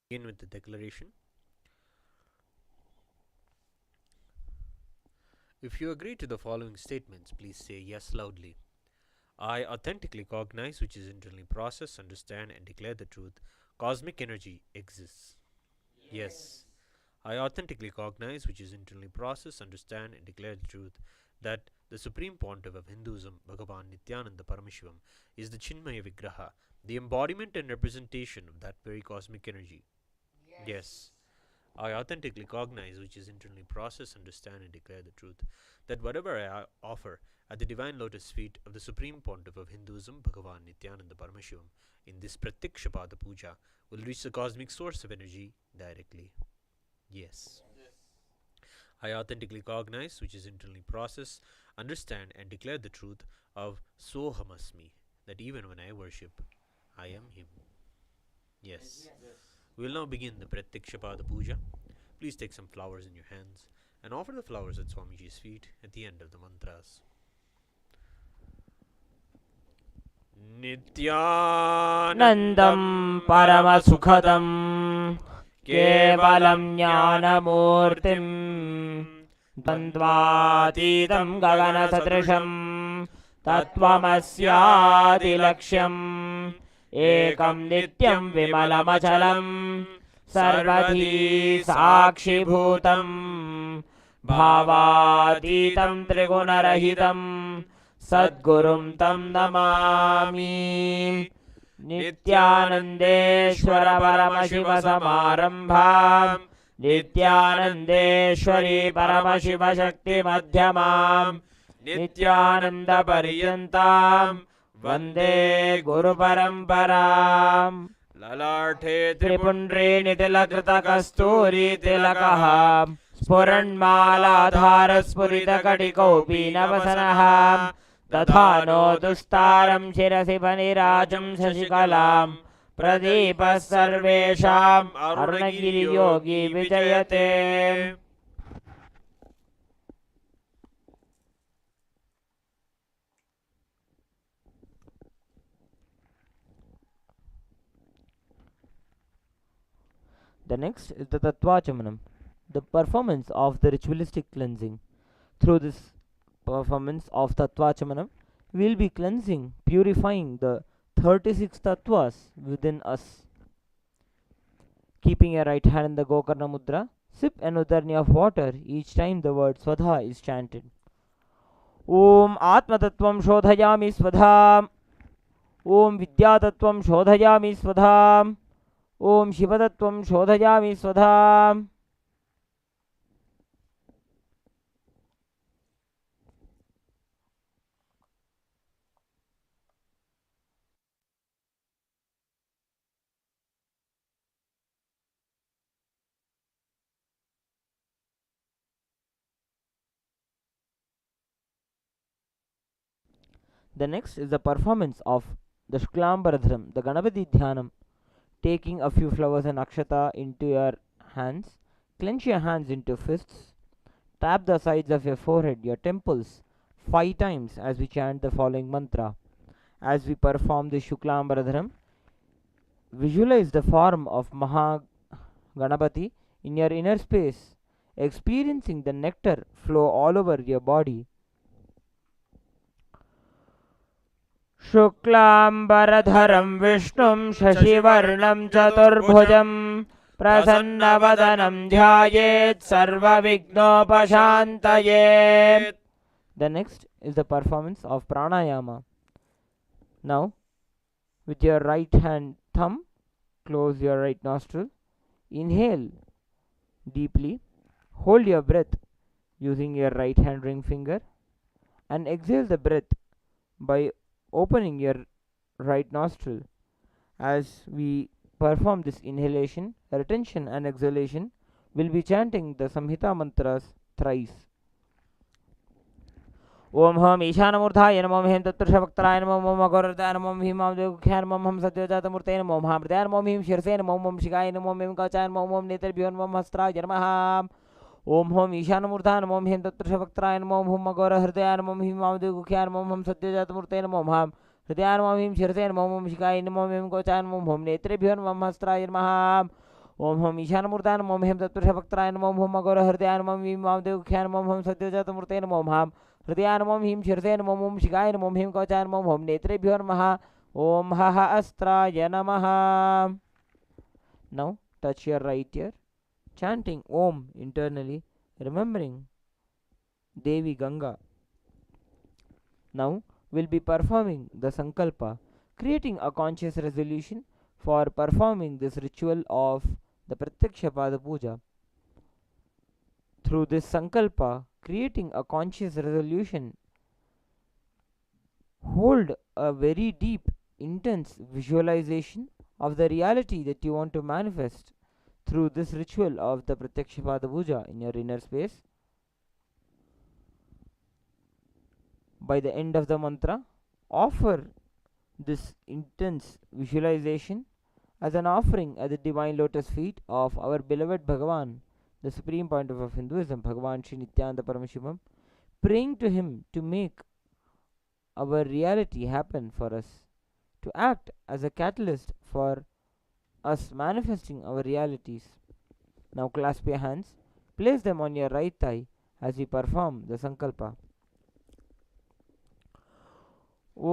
Begin with the declaration. If you agree to the following statements, please say yes loudly. I authentically cognize, which is internally process, understand, and declare the truth. Cosmic energy exists. Yes. I authentically cognize, which is internally process, understand, and declare the truth, that the Supreme Pontiff of Hinduism, Bhagavan Nithyananda Paramashivam, is the Chinmaya Vigraha, the embodiment and representation of that very cosmic energy. Yes. I authentically cognize, which is internally process, understand, and declare the truth, that whatever I offer at the divine lotus feet of the Supreme Pontiff of Hinduism, Bhagavan Nithyananda Paramashivam, in this Pratikshapada Puja, will reach the cosmic source of energy directly. Yes. I authentically cognize, which is internally process, understand, and declare the truth of Sohamasmi, that even when I worship, I am Him. Yes. We will now begin the Pratikshapada Puja. Please take some flowers in your hands and offer the flowers at Swamiji's feet at the end of the mantras. Nityanandam Paramasukhadam Kevalam Jnanamurtim Dvandvatitam Gagana Satrisham Tattvamasyaadi Laksham Ekam Nityam Vimalamachalam Sarvadhi Sakshi Bhutam Bhavatitam Trigunarahitam Sadgurum Tam Namami Nityanandeshwara Paramashiva Samarambham Nityanandeshwari Paramashiva Shakti Madhyamam Nityananda Paryantam Vande Guru Paramparam Lalarte Tripundri Nitilakrita Kasturi Tilakaham Spuranmala Dhara Spurita Kadikopi Navasanaham Dadhano Dustaram Shirasi Panirajam Shashikalam Pradeepa Sarvesham Arunagiri Yogi Vijayate. The next is the Tattvachamanam, the performance of the ritualistic cleansing. Through this performance of Tattvachamanam, we will be cleansing, purifying the 36 Tattvas within us. Keeping your right hand in the Gokarna Mudra, sip an udarni of water each time the word Swadha is chanted. Om Atma Tattvam Shodhayami Swadham. Om Vidya Tattvam Shodhayami Swadham. Om Shivatattvam Shodhayami Swadham. The next is the performance of the Shuklambaradharam, the Ganapati Dhyanam. Taking a few flowers and akshata into your hands, clench your hands into fists, tap the sides of your forehead, your temples, 5 times as we chant the following mantra. As we perform the Shuklambaradharam, visualize the form of Mahaganapati in your inner space, experiencing the nectar flow all over your body. Shuklambaradharam Vishnum Shashivarnam Chaturbhujam Prasannavadanam Dhyayet Sarva Vignopashantayet. The next is the performance of Pranayama. Now, with your right hand thumb, close your right nostril. Inhale deeply. Hold your breath using your right hand ring finger. And exhale the breath by opening your right nostril. As we perform this inhalation, retention and exhalation, we'll be chanting the Samhita mantras thrice. Om Ham Ishanamurthaya Namo Hem Tattrushavaktraya Namo Om Agoradaaya Namo Om Himam Devukhyaya Namo Om Satyajataamurtaye Namo Om Hamridaya Namo Om Him Shirse Namo Om Shikaya Namo Om Kachaya Namo Om Netarbhyo Namo Hastraya Namaha. Om Ham Ishanamurthaya Namo Om Hem Tattrushavaktraya Namo Om Agorahridaya Namo Om Himam Devukhyaya Namo Om Satyajataamurtaye Namo Om Ham Hridaya Namo Om Him Shirse Namo Om Shikaya Namo Om Kachaya Namo Om Netarbhyo Namo Hastraya Namaha. ओम हम ईशानमूर्ताय नमो ओम हेम तत्पुरुषभक्ताय नमो ओम अघोर हृदयाय नमो वीं वामदेवख्याय नमो हम सद्योजातमूर्तये नमो हम हृदयाय नमो haem शीर्षे नमो ओम शिखाय नमो हेम कवचाय नमो ओम नेत्रेभ्यो नमः ओम हः अस्त्राय नमः. Now touch your right ear, chanting Om internally, remembering Devi Ganga. Now we'll be performing the Sankalpa, creating a conscious resolution for performing this ritual of the Pratyaksha Pada Puja. Through this Sankalpa, creating a conscious resolution, hold a very deep, intense visualization of the reality that you want to manifest through this ritual of the Pratyaksha Pada Puja in your inner space. By the end of the mantra, offer this intense visualization as an offering at the divine lotus feet of our beloved Bhagavan, the supreme point of Hinduism, Bhagavan Sri Nithyananda Paramashivam, praying to him to make our reality happen for us, to act as a catalyst for us manifesting our realities. Now clasp your hands, place them on your right thigh as we perform the Sankalpa. Om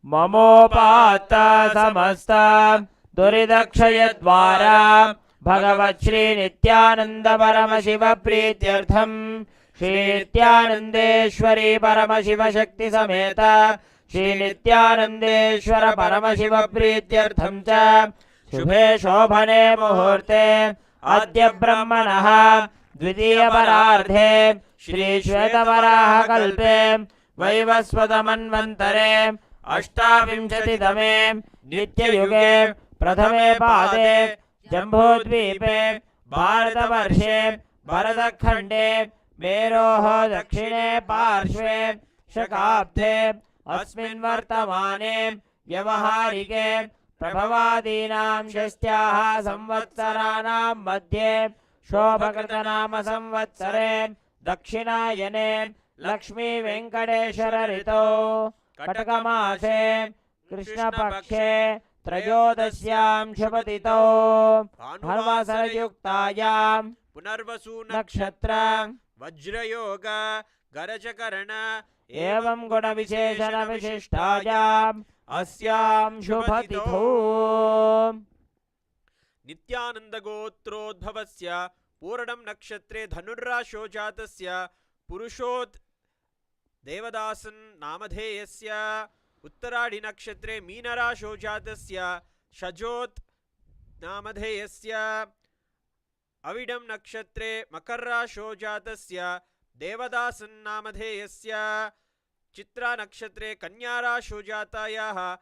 Mamopata Samasta Duridakshayadvara Bhagavat Shri Nithyananda Paramashiva Prityartham Shri Nithyanandeshwari Paramashiva Shakti Sameta Shri Nithyanandeshwara Paramashiva Prityartham cha Shubhe Shobhane Muhurte Adya Brahmanaha Dvitiya Parardhe Shri Shvetavaraha Kalpe Vaivasvatamanvantare Ashtavinshati-tame Nitya-yuge Prathame Pade Jambudvipe Bharatavarshhe Bharatakhande Meroho Dakshine Parshve Shakabdhe Asmin Vartamane Vyavaharike Prabhavadinam Shastyaha Samvatsaranam Madhye Shobhakratanama Samvatsare Dakshinayane Lakshmi Venkateshwara Rito Katakamase Krishna Pakshe Trayodasyam Shabhatito Bharvasara Yuktayam Punarvasu Nakshatra Vajrayoga Garachakarana Evam Guna Visheshana Vishishtayam Asyam Shubhatito. Nityananda Gotrodbhavasya Puranam Nakshatre Dhanurrasho Jatasya Purushot Devadasan Namadheyasya Uttaradi Nakshatre Meenarasho Jatasya Shajot Namadheyasya Avidam Nakshatre Makarrasho Jatasya Devadasan Namadheyasya Chitra Nakshatre Kanyarasho Jatayaha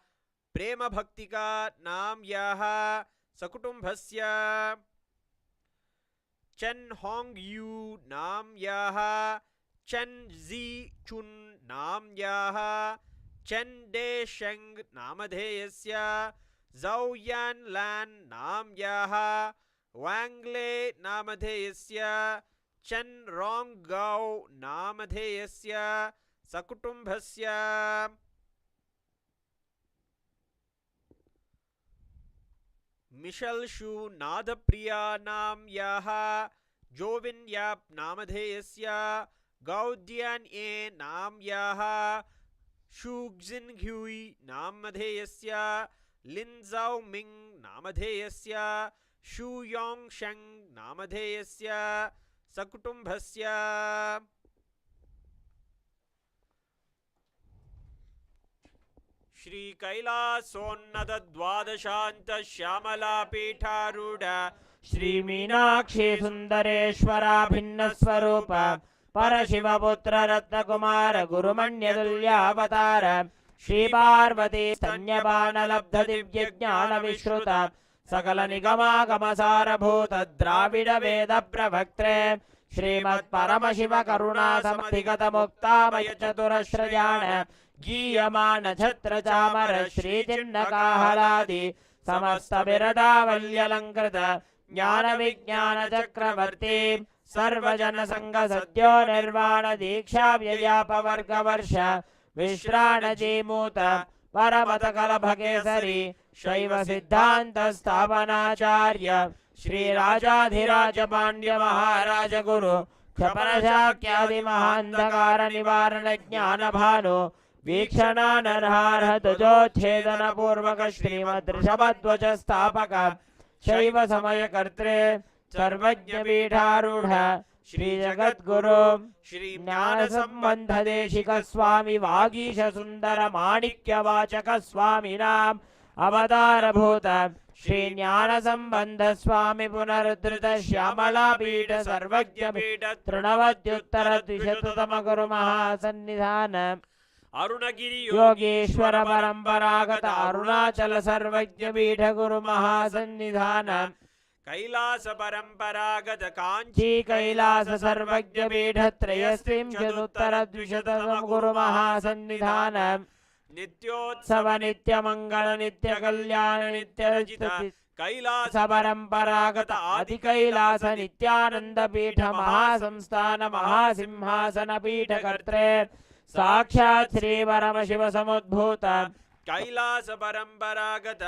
Prema Bhaktika Namyaha Sakutumbhasya Chen Hong Yu Namyaha Chen Zi Chun Namyaha Chen De Sheng Namadheyasya Zhao Yan Lan Namyaha Wang Le Namadheyasya Chen Rong Gao Namadheyasya Sakutumbhasya Mishal Shu Nadapriya Namyaha Jovin Yap Namadheyasya Gaudian E Namyaha Shugzin Hui Namadheyasya Lin Zhao Ming Namadheyasya Shu Yong Sheng Namadheyasya Sakutumbhasya Shri Kailasa Dwadashanta Shyamala Pitharuda Shri Meenakshi Sundareshwara Bhinna Swarupa Parashiva Putra Ratna Kumara Gurumanya Dulya Avatara Shri Parvati Stanyapana Labdha Divya Jnana Vishruta Sakala Nigama Kamasara Bhuta Dravida Veda Pravaktre Shrimad Paramashiva Karuna Samadhigata Mukta Maya Chaturashrayana Giyamana Chhatra Chamara Shri Chinnakahaladi Samasta Virada Valyalankrita Jnana Vijnana Chakravarti Sarvajana Sangha Satyo Nirvana Diksha Vyayapa Varga Varsha Vishrana Jimuta Paramata Kalabhakesari शैव सिद्धांत स्थापनाचार्य श्री राजाधिराज पांड्य महाराज गुरु क्षपण शाक्यादि महांधकार निवारण ज्ञान भानु वीक्षणानर्हार्ह ध्वजोच्छेदन पूर्वक श्रीमद् ऋषभध्वज स्थापक शैव समय कर्त्रे सर्वज्ञ पीठारूढ़ श्री जगद्गुरु श्री ज्ञान संबंध देशिक स्वामी वागीश सुंदर माणिक्य वाचक स्वामी नाम अवतार भूत श्री ज्ञान संबंध स्वामी पुनरुद्धृत श्यामला पीठ सर्वज्ञ पीठ तृणवद्युत्तर द्विशततम गुरु महासन्निधान अरुणगिरि योगेश्वर परंपरागत अरुणाचल सर्वज्ञ पीठ गुरु महासन्निधान कैलास परंपरागत कांची कैलास सर्वज्ञ पीठ त्रयस्त्रिंशदुत्तर द्विशततम गुरु महासन्निधान नित्योत्सव नित्य मंगल नित्य कल्याण नित्य रचित कैलास परंपरागत आदि कैलास नित्यानंद पीठ महासंस्थान महासिंहासन पीठ कर्त्रे साक्षात् श्री परमशिव समुद्भूत कैलास परंपरागत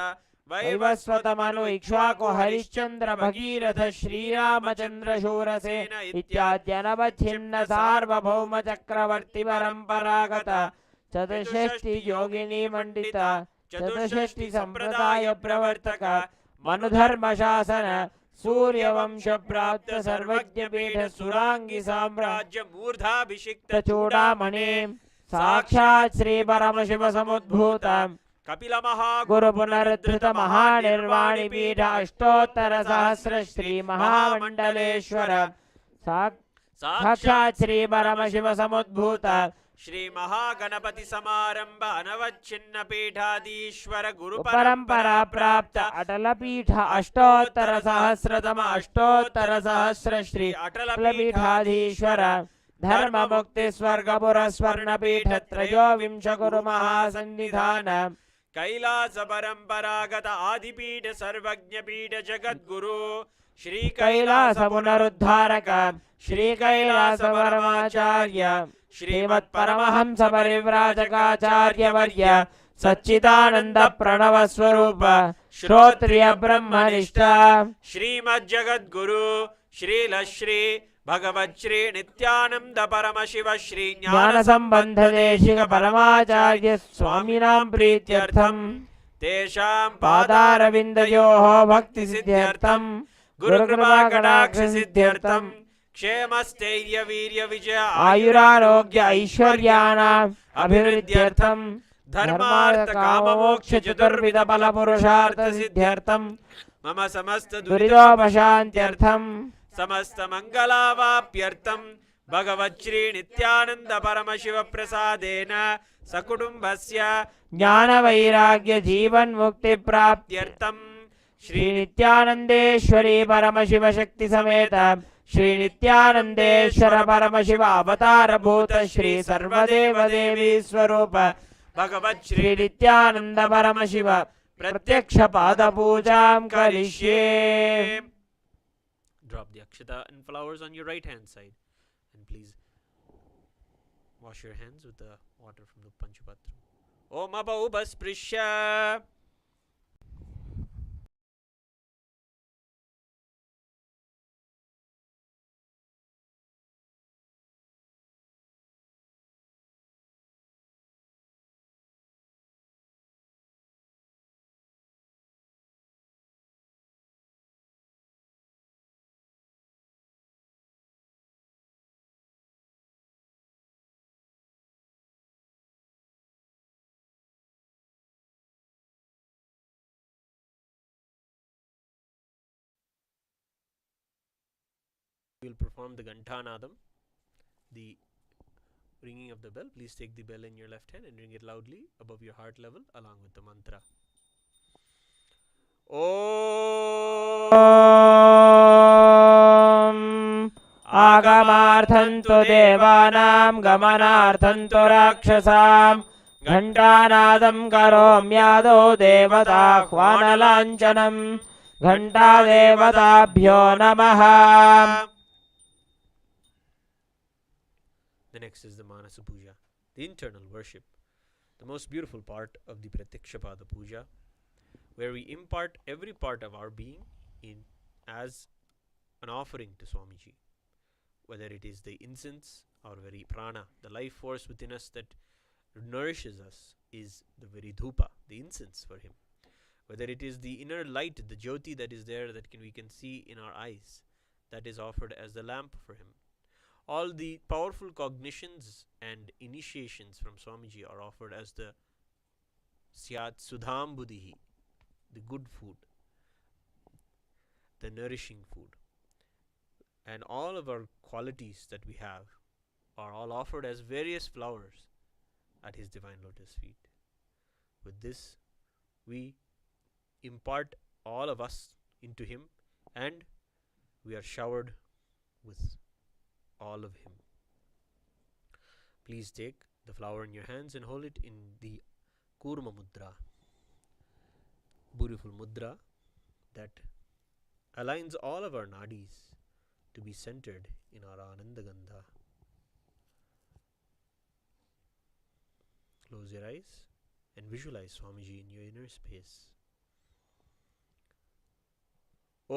वैवस्वतमनु इक्ष्वाकु हरिश्चंद्र भगीरथ श्रीरामचंद्र शूरसेन इत्याद्यनवच्छिन्न सार्वभौम चक्रवर्ती परंपरागत चतुष्षष्टि योगिनी मंडित चतुष्षष्टि संप्रदाय प्रवर्तक मनुधर्म शासन सूर्यवंश प्राप्त सर्वज्ञ पीठ सुरांगी साम्राज्य मूर्धाभिषिक्त चूड़ामणि साक्षात् श्री परमशिव समुद्भूत कपिल महागुरु गुरु पुनरुद्धृत महानिर्वाणी पीठ अष्टोत्तर सहस्र श्री महामंडलेश्वर साक्षात् श्री परमशिव समुद्भूत श्री महागणपति समारंभ अनवच्छिन्न पीठाधीश्वर गुरु परंपरा प्राप्त अटल पीठ अष्टोत्तर सहस्रतम अष्टोत्तर सहस्र श्री अटल पीठाधीश्वर धर्म मुक्ति स्वर्गपुर स्वर्ण पीठ त्रयोविंश गुरु महासन्निधान कैलास परंपरागत आदिपीठ सर्वज्ञ पीठ जगद्गुरु श्री कैलास पुनरुद्धारक श्री कैलास परमाचार्य श्रीमत् परमहंस परिव्राजकाचार्य वर्य सच्चिदानंद प्रणव स्वरूप श्रोत्रिय ब्रह्मनिष्ठ श्रीमद् जगद्गुरु श्रील श्री भगवत् श्री नित्यानंद परमशिव श्री ज्ञान संबंध देशिक परमाचार्य स्वामिनां प्रीत्यर्थम तेषां पादारविन्दयोः भक्ति सिद्ध्यर्थम गुरुकृपा कटाक्ष सिद्ध्यर्थम क्षेमस्थैर्य वीर्य विजय आयुरारोग्य ऐश्वर्याणाम् अभिवृद्ध्यर्थम धर्मार्थ काम मोक्ष चतुर्विध फल पुरुषार्थ सिद्ध्यर्थम मम समस्त दुरितोपशान्त्यर्थम समस्त मंगलावाप्यर्थम भगवत् श्री नित्यानंद परमशिव प्रसादेन सकुटुंबस्य ज्ञान वैराग्य जीवन मुक्ति प्राप्त्यर्थम श्री नित्यानंदेश्वरी परमशिव शक्ति समेत श्री नित्यानंदेश्वर परमशिव अवतार भूत श्री सर्वदेव देवी स्वरूप भगवत् श्री नित्यानंद परमशिव प्रत्यक्ष पाद पूजां करिष्ये. Drop the akshata and flowers on your right hand side, and please wash your hands with the water from the Panchapatra. Om Abhaubasprishya. We will perform the Ghantanadam, the ringing of the bell. Please take the bell in your left hand and ring it loudly above your heart level along with the mantra. Om Agamarthantu devanam gamanarthantu rakshasam Ghantanadam karomyado devatahvanalanjanam Ghanta devatabhyo namaha. The next is the Manasa Puja, the internal worship, the most beautiful part of the Pratyakshapa Puja. where we impart every part of our being in as an offering to Swamiji, whether it is the incense, our very prana, the life force within us that nourishes us, is the very dhupa, the incense for him. Whether it is the inner light, the Jyoti that is there that we can see in our eyes, that is offered as the lamp for him. All the powerful cognitions and initiations from Swamiji are offered as the Syat Sudham Buddhihi, the good food, the nourishing food. And all of our qualities that we have are all offered as various flowers at his divine lotus feet. With this, we impart all of us into him, and we are showered with all of him. Please take the flower in your hands and hold it in the Kurma Mudra, beautiful mudra that aligns all of our nadis to be centered in our Ananda Gandha. Close your eyes and visualize Swamiji in your inner space. Om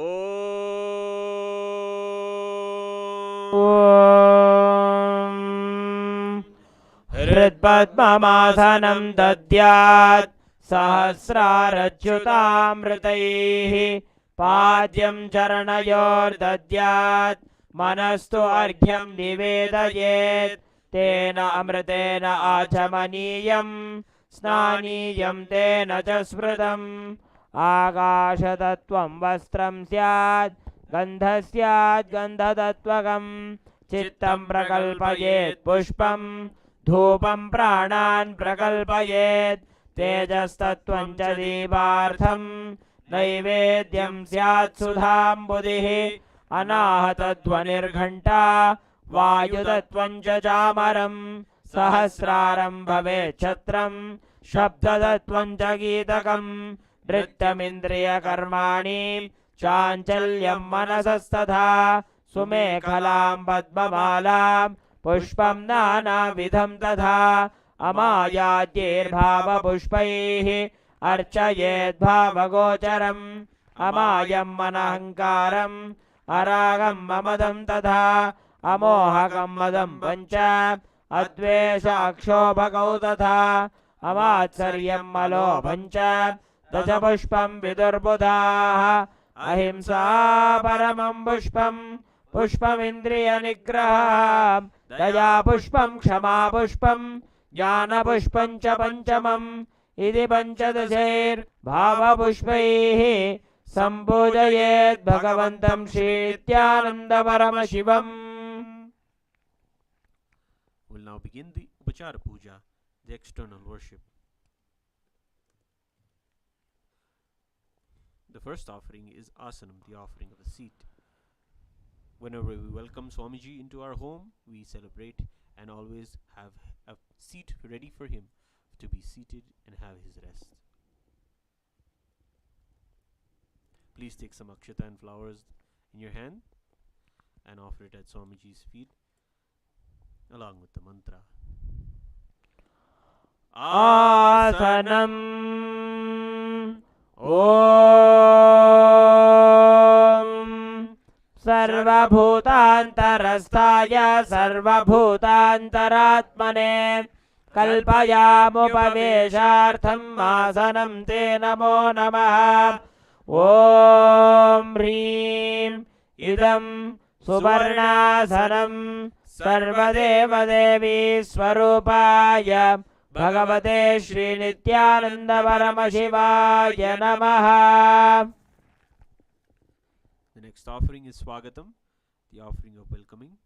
Hridpadmasanam dadyat Sahasrarachyutamritaihi Padyam Charanayor dadyat Manastu Arghyam Nivedayet Tena Amritena Achamaniyam Snaniyam Tena Jasmritam Akashatattvam Vastram Syat Gandhasyat Gandhatatvagam Chittam Prakalpayet Pushpam Dhupam Pranan Prakalpayet Tejastattvam Cha Deepartham Naivedyam Syat Sudham Buddhihi Anahatadhvanirghanta Vayutattvam Cha Chamaram Sahasraram Bhavet Chatram Shabdatattvam Cha Geetakam Nrityamindriya Karmani Chanchalyam Manasasthatha Sumekhalam Padmamalam Pushpam Nana Vidham Tatha Amayadyir Bhava Pushpaihi Archayet Bhava Gocharam Amayam Manahankaram Aragam Mamadam Tatha Amohakam Madam Pancha Advesha Akshobhakau Tatha Amatsaryam Malo Pancha Daja Pushpam Vidurbudhaha Ahimsa Paramam Pushpam Pushpam Indriya Nigraham Daya Pushpam Kshama Pushpam Jnana Pushpam Cha Panchamam Idi Panchadasher Bhava Pushpaihi Sambhujayet Bhagavantam Shri Nithyananda Paramashivam. We'll now begin the Upachara Puja, the external worship. The first offering is Asanam, the offering of a seat. Whenever we welcome Swamiji into our home, we celebrate and always have a seat ready for him to be seated and have his rest. Please take some akshata and flowers in your hand and offer it at Swamiji's feet along with the mantra. Asanam Om Sarvabhutantarasthaya Sarvabhutantaratmane Kalpayamupaveshartham Asanam Te Namo Namaha. Om Hrim Idam Suvarnasanam Sarvadeva Devi Swarupaya Bhagavate Shri Nithyananda Paramashivaya Namaha. The next offering is Swagatam, the offering of welcoming.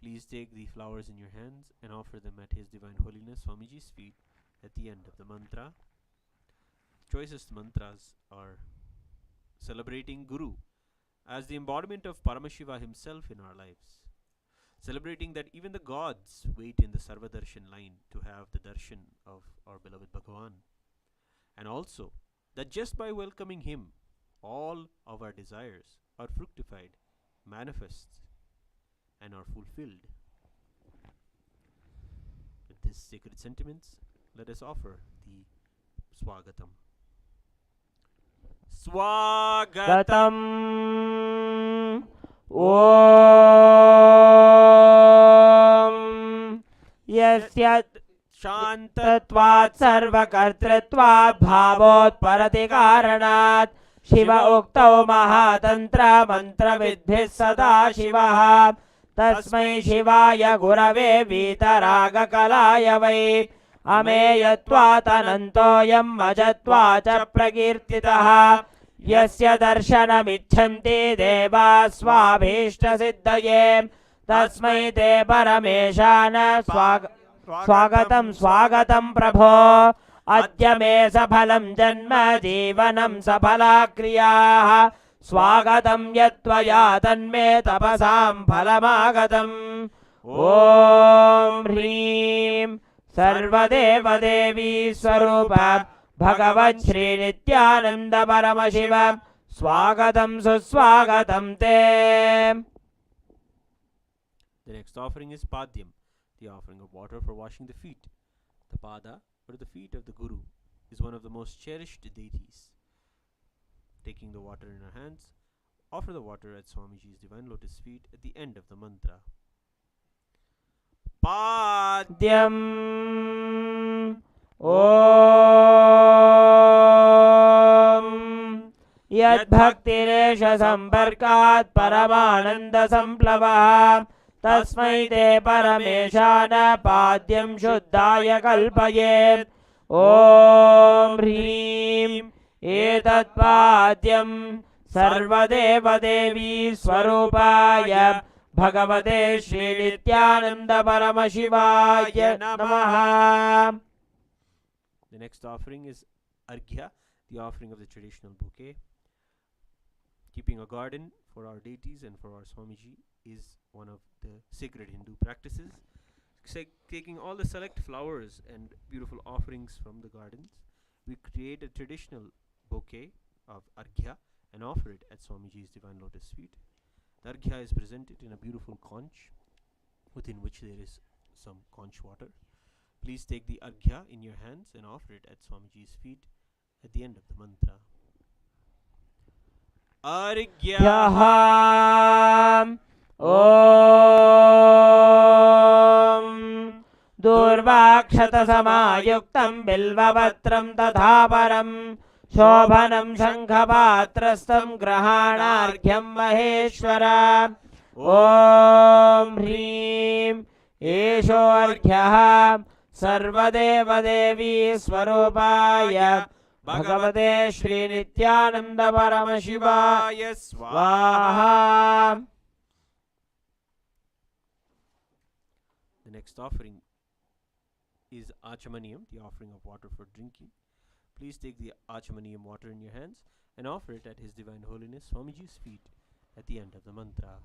Please take the flowers in your hands and offer them at His Divine Holiness Swamiji's feet at the end of the mantra. Choicest mantras are celebrating Guru as the embodiment of Paramashiva himself in our lives. Celebrating that even the gods wait in the Sarvadarshan line to have the darshan of our beloved Bhagavan. And also that just by welcoming him, all of our desires are fructified, manifest, and are fulfilled. With these sacred sentiments, let us offer the Swagatam. Swagatam. Om Yasyat Shantatvat sarvakartritvat bhavotparati karanat Shiva uktau mahatantra mantra vidbhis sada Shivah Tasmai Shivaya gurave vitaraga kalaya vai Ameyatvat anantoyam ajatvat cha prakirtitah Yasya darshanamichanti deva swabhishta siddhaye Tasmai te parameshana स्वागतं स्वागतं प्रभो अद्य मे सफलं जन्म जीवनं सफला क्रियाः स्वागतं यत्त्वया तन्मे तपसां फलमागतम् ॐ ह्रीं सर्वदेवदेवी स्वरूप भगवत् श्री नित्यानन्द परमशिव स्वागतं सुस्वागतं ते. The next offering is Padyam, the offering of water for washing the feet. The Pada, or the feet of the Guru, is one of the most cherished deities. Taking the water in our hands, offer the water at Swamiji's divine lotus feet at the end of the mantra. Padyam. Om Yad Bhaktiresha Samparkat Paramananda Samplavaha Tasmai te parameshana padyam shuddhaya kalpayet. Om Hrim etat padyam sarvadeva devi swarupaya Bhagavate Shri Nithyananda Paramashivaya Namaha. The next offering is Arghya, the offering of the traditional bouquet. Keeping a garden for our deities and for our Swamiji is one of the sacred Hindu practices. Taking all the select flowers and beautiful offerings from the gardens, we create a traditional bouquet of Arghya and offer it at Swamiji's divine lotus feet. The Arghya is presented in a beautiful conch, within which there is some conch water. Please take the Arghya in your hands and offer it at Swamiji's feet at the end of the mantra. Arghya Om Durvakshata samayuktam bilvavatram tatha param Shobhanam shankhapatrastam grahanarghyam maheshwara. Om Hrim Esho Arghyaha Sarvadeva Devi Swarupaya Bhagavate Shri Nithyananda Paramashivaya Swaha. The next offering is Achamaniyam, the offering of water for drinking. Please take the Achamaniyam water in your hands and offer it at His Divine Holiness Swamiji's feet at the end of the mantra.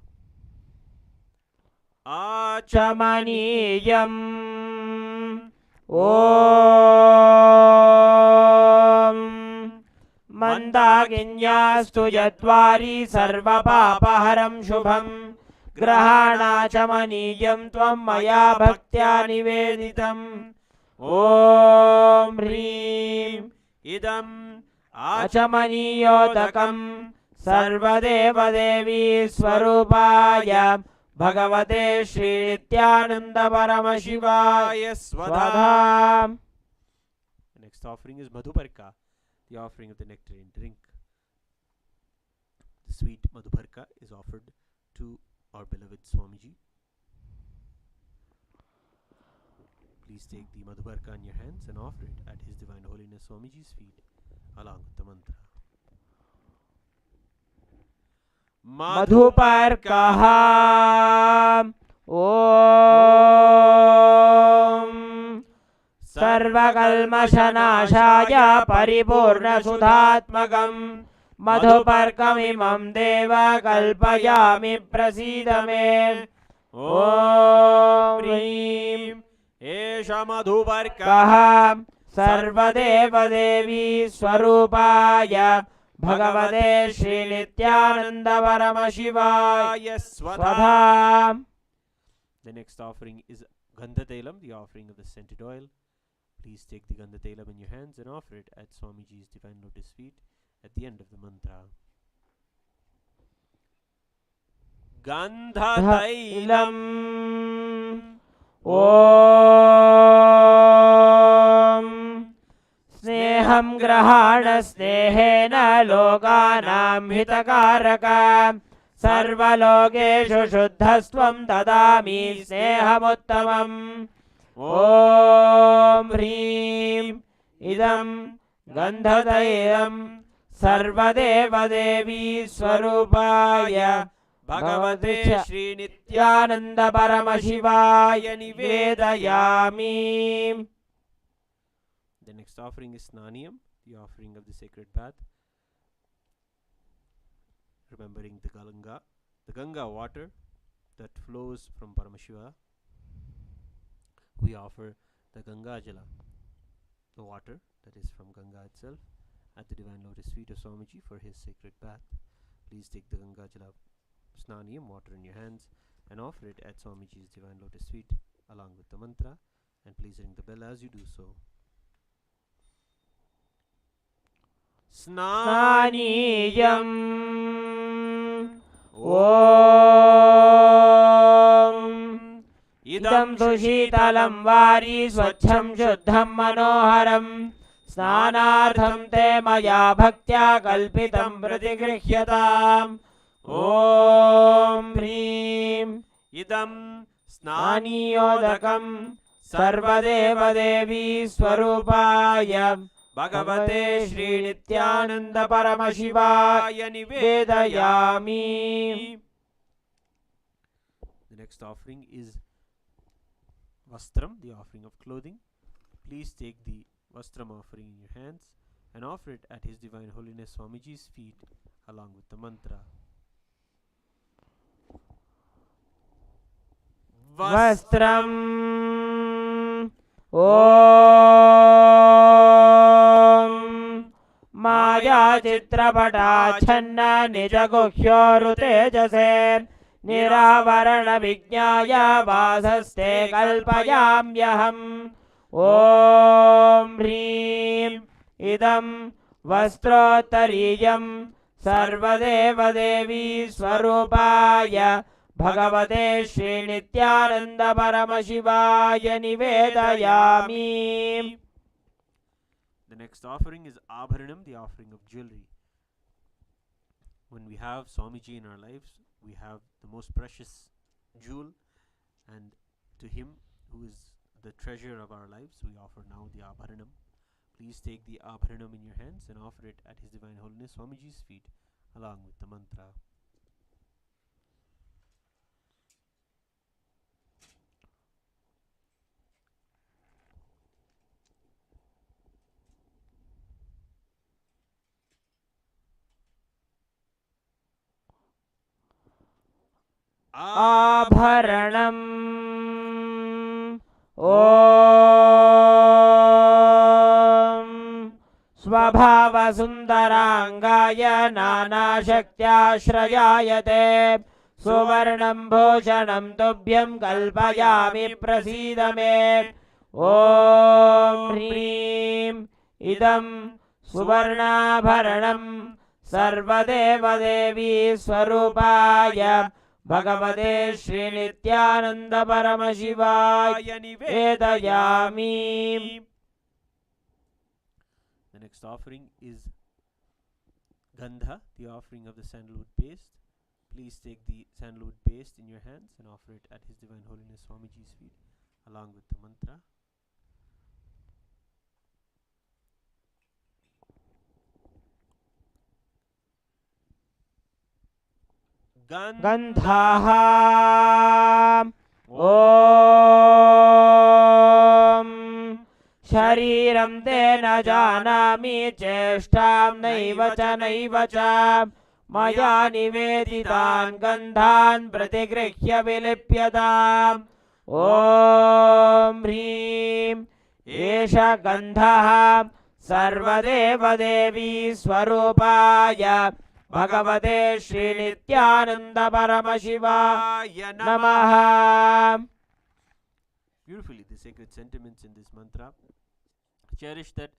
Achamaniyam Om Mandaginyastu yatvari sarva papaharam shubham Grahanachamaniyam tvam maya bhaktya niveditam. Om Hrim Idam Achamaniyotakam Sarvadeva Devi Swarupaya Bhagavate Shri Nithyananda Paramashivaya Swadha. The next offering is Madhuparka, the offering of the nectarine drink. The sweet Madhuparka is offered to our beloved Swamiji. Please take the Madhuparka in your hands and offer it at His Divine Holiness Swamiji's feet along with the mantra. Madhuparkaha Om Sarvakalmashanashaya Paripurna Sudhatmakam Madhuparkamimam Deva Kalpayami Prasidame. Om Hrim Esha Madhuparka Kaha Sarvadeva Devi Swarupaya Bhagavate Shri Nithyananda Paramashivaya Swadha. The next offering is Gandhatailam, the offering of the scented oil. Please take the Gandhatailam in your hands and offer it at Swamiji's divine lotus feet at the end of the mantra. Gandha tailam Om Sneham grahana snehena lokanam hitakaraka Sarvalogeshu shuddhastvam dadami snehamuttamam Om Hrim Idam Gandhatairam Sarvadeva Devi Swarupaya Bhagavate Shri Nithyananda Paramashivaya Nivedayami. The next offering is Snaniyam, the offering of the sacred bath. Remembering the Ganga water that flows from Paramashiva. We offer the Ganga Jala, the water that is from Ganga itself, at the divine lotus feet of Swamiji for his sacred bath. Please take the Ganga Jala Snaniyam water in your hands and offer it at Swamiji's divine lotus feet along with the mantra, and please ring the bell as you do so. Snaniyam Om Idam sushitalam vari swachham shuddham manoharam Snanartham te maya bhaktya kalpitam pratigrihyataam Om Hrim Idam Snaniyodakam Sarvadeva Devi Swarupaya Bhagavate Shri Nithyananda Paramashivaya Nivedayami. The next offering is Vastram, the offering of clothing. Please take the Vastram offering in your hands and offer it at His Divine Holiness Swamiji's feet along with the mantra. Vastram Om Maya Chitrapata Channa Nijaguhyoru Tejase Niravarana Vijnaya Vasaste Kalpayamyaham Om Hrim Idam Vastrotariyam Sarvadeva Devi Swarupaya Bhagavate Shri Nithyananda Paramashivaya Nivedayami. The next offering is Abharanam, the offering of jewelry. When we have Swamiji in our lives, we have the most precious jewel, and to him who is the treasure of our lives, we offer now the Abharanam. Please take the Abharanam in your hands and offer it at His Divine Holiness Swamiji's feet along with the mantra. Abharanam Om Swabhava Sundarangaya Nana Shaktyashrayayate Suvarnam Bhushanam Tubhyam Kalpayami Prasidame Om Hrim Idam Suvarnabharanam Sarvadeva Devi Swarupaya Bhagavate Shri Nithyananda Paramashivaya Nivedayami. The next offering is Gandha, the offering of the sandalwood paste. Please take the sandalwood paste in your hands and offer it at His Divine Holiness Swamiji's feet along with the mantra. Gandhaha Om Shariram Tena Janami Cheshtam Naiva Cha Maya Niveditan Gandhan Pratigrihya Vilipyatam Om Hrim Esha Gandhaha Sarvadeva Devi Swarupaya Bhagavate Shri Nithyananda Paramashivaya Namaha. Beautifully, the sacred sentiments in this mantra. Cherish that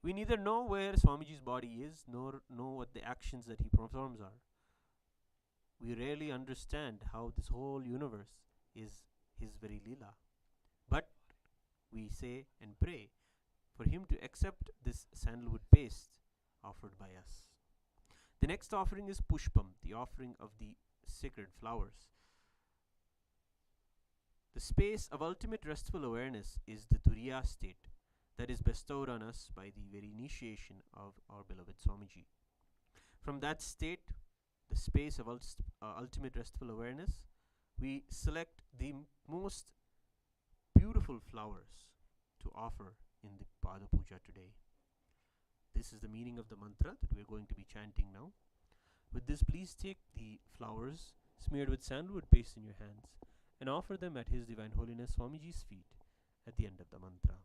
We neither know where Swamiji's body is, nor know what the actions that he performs are. We rarely understand how this whole universe is his very Leela. But we say and pray for him to accept this sandalwood paste offered by us. The next offering is Pushpam, the offering of the sacred flowers. The space of ultimate restful awareness is the Turiya state that is bestowed on us by the very initiation of our beloved Swamiji. From that state, the space of ultimate restful awareness, we select the most beautiful flowers to offer in the Pada Puja today. This is the meaning of the mantra that we are going to be chanting now. With this, please take the flowers smeared with sandalwood paste in your hands and offer them at His Divine Holiness Swamiji's feet at the end of the mantra.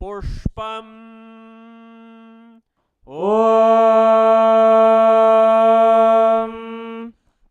Pushpam Om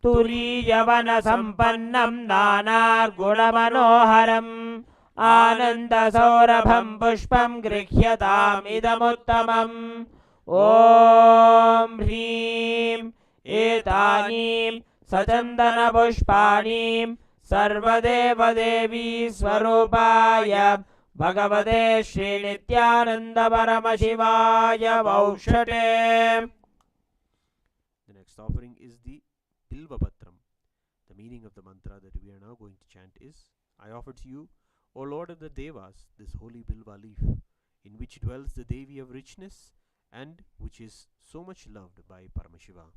Turiyavana Sampannam Nanar Gunamanoharam Ananda Saurabham Pushpam Grihyatam Idamuttamam Om Hrim Etanim Sachandana Pushpanim Sarvadeva Devi Swarupaya Bhagavate Shri Nithyananda Paramashivaya Vaushate. The next offering is the Bilva Patram. The meaning of the mantra that we are now going to chant is, I offer to you, O Lord of the Devas, this holy Bilva leaf, in which dwells the Devi of richness and which is so much loved by Paramashiva.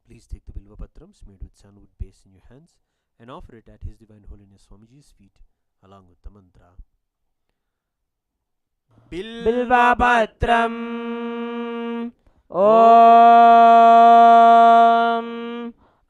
Please take the Bilva Patram smeared with sandalwood paste in your hands and offer it at His Divine Holiness Swamiji's feet along with the mantra. Bilva Patram Om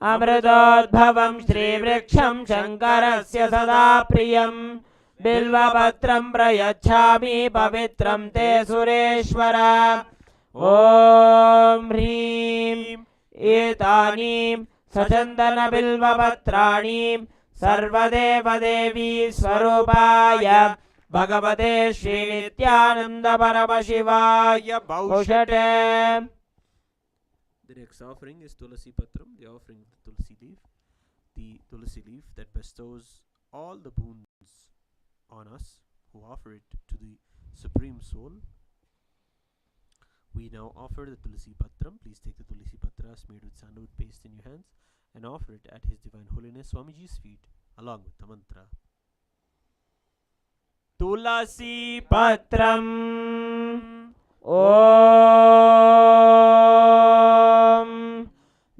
Amritodbhavam Shri Vriksham Shankarasya Sada Priyam Bilva Patram Prayachami Pavitram Te Sureshwara Om Hrim Etanim Sachandana Bilva Patranim Sarvadeva Devi Swarupaya Bhagavate Shri Nithyananda Paramashivaya Vaushate. The next offering is Tulasi Patram, the offering of the Tulasi leaf. The Tulasi leaf that bestows all the boons on us who offer it to the Supreme Soul. We now offer the Tulasi Patram. Please take the Tulasi Patra smeared with sandalwood paste in your hands and offer it at His Divine Holiness Swamiji's feet along with the mantra. Tulasi Patram Om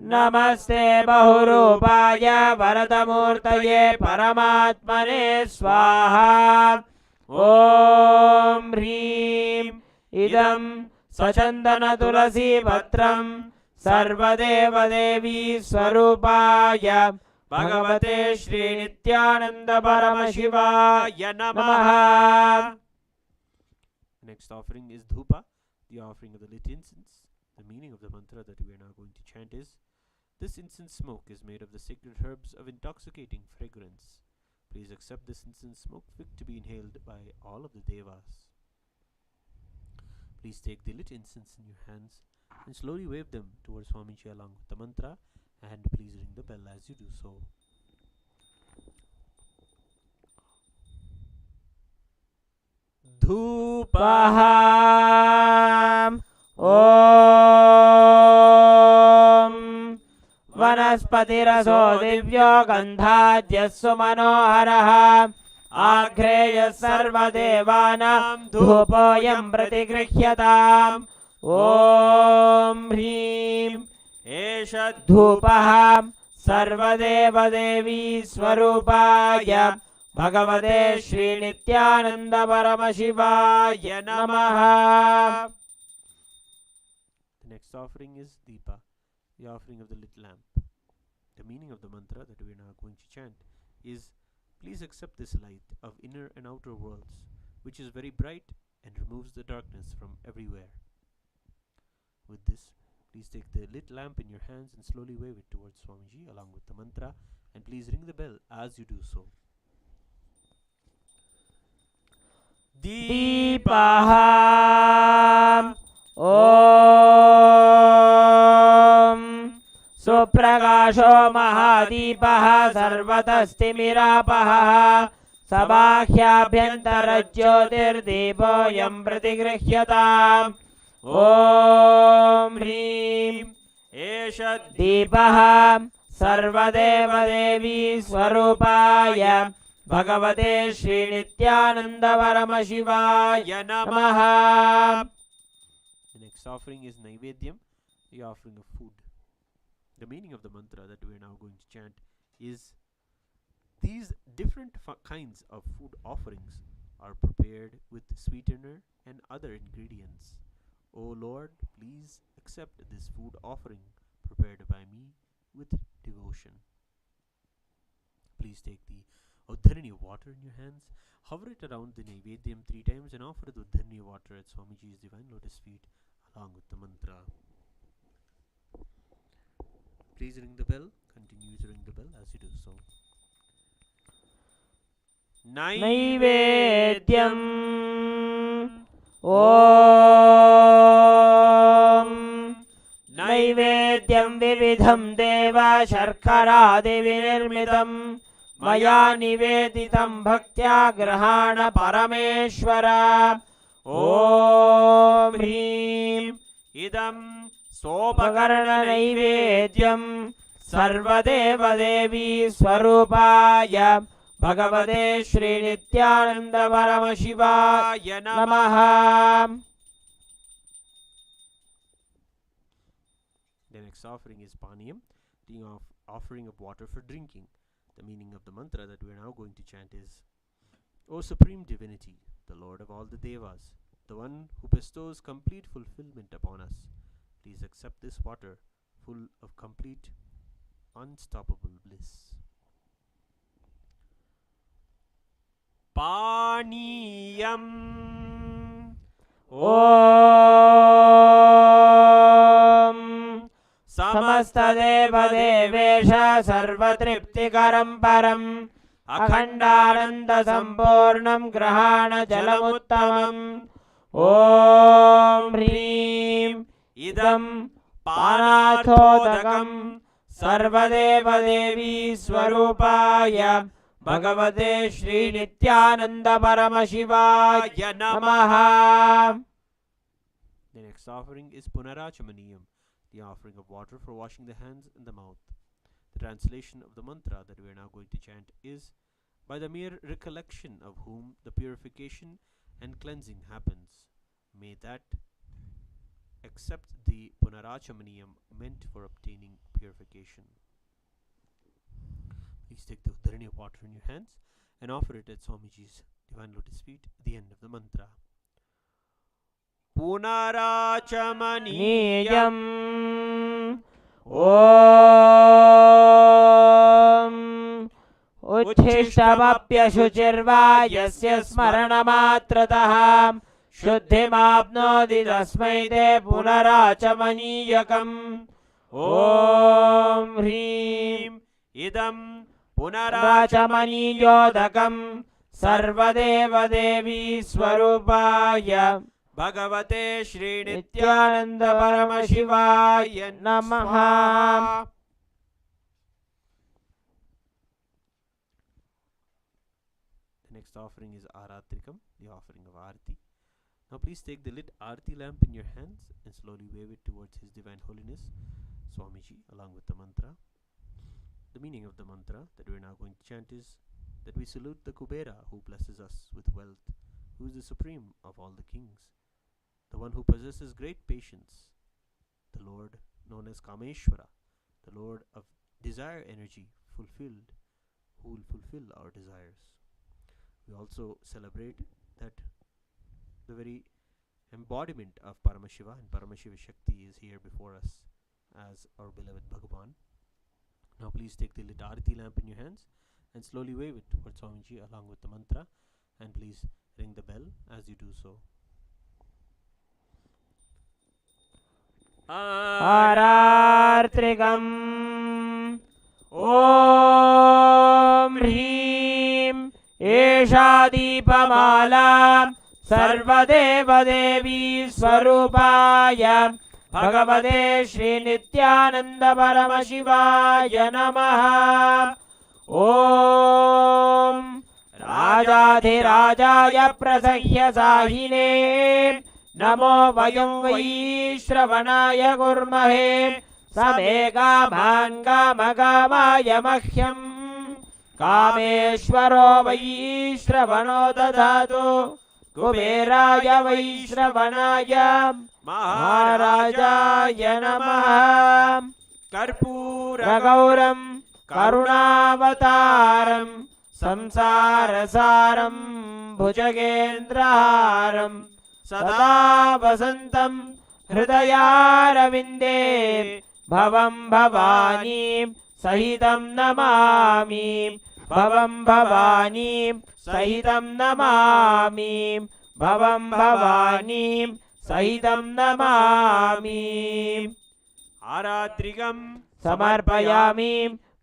Namaste Bahurupaya Varadamurtaye Paramatmane Swaha Om Hrim Idam Sachandana Tulasi Patram Sarvadeva Devi Swarupaya Bhagavate Shri Nithyananda Paramashivaya Namaha. Next offering is Dhupa, the offering of the lit incense. The meaning of the mantra that we are now going to chant is, this incense smoke is made of the sacred herbs of intoxicating fragrance. Please accept this incense smoke fit to be inhaled by all of the Devas. Please take the lit incense in your hands and slowly wave them towards Swamiji along with the mantra, and please ring the bell as you do so. Dhupaham Om Vanaspatiraso Divyo Gandhadyasu Manoharaha Agreya Sarvadevanam Dhupoyam Pratigrihyatam Om Hrim Esha Dhupaham Sarvadeva Devi Swarupaya Bhagavate Shri Nithyananda Paramashivaya Namaha. The next offering is Deepa, the offering of the lit lamp. The meaning of the mantra that we are now going to chant is, please accept this light of inner and outer worlds, which is very bright and removes the darkness from everywhere. With this, please take the lit lamp in your hands and slowly wave it towards Swamiji along with the mantra, and please ring the bell as you do so. दीपः ॐ सुप्रकाशो महादीपः सर्वतस्तिमिरापः सबाह्याभ्यन्तरज्योतिर्दीपोऽयं प्रतिगृह्यताम् ॐ ह्रीं एष दीपः सर्वदेवदेवी स्वरूपाय भगवते श्रीनित्यानंद परमशिवाय नमः. The next offering is Naivedyam, the offering of food. The meaning of the mantra that we are now going to chant is these different kinds of food offerings are prepared with sweetener and other ingredients. O Lord, please accept this food offering prepared by me with devotion. Please take the Uddharani water in your hands, hover it around the Naivedyam 3 times and offer the Uddharani water at Swamiji's divine lotus feet along with the mantra. Please ring the bell. Continue to ring the bell as you do so. Naivedyam ॐ नैवेद्यं विविधं देव शर्करादिविनिर्मितं मया निवेदितं भक्त्या गृहाण परमेश्वर. ॐ ह्रीं इदं सोपकरणनैवेद्यं सर्वदेवदेवी स्वरूपाय भगवते श्रीनित्यानंद परमशिवाय नमः. The next offering is Paniyam, the offering of water for drinking. The meaning of the mantra that we are now going to chant is, O Supreme Divinity, the Lord of all the Devas, the one who bestows complete fulfillment upon us, please accept this water full of complete, unstoppable bliss. Paniyam ॐ समस्तदेवदेवेश सर्वतृप्तिकरं परम् अखण्डानन्दसम्पूर्णं ग्रहाणजलमुत्तमम्. ॐ ह्रीं इदं पानाथोदकं सर्वदेवदेवी स्वरूपाय भगवते श्रीनित्यानंद परमशिवाय नमः. The next offering is Punarachamaniyam, the offering of water for washing the hands and the mouth. The translation of the mantra that we are now going to chant is, by the mere recollection of whom the purification and cleansing happens, may that accept the Punarachamaniyam meant for obtaining purification. Please take the Uddharani water in your hands and offer it at Swamiji's divine lotus feet at the end of the mantra. Punarachamaniyam ॐ उच्छिष्टमप्यशुचिर्वा यस्य स्मरणमात्रतः शुद्धिमाप्नोति तस्मै ते पुनराचमनीयकम्. ॐ ह्रीं इदं पुनराचमनीयोदकं सर्वदेवदेवी स्वरूपाय भगवते श्रीनित्यानंद परमशिवाय नमः. The next offering is Aratrikam, the offering of Arati. Now please take the lit Arati lamp in your hands and slowly wave it towards His Divine Holiness Swamiji along with the mantra. The meaning of the mantra that we are now going to chant is that we salute the Kubera who blesses us with wealth, who is the supreme of all the kings, the one who possesses great patience, the Lord known as Kameshwara, the Lord of desire energy fulfilled, who will fulfill our desires. We also celebrate that the very embodiment of Paramashiva and Paramashiva Shakti is here before us as our beloved Bhagavan. Now please take the lit Arati lamp in your hands and slowly wave it towards Swamiji along with the mantra, and please ring the bell as you do so. आरार्त्रिकम् ॐ ह्रीं एषा दीपमाला सर्वदेवदेवी स्वरूपाय भगवते श्रीनित्यानन्द परमशिवाय नमः। ॐ राजाधिराजाय प्रसह्यसाहिने नमो वयं वै श्रवणाय कुर्महे समे कामान् कामकामाय मह्यं कामेश्वरो वै श्रवणो ददातु कुबेराय वै श्रवणाय महाराजाय नमः। कर्पूरगौरं करुणावतारं संसारसारं भुजगेन्द्रहारं सदा वसन्तं हृदयारविन्दे भवं भवानीं सहितं नमामि भवं भवानीं सहितं नमामि भवं भवानीं सहितं नमामि। आरात्रिकं समर्पयामि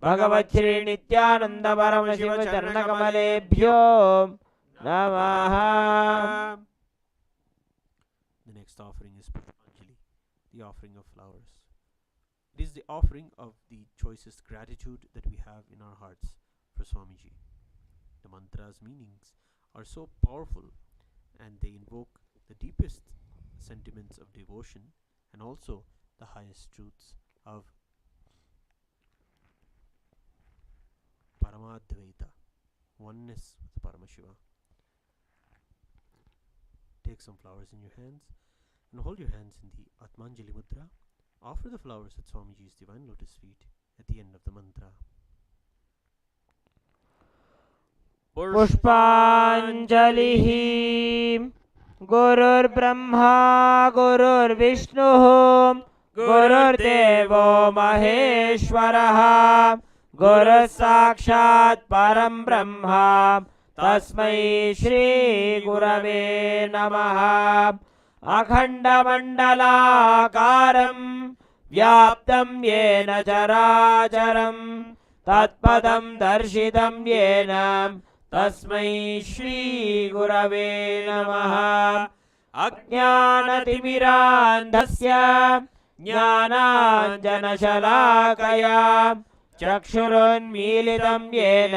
भगवच्छ्री नित्यानंद परमशिव चरणकमलेभ्यो नमः। The next offering is Pushpanjali, the offering of flowers. It is the offering of the choicest gratitude that we have in our hearts for Swamiji. The mantra's meanings are so powerful and they invoke the deepest sentiments of devotion and also the highest truths of Paramadvaita, oneness with Paramashiva. Take some flowers in your hands and hold your hands in the Atmanjali Mudra. Offer the flowers at Swamiji's divine lotus feet at the end of the mantra. पुष्पाञ्जलिः। गुरुर्ब्रह्मा गुरुर्विष्णुः गुरुर्देवो महेश्वरः गुरुः साक्षात् परं ब्रह्म तस्मै श्री गुरवे नमः। अखण्डमण्डलाकारं व्याप्तं येन चराचरं तत्पदं दर्शितं येन तस्मै श्री गुरवे नमः। अज्ञानतिमिरान्धस्य ज्ञानाञ्जनशलाकया चक्षुरुन्मीलितं येन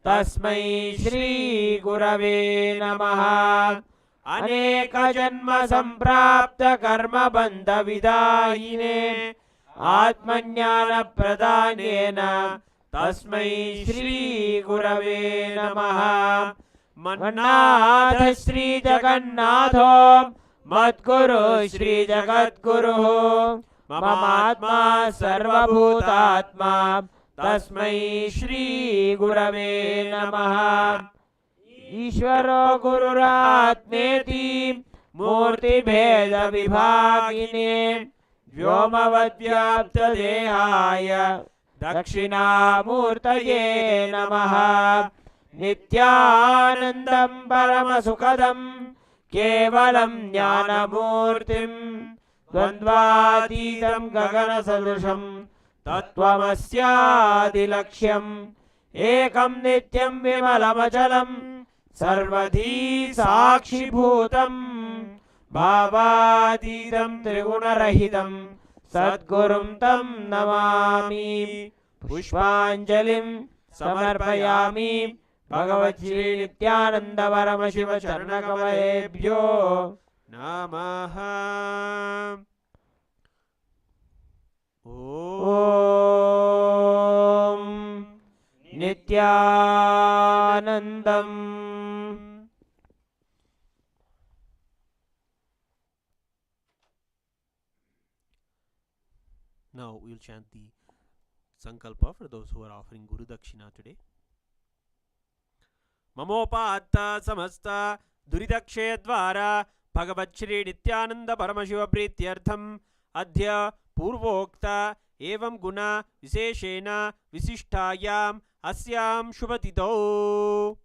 तस्मै श्री गुरवे नमः। अनेकजन्म सम्प्राप्त कर्मबन्धविदायिने आत्मज्ञानप्रदानेन तस्मै श्री गुरवे नमः। मन्नाथ श्री जगन्नाथो मद्गुरु श्री जगद्गुरुः ममात्मा सर्वभूतात्मा तस्मै श्री गुरवे नमः। ईश्वरो गुरुरात्मेति मूर्तिभेदविभागिने व्योमवद्व्याप्तदेहाय दक्षिणामूर्तये नमः। नित्यानन्दं परमसुखदं केवलं ज्ञानमूर्तिं द्वन्द्वातीतं गगनसदृशं तत्त्वमस्यादिलक्ष्यम् एकं नित्यं विमलमचलं सर्वधी साक्षिभूतं भावातीतं त्रिगुणरहितं सद्गुरुं तं नमामि। पुष्पाञ्जलिं समर्पयामि भगवच्छ्री नित्यानंद परमशिव चरणकमलेभ्यो नमः। ॐ नित्यानन्दम्। Now we'll chant the Sankalpa for those who are offering Guru Dakshina today. Mamopatta samasta duridakshaya dvara Bhagavachri Nithyananda Paramashiva Prityartham Adhya Purvokta Evam Guna Viseshena Visishtayam Asyam Shubhatito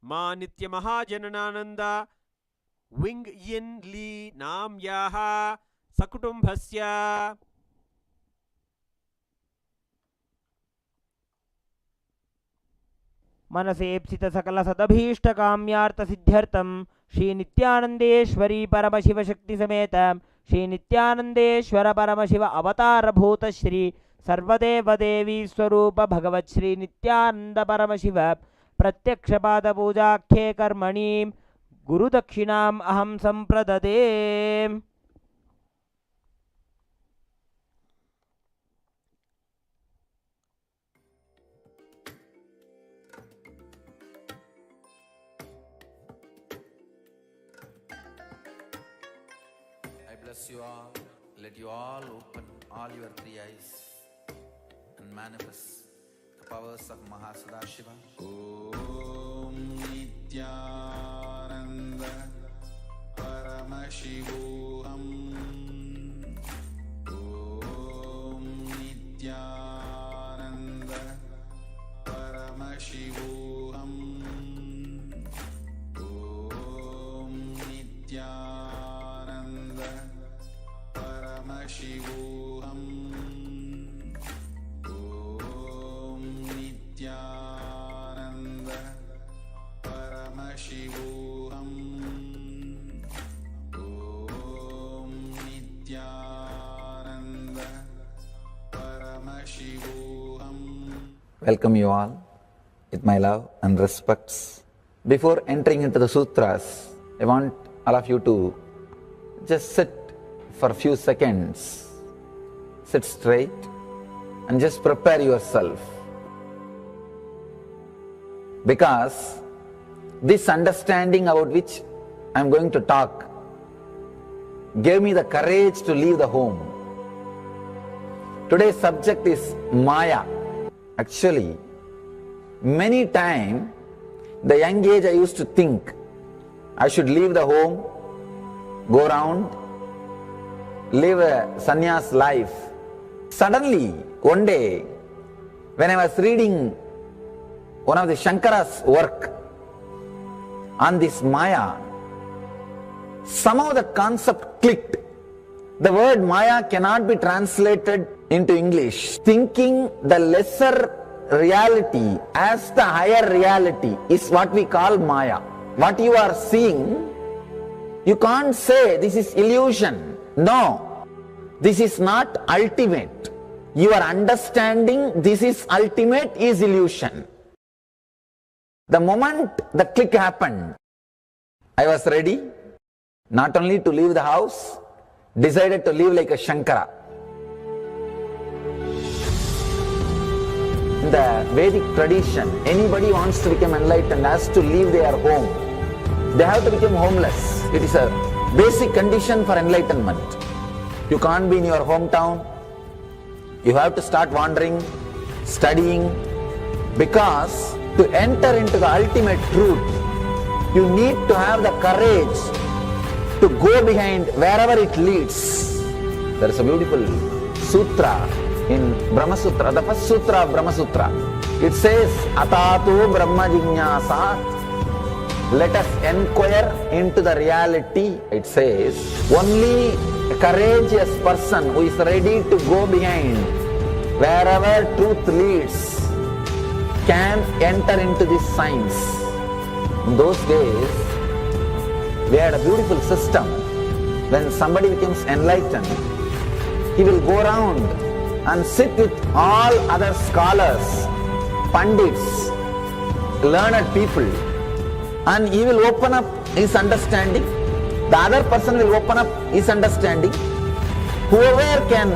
Ma Nitya Mahajanananda Wing Yin Li Nam Yaha Sakutumbhasya मनसेप्सित सकल सदभीष्टकाम्यार्थसिद्ध्यर्थं श्री नित्यानंदेश्वरी परमशिव शक्ति समेत श्री नित्यानंदेश्वर परमशिव अवतार भूत श्री सर्वदेव देवी स्वरूप भगवत श्री नित्यानंद परमशिव प्रत्यक्षपाद पूजाख्ये कर्मणि गुरुदक्षिणाम् अहं संप्रददे. I bless you all. Let you all open all your three eyes and manifest the powers of Mahasudashiva. Om Nithyananda Paramashivoham. Om Nithyananda Paramashivoham. Om Nithyananda Paramashivoham. Om Nithyananda Paramashivoham. Om Nithyananda Paramashivoham. Welcome you all with my love and respects. Before entering into the sutras, I want all of you to just sit for a few seconds. Sit straight and just prepare yourself. Because this understanding about which I am going to talk gave me the courage to leave the home. Today's subject is Maya. Actually, many times, the young age I used to think I should leave the home, go around, live a sannyas life. Suddenly, one day, when I was reading one of the Shankara's work on this Maya, somehow the concept clicked. The word Maya cannot be translated into English. Thinking the lesser reality as the higher reality is what we call Maya. What you are seeing, you can't say this is illusion. No, this is not ultimate. Your understanding this is ultimate is illusion. The moment the click happened, I was ready not only to leave the house, decided to live like a Shankara. In the Vedic tradition, anybody wants to become enlightened has to leave their home. They have to become homeless. It is a basic condition for enlightenment. You can't be in your hometown. You have to start wandering, studying, because to enter into the ultimate truth, you need to have the courage to go behind wherever it leads. There is a beautiful sutra in Brahma Sutra, the first sutra of Brahma Sutra. It says, Atatu Brahma Jignasat. Let us inquire into the reality. It says, only a courageous person who is ready to go behind wherever truth leads can enter into this science. In those days, we had a beautiful system. When somebody becomes enlightened, he will go around and sit with all other scholars, pandits, learned people, and he will open up his understanding. The other person will open up his understanding. Whoever can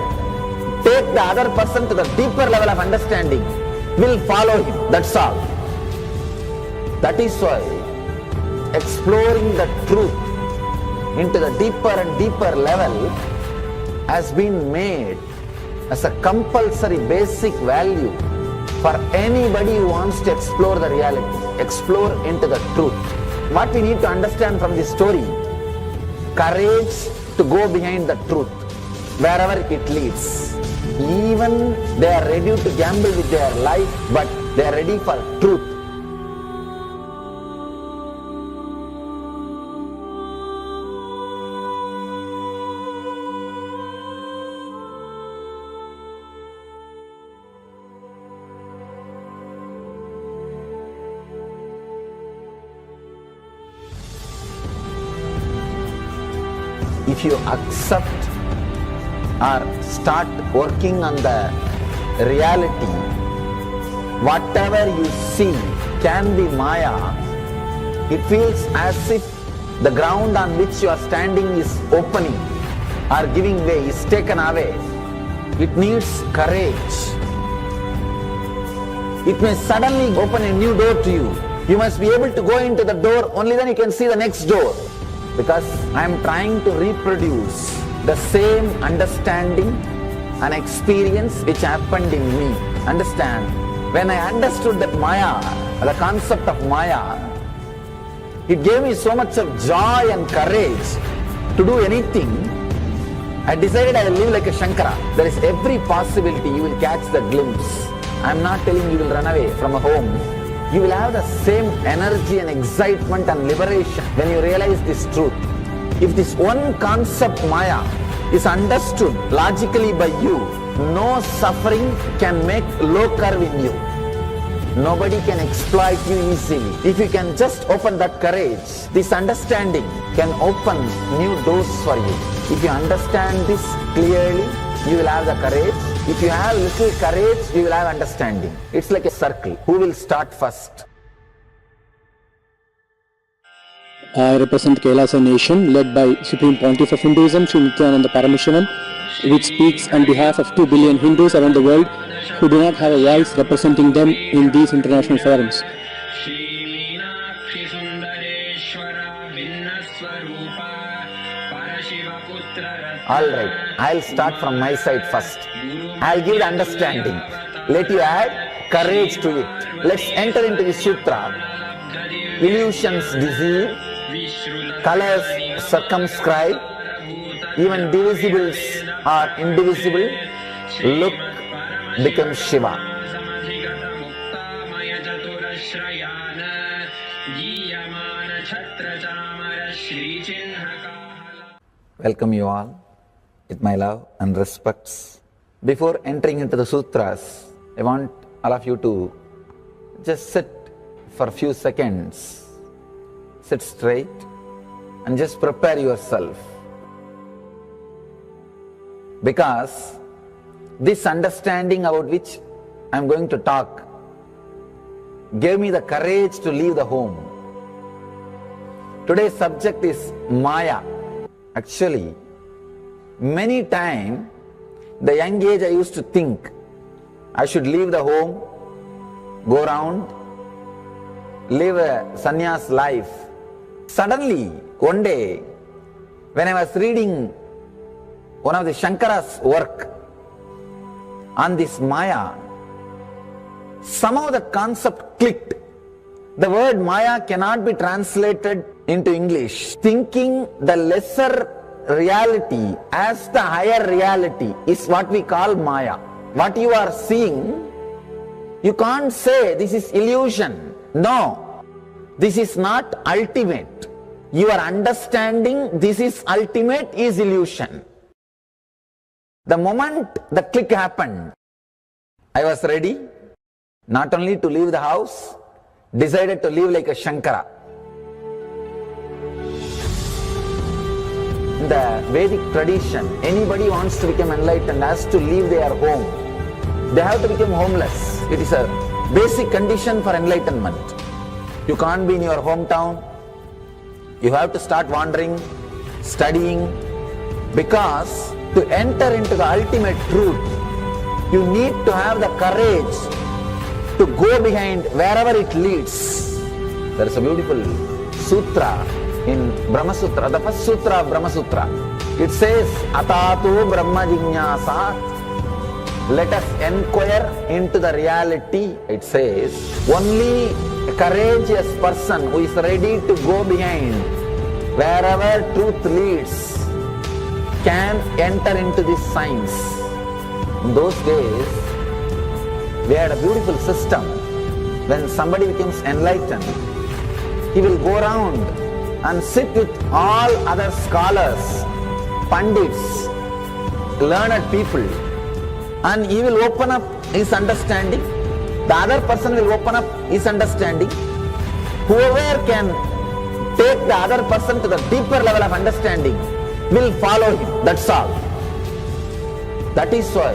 take the other person to the deeper level of understanding will follow him. That's all. That is why exploring the truth into the deeper and deeper level has been made as a compulsory basic value for anybody who wants to explore the reality, explore into the truth. What we need to understand from this story, courage to go behind the truth, wherever it leads. Even they are ready to gamble with their life, but they are ready for truth. if you accept or start working on the reality, whatever you see can be Maya. It feels as if the ground on which you are standing is opening or giving way, is taken away. It needs courage. It may suddenly open a new door to you. You must be able to go into the door, only then you can see the next door. Because I am trying to reproduce the same understanding and experience which happened in me. Understand? When I understood that Maya, the concept of Maya, it gave me so much of joy and courage to do anything. I decided I will live like a Shankara. There is every possibility you will catch the glimpse. I am not telling you will run away from a home. You will have the same energy and excitement and liberation when you realize this truth. If this one concept Maya is understood logically by you, no suffering can make low curve in you. Nobody can exploit you easily. If you can just open that courage, this understanding can open new doors for you. If you understand this clearly, you will have the courage. If you have little courage, you will have understanding. It's like a circle. Who will start first? I represent Kailasa nation led by Supreme Pontiff of Hinduism, Sri Nithyananda Paramashivam, which speaks on behalf of 2 billion Hindus around the world who do not have a voice representing them in these international forums. Alright, I'll start from my side first. I'll give the understanding. Let you add courage to it. Let's enter into the sutra. Illusions deceive, colors circumscribe, even divisibles are indivisible. Look becomes Shiva. Welcome you all with my love and respects. Before entering into the sutras, I want all of you to just sit for a few seconds. Sit straight and just prepare yourself. Because this understanding about which I am going to talk gave me the courage to leave the home. Today's subject is Maya. Actually, many times, the young age I used to think I should leave the home, go around, live a sannyas life. Suddenly, one day, when I was reading one of the Shankara's work on this Maya, somehow the concept clicked. The word Maya cannot be translated into English. Thinking the lesser reality as the higher reality is what we call Maya. What you are seeing, you can't say this is illusion. No, this is not ultimate. Your understanding this is ultimate is illusion. The moment the click happened, I was ready not only to leave the house, decided to live like a Shankara. In the Vedic tradition, anybody wants to become enlightened has to leave their home. They have to become homeless. It is a basic condition for enlightenment. You can't be in your hometown. You have to start wandering, studying, because to enter into the ultimate truth, you need to have the courage to go behind wherever it leads. There is a beautiful sutra in Brahma Sutra, the first sutra of Brahma Sutra. It says, Atatu Brahma Jignasat. Let us inquire into the reality. It says, only a courageous person who is ready to go behind wherever truth leads can enter into this science. In those days, we had a beautiful system. When somebody becomes enlightened, he will go around and sit with all other scholars, pandits, learned people, and he will open up his understanding. The other person will open up his understanding. Whoever can take the other person to the deeper level of understanding will follow him. That's all. That is why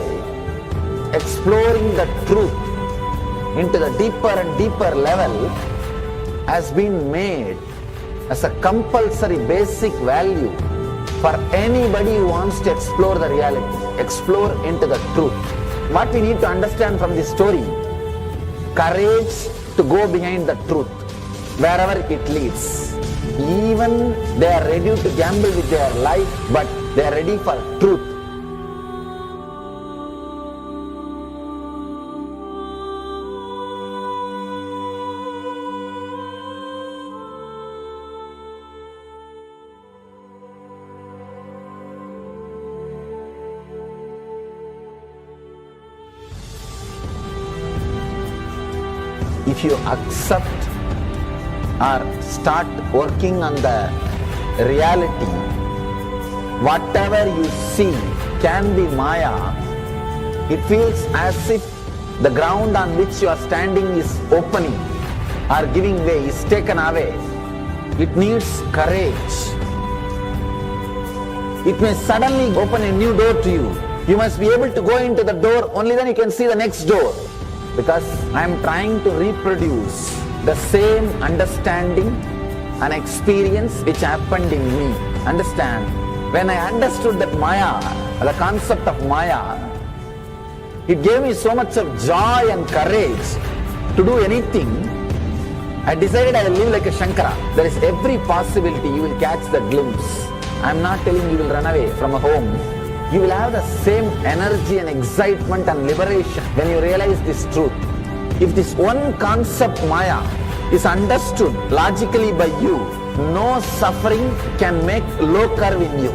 exploring the truth into the deeper and deeper level has been made as a compulsory basic value for anybody who wants to explore the reality, explore into the truth. What we need to understand from this story, courage to go behind the truth, wherever it leads. Even they are ready to gamble with their life, but they are ready for truth. If you accept or start working on the reality, whatever you see can be Maya. It feels as if the ground on which you are standing is opening or giving way, is taken away. It needs courage. It may suddenly open a new door to you. You must be able to go into the door, only then you can see the next door. Because I am trying to reproduce the same understanding and experience which happened in me. Understand? When I understood that Maya, the concept of Maya, it gave me so much of joy and courage to do anything. I decided I will live like a Shankara. There is every possibility you will catch the glimpse. I am not telling you will run away from a home. You will have the same energy and excitement and liberation when you realize this truth. If this one concept Maya is understood logically by you, no suffering can make low curve in you.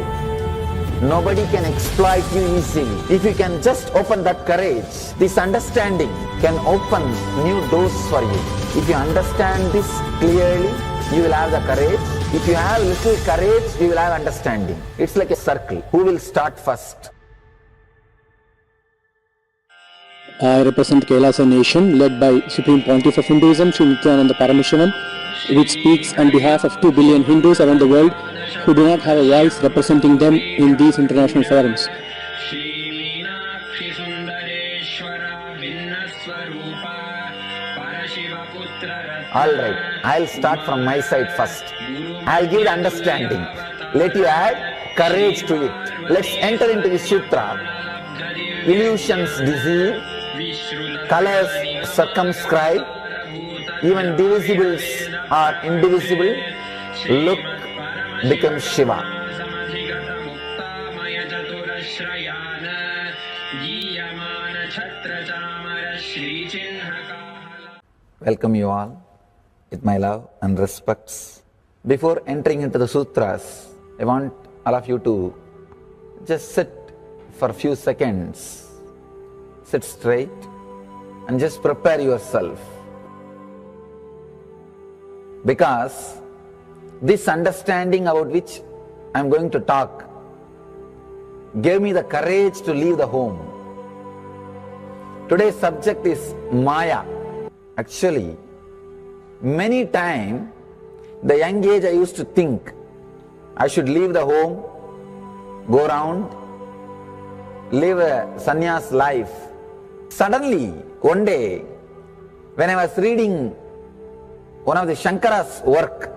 Nobody can exploit you easily. If you can just open that courage, this understanding can open new doors for you. If you understand this clearly, you will have the courage. If you have little courage, you will have understanding. It's like a circle. Who will start first? I represent Kailasa nation led by Supreme Pontiff of Hinduism, Sri Nithyananda Paramashivam, which speaks on behalf of 2 billion Hindus around the world who do not have a voice representing them in these international forums. Alright, I'll start from my side first. I'll give the understanding. Let you add courage to it. Let's enter into the sutra. Illusions deceive, colors circumscribe, even divisibles are indivisible. Look becomes Shiva. Welcome you all with my love and respects. Before entering into the sutras, I want all of you to just sit for a few seconds. Sit straight and just prepare yourself. Because this understanding about which I am going to talk gave me the courage to leave the home. Today's subject is Maya. Actually, many times, the young age I used to think I should leave the home, go around, live a sannyas life. Suddenly, one day, when I was reading one of the Shankara's work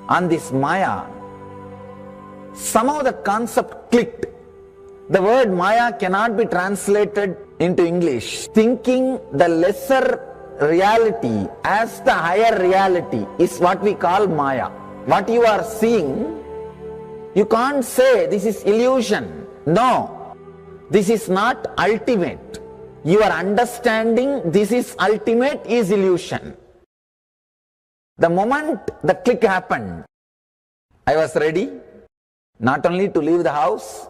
on this Maya, somehow the concept clicked. The word Maya cannot be translated into English. Thinking the lesser reality as the higher reality is what we call Maya. What you are seeing, you can't say this is illusion. No, this is not ultimate. Your understanding this is ultimate is illusion. The moment the click happened, I was ready not only to leave the house,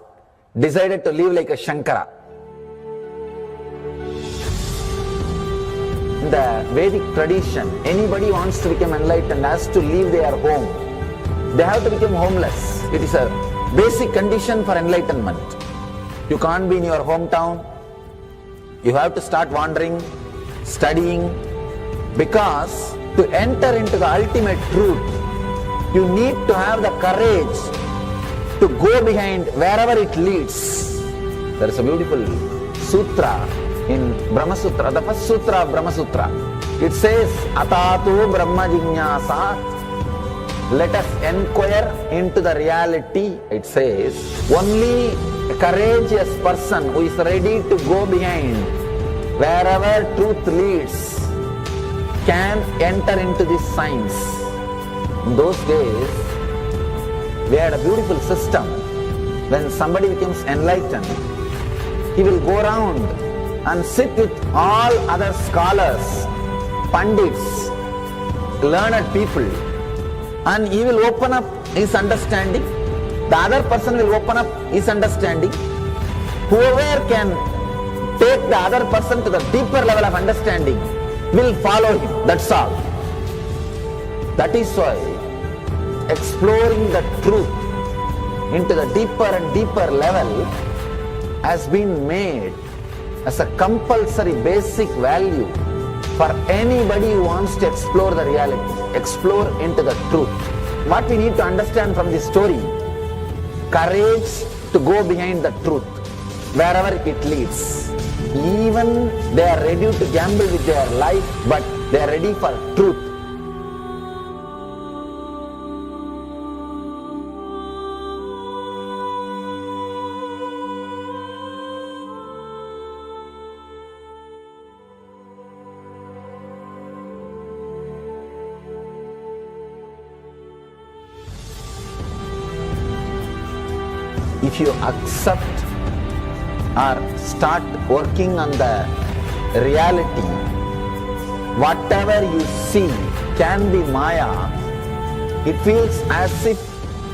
decided to live like a Shankara. In the Vedic tradition, anybody wants to become enlightened has to leave their home. They have to become homeless. It is a basic condition for enlightenment. You can't be in your hometown. You have to start wandering, studying, because to enter into the ultimate truth, you need to have the courage to go behind wherever it leads. There is a beautiful sutra in Brahma Sutra, the first sutra of Brahma Sutra. It says, Atatu Brahma Jignasat. Let us inquire into the reality. It says, only a courageous person who is ready to go behind wherever truth leads can enter into this science. In those days, we had a beautiful system. When somebody becomes enlightened, he will go around and sit with all other scholars, pandits, learned people, and he will open up his understanding. The other person will open up his understanding. Whoever can take the other person to the deeper level of understanding will follow him. That's all. That is why exploring the truth into the deeper and deeper level has been made as a compulsory basic value for anybody who wants to explore the reality, explore into the truth. What we need to understand from this story, courage to go behind the truth, wherever it leads. Even they are ready to gamble with their life, but they are ready for truth. If you accept or start working on the reality, whatever you see can be Maya. It feels as if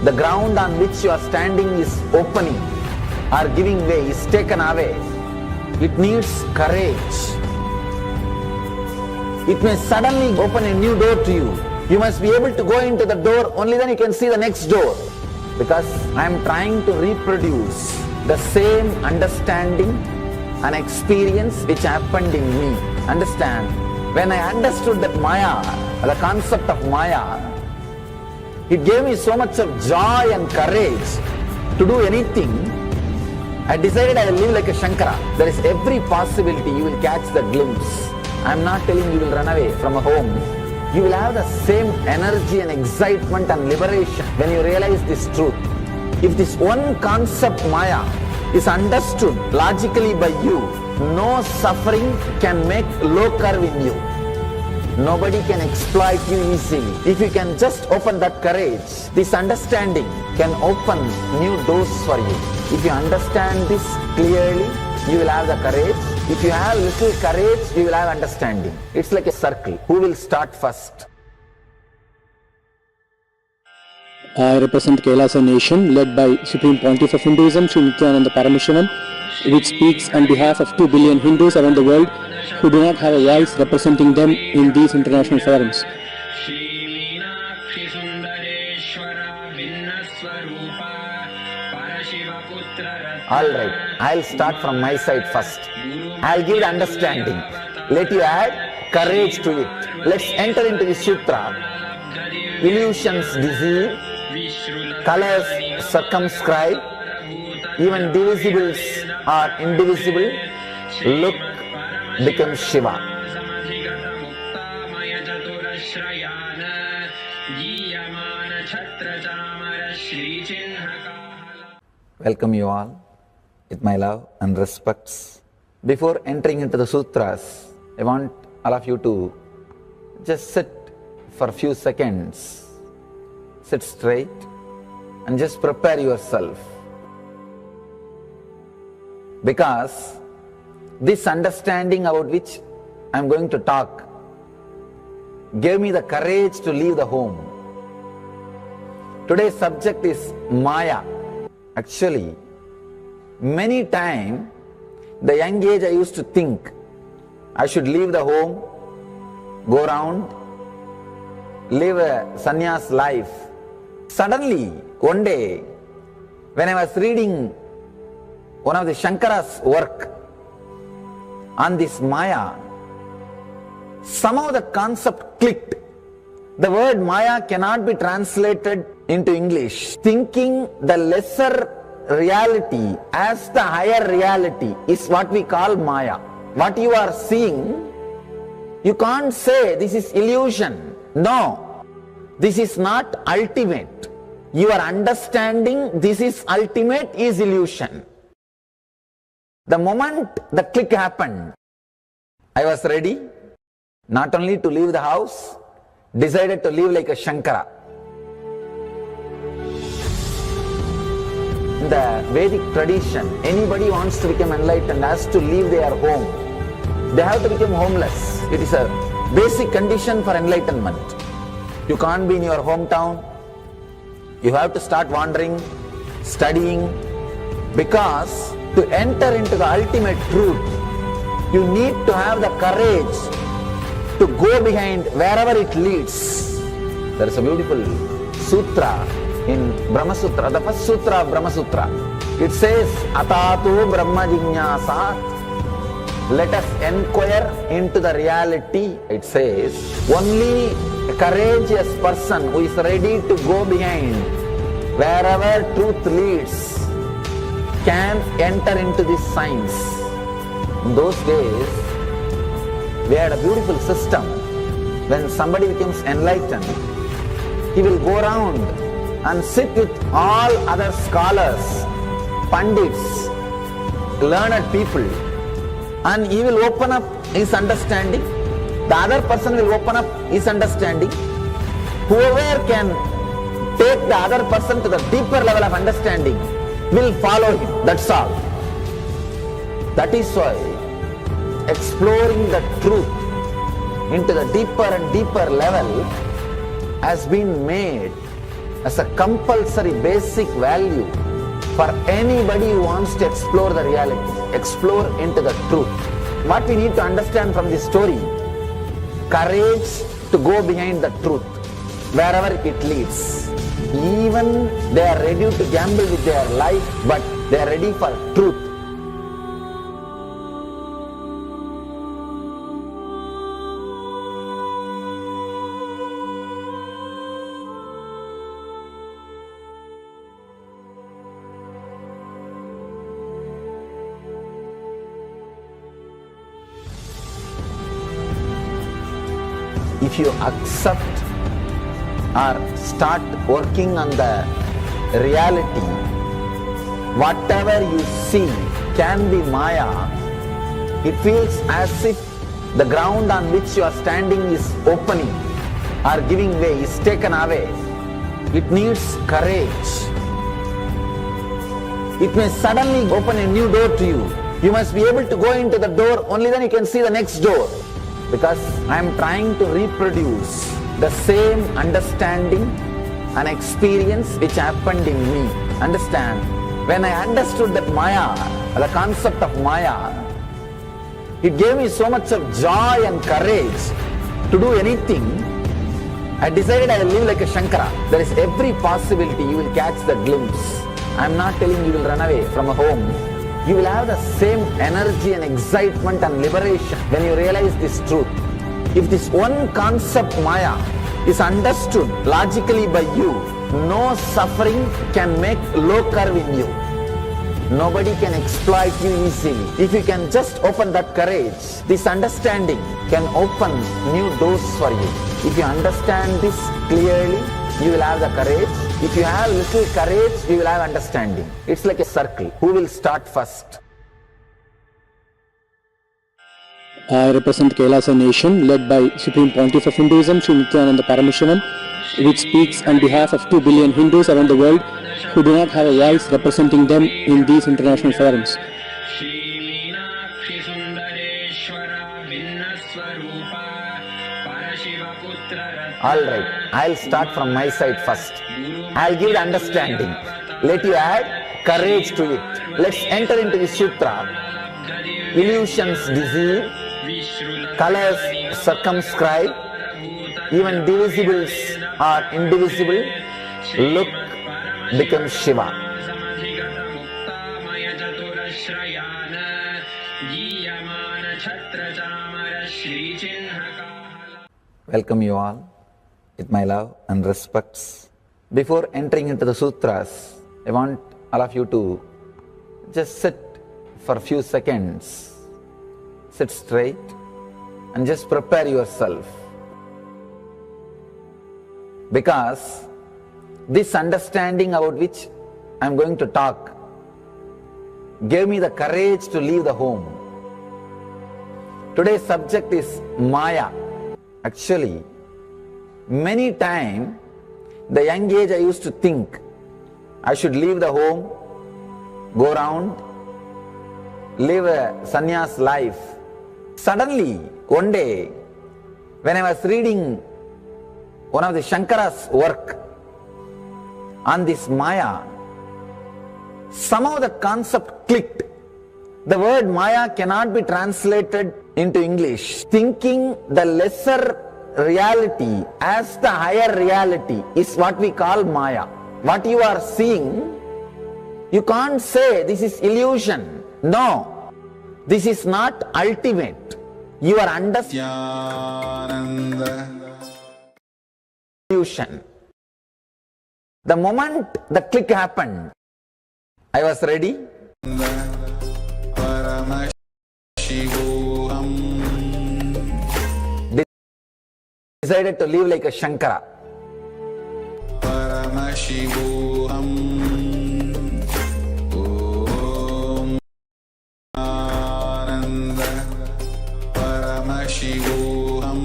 the ground on which you are standing is opening or giving way, is taken away. It needs courage. It may suddenly open a new door to you. You must be able to go into the door, only then you can see the next door. Because I am trying to reproduce the same understanding and experience which happened in me. Understand? When I understood that Maya, the concept of Maya, it gave me so much of joy and courage to do anything. I decided I will live like a Shankara. There is every possibility you will catch the glimpse. I am not telling you will run away from a home. You will have the same energy and excitement and liberation when you realize this truth. If this one concept Maya is understood logically by you, no suffering can make low curve in you. Nobody can exploit you easily. If you can just open that courage, this understanding can open new doors for you. If you understand this clearly, you will have the courage. If you have little courage, you will have understanding. It's like a circle. Who will start first? I represent Kailasa nation led by Supreme Pontiff of Hinduism, Sri Nithyananda Paramashivam, which speaks on behalf of 2 billion Hindus around the world who do not have a voice representing them in these international forums. Alright, I'll start from my side first. I'll give the understanding. Let you add courage to it. Let's enter into the sutra. Illusions deceive, colors circumscribe, even divisibles are indivisible. Look becomes Shiva. Welcome you all with my love and respects. Before entering into the sutras, I want all of you to just sit for a few seconds. Sit straight and just prepare yourself. Because this understanding about which I am going to talk gave me the courage to leave the home. Today's subject is Maya. Actually, many times, the young age I used to think I should leave the home, go around, live a sannyas life. Suddenly, one day, when I was reading one of the Shankara's work on this Maya, somehow the concept clicked. The word Maya cannot be translated into English. Thinking the lesser reality as the higher reality is what we call Maya. What you are seeing, you can't say this is illusion. No, this is not ultimate. Your understanding this is ultimate is illusion. The moment the click happened, I was ready not only to leave the house, decided to live like a Shankara. In the Vedic tradition, anybody wants to become enlightened has to leave their home. They have to become homeless. It is a basic condition for enlightenment. You can't be in your hometown. You have to start wandering, studying, because to enter into the ultimate truth, you need to have the courage to go behind wherever it leads. There is a beautiful sutra in Brahma Sutra, the first sutra of Brahma Sutra. It says, Atato Brahma Jignasat. Let us inquire into the reality. It says, only a courageous person who is ready to go behind wherever truth leads can enter into this science. In those days, we had a beautiful system. When somebody becomes enlightened, he will go around and sit with all other scholars, pandits, learned people, and he will open up his understanding. The other person will open up his understanding. Whoever can take the other person to the deeper level of understanding will follow him. That's all. That is why exploring the truth into the deeper and deeper level has been made as a compulsory basic value for anybody who wants to explore the reality, explore into the truth. What we need to understand from this story, courage to go behind the truth, wherever it leads. Even they are ready to gamble with their life, but they are ready for truth. If you accept or start working on the reality, whatever you see can be Maya. It feels as if the ground on which you are standing is opening or giving way, is taken away. It needs courage. It may suddenly open a new door to you. You must be able to go into the door, only then you can see the next door. Because I am trying to reproduce the same understanding and experience which happened in me. Understand? When I understood that Maya, the concept of Maya, it gave me so much of joy and courage to do anything. I decided I will live like a Shankara. There is every possibility you will catch the glimpse. I am not telling you will run away from a home. You will have the same energy and excitement and liberation when you realize this truth. If this one concept Maya is understood logically by you, no suffering can make low curve in you. Nobody can exploit you easily. If you can just open that courage, this understanding can open new doors for you. If you understand this clearly, you will have the courage. If you have little courage, you will have understanding. It's like a circle. Who will start first? I represent Kailasa nation led by Supreme Pontiff of Hinduism, Sri Nithyananda Paramashivam, which speaks on behalf of 2 billion Hindus around the world who do not have a voice representing them in these international forums. Alright, I'll start from my side first. I'll give the understanding. Let you add courage to it. Let's enter into the sutra. Illusions deceive, colors circumscribe, even divisibles are indivisible. Look becomes Shiva. Welcome you all. with my love and respects. Before entering into the sutras, I want all of you to just sit for a few seconds, sit straight and just prepare yourself. Because this understanding about which I am going to talk gave me the courage to leave the home. Today's subject is Maya. Actually, many times, the young age I used to think I should leave the home, go around, live a sannyas life. Suddenly, one day, when I was reading one of the Shankara's work on this Maya, somehow the concept clicked. The word Maya cannot be translated into English. Thinking the lesser reality as the higher reality is what we call Maya. What you are seeing, you can't say this is illusion. No, this is not ultimate. You are understanding illusion. The moment the click happened, I was ready. Decided to live like a Shankara. Paramashivoham. Om Ananda. Paramashivoham.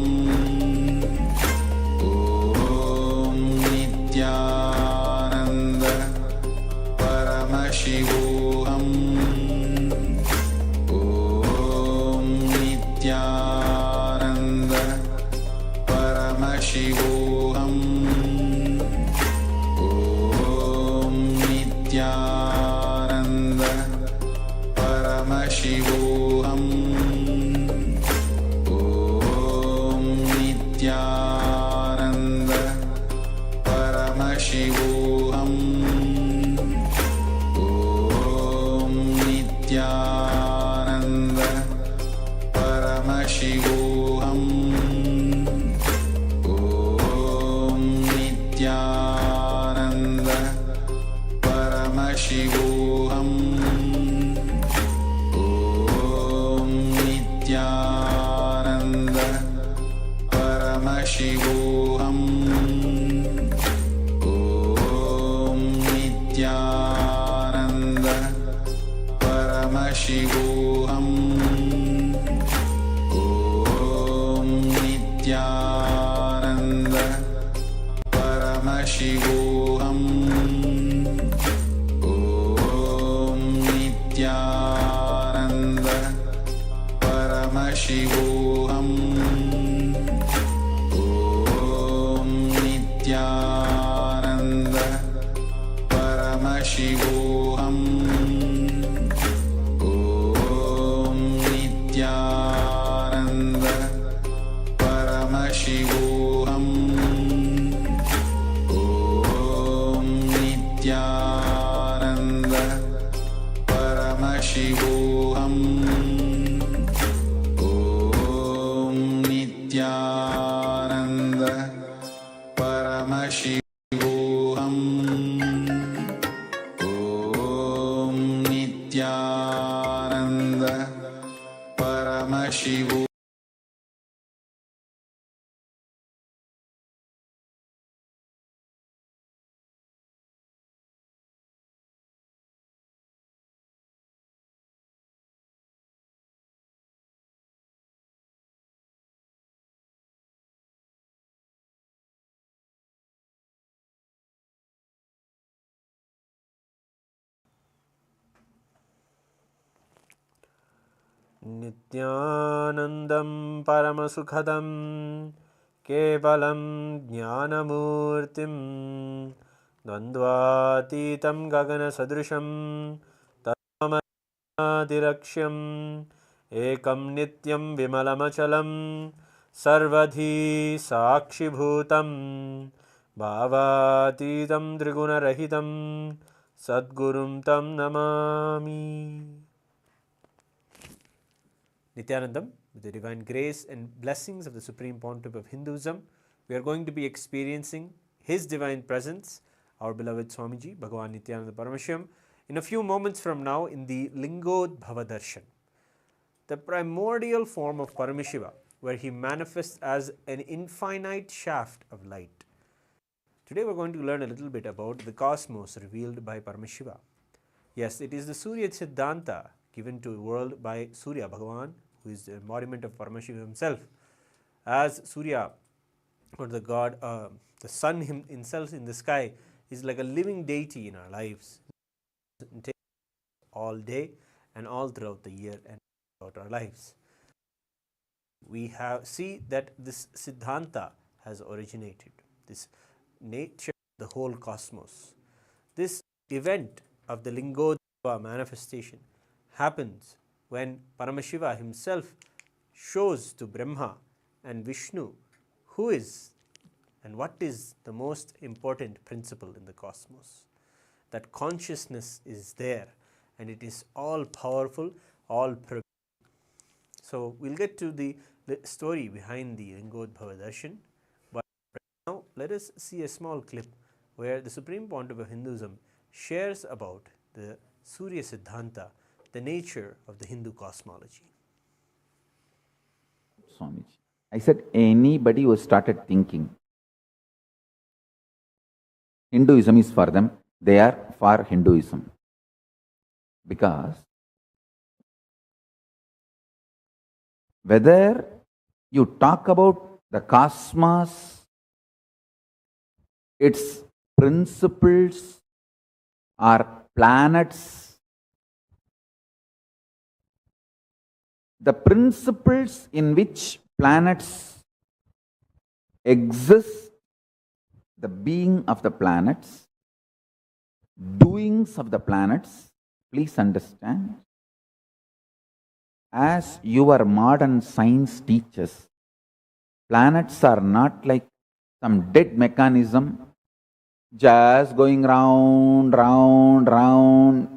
Om Nithyananda. Paramashivoham. Om Nithyananda. Paramashivoham. Om Nithyananda. Paramashivoham. Om Nithyananda. Paramashivoham. Om Nithyananda. Paramashivoham. Nithyananda Paramashivoham. Om Nithyananda Paramashivoham. Om Nithyananda Paramashivoham. Om Nithyananda Paramashivoham. Om Nithyananda Paramashivoham. Om Nithyananda Paramashivoham. Om Nithyananda Paramashivoham. Om Nithyananda Paramashivoham. Om Nithyananda Paramashivoham. Om Nithyananda Paramashivoham. Nityanandam Paramasukhadam Kevalam Jnanamurtim Dvandvatitam Gagana Sadrisham Tamadiraksham Ekam Nityam Vimalamachalam Sarvadhi Sakshibhutam Bhavatitam Triguna Sadgurum Tam Namami. Nithyanandam, with the divine grace and blessings of the Supreme Pontiff of Hinduism, we are going to be experiencing His Divine Presence, our beloved Swamiji, Bhagavan Nithyananda Paramashivam, in a few moments from now in the Lingodbhava Darshan, the primordial form of Paramashiva, where he manifests as an infinite shaft of light. Today we are going to learn a little bit about the cosmos revealed by Paramashiva. Yes, it is the Surya Siddhanta given to the world by Surya Bhagavan, who is the embodiment of Paramashiva himself. As Surya, or the god, the sun himself in the sky, is like a living deity in our lives, all day and all throughout the year and throughout our lives. We see that this Siddhanta has originated, this nature of the whole cosmos. This event of the Lingodbhava manifestation happens when Paramashiva himself shows to Brahma and Vishnu who is and what is the most important principle in the cosmos. That consciousness is there and it is all powerful, all pervasive. So we'll get to the story behind the Lingodbhava Darshan, but now let us see a small clip where the Supreme Pontiff of Hinduism shares about the Surya Siddhanta, the nature of the Hindu cosmology. Swamiji, I said anybody who started thinking Hinduism is for them, they are for Hinduism. Because whether you talk about the cosmos, its principles, or planets, the principles in which planets exist, the being of the planets, doings of the planets, please understand, as your modern science teaches, planets are not like some dead mechanism just going round, round, round.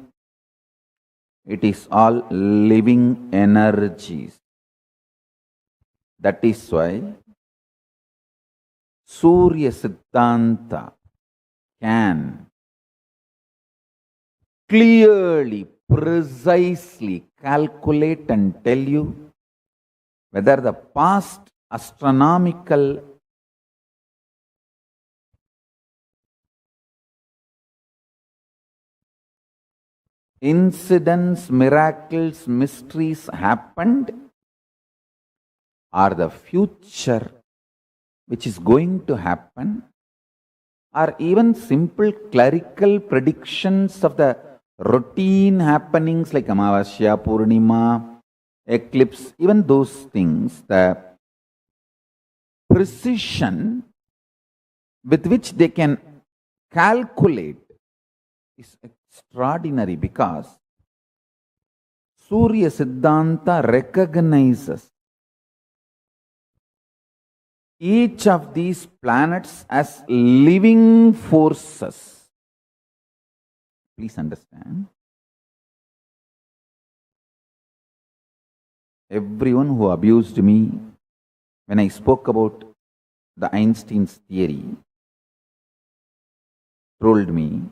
It is all living energies. That is why Surya Siddhanta can clearly, precisely calculate and tell you whether the past astronomical incidents, miracles, mysteries happened, or the future which is going to happen, or even simple clerical predictions of the routine happenings like Amavasya, Purnima, eclipse, even those things, the precision with which they can calculate is extraordinary, because Surya Siddhanta recognizes each of these planets as living forces. Please understand. Everyone who abused me when I spoke about the Einstein's theory told me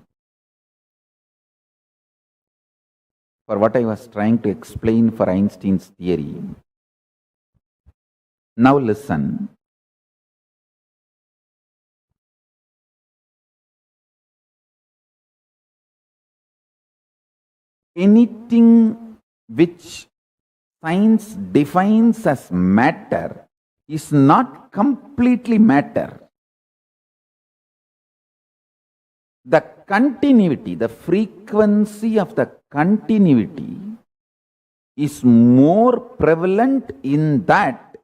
for what I was trying to explain for Einstein's theory. Now listen. Anything which science defines as matter is not completely matter. The continuity, the frequency of the continuity is more prevalent in that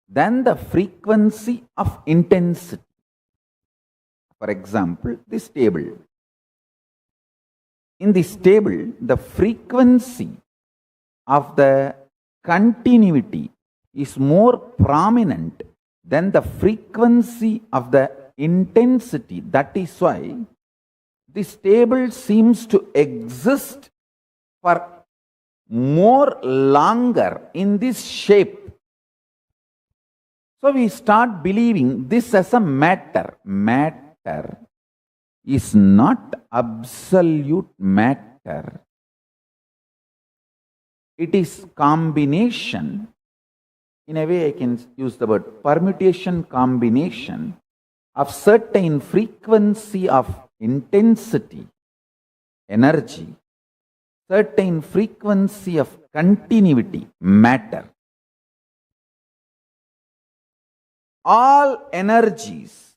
than the frequency of intensity. For example, this table. In this table, the frequency of the continuity is more prominent than the frequency of the intensity. That is why this table seems to exist for more longer in this shape. So we start believing this as a matter. Matter is not absolute matter. It is combination. In a way, I can use the word permutation, combination of certain frequency of intensity, energy, certain frequency of continuity, matter. All energies,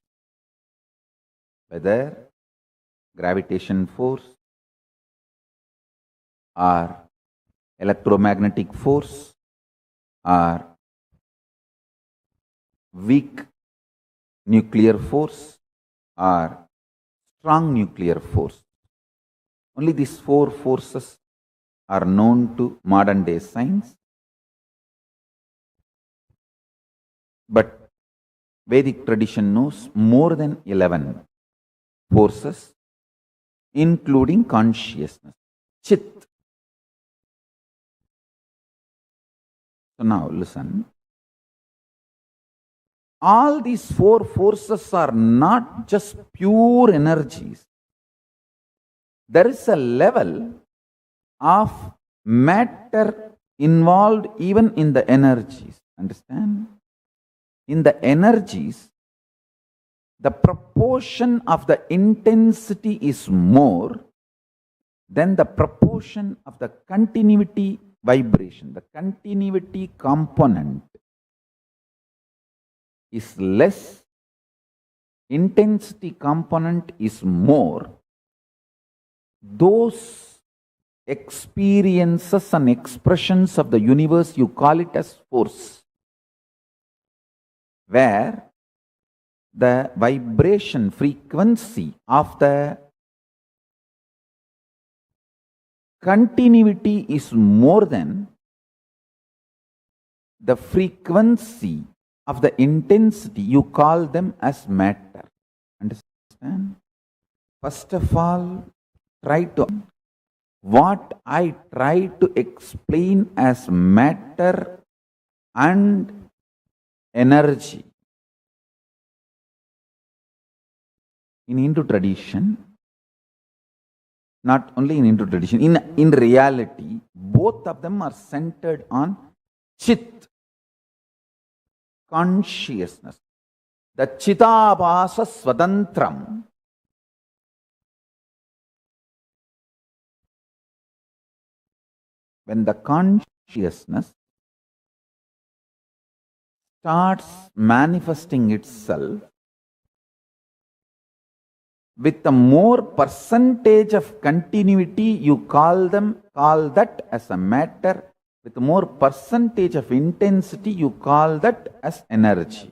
whether gravitation force or electromagnetic force or weak nuclear force or strong nuclear force. Only these four forces are known to modern day science. But Vedic tradition knows more than 11 forces, including consciousness, Chit. So now listen. All these four forces are not just pure energies. There is a level of matter involved even in the energies. Understand? In the energies, the proportion of the intensity is more than the proportion of the continuity vibration. The continuity component is less, intensity component is more. Those experiences and expressions of the universe, you call it as force, where the vibration frequency of the continuity is more than the frequency of the intensity, you call them as matter. Understand? First of all, what I try to explain as matter and energy. In Hindu tradition, not only in Hindu tradition, in reality, both of them are centered on Chit, consciousness. The Chitabhasa Swadantram. When the consciousness starts manifesting itself with a more percentage of continuity, you call that as a matter. With more percentage of intensity, you call that as energy.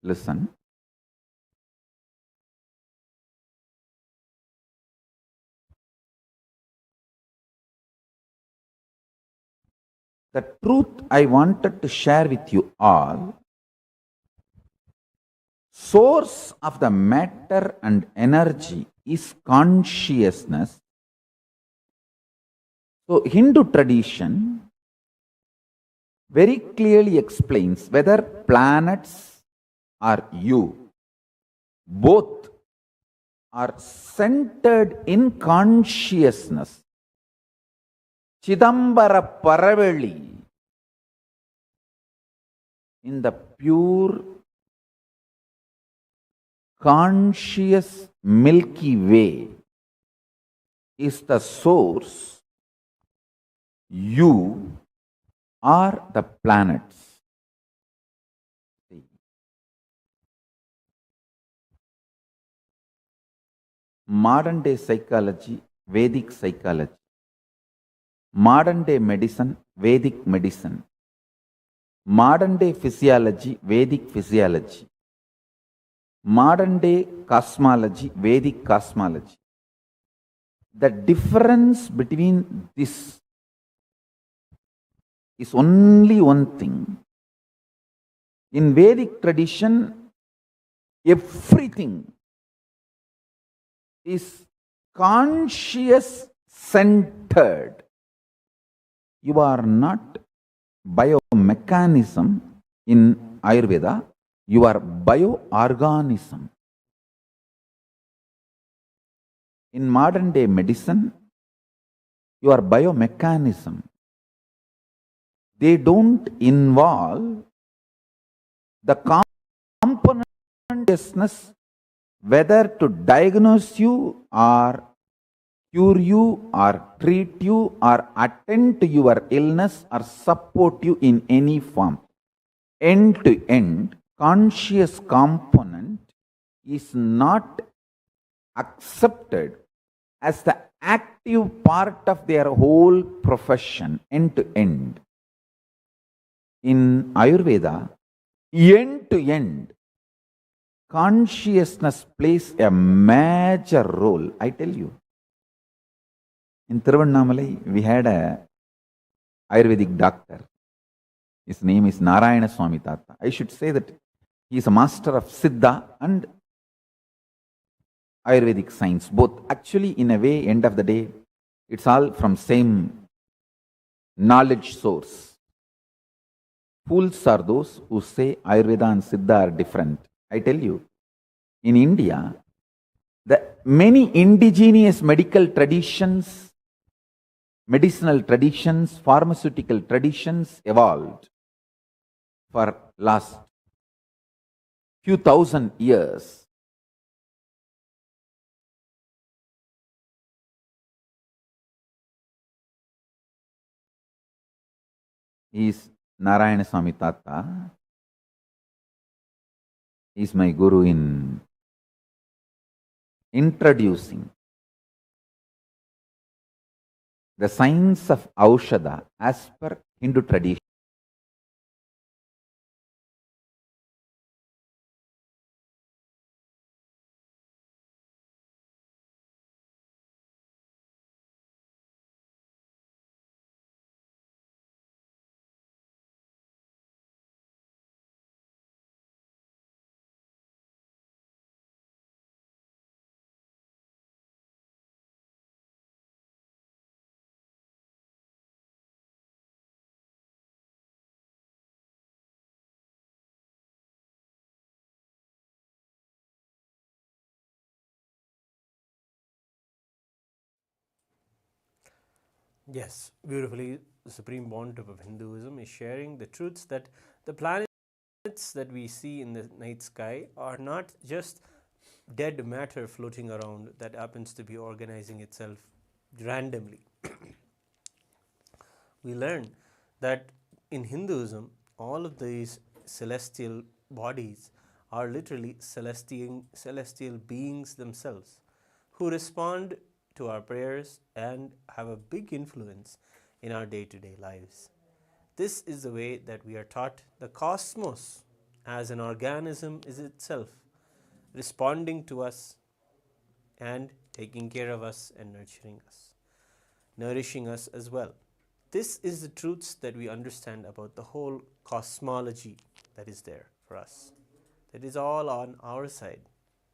Listen. The truth I wanted to share with you all, source of the matter and energy is consciousness. So Hindu tradition very clearly explains whether planets or you, both are centered in consciousness. Chidambara Paraveli, in the pure conscious Milky Way, is the source. You are the planets. Modern day psychology, Vedic psychology. Modern day medicine, Vedic medicine. Modern day physiology, Vedic physiology. Modern day cosmology, Vedic cosmology. The difference between this is only one thing. In Vedic tradition, everything is conscious centered. You are not biomechanism in Ayurveda, you are bioorganism. In modern day medicine, you are biomechanism. They don't involve the component consciousness whether to diagnose you or cure you or treat you or attend to your illness or support you in any form. End to end, conscious component is not accepted as the active part of their whole profession, end to end. In Ayurveda, end to end, consciousness plays a major role. I tell you, in Tiruvannamalai, we had a Ayurvedic doctor. His name is Narayana Swami Tata. I should say that he is a master of Siddha and Ayurvedic science, both. Actually, in a way, end of the day, it's all from same knowledge source. Fools are those who say Ayurveda and Siddha are different. I tell you, in India, the many indigenous medical traditions, medicinal traditions, pharmaceutical traditions evolved for last few thousand years. He is Narayana Swami Tata. He is my guru in introducing the science of Aushadha as per Hindu tradition. Yes, beautifully, the supreme pontiff of Hinduism is sharing the truths that the planets that we see in the night sky are not just dead matter floating around that happens to be organizing itself randomly. We learn that in Hinduism, all of these celestial bodies are literally celestial beings themselves who respond to our prayers and have a big influence in our day-to-day lives. This is the way that we are taught the cosmos as an organism is itself responding to us and taking care of us and nurturing us, nourishing us as well. This is the truths that we understand about the whole cosmology that is there for us. That is all on our side,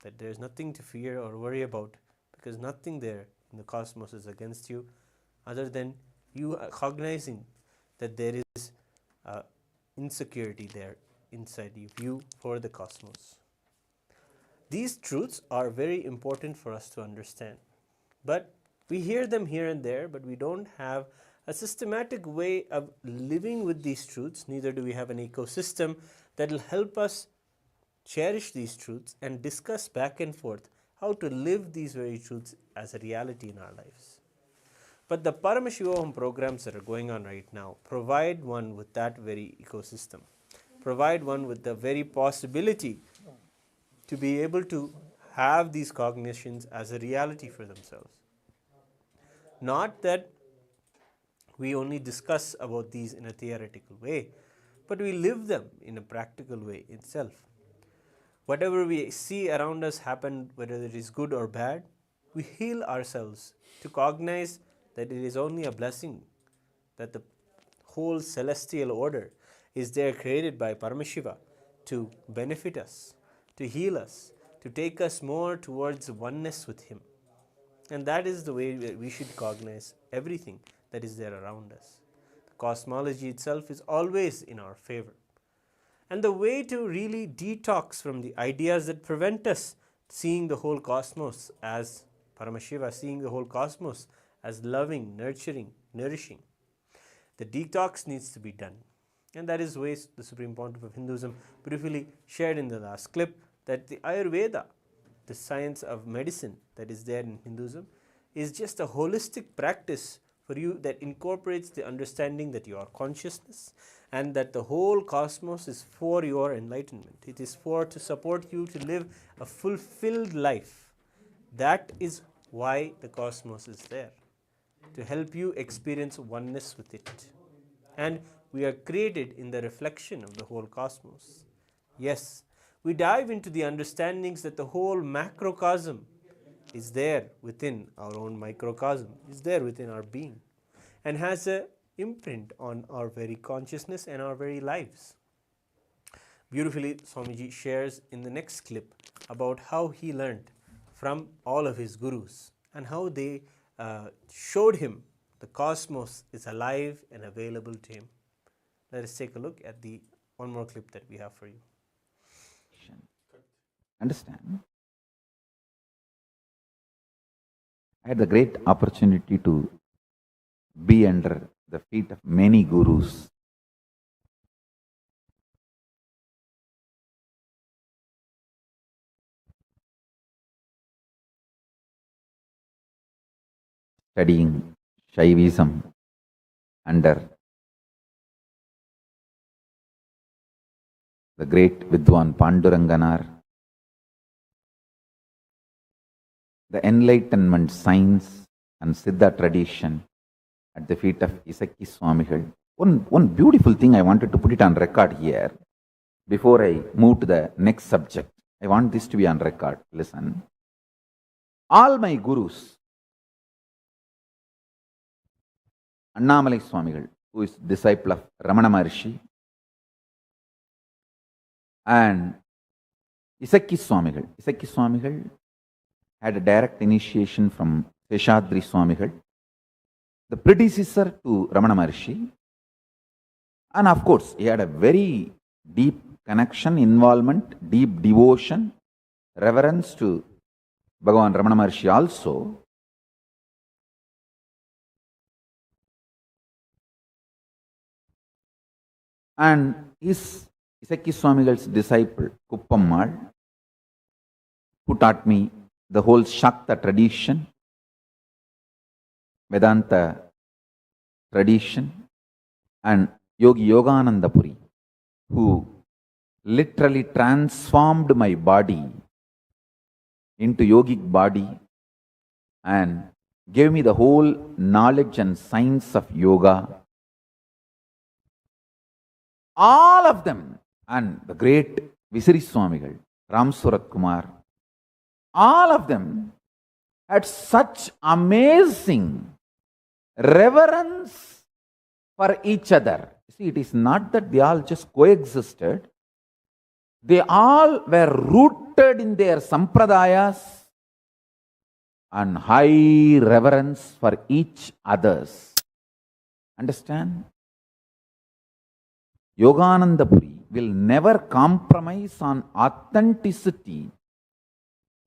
that there is nothing to fear or worry about, because nothing there in the cosmos is against you other than you cognizing that there is insecurity there inside you for the cosmos. These truths are very important for us to understand, but we hear them here and there, but we don't have a systematic way of living with these truths. Neither do we have an ecosystem that will help us cherish these truths and discuss back and forth how to live these very truths as a reality in our lives. But the Paramashivoham programs that are going on right now provide one with that very ecosystem, provide one with the very possibility to be able to have these cognitions as a reality for themselves. Not that we only discuss about these in a theoretical way, but we live them in a practical way itself. Whatever we see around us happen, whether it is good or bad, we heal ourselves to cognize that it is only a blessing, that the whole celestial order is there created by Paramashiva to benefit us, to heal us, to take us more towards oneness with Him. And that is the way we should cognize everything that is there around us. cosmology itself is always in our favor. And the way to really detox from the ideas that prevent us seeing the whole cosmos as Paramashiva, seeing the whole cosmos as loving, nurturing, nourishing, the detox needs to be done. And that is ways the Supreme Pontiff of Hinduism briefly shared in the last clip, that the Ayurveda, the science of medicine that is there in Hinduism, is just a holistic practice for you that incorporates the understanding that you are consciousness and that the whole cosmos is for your enlightenment. It is for to support you to live a fulfilled life. That is why the cosmos is there, to help you experience oneness with it. And we are created in the reflection of the whole cosmos. Yes, we dive into the understandings that the whole macrocosm is there within our own microcosm, is there within our being, and has an imprint on our very consciousness and our very lives. Beautifully, Swamiji shares in the next clip about how he learned from all of his gurus and how they showed him the cosmos is alive and available to him. Let us take a look at the one more clip that we have for you. Understand? I had the great opportunity to be under the feet of many gurus. Studying Shaivism under the great Vidwan Panduranganar, the Enlightenment science and Siddha tradition at the feet of Isaki Swamigal. One beautiful thing I wanted to put it on record here before I move to the next subject. I want this to be on record. Listen. All my gurus, Annamalai Swamigal, who is disciple of Ramana Maharshi, and Isaki Swamigal. Isaki Swamigal had a direct initiation from Seshadri Swamigal, the predecessor to Ramana Maharshi. And of course, he had a very deep connection, involvement, deep devotion, reverence to Bhagavan Ramana Maharshi also. And his Isaki Swamigal's disciple, Kuppammal, who taught me the whole Shakta tradition, Vedanta tradition, and Yogi Yogananda Puri, who literally transformed my body into yogic body and gave me the whole knowledge and science of yoga. All of them, and the great Visiri Swamigal, Ram Surat Kumar, all of them had such amazing reverence for each other. See, it is not that they all just coexisted. They all were rooted in their sampradayas and high reverence for each others. Understand? Yogananda Puri will never compromise on authenticity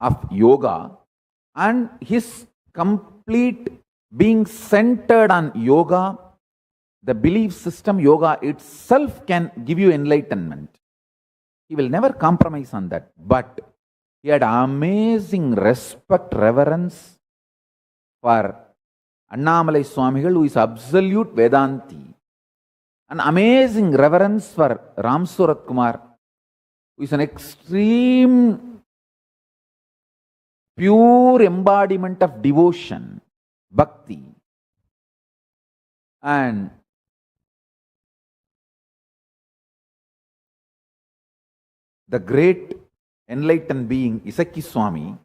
of yoga, and his complete being centered on yoga, the belief system, yoga itself can give you enlightenment. He will never compromise on that. But he had amazing respect, reverence for Annamalai Swamigal, who is absolute Vedanti. An amazing reverence for Ram Surat Kumar, who is an extreme pure embodiment of devotion, bhakti. And the great enlightened being Isaki Swami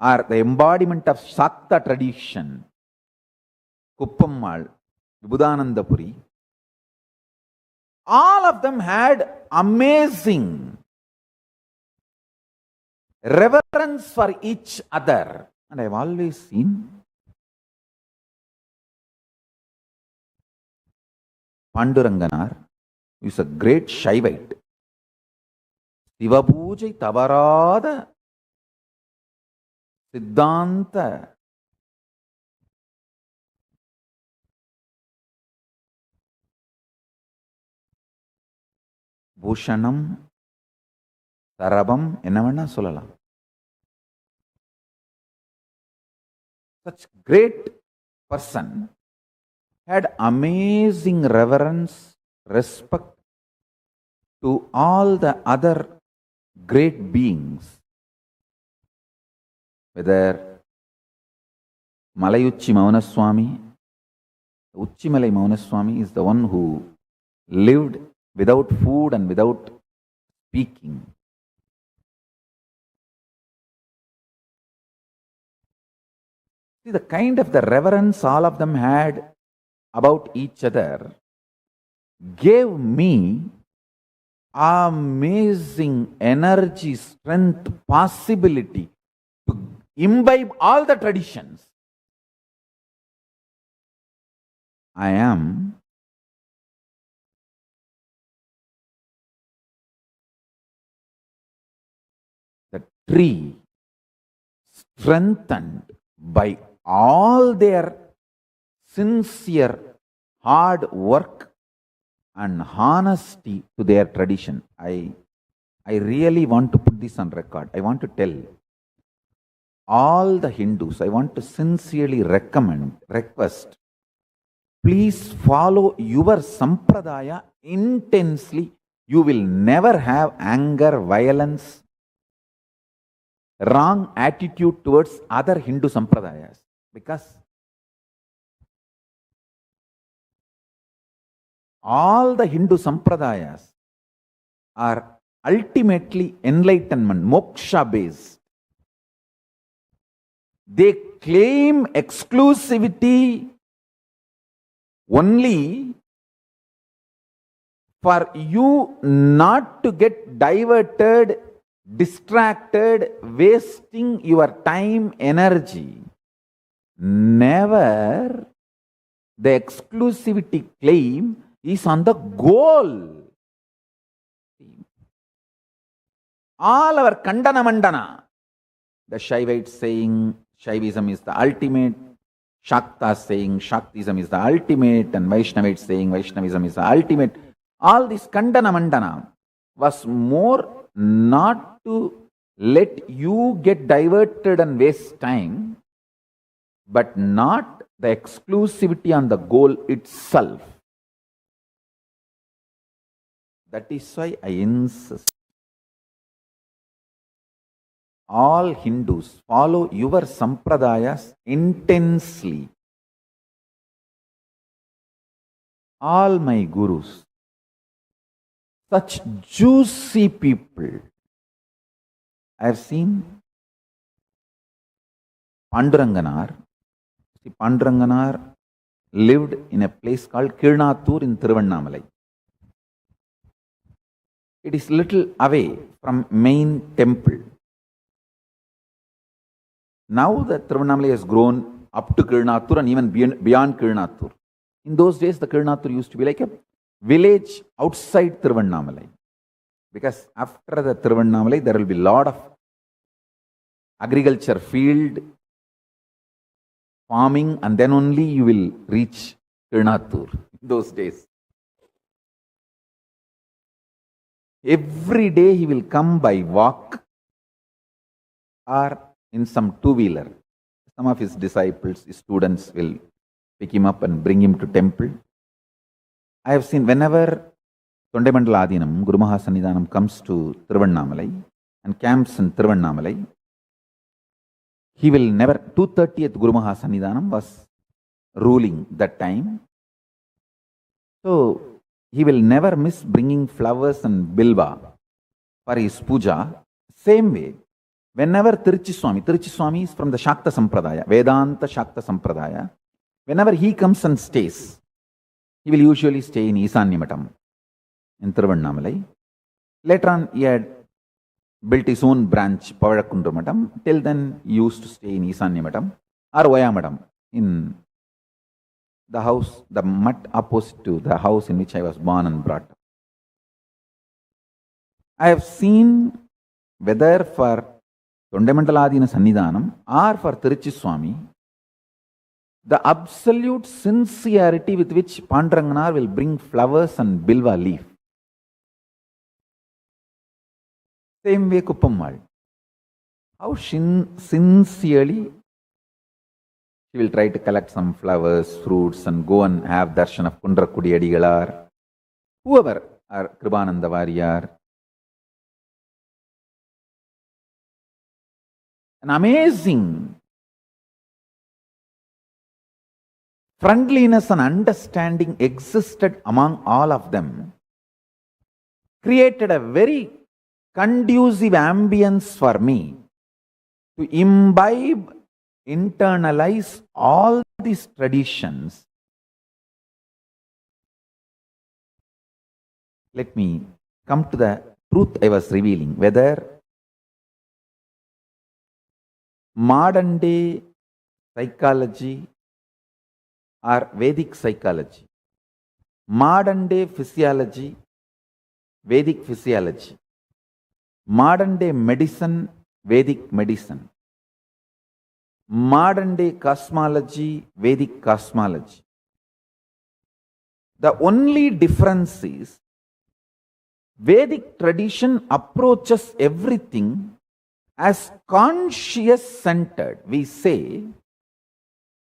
are the embodiment of Shakta tradition, Kuppammal, Vibhudananda Puri. All of them had amazing reverence for each other. And I've always seen Panduranganar is a great Shaivite. Sivapujai Tavarada Siddhanta Bhushanam Sarabam enna சொல்லலாம். Such great person had amazing reverence, respect to all the other great beings. Whether Malayuchi Maunaswami, Uchimalai Maunaswami is the one who lived without food and without speaking. See, the kind of the reverence all of them had about each other gave me amazing energy, strength, possibility to imbibe all the traditions. I am the tree strengthened by all their sincere hard work and honesty to their tradition. I really want to put this on record. I want to tell all the Hindus, I want to sincerely request, please follow your sampradaya intensely. You will never have anger, violence, wrong attitude towards other Hindu sampradayas. Because all the Hindu sampradayas are ultimately enlightenment, moksha based. They claim exclusivity only for you not to get diverted, distracted, wasting your time, energy. Never the exclusivity claim is on the goal. All our Kandana Mandana, the Shaivites saying Shaivism is the ultimate, Shakta saying Shaktism is the ultimate, and Vaishnavites saying Vaishnavism is the ultimate. All this Kandana Mandana was more not to let you get diverted and waste time, but not the exclusivity on the goal itself. That is why I insist. All Hindus follow your sampradayas intensely. All my gurus, such juicy people. I have seen Panduranganar. See, Panduranganar lived in a place called Kirnathur in Thiruvannamalai. It is little away from main temple. Now the Thiruvannamalai has grown up to Kirnathur and even beyond Kirnathur. In those days, the Kirnathur used to be like a village outside Thiruvannamalai. Because after the Thiruvannamalai, there will be a lot of agriculture field, farming, and then only you will reach Kirnathur in those days. Every day he will come by walk or in some two-wheeler. Some of his disciples, his students will pick him up and bring him to temple. I have seen whenever Tondemandala Adinam, Guru Mahasannidhanam comes to Thiruvannamalai and camps in Thiruvannamalai, he will never, 230th Guru Mahasannidhanam was ruling that time. So, he will never miss bringing flowers and bilva for his puja. Same way, whenever Tirichiswami is from the Shakta Sampradaya, Vedanta Shakta Sampradaya, whenever he comes and stays, he will usually stay in Isanyamatam in Thiruvannamalai. Later on, he had built his own branch, Pavadakundramatam. Till then, he used to stay in Isanyamatam or Vayamatam in the house, the mutt opposite to the house in which I was born and brought up. I have seen whether for Tondamendaladina Sannidhanam or for Tiruchiswami, the absolute sincerity with which Panduranganar will bring flowers and bilva leaf. Same way Kuppammal. How sincerely she will try to collect some flowers, fruits, and go and have darshan of Kundrakudi Adigalar, whoever, or Kribananda Variyar. An amazing friendliness and understanding existed among all of them, created a very conducive ambience for me to imbibe, internalize all these traditions. Let me come to the truth I was revealing, whether modern day psychology or Vedic psychology, modern day physiology, Vedic physiology, modern day medicine, Vedic medicine, modern day cosmology, Vedic cosmology. The only difference is Vedic tradition approaches everything as conscious centered. We say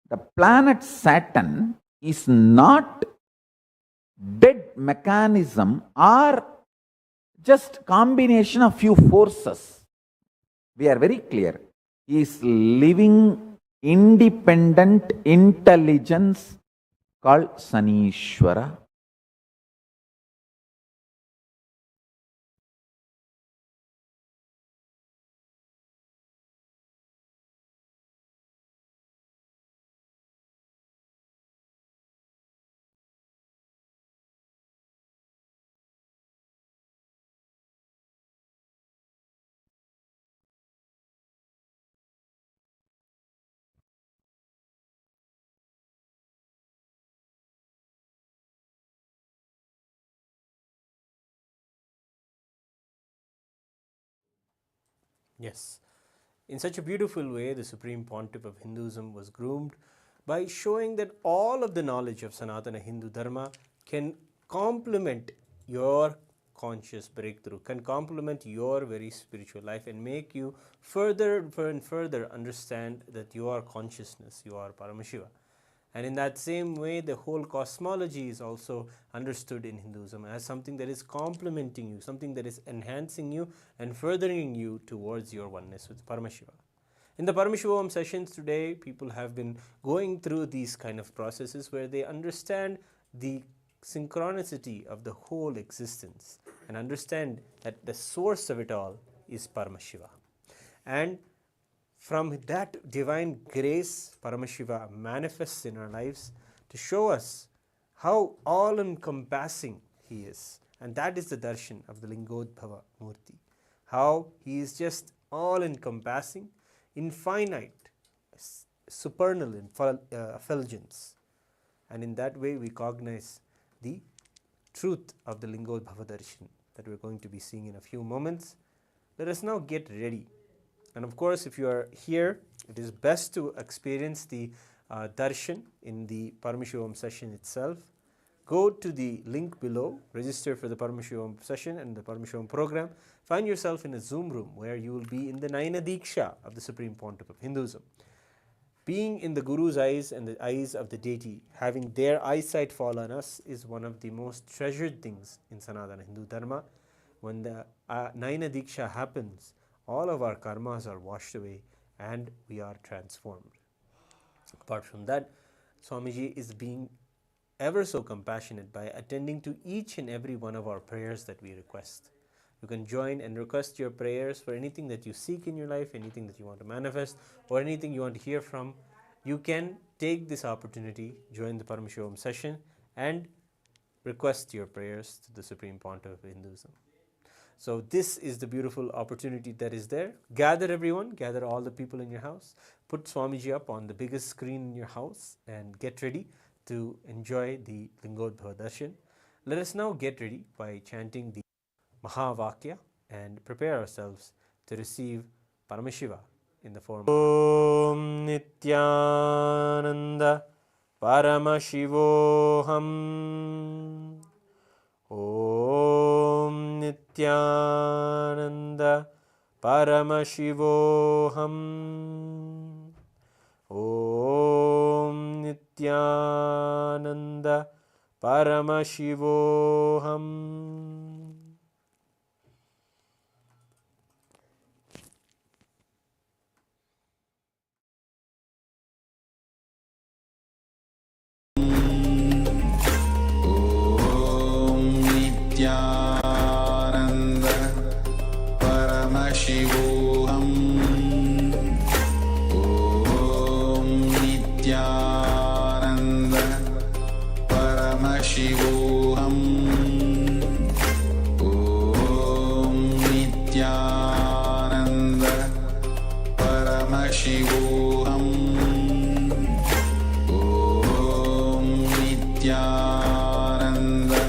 the planet Saturn is not dead mechanism or just combination of few forces. We are very clear. He is living independent intelligence called Sanishwara. Yes. In such a beautiful way, the Supreme Pontiff of Hinduism was groomed by showing that all of the knowledge of Sanatana Hindu Dharma can complement your conscious breakthrough, can complement your very spiritual life and make you further and further understand that you are consciousness, you are Paramashiva. And in that same way, the whole cosmology is also understood in Hinduism as something that is complementing you, something that is enhancing you and furthering you towards your oneness with Paramashiva. In the Paramashivoham sessions today, people have been going through these kind of processes where they understand the synchronicity of the whole existence and understand that the source of it all is Paramashiva. And from that divine grace, Paramashiva manifests in our lives to show us how all-encompassing he is. And that is the darshan of the Lingodbhava Murty. How he is just all-encompassing, infinite, supernal effulgence. And in that way, we cognize the truth of the Lingodbhava darshan that we're going to be seeing in a few moments. Let us now get ready. And of course, if you are here, it is best to experience the darshan in the Paramashivoham session itself. Go to the link below, register for the Paramashivoham session and the Paramashivoham program. Find yourself in a Zoom room where you will be in the Naina Diksha of the Supreme Pontiff of Hinduism. Being in the Guru's eyes and the eyes of the deity, having their eyesight fall on us is one of the most treasured things in Sanatana Hindu Dharma. When the Naina Diksha happens, all of our karmas are washed away and we are transformed. Apart from that, Swamiji is being ever so compassionate by attending to each and every one of our prayers that we request. You can join and request your prayers for anything that you seek in your life, anything that you want to manifest, or anything you want to hear from. You can take this opportunity, join the Paramashivoham session, and request your prayers to the Supreme Pontiff of Hinduism. So this is the beautiful opportunity that is there. Gather everyone, gather all the people in your house, put Swamiji up on the biggest screen in your house and get ready to enjoy the Lingodbhava Darshan. Let us now get ready by chanting the Mahavakya and prepare ourselves to receive Paramashiva in the form Om Nithyananda Paramashivoham. Om Nithyananda Paramashivoham. Om Nithyananda Paramashivoham. Nithyananda Paramashivoham. Om Nithyananda Paramashivoham. Om Nithyananda Paramashivoham. Om Nithyananda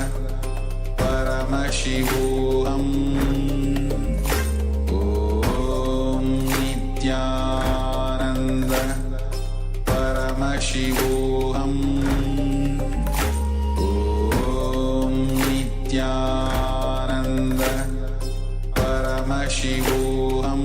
Paramashivoham. Om Nithyananda Paramashivoham. Om Nithyananda Paramashivoham.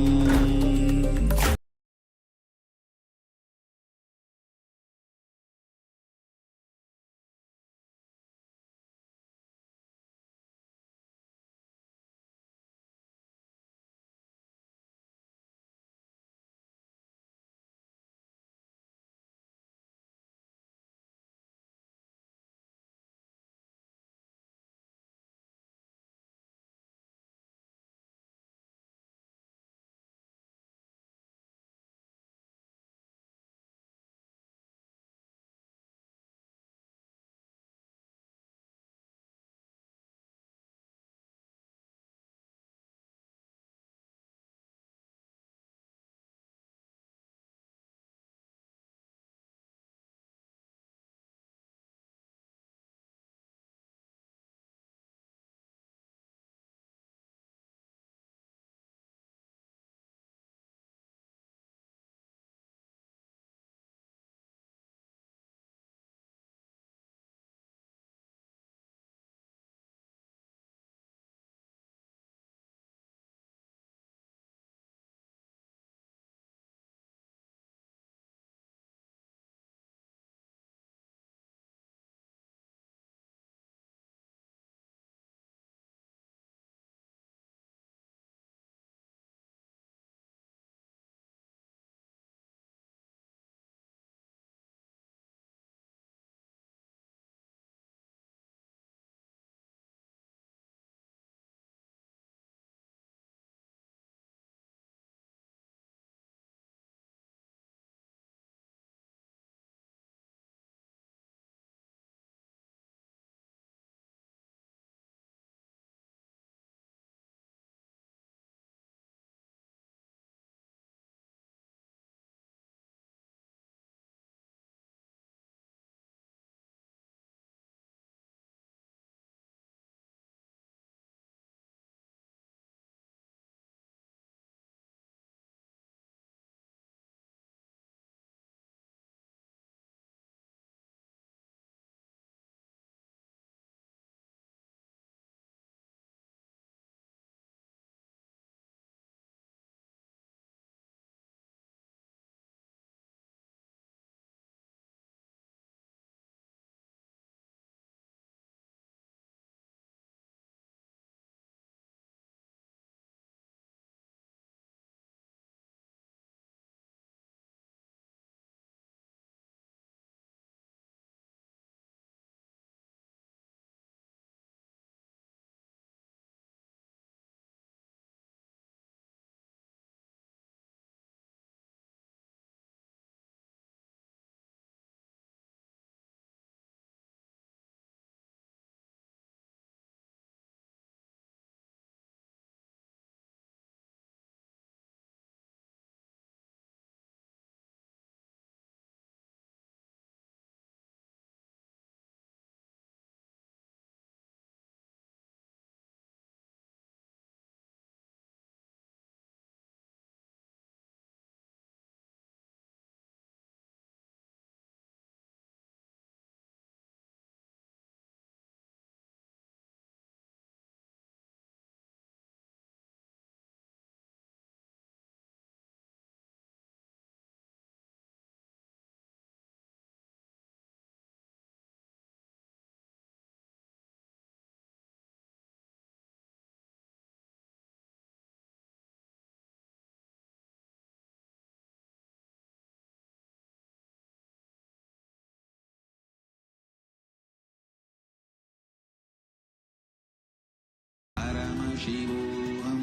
Paramashivoham.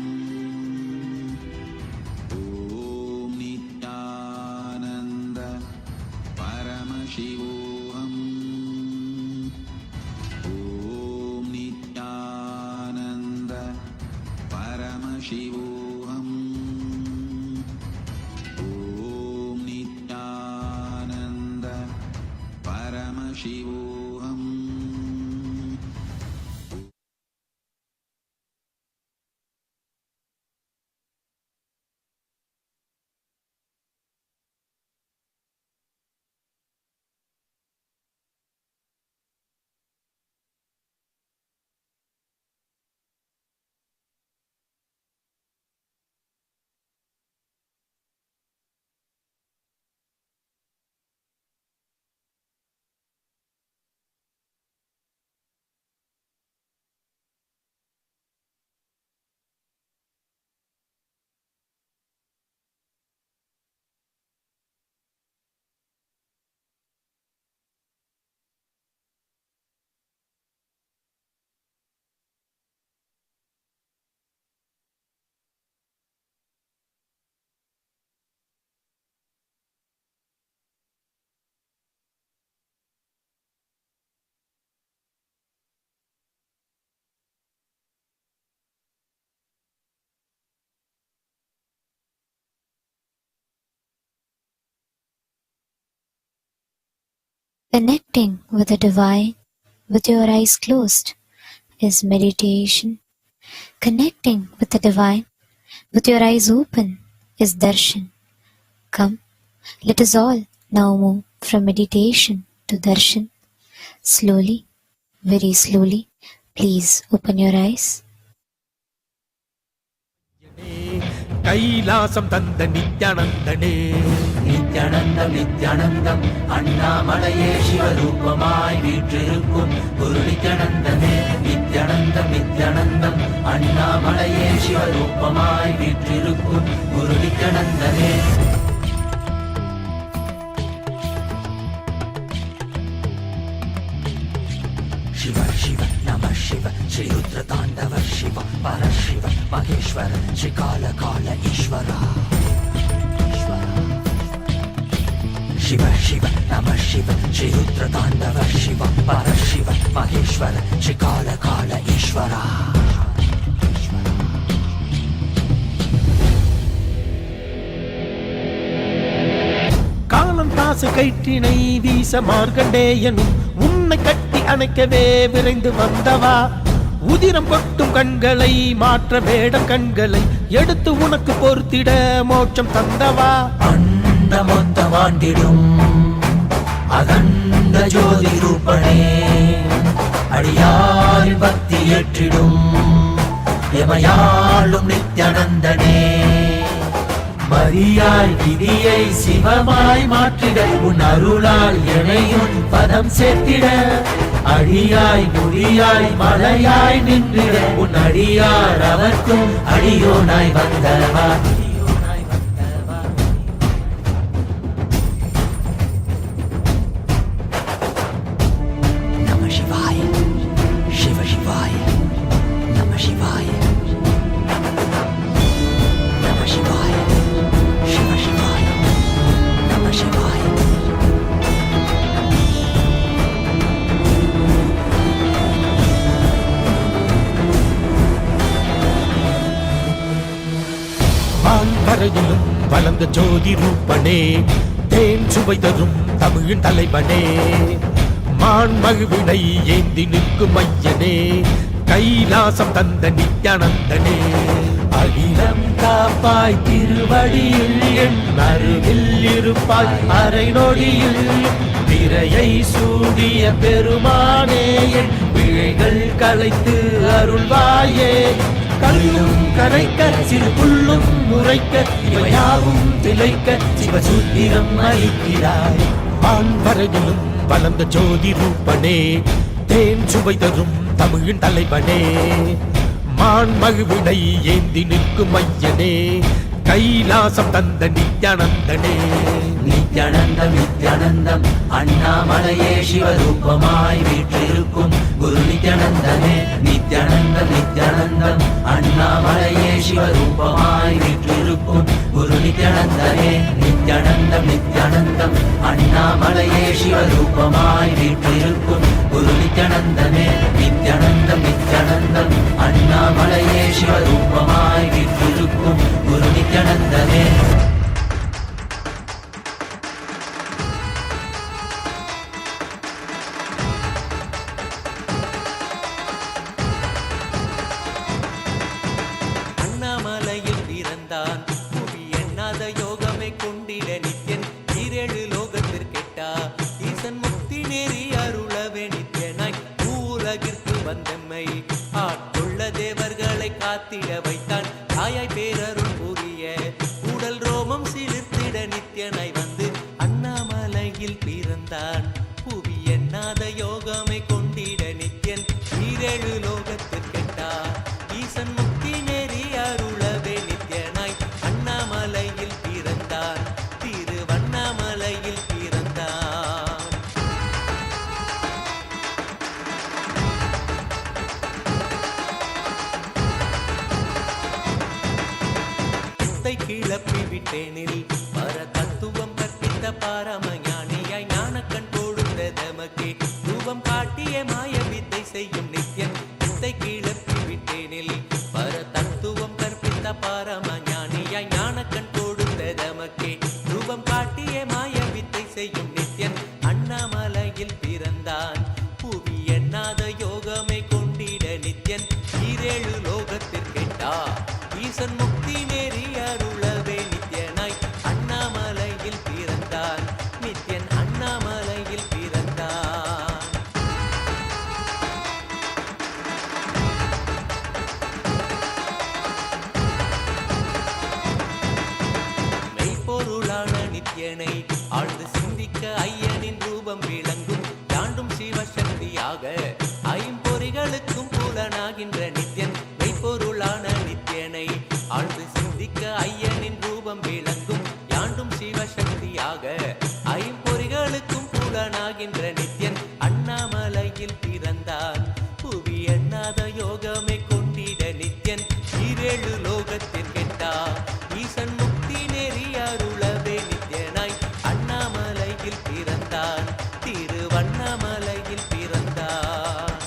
Om Nithyananda Paramashivoham. Om Nithyananda Paramashivoham. Om Nithyananda Paramashivoham. Connecting with the divine with your eyes closed is meditation. Connecting with the divine with your eyes open is darshan. Come, let us all now move from meditation to darshan. Slowly, very slowly, please open your eyes. Kailasam தந்த நித்யானந்தனே நித்யானந்தம் நித்யானந்தம் அண்ணாமலையே சிவரூபமாய் வீற்றிருக்கும் குரு நித்யானந்தமே நித்யானந்தம் நித்யானந்தம் அண்ணாமலையே சிவரூபமாய் வீற்றிருக்கும் குரு நித்யானந்தமே शिव शिव नमः शिव श्री रुद्र तांडव शिव परशिव महेश्वर श्री काल काल ईश्वर शिव शिव नमः शिव श्री रुद्र तांडव शिव परशिव महेश्वर श्री काल काल ईश्वर காலம் தாசு கயிற்றினை வீச மார்க்கண்டேயனும் உன்னை கட்டி அணைக்கவே விரைந்து வந்தவா உதிரம் கொட்டும் கண்களை மாற்ற வேடம் கண்களை எடுத்து உனக்கு பொறுத்திட மோட்சம் தந்தவா அண்ட மொத்தம் ஆண்டிடும் அகண்ட ஜோதி ரூபனே அடியாரின் பக்தி ஏற்றிடும் எமையாளும் நித்யானந்தனே மரியாய் விதியை சிவமாய் மாற்றிட உன் அருளால் எனையும் பதம் சேர்த்திட அடியாய் முடியாய் மலையாய் நின்றிட உன் அடியார் அவர்க்கும் அடியோனாய் வந்தவா நம சிவாய சிவ சிவாய நம சிவாய நம சிவாய शिव शिवाय नमः शिवाय வான்பரையிலும் வளர்ந்த ஜோதி ரூபனே தேன் சுவை தரும் தமிழின் தலைவனே மான் மகிழ்வினை ஏந்தி நிற்கும் ஐயனே கைலாசம் தந்த நித்யானந்தனே அகிலம் காப்பாய் திருவடியில் என் அருகில் இருப்பாய் அரை நொடியில் திரையை சூடிய பெருமானே என் பிழைகள் கலைத்து அருள்வாயே கல்லும் கரைக்க சிறு புல்லும் முறைக்க இவையாவும் திளைக்க சிவசூத்திரம் அளிக்கிறாய் வான்பரையிலும் வளர்ந்த ஜோதி ரூபனே தேன் சுவை தரும் தமிழின் தலைவனே மான் மகிழ்வினை ஏந்தி நிற்கும் ஐயனே கைலாசம் தந்த நித்யானந்தனே நித்யானந்தம் நித்யானந்தம் அண்ணாமலையே சிவரூபமாய் வீற்றிருக்கும் குரு நித்யானந்தமே நித்யானந்தம் நித்யானந்தம் அண்ணாமலையே சிவரூபமாய் வீற்றிருக்கும் குரு நித்யானந்தமே நித்யானந்தம் நித்யானந்தம் அண்ணாமலையே சிவரூபமாய் வீற்றிருக்கும் குரு நித்யானந்தமே நித்யானந்தம் நித்யானந்தம் அண்ணாமலையே சிவரூபமாய் வீற்றிருக்கும் குரு நித்யானந்தமே. அண்ணாமலையில் பிறந்தான் புவி எண்ணாத யோகமே கொண்டிட நித்யன் ஈரேழு லோகத்திற்கெட்டா ஈசன் முக்தி நேரி அருளவே நித்யனாய் பூலகிற்கு வந்தம்மை ஆட்கொள்ள தேவர்களை காத்திட வைத்தான் தாயாய் பேரருள் புரிய உடல் ரோமம் சிலிர்த்திட நித்யனாய் வந்து அண்ணாமலையில் பிறந்தான் புவி எண்ணாத யோகமே கொண்டிட நித்யன் ஈரேழு லோகத்திற்கெட்டா ஈசன் முக்தி நேரி அருளவே நித்யனாய் அண்ணாமலையில் பிறந்தான் திருவண்ணாமலையில் பிறந்தான். சித்தை கிளப்பி விட்டேனில் பர தத்துவம் கற்பித்த பாரமஞானியாய் ஞானக்கண் கொடுத்த தமக்கே ரூபம் காட்டிய மாய வித்தை செய்யும் நித்யன் சித்தை கிளப்பி விட்டேனில் பர தத்துவம் கற்பித்த பாரமஞானியாய் ஞானக்கண் கொடுத்த தமக்கே ரூபம் காட்டிய மாய வித்தை செய்யும் நித்யன் அண்ணாமலையில் பிறந்தான் புவி எண்ணாத யோகமே கொண்டிட நித்யன் ஈரேழு லோகத்திற்கெட்டா ஈசன் முக்தி நேரி அருளவே நித்யனாய் அண்ணாமலையில் பிறந்தான் நித்யன் அண்ணாமலையில் பிறந்தான். மெய்ப்பொருளான நித்யனை ஆழ்ந்து சிந்திக்க ஐயனின் ரூபம் விளங்கும் தாண்டும் சிவசக்தியாக ஐம்பொறிகளுக்கும் புலனாகின்ற நித்யன் மெய்ப்பொருளான நித்யனை ஆழ்ந்து சிந்திக்க ஐயனின் ரூபம் விளங்கும் யாண்டும் சிவசக்தியாக ஐம்பொறிகளுக்கும் புலனாகின்ற நித்யன் அண்ணாமலையில் பிறந்தான் புவி எண்ணாத யோகமே கொண்டிட நித்யன் ஈரேழு லோகத்திற்கெட்டா ஈசன் முக்தி நேரி அருளவே நித்யனாய் அண்ணாமலையில் பிறந்தான் திருவண்ணாமலையில் பிறந்தான்.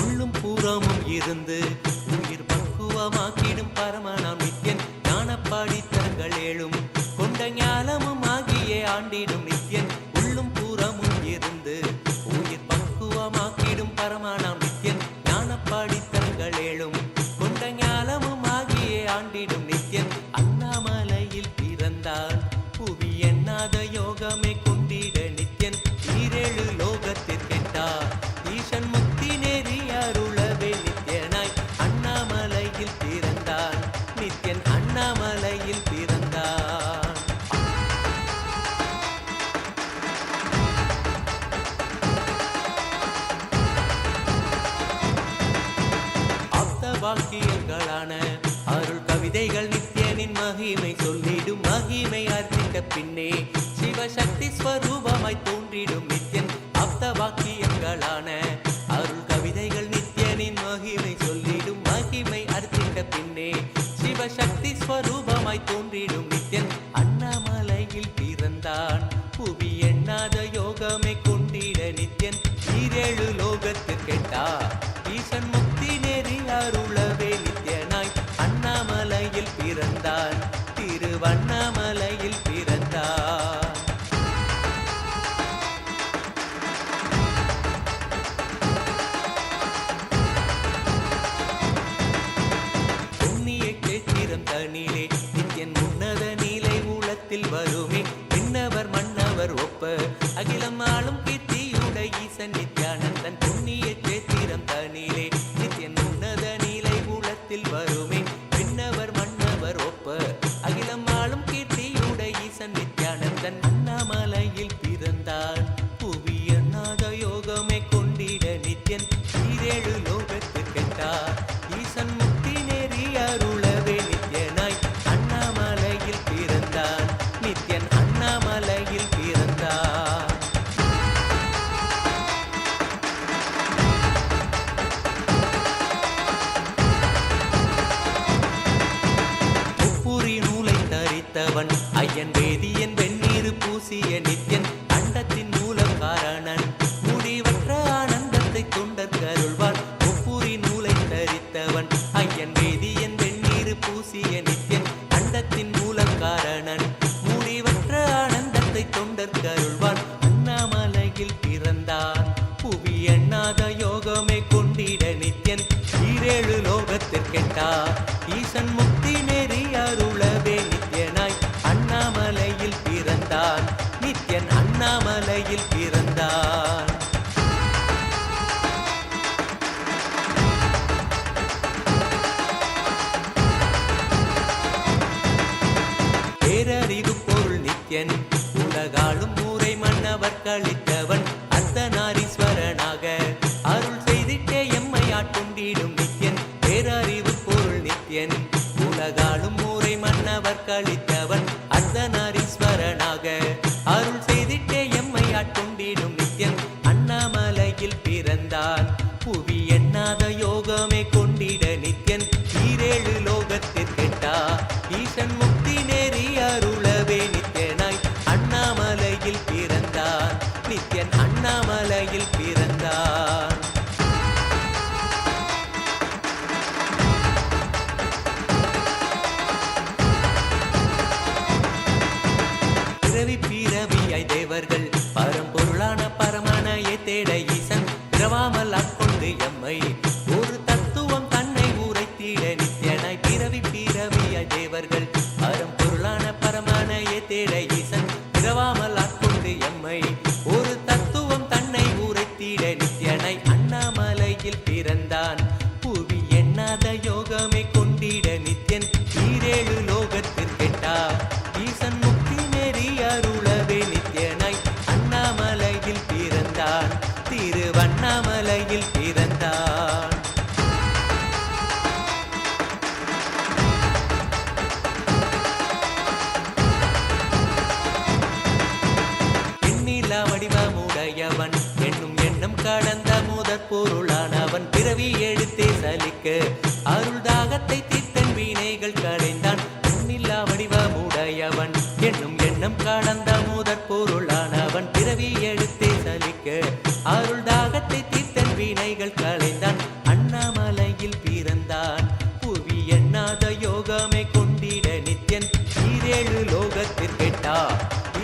உள்ளும் புறமும் இருந்து உயிர் பக்குவமாக்கிடும் பரமனாம் நித்யன் ஞானப்பாடித்தரங்கள் ஏழும் கொண்ட ஞானமும் ஆகிய ஆண்டிடும் நித்யன் உள்ளும் புறமும் இருந்து உயிர் பக்குவமாக்கிடும் பரமனாம் நித்யன் ஞானப்பாடித்தரங்கள் ஏழும் கொண்ட ஞானமும் ஆகிய ஆண்டிடும் நித்யன் அண்ணாமலையில் பிறந்தான் புவி எண்ணாத யோகமே கொண்டிட நித்யன் ஈரேழு லோகத்திற்கெட்டா ஈசன் முக்தி நேரி அருளவே நித்யனாய் அண்ணாமலையில் பிறந்தான் நித்யன் அண்ணாமலையில் பிறந்தான். ஆப்த வாக்கியங்களான அருள் கவிதைகள் நித்யனின் மகிமை சொல்லிடும் மகிமை அர்த்தித்த பின்னே சிவசக்தி ஸ்வரூபமாய் தோன்றிடும் நித்யன் ஆப்த வாக்கியங்களான அருள் கவிதைகள் நித்யனின் மகிமை சொல்லிடும் மகிமை அர்த்தித்த பின்னே சிவசக்தி ஸ்வரூபமாய் தோன்றிடும் நித்யன் அண்ணாமலையில் பிறந்தான் புவி எண்ணாத யோகமே கொண்டிட நித்யன் ஈரேழு லோகத்திற்கெட்டா ஈசன் முக்தி நேரி அருளவே நித்யனாய் அண்ணாமலையில் பிறந்தான் திருவண்ணாமலையில் பிறந்தான். புண்ணிய கேத்திரம் தனிலே நித்யன் உன்னத நீலை ஊழத்தில் வருமே விண்ணவர் மன்னவர் ஒப்ப அகிலம் ஆளும் கீர்த்தியுட ஈசன் நித்யானந்தன் புண்ணிய கேத்திரம் தனிலே நித்யன் உன்னத நீலை ஊழத்தில் வருமே விண்ணவர் மன்னவர் ஒப்ப அகிலம் ஆளும் கீர்த்தியுட ஈசன் நித்யானந்தன் அண்ணாமலையில் பிறந்தான் புவி எண்ணாத யோகமே கொண்டிட நித்யன் ஈரேழு லோகத்திற்கெட்டா ஈசன் முக்தி நேரி அருளவே நித்யனாய் அண்ணாமலை ஐயன் வேதியன் வெந்நீர் பூசிய நித்யன் அண்டத்தின் மூலம் காரணன் முடிவற்ற ஆனந்தத்தை தொண்டர்க்கு அருள்வான் ஒப்புரி நூலை தரித்தவன் ஐயன் வேதியன் வெந்நீர் பூசிய நித்யன் அண்டத்தின் மூலம் காரணன் முடிவற்ற ஆனந்தத்தை தொண்டர்க்கு அருள்வான் அண்ணாமலையில் பிறந்தான் புவி எண்ணாத யோகமே கொண்டிட நித்யன் ஈரேழு லோகத்திற்கெட்டா ஈசன் முக்தி நெறி அருளவே நித்யனாய் அண்ணாமலையில் பிறந்தான் நித்யன் அண்ணாமலையில் பிறந்தான். பேரறிவு பொருள் நித்யன் உலகாளும் ஊரை மன்னவர் கழித்தவன் அர்த்தநாரீஸ்வரனாக அருள் செய்திட்டே எம்மை ஆட்கொண்டிடும் நித்யன் பேரறிவு பொருள் நித்யன் உலகாளும் ஊரை மன்னவர் கழித்தவன் அர்த்தநாரீஸ்வரனாக அருள் செய்திட்டே எம்மை ஆட்கொண்டிடும் நித்யன் அண்ணாமலையில் பிறந்தான் புவி எண்ணாத யோகமே கொண்டிட நித்யன் ஈரேழு லோகத்திற்கெட்டா ஈசன் முக்தி நெறி அருளவே நித்யனாய் அண்ணாமலையில் பிறந்தான் நித்யன் அண்ணாமலையில் பிறந்தான். பிறவி பிறவியாய் தேவர்கள் பரம்பொருளான பரமனையை தேட ஈசன் பிறவாமல் ஆட்கொண்டு எம்மை ஒரு தத்துவம் தன்னை உரைத்திட நித்யனாய் பிறவி பிறவியாய் தேவர்கள் பரம்பொருளான பரமனையை தேட ஈசன் பிறவாமல் ஆட்கொண்டு எம்மை ஒரு தத்துவம் தன்னை உரைத்திட நித்யனாய் அண்ணாமலையில் பிறந்தான் புவி எண்ணாத யோகமே கொண்டிட நித்யன் ஈரேழு லோகத்திற்கெட்டா ஈசன் முக்தி நெறி அருளவே நித்யனாய் அண்ணாமலையில் பிறந்தான் திருவண்ணாமலையில் பிறந்தான். எண்ணிலா வடிவமுடையவன் என்னும் எண்ணம் கடந்த முதற் பொருளானவன் பிறவி எடுத்தே சலிக்க அருள் தாகத்தை தீர்த்தன் வீணைகள் களைந்தான் எண்ணிலா வடிவமுடையவன் என்னும் எண்ணம் கடந்த முதற் பொருளானவன் பிறவி எடுத்தே சலிக்க அருள் தாகத்தை தீர்த்தன் வீணைகள் களைந்தான் அண்ணாமலையில் பிறந்தான் புவி எண்ணாத யோகமே கொண்டிட நித்யன் ஈரேழு லோகத்திற்கெட்டா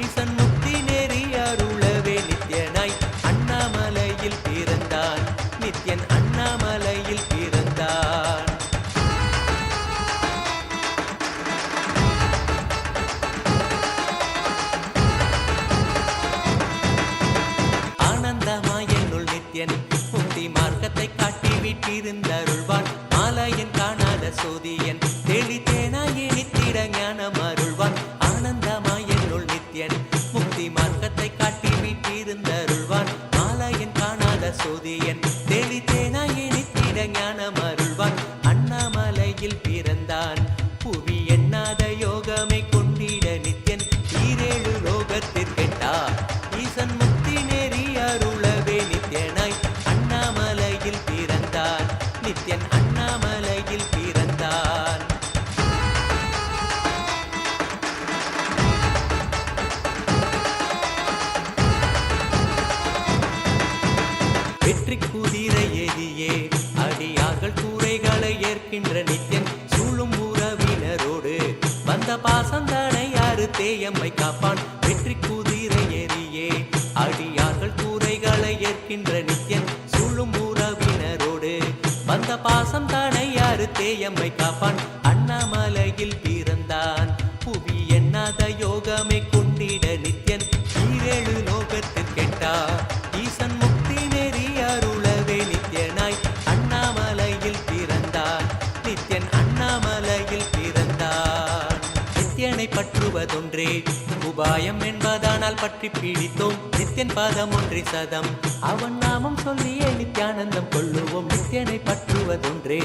ஈசன் முக்தி நெறி அருளவே நித்யனாய் அண்ணாமலையில் பிறந்தான் நித்யன் அண்ணாமலையில் பிறந்தான். ஆனந்தமாய் என்னுள் நித்யன் முக்தி மார்க்கத்தை காட்டி விட்டிருந்தருள்வான் மாலையன் காணாத சோதியன் தெளித்தேனாய் இனித்திட ஞானம் அருள்வான் ஆனந்தமாய் என்னுள் நித்யன் முக்தி மார்க்கத்தை காட்டி விட்டிருந்தருள்வான் மாலையன் காணாத சோதியன் தெளித்தேனாய் இனித்திட ஞானம் அருள்வான் அண்ணாமலையில் பிறந்தான் புவி எண்ணாத யோகமே கொண்டிட நித்யன் ஈரேழு லோகத்திற்கெட்டா ஈசன் முக்தி நெறி அருளவே நித்யனாய் அண்ணாமலையில் பிறந்தான் நித்யன் அண்ணாமலையில் பிறந்தான். வெற்றி குதிரை ஏதியே அடியார்கள் கூரைகளை ஏற்கின்ற நித்யன் சூழும் உறவினரோடு வந்த பாசந்தானை யாரு தேயம்மை காப்பான் வெற்றி குதிரை ஏறியே அடியார்கள் கூரைகளை ஏற்கின்ற நித்யன் சூழும் உறவினரோடு வந்த பாசம் தானை யாரு தேயம்மை காப்பான் அண்ணாமலையில் பிறந்தான் புவி எண்ணாத யோகமே கொண்டிட நித்யன் ஈரேழு லோகத்திற்கெட்டா ஈசன் முக்தி நெறி அருளவே நித்யனாய் அண்ணாமலையில் பிறந்தான் நித்யன் அண்ணாமலையில் பிறந்தான். நித்யனை பற்றுவதொன்றே உபாயம் என்பதானால் பற்றி பிடித்தோம் நித்யன் பாதம் ஒன்றே சதம் அவன் நாமம் சொல்லியே நித்யானந்தம் கொள்ளுவோம் நித்யனை பற்றுவதொன்றே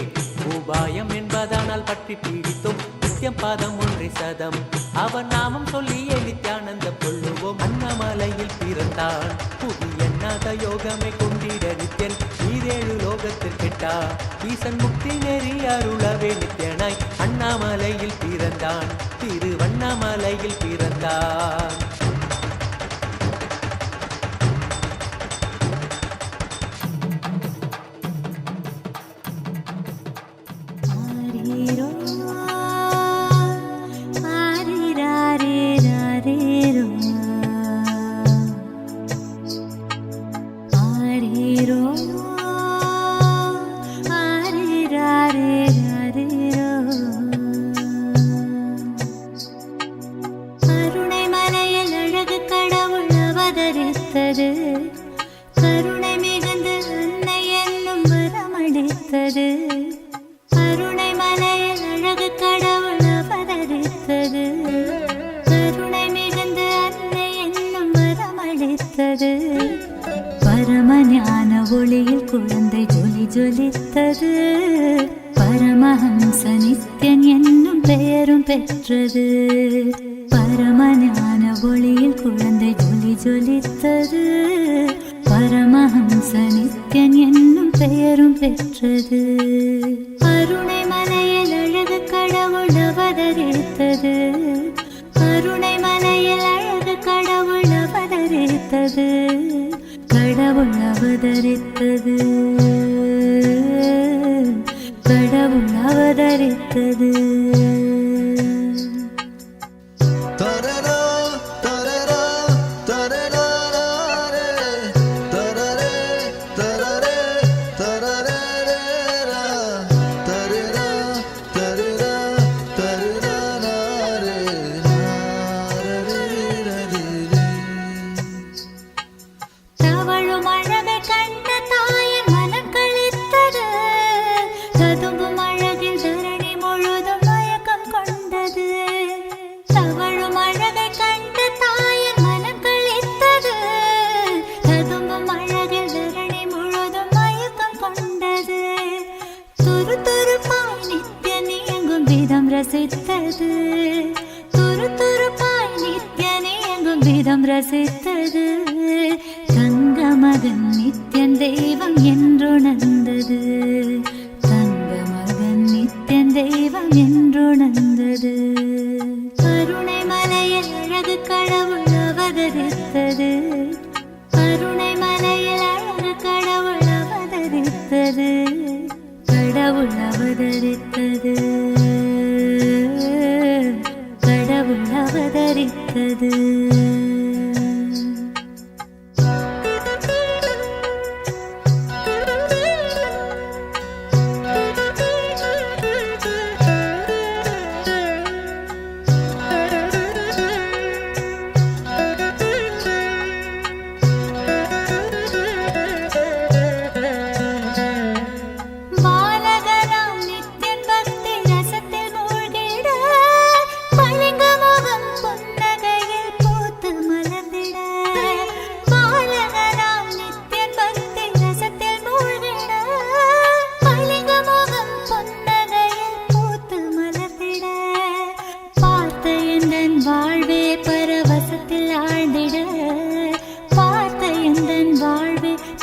உபாயம் என்பதானால் பற்றி பிடித்தோம் நித்யம் பாதம் ஒன்றே சதம் அவன் நாமம் சொல்லியே நித்யானந்தம் கொள்ளுவோம் அண்ணாமலையில் பிறந்தான் புவி எண்ணாத யோகமே கொண்டிட நித்யன் ஈரேழு லோகத்திற்கெட்ட கண்டா ஈசன் முக்தி நெறி அருளவே நித்யனாய் அண்ணாமலையில் பிறந்தான், திருவண்ணாமலையில் பிறந்தான். கருணை மிகுந்து அன்னை என்னும் வரமளித்தது. கருணை மலையில் அழகு கடவுள் அவதரித்தது. கருணை மிகுந்து அன்னை என்னும் வரமளித்தது. பரம ஞான ஒளியில் குழந்தை ஜொலி ஜொலித்தது. பரமஹம்ச நித்யன் என்னும் பெயரும் பெற்றது. பரம ஞான ஒளியில் குழந்தை ஜொலி ஜொலித்தது. பரமஹம்ச நித்யன் என்னும் பெயரும் பெற்றது. கருணை மலையில் அழகு கடவுள் அவதரித்தது. கருணை மலையில் அழகு கடவுள் அவதரித்தது. கடவுள் அவதரித்தது. கடவுள் அவதரித்தது. துருதுருப்பாய் நித்யனே எங்கும் விதம் ரசித்தது. தங்க மகன் நித்யன் தெய்வம் என்றுணர்ந்தது. தங்க மகன் நித்யன் தெய்வம் என்றுணர்ந்தது. கருணை மலையில் அழகு கடவுள் அவதரித்தது. கருணை மலையில் அழகு கடவுள் அவதரித்தது. கடவுள் அவதரித்தது. கடவுள் அவதரித்தது.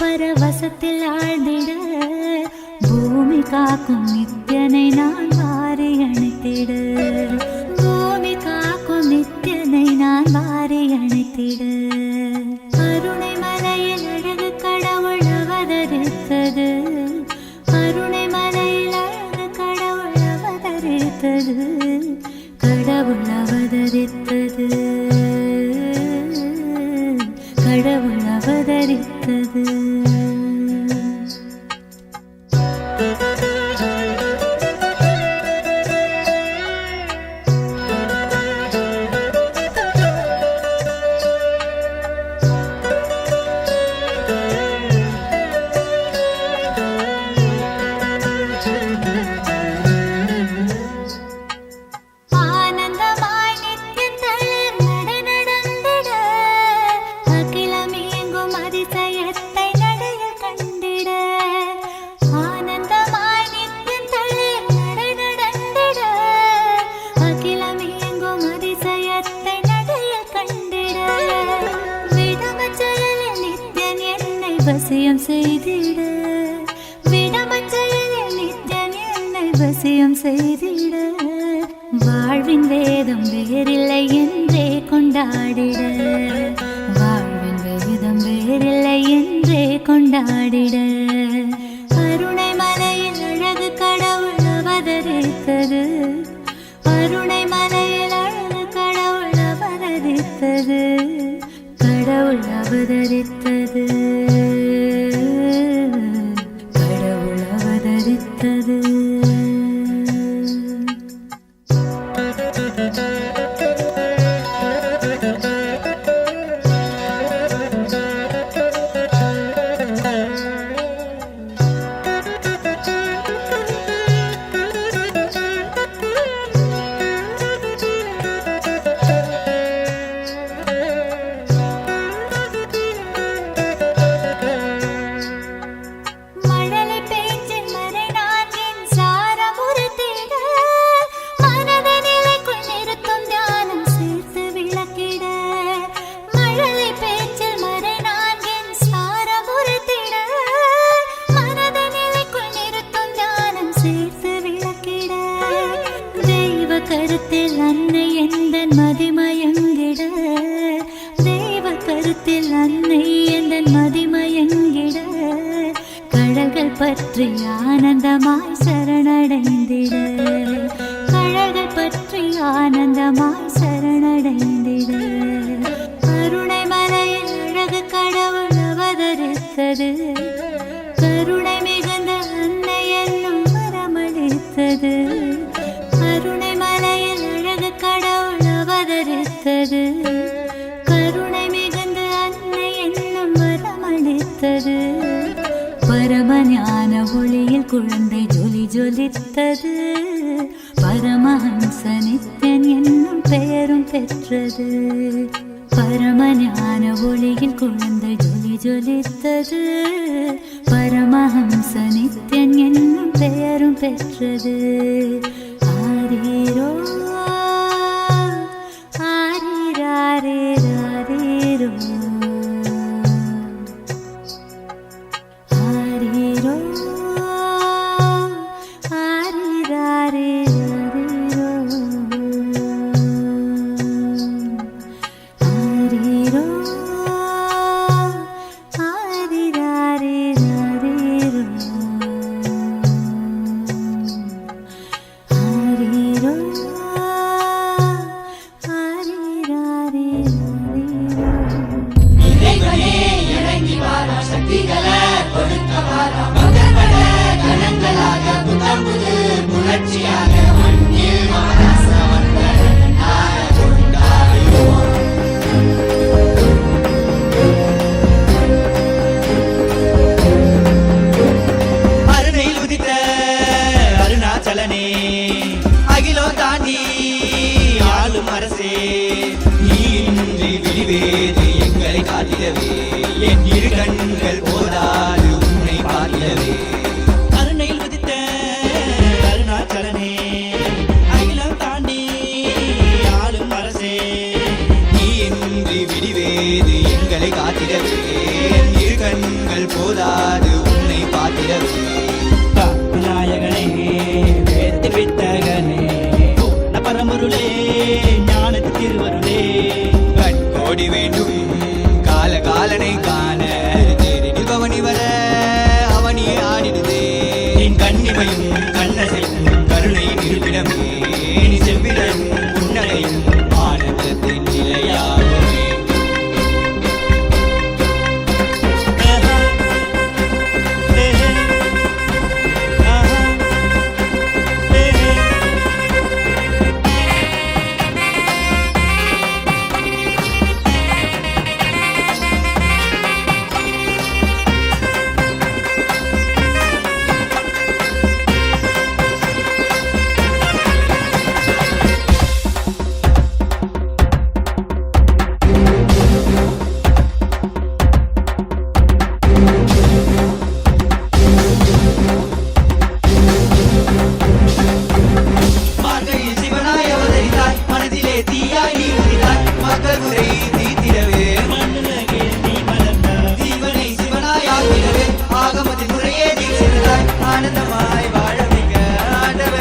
பரவசத்தில் ஆழ்ந்திட பூமி காக்கும் நித்யனை நான் வாரி அணைத்திட. பூமி காக்கும் நித்யனை நான் வாரி அணைத்திட. கருணை மலையில் அழகு கடவுள் அவதரித்தது. கருணை மலையில் அழகு கடவுள் அவதரித்தது. கடவுள் அவதரித்தது. கடவுள் அவதரித்தது. வசியம் செய்திட வாழ்வின் வேதம் வேறில்லை என்றே கொண்டாடிட வாழ்வின் வேதம் வேறில்லை என்றே கொண்டாடிட கருணை மலையில் அழகு கடவுள் அவதரித்தது கருணை மலையில் அழகு கடவுள் அவதரித்தது கடவுள் அவதரித்தது கடவுள் அவதரித்தது கருத்தில் அன்னை எந்தன் மதிமயங்கிட தெய்வ கருத்தில் அன்னை எந்தன் மதிமயங்கிட கடல்கள் பற்றி ஆனந்தமாய் சரணடைந்திட கடல்கள் பற்றி ஆனந்தமாய் சரணடைந்திட கருணை மலையில் அழகு கடவுள் அவதரித்தது கருணை மிகுந்த அன்னை என்னும் வரமளித்தது கருணை மலையில் அழகு கடவுள் அவதரித்தது கருணை மிகுந்த அன்னை என்னும் வரமளித்தது பரமஞான ஒளியில் குழந்தை ஜொலி ஜொலித்தது பரமஹம்ச நித்யன் என்னும் பெயரும் பெற்றது பரமஞான ஒளியில் குழந்தை ஜொலி ஜொலித்தது பரமஹம்ச நித்யன் என்னும் பெயரும் பெற்றது ஆரீரோ ஆரீராரீராரீரோ ஆரீரோ ஆரீராரீராரீரோ ஆரீரோ ஆரீராரீராரீரோ அருணையில் உதித்த அருணாச்சலனே அகிலோ தாண்டி ஆளும் அரசே நீ இன்றி விழிவேது எங்களை காட்டிடவே என் இரு கண்கள் போதாது உன்னை பார்த்திடவே அருணையில் உதித்த அருணாச்சலனே அகிலம் தாண்டி ஆளும் அரசே நீ இன்றி விழிவேது எங்களை காட்டிடவே என் இரு கண்கள் போதாது உன்னை பார்த்திடவே நாயகனே வேத்தி வித்தகனே பரமருளே ஞானத்து திருவருளே கண்கோடி வேண்டும் காலகாலனை காண தேரினில் பவனி வர அவனியே ஆடிடுதே என் கண்ணிமையும் கண்ணசையும் கருணை நிறுவிடமே நீ செவ்விடம் புன்னகையும் ஆனந்தத்தின் நிலையாகவே ஆனந்தமாய் வாழ வைக்க ஆண்டவர்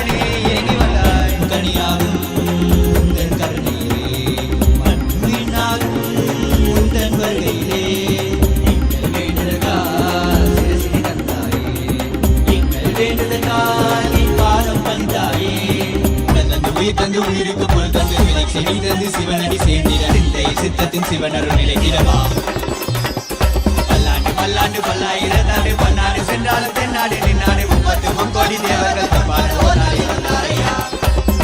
வேண்டுதற்காய் நீ பாதம் பணிந்தாயே தந்து உயிர் தந்து உயிருக்கு பொருள் தந்து விலக்கி நீ தந்து சிவனடி சேர்ந்திட சிந்தை சித்தத்தின் சிவனருள் நிலைத்திடவா பல்லாண்டு பல்லாண்டு பல்லாயிரத்தாண்டு பன்னாடு சென்றாலும் தென்னாடு நின்னாடு 30 கோடி தேவர்கள் தப்பாடு ஓராடு வந்தாரையா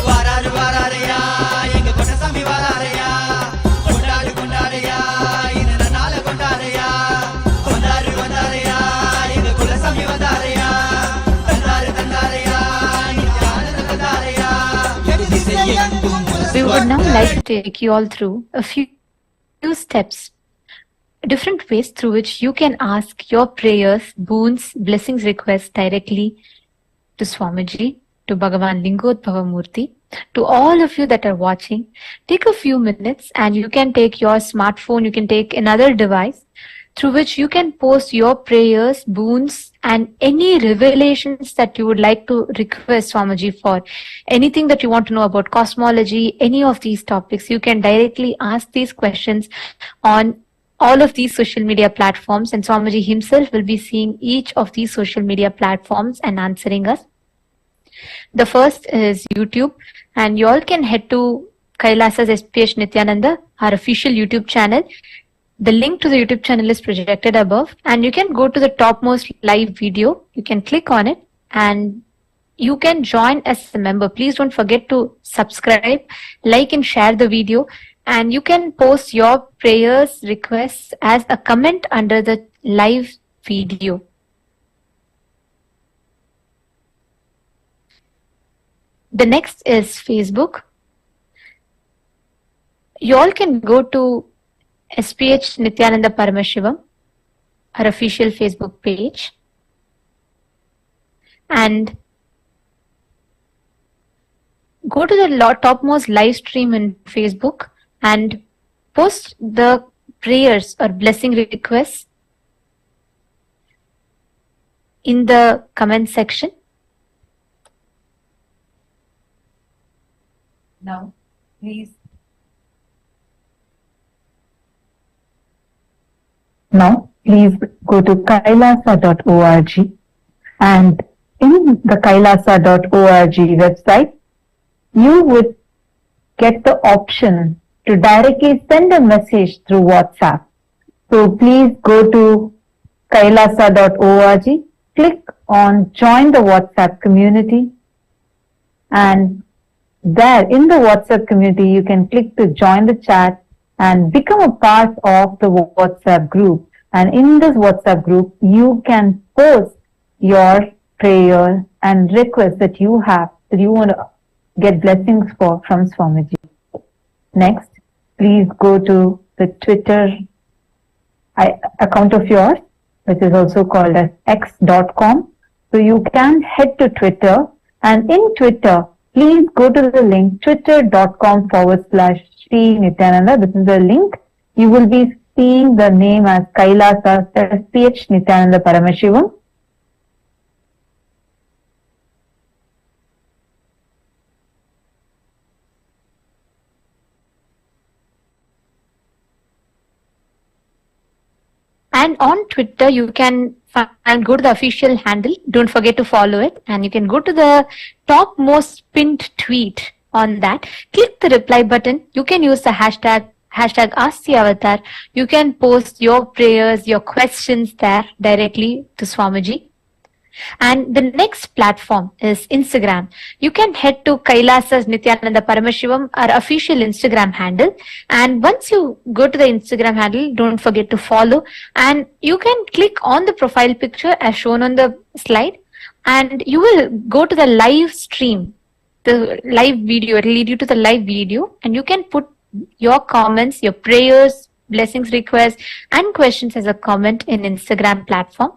வாராரு வாராரையா எங்க கொண்டசாமி வாராரையா கொண்டாடு கொண்டாரையா இந்த நாள கொண்டாரையா கொண்டாரு வந்தாரையா எங்க குலசாமி வந்தாரையா தந்தாரு தந்தாரையா நித்யானந்த தந்தாரையா எது திசை எங்கும் We would now like to take you all through a few steps, different ways through which you can ask your prayers, boons, blessings, requests directly to Swamiji, to Bhagavan Lingodbhava Murty, to all of you that are watching. Take a few minutes and you can take your smartphone, you can take another device through which you can post your prayers, boons, and any revelations that you would like to request Swamiji for. Anything that you want to know about cosmology, any of these topics, you can directly ask these questions on all of these social media platforms, and Swamiji himself will be seeing each of these social media platforms and answering us. The first is YouTube, and you all can head to Kailasa's SPH Nithyananda, our official YouTube channel. The link to the YouTube channel is projected above, and you can go to the topmost live video. You can click on it and you can join as a member. Please don't forget to subscribe, like and share the video, and you can post your prayers, requests as a comment under the live video. The next is Facebook. You all can go to SPH Nithyananda Paramashivam, our official Facebook page, and go to the topmost live stream in Facebook and post the prayers or blessing requests in the comment section. Now, please go to kailasa.org, and in the kailasa.org website, you would get the option to directly send a message through WhatsApp. So please go to kailasa.org, click on join the WhatsApp community, and there in the WhatsApp community you can click to join the chat and become a part of the WhatsApp group. And in this WhatsApp group, you can post your prayer and requests that you have, that you want to get blessings for from Swamiji. Next, please go to the Twitter account of yours, which is also called as x.com. So you can head to Twitter, and in Twitter, please go to the link twitter.com/Sri Nithyananda. This is the link. You will be seeing the name as Kailasa SPH Nithyananda Paramashivam. And on Twitter, you can go to the official handle. Don't forget to follow it. And you can go to the topmost pinned tweet on that. Click the reply button. You can use the hashtag #AskTheAvatar. You can post your prayers, your questions there directly to Swamiji. And the next platform is Instagram. You can head to Kailasa's Nithyananda Paramashivam, our official Instagram handle. And once you go to the Instagram handle, don't forget to follow. And you can click on the profile picture as shown on the slide. And you will go to the live stream, the live video. It will lead you to the live video. And you can put your comments, your prayers, blessings, requests, and questions as a comment in Instagram platform.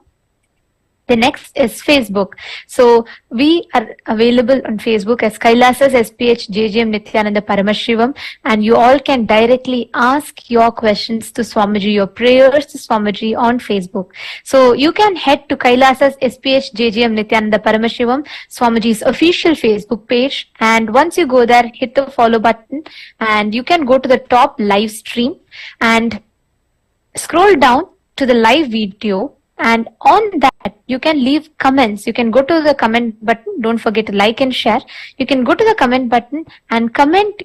The next is Facebook. So we are available on Facebook as Kailasa's SPH JJM Nithyananda Paramashivam, and you all can directly ask your questions to Swamiji, your prayers to Swamiji on Facebook. So you can head to Kailasa's SPH JJM Nithyananda Paramashivam, Swamiji's official Facebook page, and once you go there, hit the follow button, and you can go to the top live stream and scroll down to the live video. And on that, you can leave comments. You can go to the comment button. Don't forget to like and share. You can go to the comment button and comment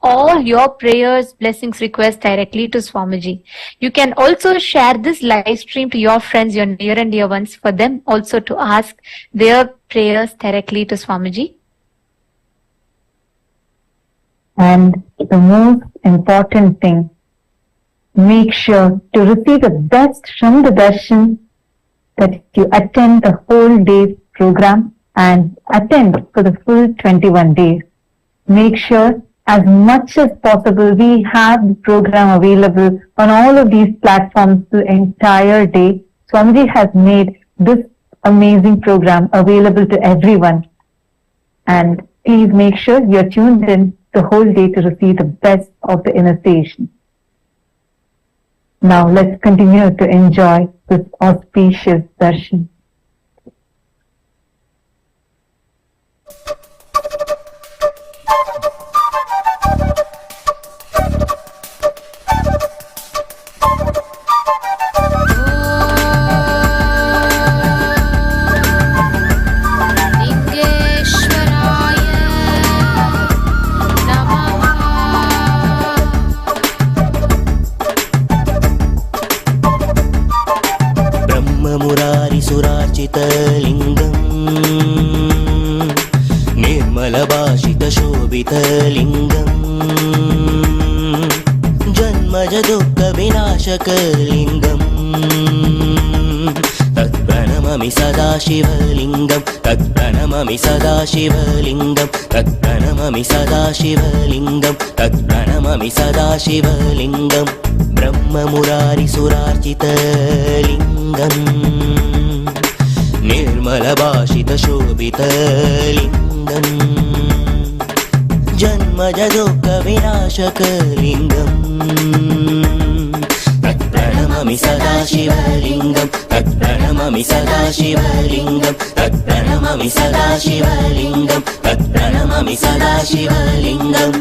all your prayers, blessings, requests directly to Swamiji. You can also share this live stream to your friends, your near and dear ones, for them also to ask their prayers directly to Swamiji. And the most important thing, make sure to receive the best from the Darshan, that you attend the whole day program and attend for the full 21 days. Make sure as much as possible we have the program available on all of these platforms the entire day. Swamiji has made this amazing program available to everyone. And please make sure you're tuned in the whole day to receive the best of the initiation. Now let's continue to enjoy this auspicious darshan. निर्मलभाषितशोभितलिङ्गम् जन्मजदुःखविनाशकलिङ्गम् तत्प्रणममि सदा शिवलिङ्गम् तत्प्रणममि सदा शिवलिङ्गम् तत्प्रणममि सदा शिवलिङ्गम् तत्प्रणममि सदा शिवलिङ्गम् ब्रह्ममुरारिसुरार्चितलिङ्गम् निर्मलभाषितशोभितलिङ्गम् जन्मजदुःखविनाशकलिङ्गम् तत्प्रणममि सदा शिवलिङ्गम् तत्प्रणममि सदा शिवलिङ्गम् तत्प्रणममि सदा शिवलिङ्गम् तत्प्रणममि सदा शिवलिङ्गम्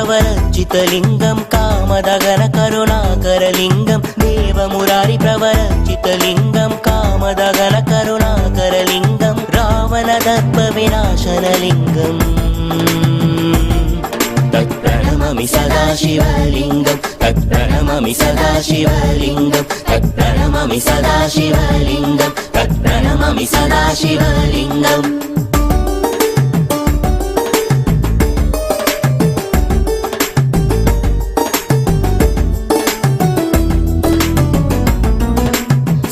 देवमुरारिप्रवरचितलिङ्गम् कामदगन करुणाकरलिङ्गम् देवमुरारिप्रवरचितलिङ्गम् कामदगन करुणाकरलिङ्गम् रावणदर्पविनाशनलिङ्गम् तत्प्रणममि सदा शिवलिङ्गम् तत्प्रणममि सदा शिवलिङ्गम् तत्प्रणममि सदा शिवलिङ्गम् तत्प्रणममि सदा शिवलिङ्गम्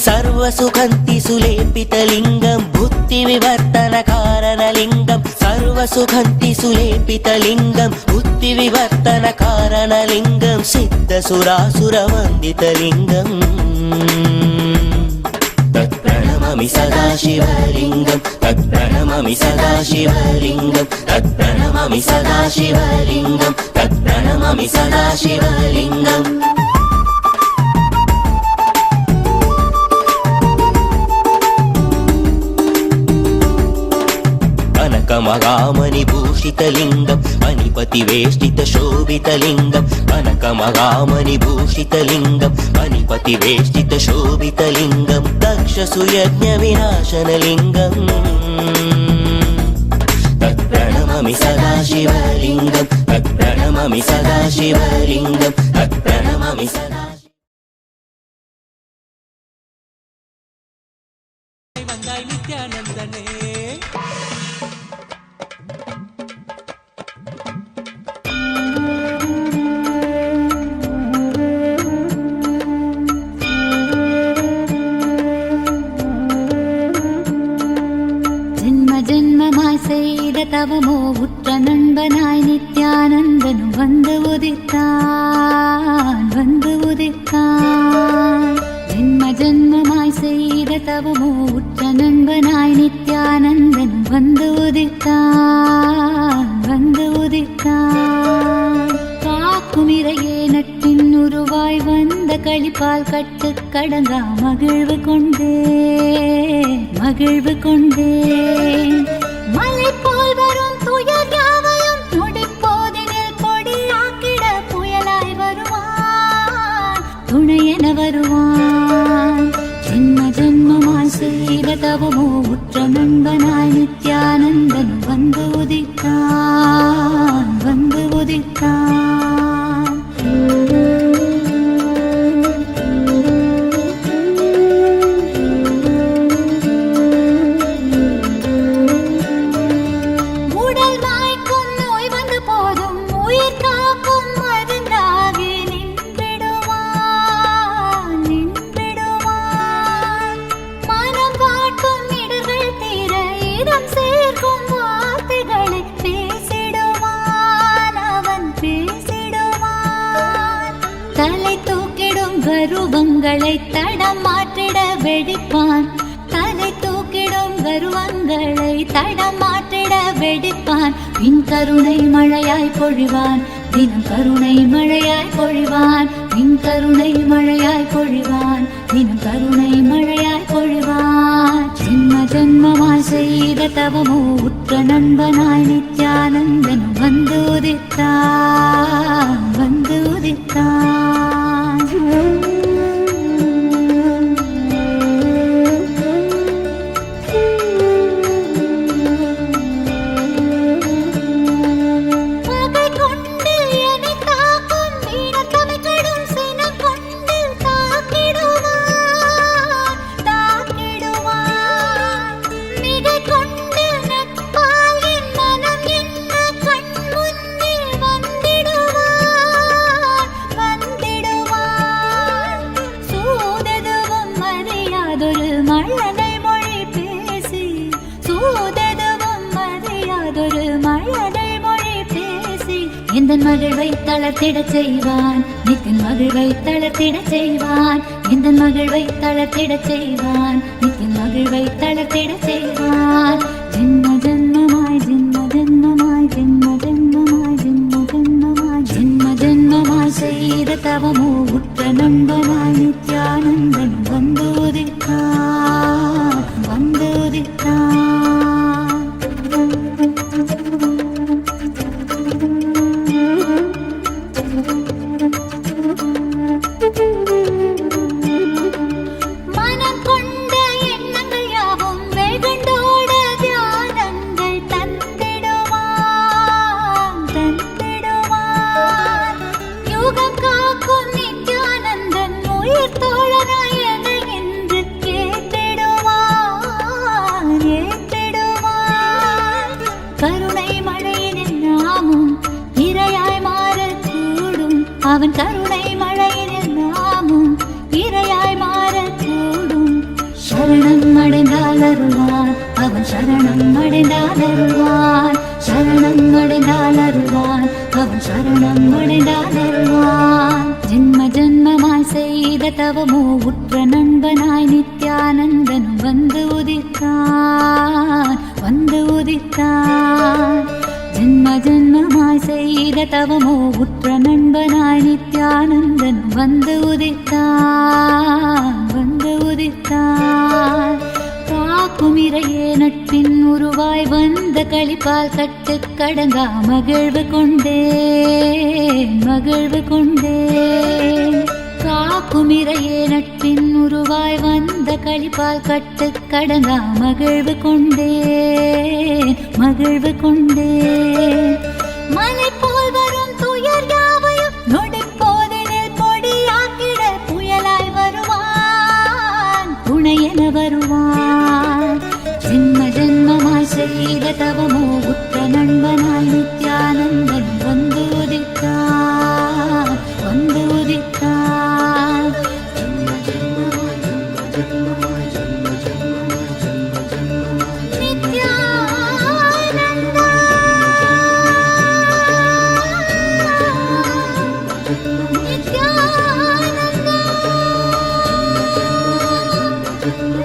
सर्वसुखन्ति सुलेपितलिङ्गम् बुद्धिविवर्तनकारणलिङ्गम् सर्वसुखन्ति सुलेपितलिङ्गम् बुद्धिविवर्तनकारणलिङ्गम् सिद्धसुरासुरवन्दितलिङ्गम् तत्प्रणममि सदा शिवलिङ्गम् तत्प्रणममि सदा शिवलिङ्गम् तत्प्रणममि सदा शिवलिङ्गम् तत्प्रणममि सदा शिवलिङ्गम् कनकमहामणिभूषितलिङ्गम् मणिपतिवेष्टितशोभितलिङ्गम् कनकमहामणिभूषितलिङ्गम् मणिपतिवेष्टितशोभितलिङ्गम् दक्षसुयज्ञविनाशनलिङ्गम् तत्प्रणममि सदा शिवलिङ्गम् तत्प्रणममि सदा शिवलिङ्गम् तत्प्रणममि सदा नित्यानन्दने தவ மோவுற்ற நண்பனாய் நித்யானந்தனும் வந்து உதித்தான் ஜென்ம ஜென்மமாய் செய்த தவமோ உற்ற நண்பனாய் நித்யானந்தனும் வந்து உதித்தான் காக்கும் இறையே நட்பின் களிப்பால் கட்டு கடங்கா மகிழ்வு கொண்டே மகிழ்வு கொண்டே மலை போல் வரும் துயர் யாவையும் நொடிப்போதினில் பொடியாக்கிட புயலாய் வருவான் துணையென வருவான் ஜென்ம ஜென்மமாய் செய்த தவமோ உற்ற நண்பனாய் நித்யானந்தன் வந்து உதித்தான் வந்து உதித்தான் உடல் மாய்க்கும் நோய் வந்த போதும் உயிர் காக்கும் மருந்தாகி நின்றிடுவான் நின்றிடுவான் மனம் வாட்டும் இடர்கள் தீர இதம் சேர்க்கும் வார்த்தைகளை பேசிடுவான் அவன் பேசிடுவான் தலை தூக்கிடும் கருவங்களை தடம் மாற்றிட வெடிப்பான் தலை தூக்கிடும் கருவங்களை தடம் மாற்றிட வெடிப்பான் பின் கருணை மழையாய் பொழிவான் தினம் கருணை மழையாய் பொழிவான் பின் கருணை மழையாய் பொழிவான் தினம் கருணை மழையாய் பொழிவான் ஜென்ம ஜென்மமாய் செய்த தவமோ உற்ற நண்பனாய் நித்யானந்தன் வந்து உதித்தான் வந்து உதித்தான் பகை கொண்டு என்னை தாக்கும் வீணத்தமை கடும் சினம் கொண்டு தாக்கிடுவான் தாக்கிடுவான் மிகை கொண்டு நட்பால் என் மனம் என்ன கண் முன்னே வந்திடுவான் வந்திடுவான் சூததுவும் அறியாதொரு மழலை மொழி பேசி சூததுவும் அறியாதொரு மழலை மொழி பேசி எந்த மகிழ்வை தளர்த்திடச் செய்வான் நித்தின் மகிழ்வை தளர்த்திடச் செய்வான் எந்த மகிழ்வை தளர்த்திடச் செய்வான் நித்தின் மகிழ்வை தளர்த்திடச் செய்வான் ஜென்ம ஜென்மமாய் ஜென்ம ஜென்மமாய் ஜென்ம ஜென்மமாய் ஜென்ம ஜென்மமாய் ஜென்ம ஜென்மமாய் செய்த தவமோ உற்ற நண்பனாய் நித்யானந்தன் வந்து உதித்தான் வந்து உதித்தான் மனம் கொண்ட எண்ணங்கள் யாவும் வெகுண்டோட தியானங்கள் தந்திடுவான் தந்திடுவான் யுகம் காக்கும் நித்யானந்தன் உயிர் தோழனாய் என்னை என்று ஏற்றிடுவான் ஏற்றிடுவான் கருணை மழையினில் நாமும் இரையாய் மாறக்கூடும் அவன் கருணை மழையினில் நாமும் இரையாய் மாறக்கூடும் சரணம் அடைந்தால் அருள்வான் அவன் சரணம் அடைந்தால் அருள்வான் சரணம் அடைந்தால் அருள்வான் அவன் சரணம் அடைந்தால் அருள்வான் ஜென்ம ஜென்மமாய் செய்த தவமோ உற்ற நண்பனாய் நித்யானந்தனும் வந்து உதித்தான் வந்து உதித்தான் ஜென்ம ஜென்மமாய் செய்த தவமோ உற்ற நண்பனாய் நித்யானந்தனும் வந்து உதித்தான் வந்து உதித்தான் காக்கும் இறையே நட்பின் உருவாய் வந்த களிப்பால் கட்டு கடங்கா மகிழ்வு கொண்டே மகிழ்வு கொண்டே காக்கும் இறையே நட்பின் உருவாய் வந்த களிப்பால் கட்டு கடங்கா மகிழ்வு கொண்டே மகிழ்வு கொண்டே மலை போல் வரும் துயர் யாவையும் நொடிப்போதினில் பொடியாக்கிட புயலாய் வருவான் துணையென வருவான் ஜென்ம ஜென்மமாய் செய்த தவமோ உற்ற நண்பனாய் நித்யானந்தன் வந்து உதித்தான் வந்து உதித்தான் ஜென்ம ஜென்மமாய் ஜென்ம ஜென்மமாய் ஜென்ம ஜென்மமாய் ஜென்ம ஜென்மமாய் நித்யானந்தா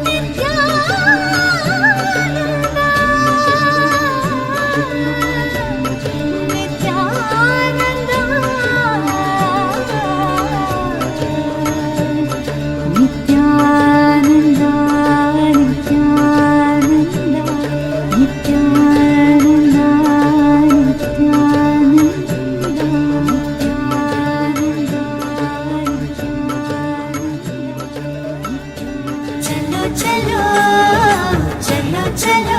நித்யானந்தா चलो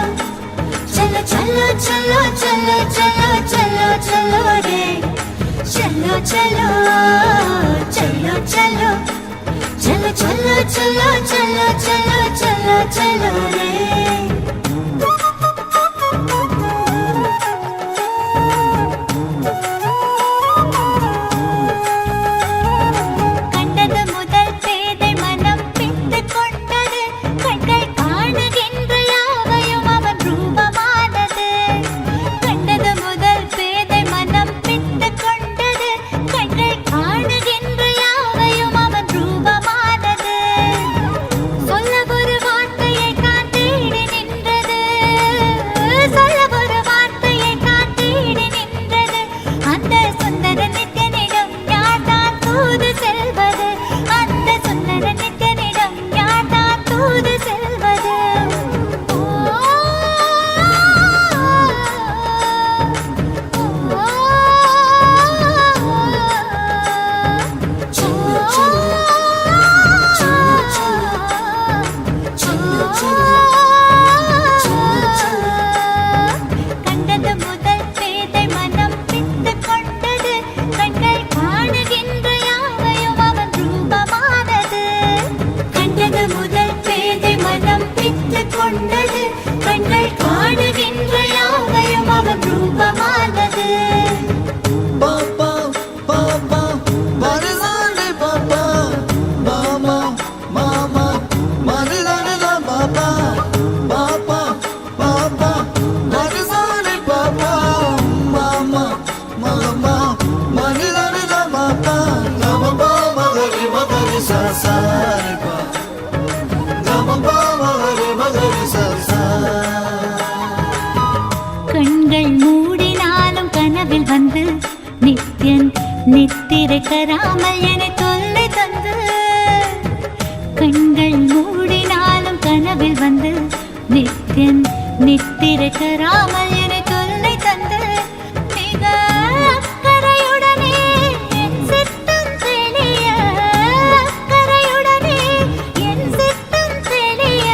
चलो चलो चलो चलो चलो चलो चलो रे चलो चलो चलो चलो चलो चलो चलो चलो चलो चलो चलो रे நித்திரை தராமல் என தொல்லை தந்து கண்கள் மூடினாலும் கனவில் வந்து நித்தியன் நித்திரை தராமல் என தொல்லை தந்து மிக அக்கறையுடனே என் சித்தம் தெளிய அக்கறையுடனே என் சித்தம் தெளிய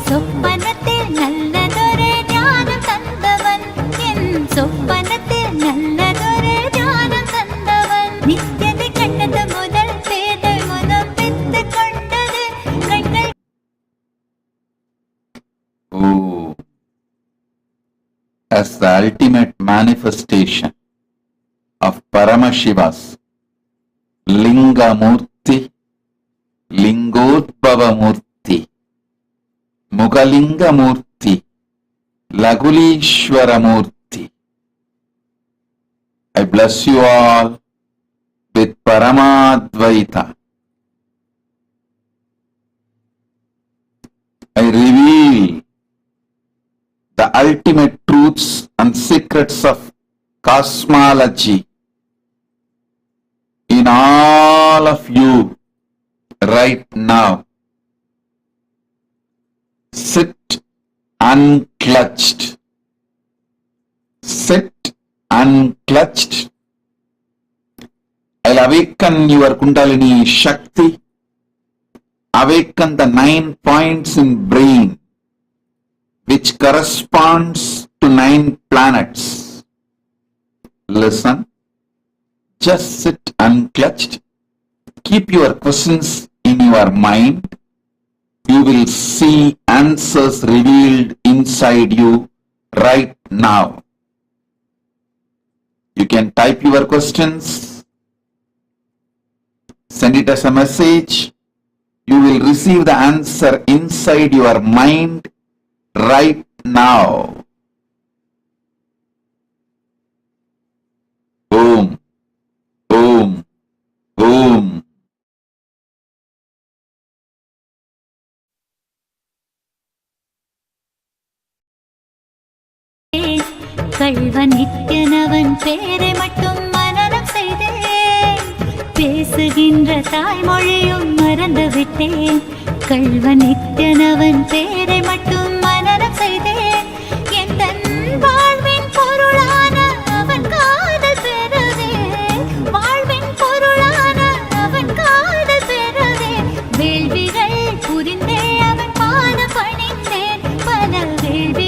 சொப்பனத்தில் நல்லதொரு ஞானம் தந்தவன் என் சொப்பனத்தில் நல்லதொரு ஞானம் தந்தவன் நித்தியத்தை கண்டது முதல் பேதை முதல் பித்து கொண்டது கண்கள். As the ultimate manifestation of Paramashiva's Linga Murty, Lingodbhava Murty, Mugalinga Murty, Lagulishwara Murty. I bless you all with Paramadvaita. I reveal the ultimate truths and secrets of cosmology in all of you right now. Sit unclutched. Sit unclutched. I'll awaken your Kundalini Shakti, awaken the 9 points in brain which corresponds to 9 planets. Listen, just sit unclutched, keep your questions in your mind. You will see answers revealed inside you right now. You can type your questions, send it as a message. You will receive the answer inside your mind right now. Om, Om, Om. கள்வன் நித்யனவன் பேரை மட்டும் மனனம் செய்தேன், பேசுகின்ற தாய்மொழியும் மறந்து விட்டேன். கள்வன் நித்யனவன் பேரை மட்டும் மனனம் செய்தேன், எந்தன் வாழ்வின் பொருளான அவன் காதல் பெறவே, வாழ்வின் பொருளான அவன் காதல் பெறவே, வேள்விகள் புரிந்தே அவன் பாதம் பணிந்தேன், பல வேள்வி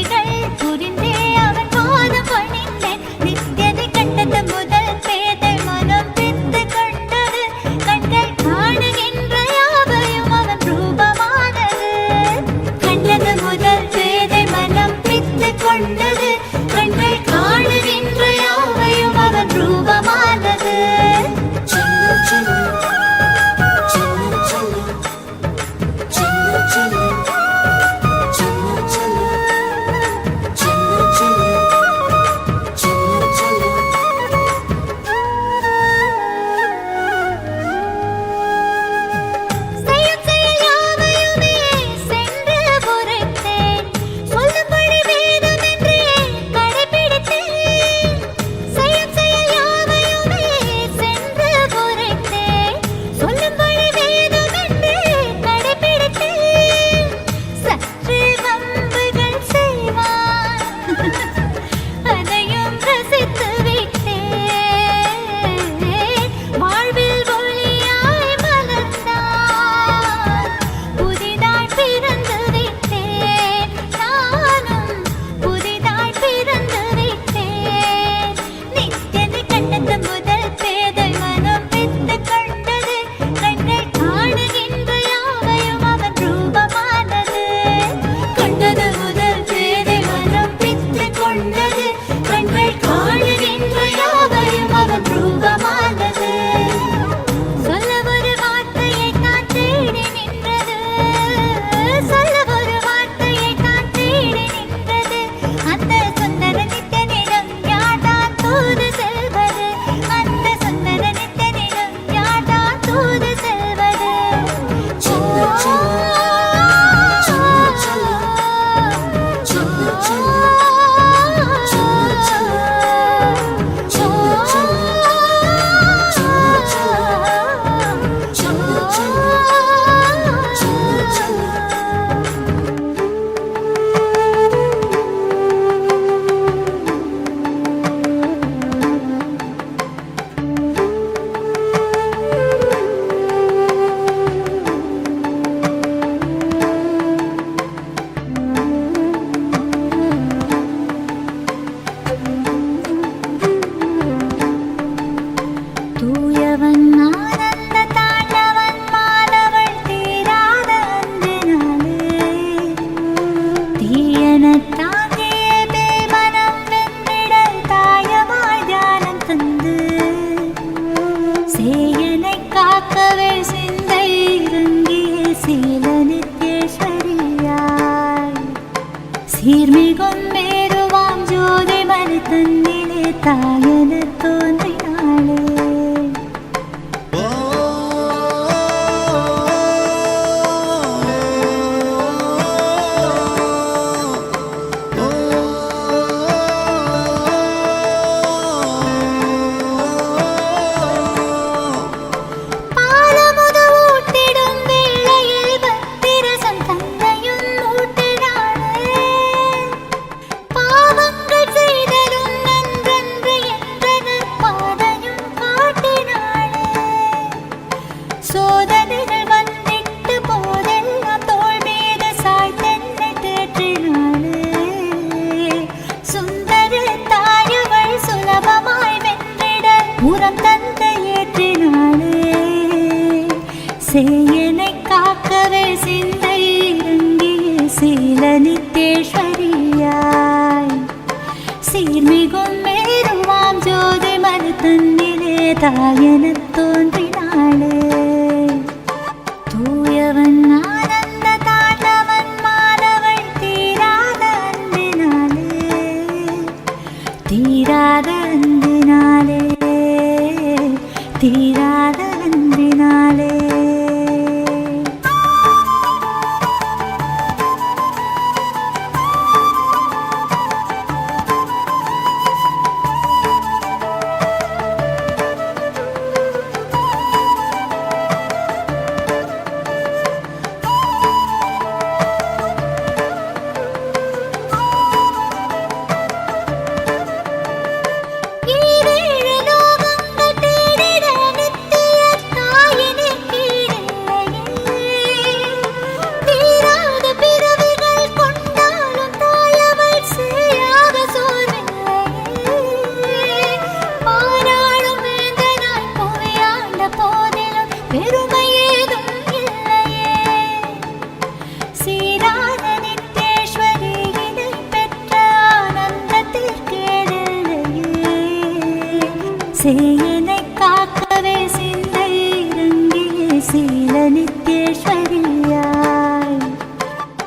சீர்மிகும் மேருவாம் ஜோதி மணி தன்னிலே தாயன தோன்றினாளே. சேயனை காக்கவே சிந்தை இறங்கிய சீலனித்தேஸ்வரியாய் சீர்மிகும் மேருவாம் ஜோதி மனு தன்னிலே தாயெனத் தோன்றினாளே. தூயவன் ஆனந்த தாண்டவன் மாதவள் தீராத அன்பினாலே தீராத அன்பினாலே தீராத அன்பினாலே. சேயனை காக்கவே சிந்தை இறங்கிய சீலனித்தேஸ்வரியாய்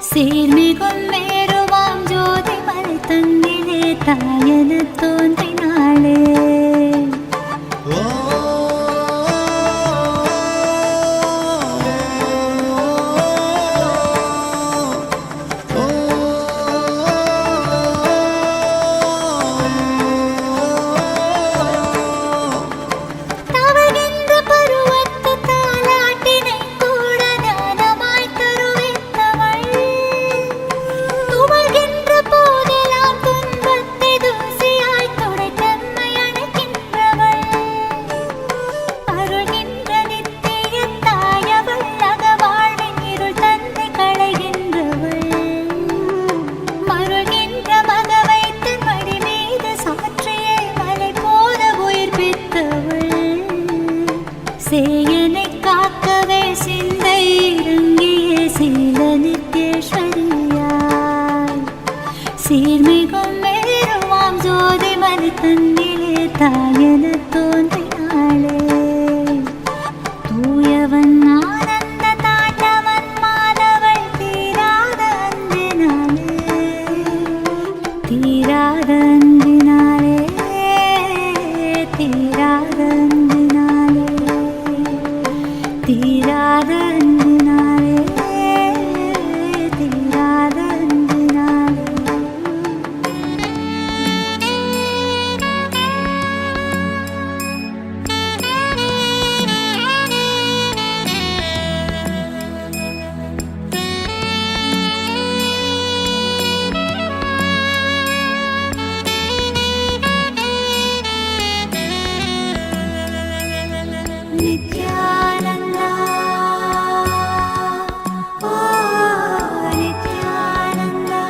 சீர்மிகும் மேருவாம் ஜோதி மலை தன்னிலே தாயெனத் தோன்றினாளே. சேயனை காக்கவே சிந்தை இறங்கிய சீலனித்தேஸ்வரியாய் சீர்மிகும் மேருவாம் ஜோதி மனு தன்னிலே தாயெனத் தோன்றினாளே. தூயவன் ஆனந்த தாண்டவன் மாதவள் தீராத அன்பினாலே தீராத அன்பினாலே தீராத அன்பினாலே தீராத அன்பினாலே தீராத அன்பினாலே. நித்யானந்தா ஓ நித்யானந்தா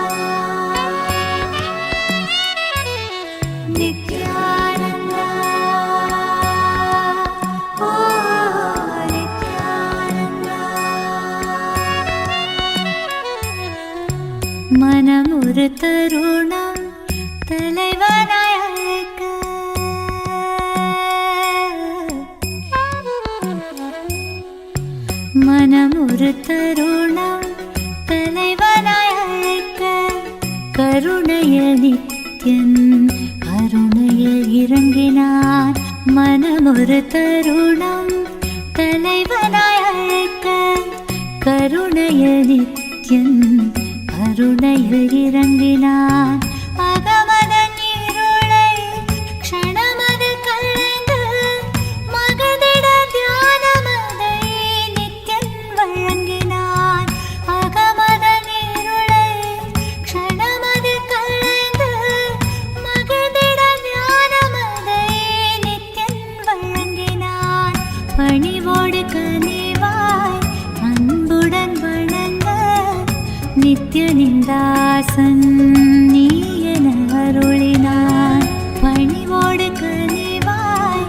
நித்யானந்தா ஓ நித்யானந்தா. மனம் ஒரு தருணம் தலைவனாய் அழைக்க மனம் ஒரு தருணம் தலைவனாய் அழைக்க கருணையில் நித்யன் கருணையில் இறங்கினார் மனமொரு தருணம் தலைவனாய் அழைக்க கருணையில் நித்யன் கருணையில் இறங்கினார் அகமதன் இருளை க்ஷணமதில் கலைந்து மகதிட தியானமதை நித்யன் வழங்கினார் அகமதன் இருளை க்ஷணமதில் கலைந்து மகதிட தியானமதை நித்யன் வழங்கினார் பணிவோடு கனிவாய் அன்புடன் வணங்க நித்யனின் தாசன் நீ என அருளினான் பணிவோடு கனிவாய்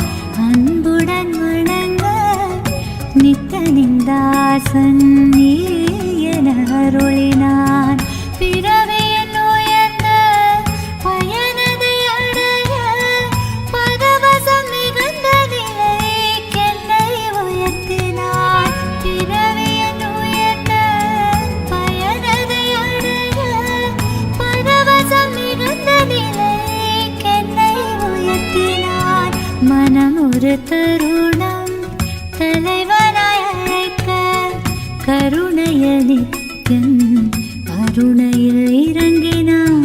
அன்புடன் வணங்க நித்யனின் தாசன் நீ என அருளினான் பிறவியின் உயர்ந்த பயனதை அடைய பரவசம் மிகுந்த நிலைக்கென்னை உயர்த்தினான் பிறவியின் உயர்ந்த பயனதை அடைய பரவசம் மிகுந்த நிலைக்கென்னை உயர்த்தினான் மனம் ஒரு தருணம் தலைவனாய் அழைக்க கருணையில் நித்யன் கருணையில் இறங்கினான்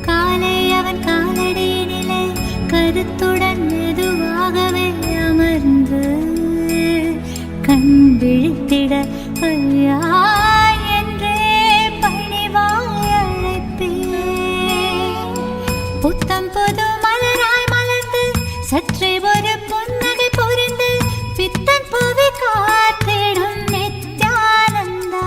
காலை அவன் காலடியினிலே கருத்துடன் மெதுவாகவே அமர்ந்து கண் விழித்திட ஐயா என்றே பணிவாய் அழைப்பேன் புத்தம் புது மலராய் மலர்ந்து சற்றே ஒரு புன்னகை புரிந்து பித்தன் புவி காத்திடும் நித்யானந்தா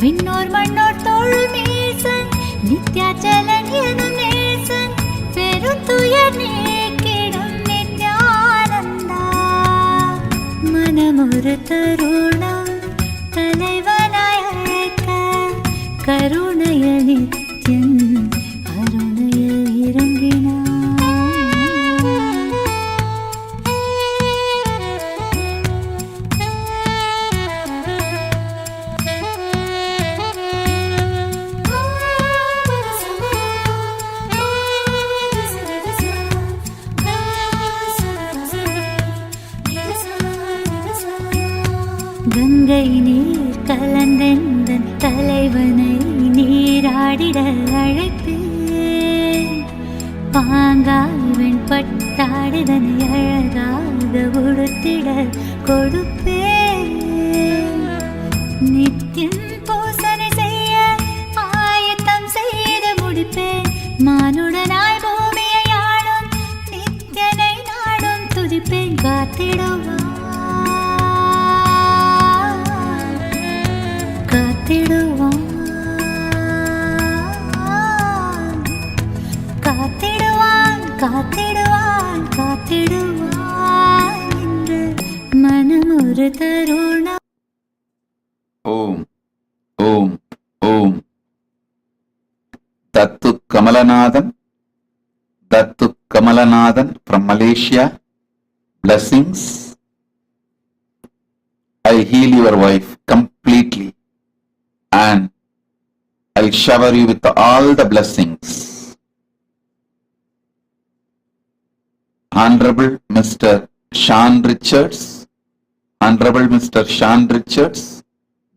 விண்ணோர் மண்ணோர் தோழு மீசன் நித்யாச்சலன் எனும் நேசன் பெருந்துயர் நீக்கிடும் நித்யானந்தா மனமொரு தருணம் தலைவனாய் அழைக்க கருணையில் நித்யன் கருணையில் இறங்கினான் கங்கை நீர் கலந்தெந்தன் தலைவனை நீராடிட அழைப்பேன் பாங்காய் வெண்பட்டாடிதனை அழகாக உடுத்திட கொடுப்பேன் நித்யன் பூசனை செய்ய ஆயத்தம் செய்து முடிப்பேன் மானுடனாய் பூமியை ஆளும் நித்யனை நாடும் துதிப்பேன் காத்திடுவான் காத்திடுவான் காத்திடுவான் காத்திடுவான் காத்திடுவான் என்று மனம் ஒரு தருணம் Om, Om, Om. Dattu Kamalanathan from Malaysia. Blessings. I heal your wife completely and I shower you with all the blessings. Honorable Mr. Sean Richards, Honorable Mr. Sean Richards,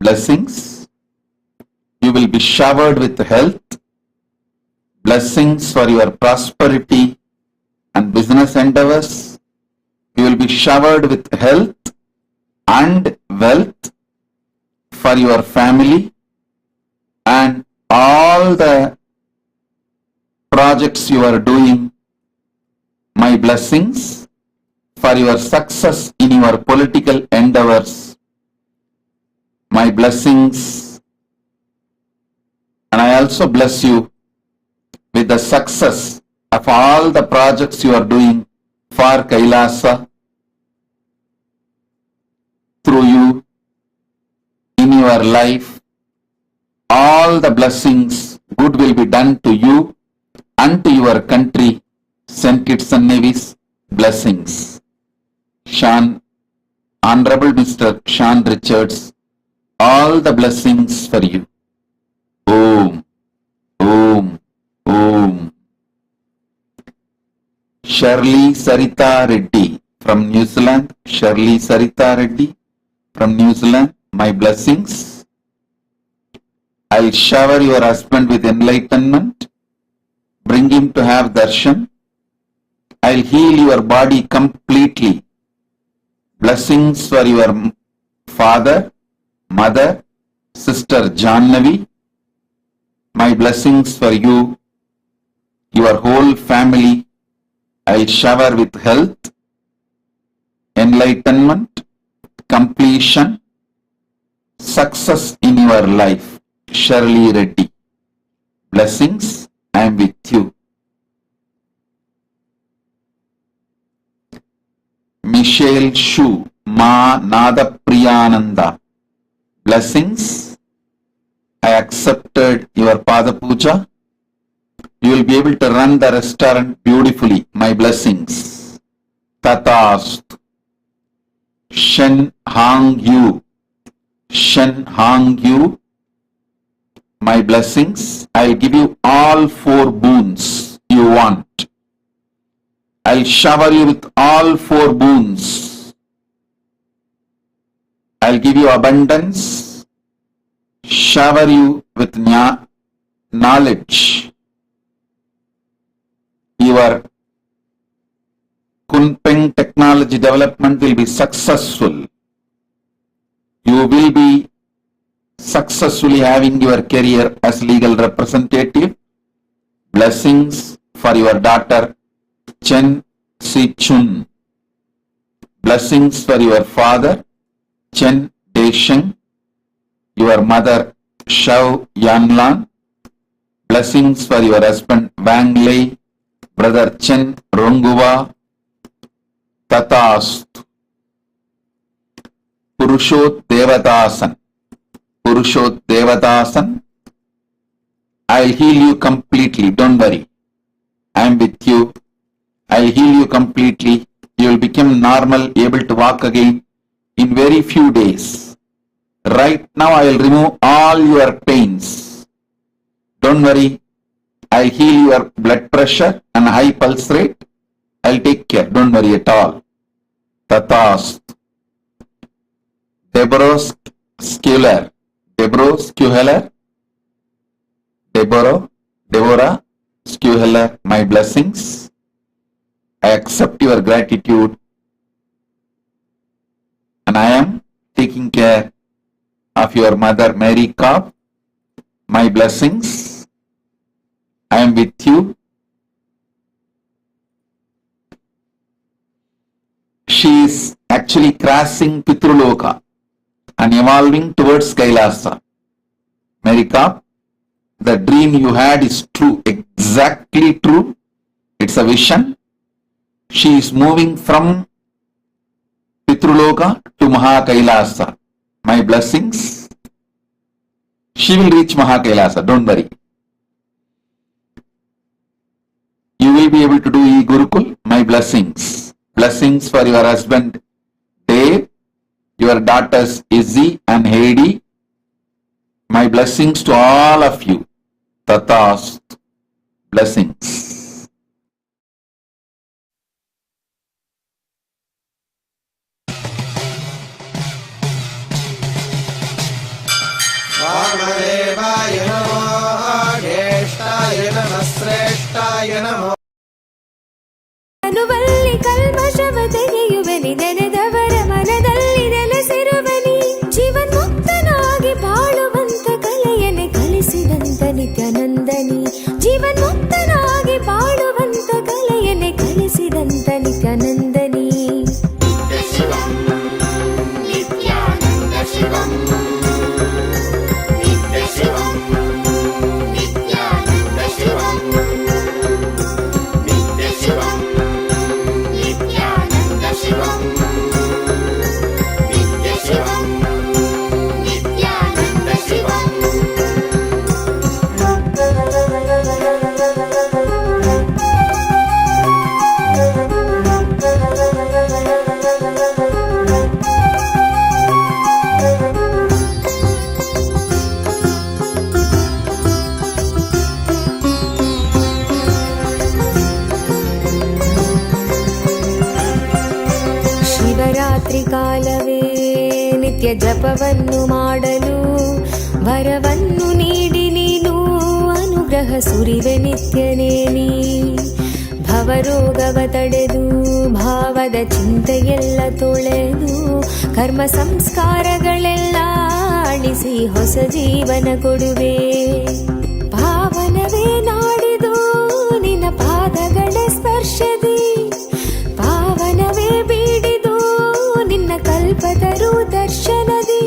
blessings. You will be showered with health, blessings for your prosperity and business endeavors. You will be showered with health and wealth for your family and all the projects you are doing. My blessings for your success in your political endeavors. My blessings, and I also bless you with the success of all the projects you are doing for Kailasa. your life. All the blessings, good will be done to you and to your country. St. Kitts and Nevis, blessings. Sean, Honorable Mr. Sean Richards, all the blessings for you. Om, Om, Om. Shirley Sarita Reddy from New Zealand. Shirley Sarita Reddy from New Zealand, my blessings. I'll shower your husband with enlightenment. Bring him to have darshan. I'll heal your body completely. Blessings for your father, mother, sister Jannavi. My blessings for you, your whole family. I'll shower with health, enlightenment, completion, success in your life. Shirley Reddy. Blessings, I am with you. Michelle Shu, Ma Nada Priyananda. Blessings, I accepted your Pada Puja. You will be able to run the restaurant beautifully. My blessings. Tatast. Shen Hang Yu. Shen Hang Yu. My blessings. I'll give you all 4 boons you want. I'll shower you with all 4 boons. I'll give you abundance. Shower you with knowledge. Your Kunpeng technology development will be successful. You will be successfully having your career as legal representative. Blessings for your daughter Chen Si Chun. Blessings for your father Chen Desheng. Your mother Shao Yanlan. Blessings for your husband Wang Lei. Brother Chen Ronguva. Tatast. Purushot Devadasan. Purushot Devadasan. I'll heal you completely. Don't worry. I am with you. I'll heal you completely. You will become normal, able to walk again in very few days. Right now I will remove all your pains. Don't worry. I'll heal your blood pressure and high pulse rate. I'll take care. Don't worry at all. Tatast. Deborah Sculler. Deborah Sculler. Deborah Sculler. My blessings. I accept your gratitude. And I am taking care of your mother Mary Cobb. My blessings. I am with you. She is actually crossing Pitruloka and evolving towards Kailasa. Mary Cobb, the dream you had is true, exactly true. It's a vision. She is moving from Pitruloka to Maha Kailasa. My blessings. She will reach Maha Kailasa, don't worry. You will be able to do E-Gurukul. My blessings. Blessings for your husband Dave, your daughters Izzy and Heidi. My blessings to all of you. Tatast. Blessings. वामदेवाय नमः ज्येष्ठाय नमः श्रेष्ठाय नमः ಅನುವಲ್ಲಿ ಕಲ್ಮಶವ ತೆಗೆಯುವನಿ ನೆನೆದವರ ಮನದಲ್ಲಿ ನೆಲೆಸಿರುವನಿ ಜೀವನ್ಮುಕ್ತನಾಗಿ ಬಾಳುವಂತ ಕಲೆಯನ್ನೇ ಕಲಿಸಿದಂತ ನಿತ್ಯಾನಂದನಿ ಜೀವನ್ಮುಕ್ತನಾಗಿ ಬಾಳುವಂತ ಕಲೆಯನ್ನೇ ಕಲಿಸಿದಂತ ನಿತ್ಯಾನಂದನಿ ನಿತ್ಯಾನಂದ ಶಿವಂ ನಿತ್ಯ ಶಿವಂ ನಿತ್ಯಾನಂದ ಶಿವಂ ರಾತ್ರಿ ಕಾಲವೇ ನಿತ್ಯ ಜಪವನ್ನು ಮಾಡಲು ವರವನ್ನು ನೀಡಿ ನೀನು ಅನುಗ್ರಹ ಸುರಿವೆ ನಿತ್ಯನೇ ನೀ. ಭವರೋಗವ ತಡೆದು ಭಾವದ ಚಿಂತೆಯೆಲ್ಲ ತೊಳೆದು ಕರ್ಮ ಸಂಸ್ಕಾರಗಳೆಲ್ಲ ಅಳಿಸಿ ಹೊಸ ಜೀವನ ಕೊಡುವೆ. ಪಾವನವೇ ನಾಡಿದು ನಿನ್ನ ಪಾದಗಳ ಸ್ಪರ್ಶದಿ, ಪಾವನವೇ ಬೀಡಿದು ನಿನ್ನ ಕಲ್ಪತರು ದರ್ಶನದಿ.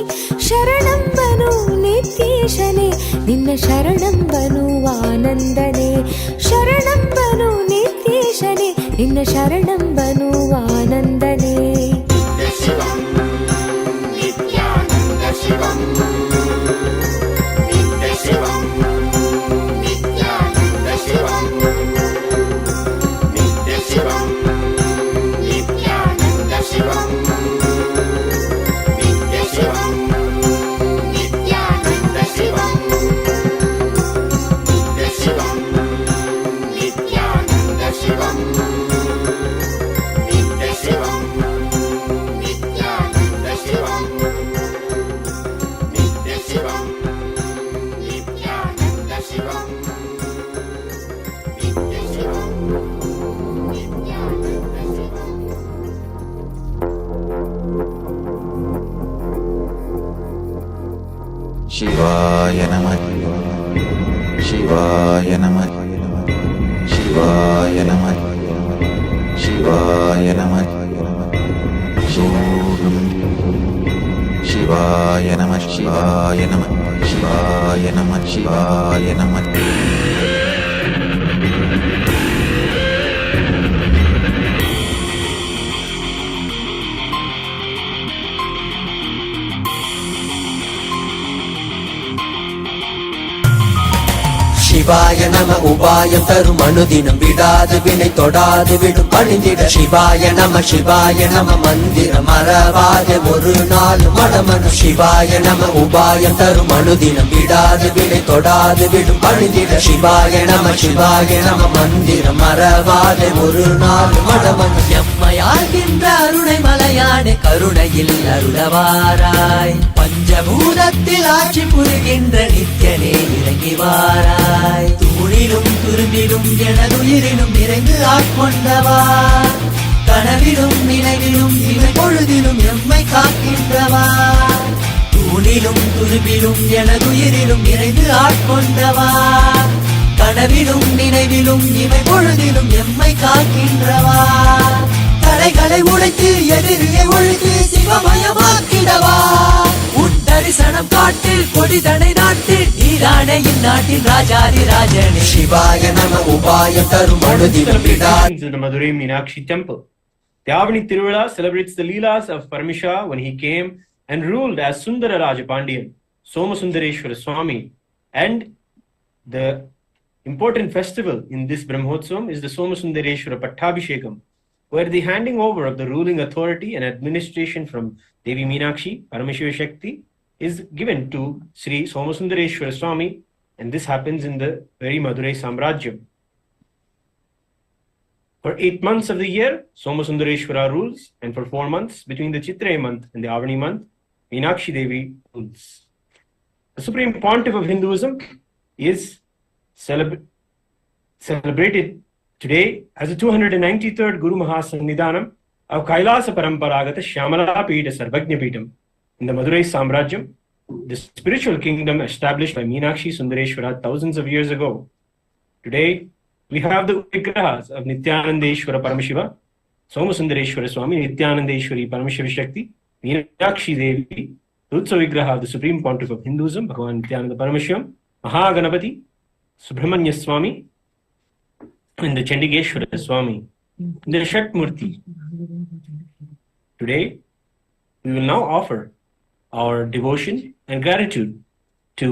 ಶರಣಂಬನು ನಿತ್ಯೇಶನೇ ನಿನ್ನ ಶರಣಂಬನು ಆನಂದನೆ, ಶರಣಂಬನು ನಿತ್ಯೇಶನೇ ನಿನ್ನ ಶರಣಂಬನು ಆನಂದನೆ. ಶಿವಂ ನಿತ್ಯಾನಂದ ಶಿವಂ ನಿತ್ಯ ಶಿವಂ ನಿತ್ಯಾನಂದ ಶಿವಂ ನಿತ್ಯ ಶಿವಂ ನಿತ್ಯಾನಂದ ಶಿವಂ ನಿತ್ಯ ಶಿವಂ ನಿತ್ಯಾನಂದ ಶಿವಂ ನಿತ್ಯ ಶಿವಂ ನಿತ್ಯಾನಂದ ಶಿವಂ ನಿತ್ಯ ಶಿವಂ ನಿತ್ಯಾನಂದ ಶಿವಂ ನಿತ್ಯ ಶಿವಂ ನಿತ್ಯಾನಂದ ಶಿವಂ ನಿತ್ಯ ಶಿವಂ ನಿತ್ಯಾನಂದ ಶಿವಂ. ಶಿವಾಯ ನಮಃ ಶಿವಾಯ ನಮಃ ಶಿವಾಯ ನಮಃ ಶಿವಾಯ ನಮಃ ಶೋಹಂ ಶಿವಾಯ ನಮಃ ಶಿವಾಯ ನಮಃ ಶಿವಾಯ ನಮಃ ಶಿವಾಯ ನಮಃ. சிவாய நம உபாயம் தரும் அனுதினம் விடாது வினை தொடாது விடும் பணிந்திட. சிவாய நம மந்திரம் மறவாத ஒரு நாள் மடமனு. சிவாய நம உபாயம் தரும் அனுதினம் விடாது வினை தொடாது விடும் பணிந்திட. சிவாய நம மந்திரம் மறவாத ஒரு நாள் மடமனு. எம்மையாகின்ற அருணை மலையானே கருணையில் அருளவாராய். பஞ்சபூதத்தில் ஆட்சி புரிகின்ற நித்யனே இறங்கி வாராய். தூணிலும் துரும்பிலும் எனதுயிரிலும் நிறைந்து ஆட்கொண்டவா. கனவிலும் நினைவிலும் இவை பொழுதிலும் எம்மை காக்கின்றவா. தூணிலும் துரும்பிலும் எனதுயிரிலும் நிறைந்து ஆட்கொண்டவா. கனவிலும் நினைவிலும் இவை பொழுதிலும் எம்மை காக்கின்றவா. தடைகளை உடைத்து எதிரியை ஒழித்து சிவமயமாக்கிடவா. உன் தரிசனம் காட்டில் கொடிதனை நாட்டில் நீரானே இந்நாட்டின் ராஜாதி ராஜனே. சிவாய நம உபாயம் தரும் அனுதினம் விடாது. In the Madurai Meenakshi temple, the Avani Tiruvizha celebrates the Leelas of Paramashiva when he came and ruled as Sundara Rajapandian, Somasundareshwara Swami. And the important festival in this Brahmotsavam is the Somasundareshwara Pattabhishekam, where the handing over of the ruling authority and administration from Devi Meenakshi, Paramashiva Shakti, is given to Sri Somasundareshwara Swami, and this happens in the very Madurai Samrajyam. For 8 months of the year, Somasundareshwara rules, and for 4 months between the Chitraya month and the Avani month, Meenakshi Devi rules. The Supreme Pontiff of Hinduism is celebrated today as the 293rd Guru Mahasannidhanam of Kailasa Paramparagata Shyamala Pita Sarvajna Pitam in the Madurai Samrajyam, the spiritual kingdom established by Meenakshi Sundareshwara thousands of years ago. Today, we have the vigrahas of Nithyanandeshwara Paramashiva, Somasundareshwara Swami, Nithyanandeshwari Paramashiva Shakti, Meenakshi Devi, Rutsa Vigraha of the Supreme Pontiff of Hinduism, Bhagavan Nithyananda Paramashivam, Mahaganapati, Subramanya Swami, and the Chandigeshwara Swami, the Shat Murti. Today, we will now offer our devotion and gratitude to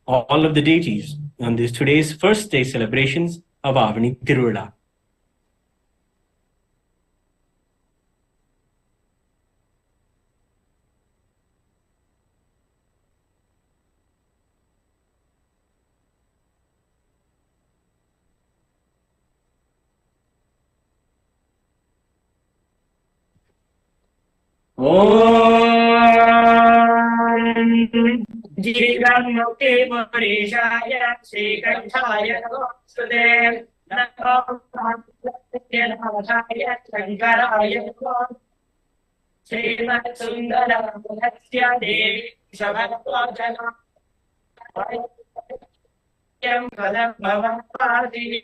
all of the deities on this today's first day celebrations of Avani Tiruvizha. जीवं मुक्ति पुरीशाय श्रीकण्ठाय नमोस्तुते नमो नाथाय शङ्कराय श्रीमत्सुन्दरस्य देवी शबद्वाचना पदं भवत्पादिनी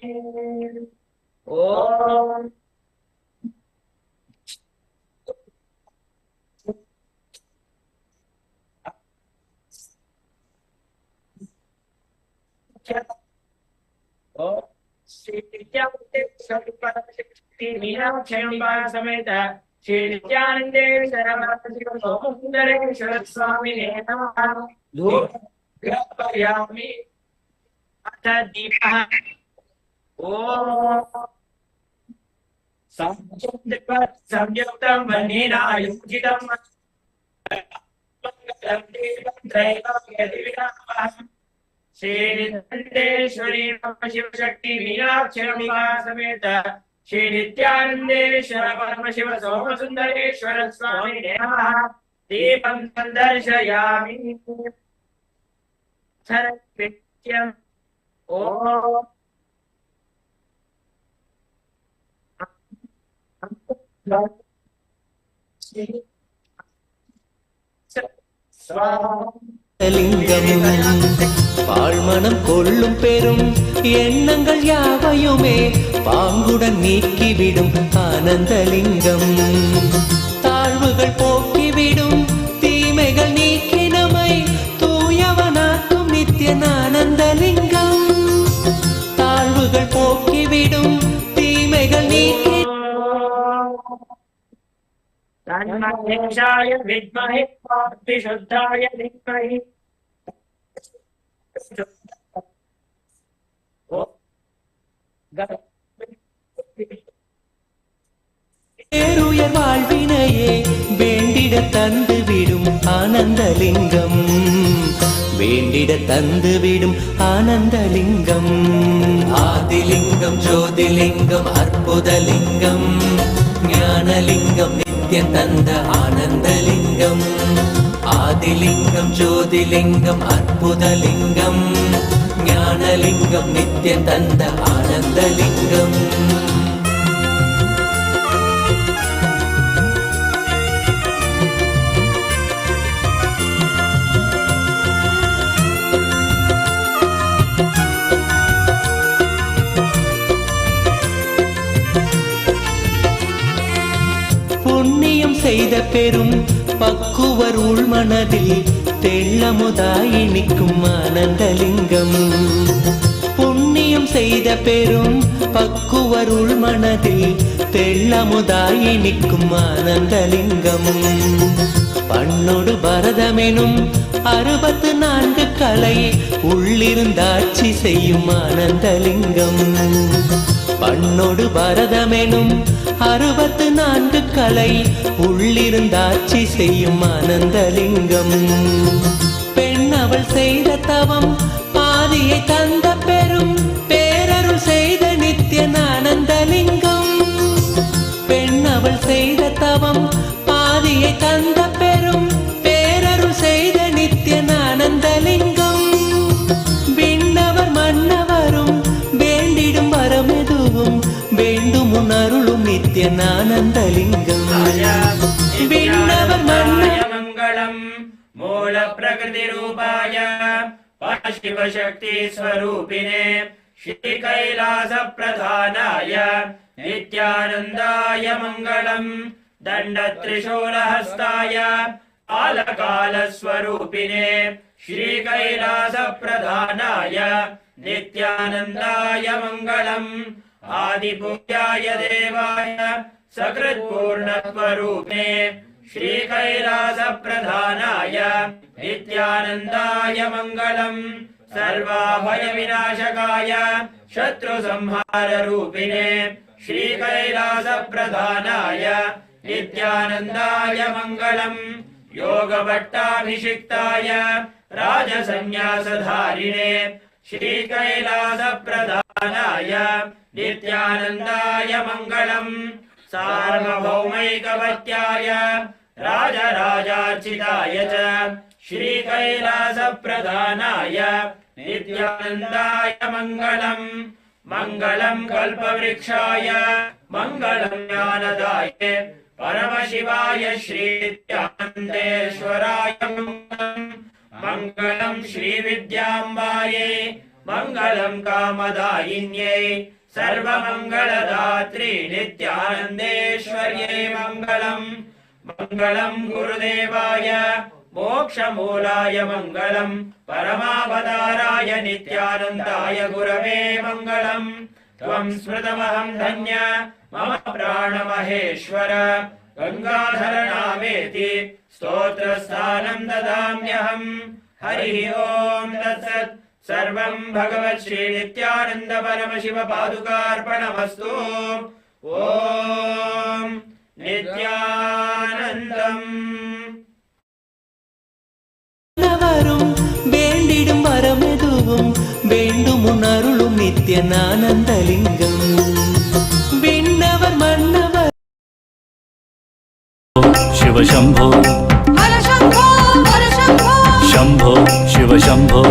ॐ समेत श्री नित्यानंदेश्वर सुंदरेश्वर स्वामी नमः ग्रहयामि अथ दीपः संयुक्तं वह्निनायुजितं श्रीनित्यानंदेश्वरी परमशिव शक्ति मीनाक्षिरंबा समेत श्री नित्यानंदेश्वर परमशिव सोमसुंदरेश्वर स्वामी नमः दीपं संदर्शयामि सर्वं ओम லிங்கம் பாழ்மனம் கொள்ளும் பெரும் எண்ணங்கள் யாவையுமே பாங்குடன் நீக்கிவிடும் ஆனந்தலிங்கம் தாழ்வுகள் போக்கிவிடும் தீமைகள் நீக்கி நம்மை தூயவனாக்கும் நித்திய ஆனந்தலிங்கம் தாழ்வுகள் போக்கிவிடும் தீமைகள் நீக்கி तन्महेशाय विद्महे विशुद्धाय धीमहि பேருயர் வாழ்வினையே வேண்டிட தந்து விடும் ஆனந்தலிங்கம் வேண்டிட தந்து விடும் ஆனந்தலிங்கம் ஆதிலிங்கம் ஜோதிலிங்கம் அற்புதலிங்கம் ஞானலிங்கம் நித்யம் தந்த ஆனந்தலிங்கம் ஆதிலிங்கம் ஜோதிலிங்கம் அற்புதலிங்கம் ஞானலிங்கம் நித்யம் தந்த ஆனந்தலிங்கம் புண்ணியம் செய்த பெரும் பக்குவர் உள்மனதில் தெள்ளமுதாய் நிற்கும் ஆனந்தலிங்கம் புண்ணியம் செய்த பெரும் பக்குவர் உள்மனதில் தெள்ளமுதாய் நிற்கும் ஆனந்தலிங்கம் பண்ணொடு பரதமெனும் 64 கலை உள்ளிருந்தாட்சி செய்யும் ஆனந்தலிங்கம் பண்ணொடு பரதமெனும் 64 கலை உள்ளிருந்தாட்சி செய்யும் ஆனந்தலிங்கம் பெண் அவள் செய்த தவம் பாதியை தந்த பெரும் பேரருள் செய்த நித்திய ஆனந்தலிங்கம் பெண் அவள் செய்த தவம் பாதியை தந்த பெரும் பேரருள் செய்த நித்திய ஆனந்தலிங்கம் விண்ணவர் மன்னவரும் வேண்டிடும் வரமெதுவும் வேண்டும் அருளும் நித்ய ஆனந்தலிங்கம் விண்ணவர் மங்களம் மூல பிரகிருதி ரூபாய பரமசிவ சக்தி ஸ்வரூபினே ஸ்ரீ கைலாச பிரதானாய நித்யானந்தாய மங்களம் தண்ட திரிசூலஹஸ்தாய காலகால ஸ்வரூபினே ஸ்ரீ கைலாச பிரதானாய நித்யானந்தாய மங்களம் आदिपूज्याय देवाय सकृत्पूर्णत्वरूपिणे श्रीकैलासप्रधानाय नित्यानन्दाय मङ्गलम् सर्वाभयविनाशकाय शत्रुसंहाररूपिणे श्रीकैलासप्रधानाय नित्यानन्दाय मङ्गलम् योगभट्टाभिषिक्ताय राजसन्न्यासधारिणे श्रीकैलासप्रधानाय नित्यानन्दाय मङ्गलम् सार्वभौमैकवत्याय राजराजार्चिताय च श्रीकैलासप्रधानाय नित्यानन्दाय मङ्गलम् मङ्गलम् कल्पवृक्षाय मङ्गलम् ज्ञानदाय परमशिवाय श्रीनित्यानन्देश्वराय मङ्गलम् श्रीविद्याम्बायै मङ्गलम् कामदायिन्यै सर्वमङ्गलदात्री नित्यानन्देश्वर्यै मङ्गलम् मङ्गलम् गुरुदेवाय मोक्षमूलाय मङ्गलम् परमावताराय नित्यानन्दाय गुरवे मङ्गलम् त्वम् स्मृतमहम् धन्य मम प्राणमहेश्वर गङ्गाधरनामेति स्तोत्रस्थानम् ददाम्यहम् हरिः ओम् तत्सत् सर्वम् भगवत् श्री नित्यानन्द परमशिव पादुकार्पणमस्तु ओम् नित्यानन्दम् வரும் வேண்டிடும் வரமெதுவும் வேண்டும் உணருளும் நித்யானந்தலிங்கம் விண்ணவர் மன்னவர் शिव शंभो शंभो शिव शंभो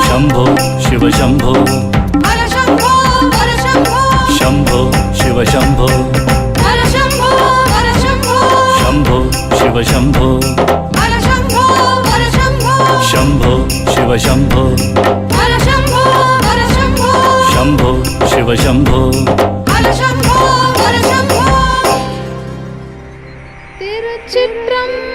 शंभो शिव शंभो शंभो शिव शंभो शंभो शिव शंभो शंभो शिव शंभो शंभो शिव शंभो திருச்சிற்றம்பலம்.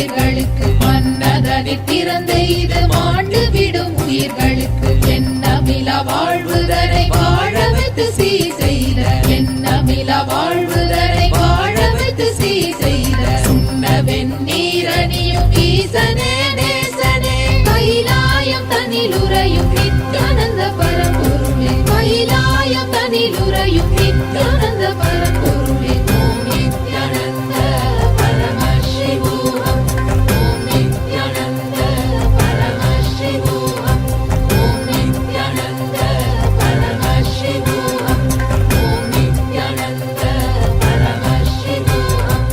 உயிர்களுக்கு மன்னதனை திறந்தெய்து மாண்டு விடும் உயிர்களுக்கு எண்ணமிலா வாழ்வுதனை வாழவைத்து சீர் செய்த எண்ணமிலா வாழ்வுதனை வாழவைத்து சீர் செய்த சுண்ண வெந்நீரணியும் ஈசனே நேசனே கைலாயம் தனிலுறையும் நித்யானந்த பரம்பொருளே கைலாயம் தனிலுறையும் நித்யானந்த பரம்பொருளே ஓம் நித்யானந்த பரமசிவோகம் ஓம் நித்யானந்த பரமசிவோகம் ஓம் நித்யானந்த பரமசிவோகம் ஓம் நித்யானந்த பரமசிவோகம்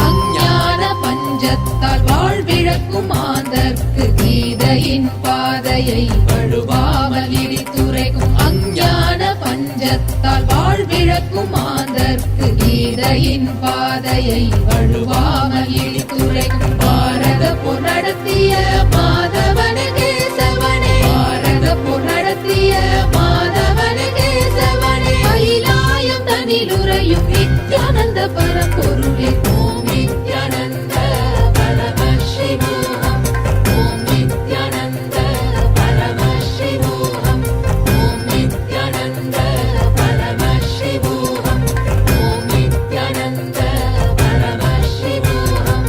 அஞ்ஞான பஞ்சத்தால் வாழ்விழக்கும் மாந்தர்க்கு கீதையின் பாதையை வழுவாமல் இடித்துரைக்கும் அஞ்ஞான பஞ்சத்தால் வாழ்விழக்கும் மாந்தர்க்கு கீதையின் பாதையை வழுவாமல் இடித்துரைக்கும் பாரத போர் நடத்திய மாதவன கேசவனே பாரத போர் நடத்திய மாதவன கேசவனே கைலாயம் தனிலுறையும் நித்யானந்த பரம்பொருளே ஓம் நித்யானந்த பரமசிவோகம் ஓம் நித்யானந்த பரமசிவோகம் ஓம் நித்யானந்த பரமசிவோகம் ஓம் நித்யானந்த பரமசிவோகம்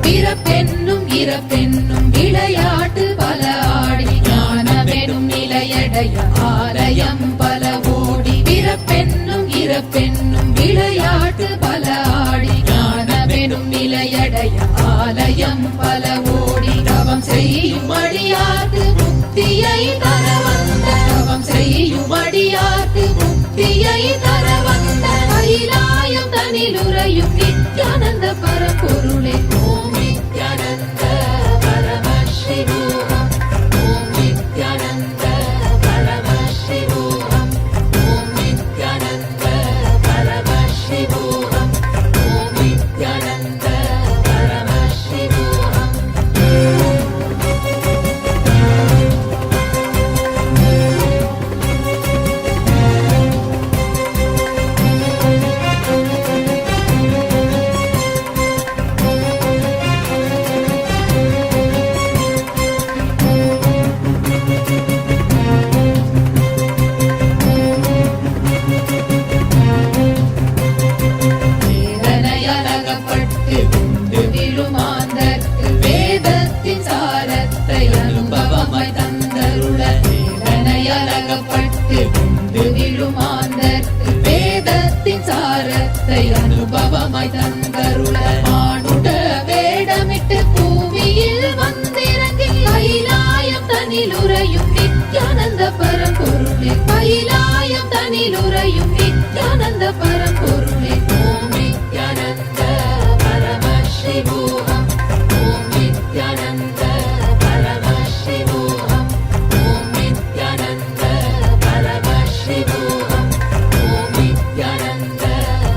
பிறப்பென்னும் இறப்பென்னும் விளையாட்டு பல ஆடி ஞானமெனும் நிலையடைய ஆலயம் பல ஓடி பிறப்பென்னும் இறப்பென்னும் விளையாட்டு பல ஆடி ஞானமெனும் நிலையடைய ஆலயம் பல ஓடி தவம் செய்யும் அடியார்க்கு முக்தியை தர வந்த தவம் செய்யும் அடியார்க்கு முக்தியை தர வந்த கைலாயம் தனிலுறையும் நித்யானந்த பரம்பொருளே ஓம் நித்யானந்த பரமசிவோகம் ஓம் நித்யானந்த பரமசிவோகம் ஓம் நித்யானந்த பரமசிவோகம் ஓம் நித்யானந்த பரமசிவோகம் வேதனையலகப்பட்டு உண்டு விழுமாந்தற்கு வேதத்தின் சாரத்தை அனுபவமாய் தந்தருள வேதனையலகப்பட்டு உண்டு விழுமாந்தற்கு வேதத்தின் சாரத்தை அனுபவமாய் தந்தருள மானுட வேடமிட்டு பூமியில் வந்திறங்கி கைலாயம் தனிலுறையும் நித்யானந்த பரம்பொருளே கைலாயம் தனிலுறையும் நித்யானந்த பரம்பொருளே ஓம் நித்யானந்த பரமசிவோகம் ஓம் நித்யானந்த பரமசிவோகம் ஓம் நித்யானந்த பரமசிவோகம் ஓம் நித்யானந்த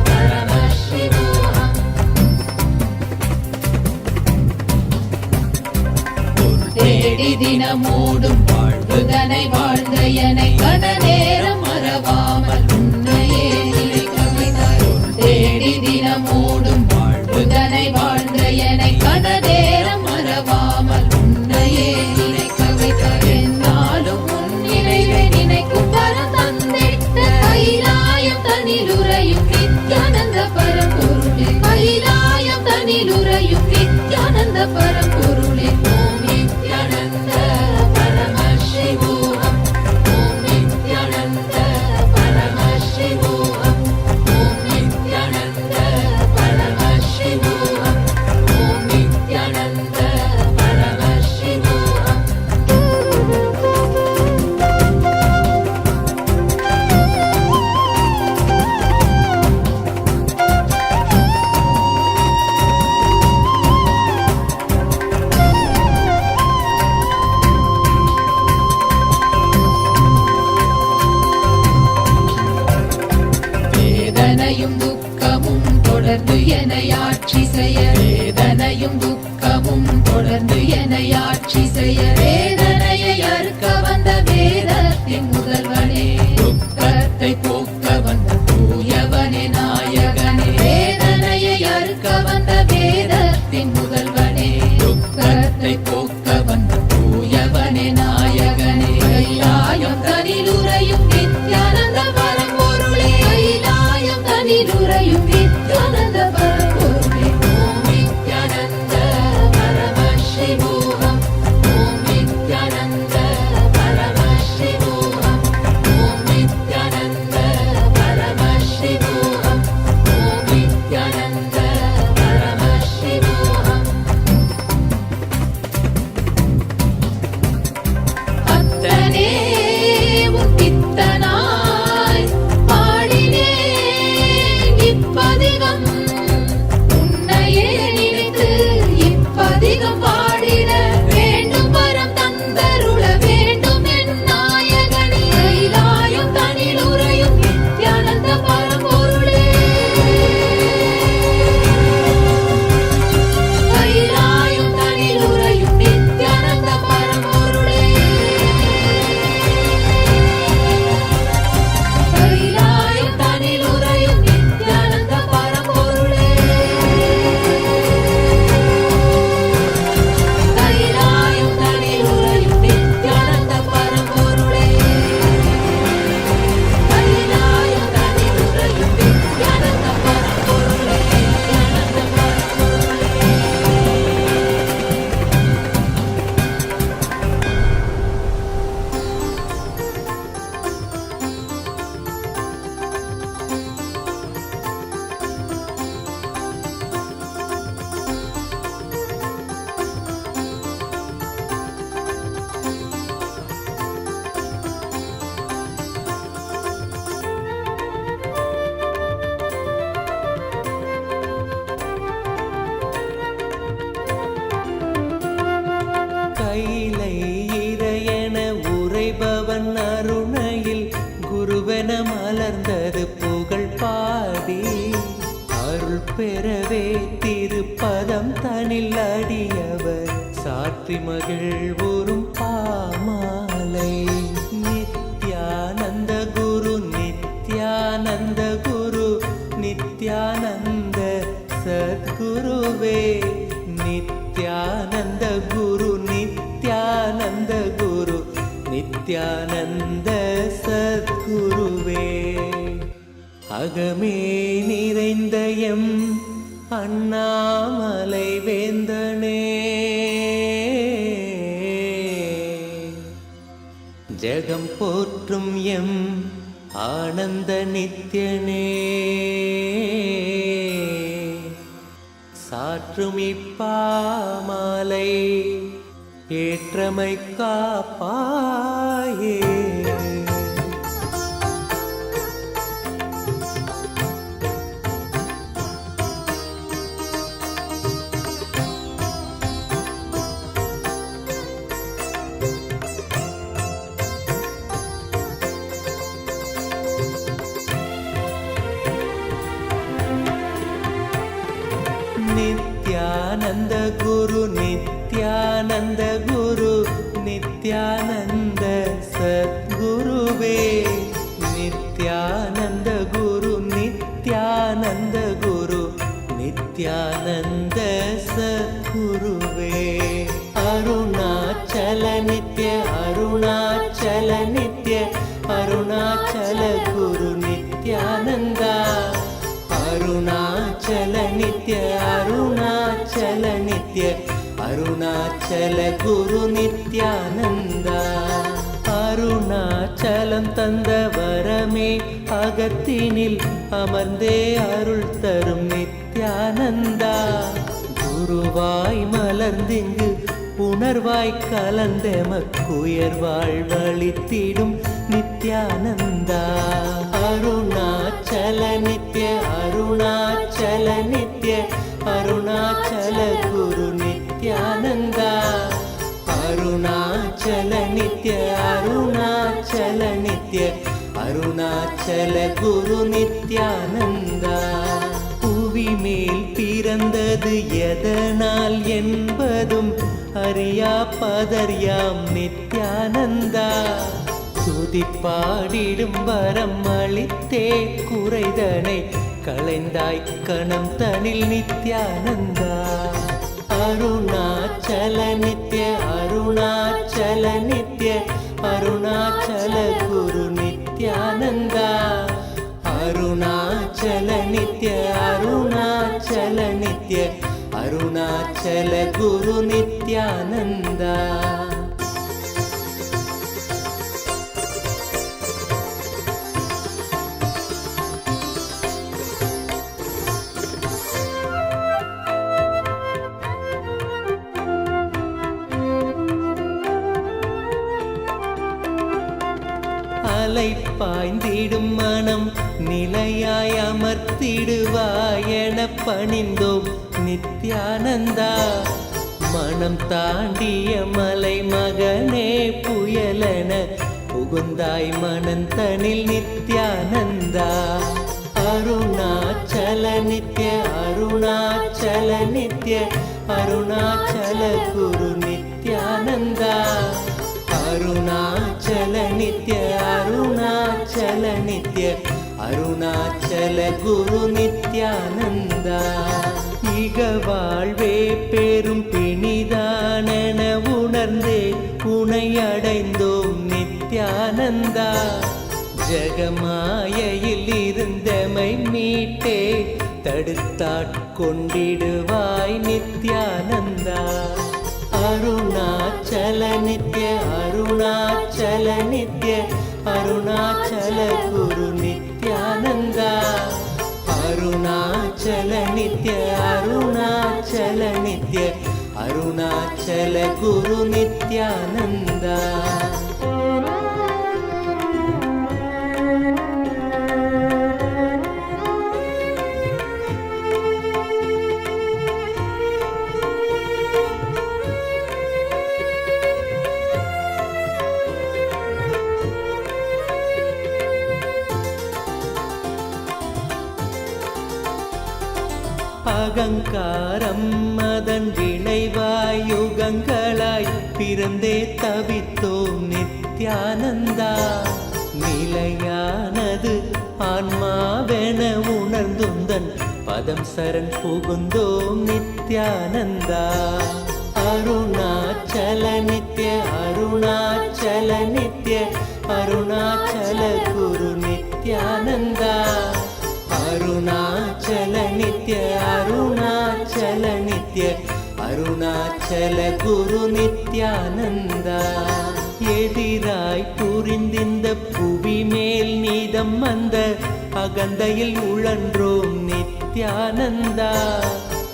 பரமசிவோகம் தேடி தினமோடும் வாழ்வுதனை வாழ்ந்த எனை கன நேரம் மறவாமல் உன்னையே நிலைக்க வைத்தாய் தேடி தினமோடும் வாழ்வுதனை வாழ்ந்த எனை கன நேரம் மறவாமல் உன்னையே நிலைக்க வைத்தாய் என்னாலும் உன் நினைவை நினைக்கும் வரம் தந்திட்ட கைலாயம் தனிலுறையும் நித்யானந்த பரம்பொருளே கைலாயம் தனிலுறையும் நித்யானந்த பரம்பொருளே ஓம் நித்யானந்த பரமசிவோகம் ஓம் நித்யானந்த பரமசிவோகம் ஓம் நித்யானந்த பரமசிவோகம் ஆட்சி செய்ய வேதனையும் துக்கமும் தொடர்ந்து என்னை ஆட்சி செய்ய வேதனையை அறுக்க வந்த வேதத்தின் முதல்வனே துக்கத்தை போக்க வந்த தூயவனே நாயகனே வேதனையை அறுக்க வந்த வேதத்தின் முதல்வனே துக்கத்தை போக்க வந்த தூயவனே நாயகனே கைலாயம் தனிலுறையும் நித்யானந்த பரம்பொருளே கைலாயம் தனிலுறையும் நித்யானந்த பரம்பொருளே ஓம் நித்யானந்த பரமசிவோகம் ஓம் நித்யானந்த பரமசிவோகம் ஓம் நித்யானந்த பரமசிவோகம் ஓம் நித்யானந்த பரமசிவோகம் அத்தனே உன் பித்தனாய் பாடினேன் இப்பதிகம் உன்னையே நினைத்து இப்பதிகம் பாடிட வேண்டும் வரம் தந்தருள வேண்டும் என் நாயகனே கைலாயம் தனிலுறையும் நித்யானந்த பரம்பொருளே கைலாயம் தனிலுறையும் நித்யானந்த பரம்பொருளே கைலாயம் தனிலுறையும் நித்யானந்த பரம்பொருளே கைலாயம் தனிலுறையும் நித்யானந்த பரம்பொருளே கைலாயம் தனிலுறையும் நித்யானந்த பரம்பொருளே கைலை இறையென உரைபவன் அருணையில் குருவென மலர்ந்தது புகழ் பாடி அருள் பெறவே திருப்பதம் தனில் அடியவர் சாற்றி மகிழ்வுறும் பாமாலை நித்யானந்த குரு நித்யானந்த குரு நித்யானந்த சத்குருவே நித்யானந்த குரு நித்யானந்த குரு நித்யானந்த சத்குருவே அகமே நிறைந்த எம் அண்ணாமலை வேந்தனே ஜெகம் போற்றும் எம் ஆனந்த நித்யனே சாற்றும் இப்பாமாலை ஏற்றமை காப்பாயே நித்யானந்த குரு நித்யானந்த குரு நித்யானந்த சத்குருவே நித்யானந்த குரு நித்யானந்த குரு நித்யானந்த சத்குருவே அருணாச்சல நித்ய அருணாச்சல நித்ய அருணாச்சல குரு நித்யானந்தா அருணாச்சல நித்ய அருணாச்சல நித்ய அருணாச்சல குரு நித்யானந்தா அருணாச்சலம் தந்த வரமே அகத்தினில் அமர்ந்தே அருள் தரும் நித்யானந்தா குருவாய் மலர்ந்திங்கு உணர்வாய் கலந்தெமக்குயர்வாழ் வழித்திடும் நித்யானந்தா அருணாச்சல நித்ய அருணாச்சல நித்ய அருணாச்சல குரு நித்யானந்தா அருணாச்சல நித்ய அருணாச்சல நித்ய அருணாச்சல குரு நித்யானந்தா புவி மேல் பிறந்தது எதனால் என்பதும் அறியா பதர்யாம் நித்யானந்தா. துதிப்பாடிடும் வரம் அளித்தே குறைதனை களைந்தாய் கணம் தனில் நித்யானந்தா. அருணாச்சல நித்ய அருணாச்சல நித்ய அருணாச்சல குரு நித்யானந்தா. அருணாச்சல நித்ய அருணாச்சல நித்ய அருணாச்சல குரு நித்யானந்தா. அலை பாய்ந்திடும் மனம் நிலையாய் அமர்த்திடுவாய் என பணிந்தோம் நித்யானந்தா. மனம் தாண்டிய மலை மகனே புயலென புகுந்தாய் மனந்தனில் நித்யானந்தா. அருணாச்சல நித்ய அருணாச்சல நித்ய அருணாச்சல குரு நித்யானந்தா. அருணாச்சல நித்ய அருணாச்சல நித்ய அருணாச்சல குரு நித்யானந்தா. இக வாழ்வே பெரும் பிணிதானென உணர்ந்தே உனை அடைந்தோம் நித்யானந்தா. ஜகமாயையில் இருந்தமை மீட்டே தடுத்தாட்கொண்டிடுவாய் நித்யானந்தா. அருணாச்சல நித்ய அருணாச்சல நித்ய அருணாச்சல குரு நித்யானந்தா. அருணாச்சல நித்ய அருணாச்சல நித்ய அருணாச்சல குரு நித்யானந்தா. அகங்காரம் அதன் விளைவாய் யுகங்களாய் பிறந்தே தவித்தோம் நித்யானந்தா. நிலையானது ஆன்மாவென உணர்ந்துந்தன் பதம் சரண் புகுந்தோம் நித்யானந்தா. அருணாச்சல நித்ய அருணாச்சல நித்ய அருணாச்சல குரு நித்யானந்தா. அருணாச்சல நித்ய அருணாச்சல நித்ய அருணாச்சல குரு நித்யானந்தா. எதிராய் புரிந்திந்த புவி மேல் நீதம் வந்த அகந்தையில் உழன்றோம் நித்யானந்தா.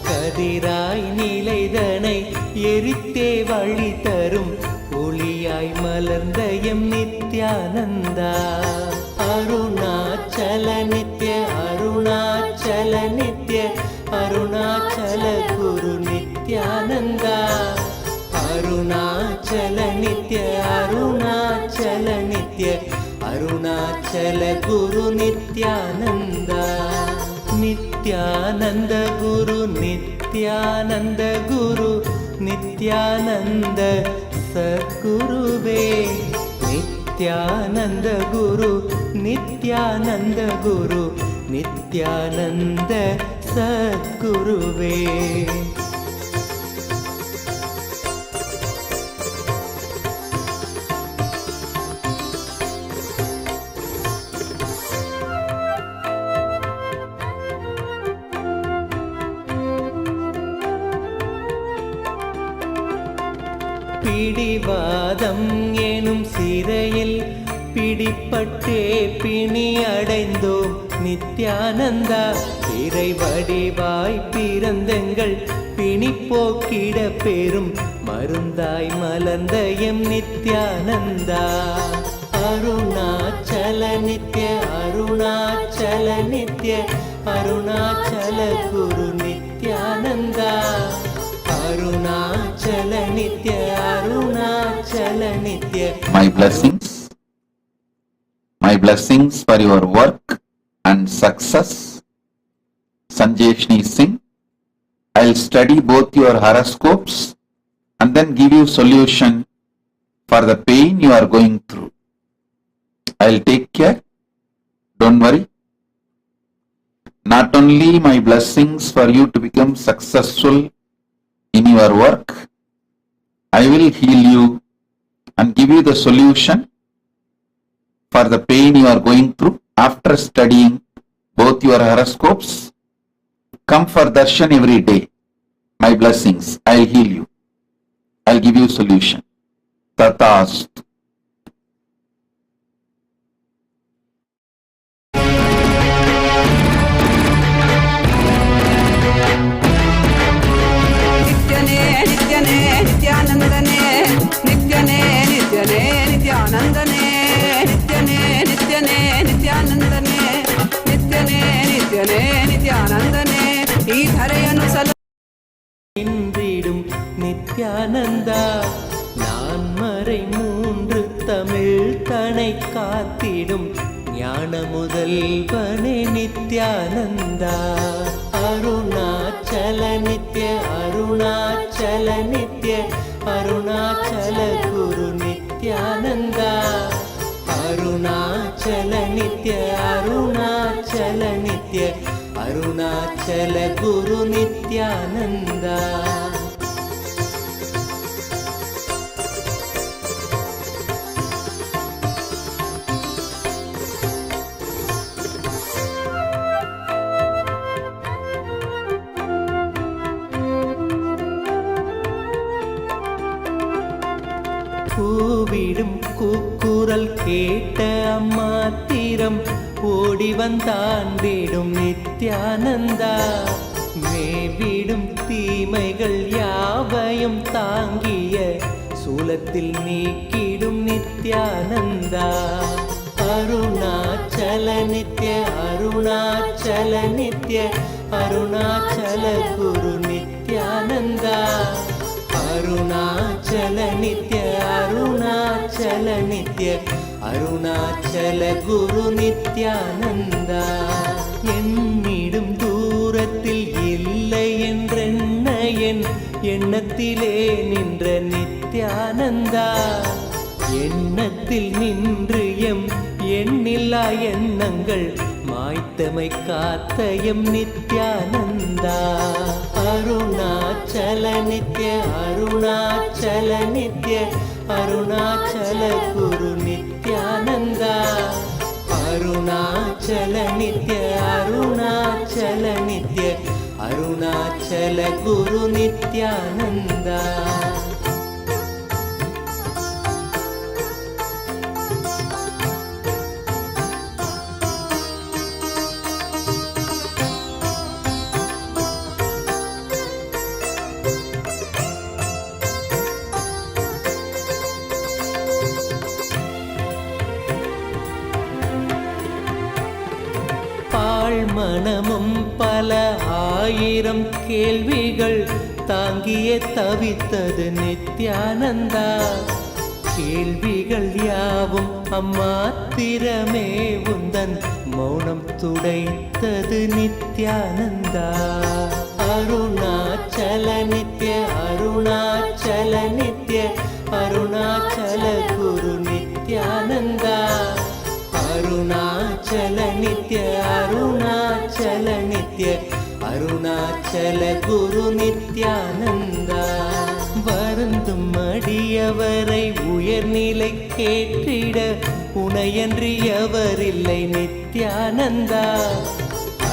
கதிராய் நிலைதனை எரித்தே வழி தரும் ஒளியாய் மலர்ந்த எம் நித்யானந்தா. அருணாச்சல நித்ய அருணாச்சல நித்ய அருணாச்சல குரு நித்யானந்தா. அருணாச்சல நித்ய அருணாச்சல நித்ய அருணாச்சல குரு நித்யானந்தா. நித்யானந்த குரு நித்யானந்த குரு நித்யானந்த சத்குருவே. நித்யானந்த குரு நித்யானந்த குரு நித்யானந்த சத்குருவே. பிடிவாதம் எனும் சிறையில் பிடிப்பட்டே பிணி அடைந்தோம் நித்யானந்தா. இறை வடிவாய் பிறந்தங்கள் பிணி போக்கிட பெரும் மருந்தாய் மலர்ந்த M Nithyananda. Arunachal Nitya Arunachal Nitya Arunachal Guru Nithyananda. Arunachal Nitya Arunachal Nitya. My blessings for your work and success. Sanjeshni Singh. I'll study both your horoscopes and then give you solution for the pain you are going through. I'll take care. Don't worry. Not only my blessings for you to become successful in your work, I will heal you and give you the solution for the pain you are going through after studying both your horoscopes. Come for darshan every day. My blessings. I'll heal you. I'll give you solution. Tatast. Nityanandane, Nityane, Nityane, Nityanandane, Nityane, Nityane, Nityanandane, Nityane, Nityane, Nityanandane, ಈ ಧರೆಯನ್ನು இன்றிடும் நித்யானந்தா நான் மறை மூன்று தமிழ் தனை காத்திடும் ஞான முதல்வனே நித்யானந்தா அருணாச்சல நித்ய அருணாச்சல நித்ய அருணாச்சல குரு நித்யானந்தா அருணாச்சல நித்ய அருணாச்சல நித்ய அருணாச்சல குரு நித்யானந்தா கூவிடும் கூக்குரல் கேட்ட அம்மாத்திரம் ஓடி வந்தாண்டிடும் நித்யானந்தா மேவிடும் தீமைகள் யாவையும் தாங்கிய சூலத்தில் நீக்கிடும் நித்யானந்தா அருணாச்சல நித்ய அருணாச்சல நித்ய அருணாச்சல குரு நித்யானந்தா அருணாச்சல நித்ய அருணாச்சல நித்ய அருணாச்சல குரு நித்யானந்தா என்னிடும் தூரத்தில் இல்லை என்றென்ன என் எண்ணத்திலே நின்ற நித்யானந்தா எண்ணத்தில் நின்று எம் எண்ணில்லா எண்ணங்கள் மாய்த்தமை காத்த எம் நித்யானந்தா அருணாச்சல நித்ய அருணாச்சல நித்ய அருணாச்சல குரு நித்யானந்தா அருணாச்சல நித்ய அருணாச்சல நித்ய அருணாச்சல குரு நித்யானந்தா மனமும் பல ஆயிரம் கேள்விகள் தாங்கிய தவித்தது நித்யானந்தா கேள்விகள் யாவும் அம்மாத்திரமே உந்தன் மௌனம் துடைத்தது நித்யானந்தா அருணாச்சல நித்ய அருணாச்சல நித்ய அருணாச்சல குரு நித்யானந்தா அருணாச்சல நித்ய அருணாச்சல நித்ய அருணாச்சல குரு நித்யானந்தா வருந்தும் அடியவரை உயர்நிலை கேட்டிட உனையன்றி எவரில்லை நித்யானந்தா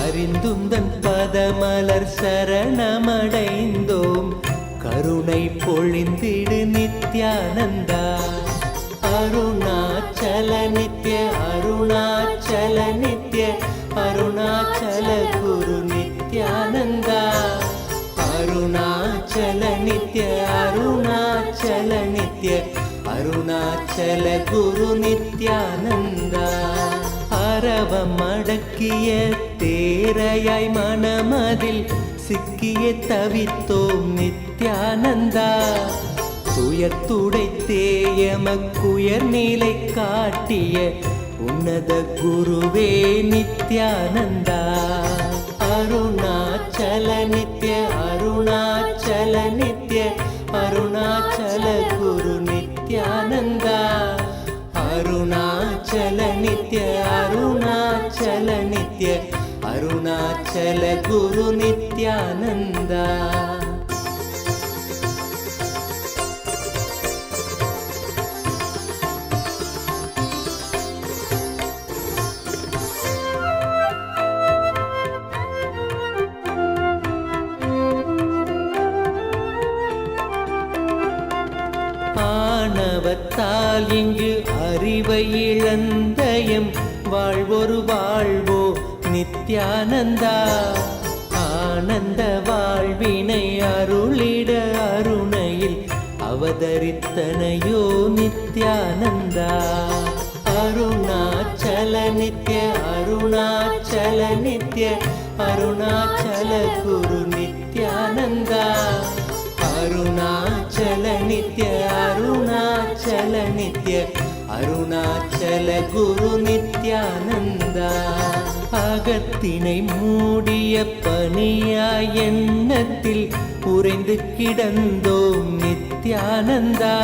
அறிந்துந்தன் பதமலர் சரணமடைந்தோம் கருணை பொழிந்திடு நித்யானந்தா அருணாச்சல நித்ய அருணாச்சல நித்ய அருணாச்சல குரு நித்யானந்தா அருணாச்சல நித்ய அருணாச்சல நித்ய அருணாச்சல குரு நித்யானந்தா அரவம் அடக்கிய தேரையாய் மனமதில் சிக்கிய தவித்தோம் நித்யானந்தா துயத்துடைத்தேயமக்குயர் நிலை காட்டிய உன்னத குருவே நித்யானந்தா அருணாச்சல நித்ய அருணாச்சல நித்ய அருணாச்சல குரு நித்யானந்தா அருணாச்சல நித்ய அருணாச்சல நித்ய அருணாச்சல குரு நித்யானந்தா ஆணவத்தால் இங்கு அறிவை இழந்தயம் வாழ்வொரு வாழ்வோ நித்யானந்தா ஆனந்த வாழ்வினை அருளிட அருணையில் அவதரித்தனையோ நித்யானந்தா அருணாச்சல நித்ய அருணாச்சல நித்ய அருணாச்சல குரு நித்யானந்தா அருணாச்சல நித்ய அருணாச்சல நித்ய அருணாச்சல குரு நித்யானந்தா அகத்தினை மூடிய பனியாய் எண்ணத்தில் உறைந்து கிடந்தோம் நித்யானந்தா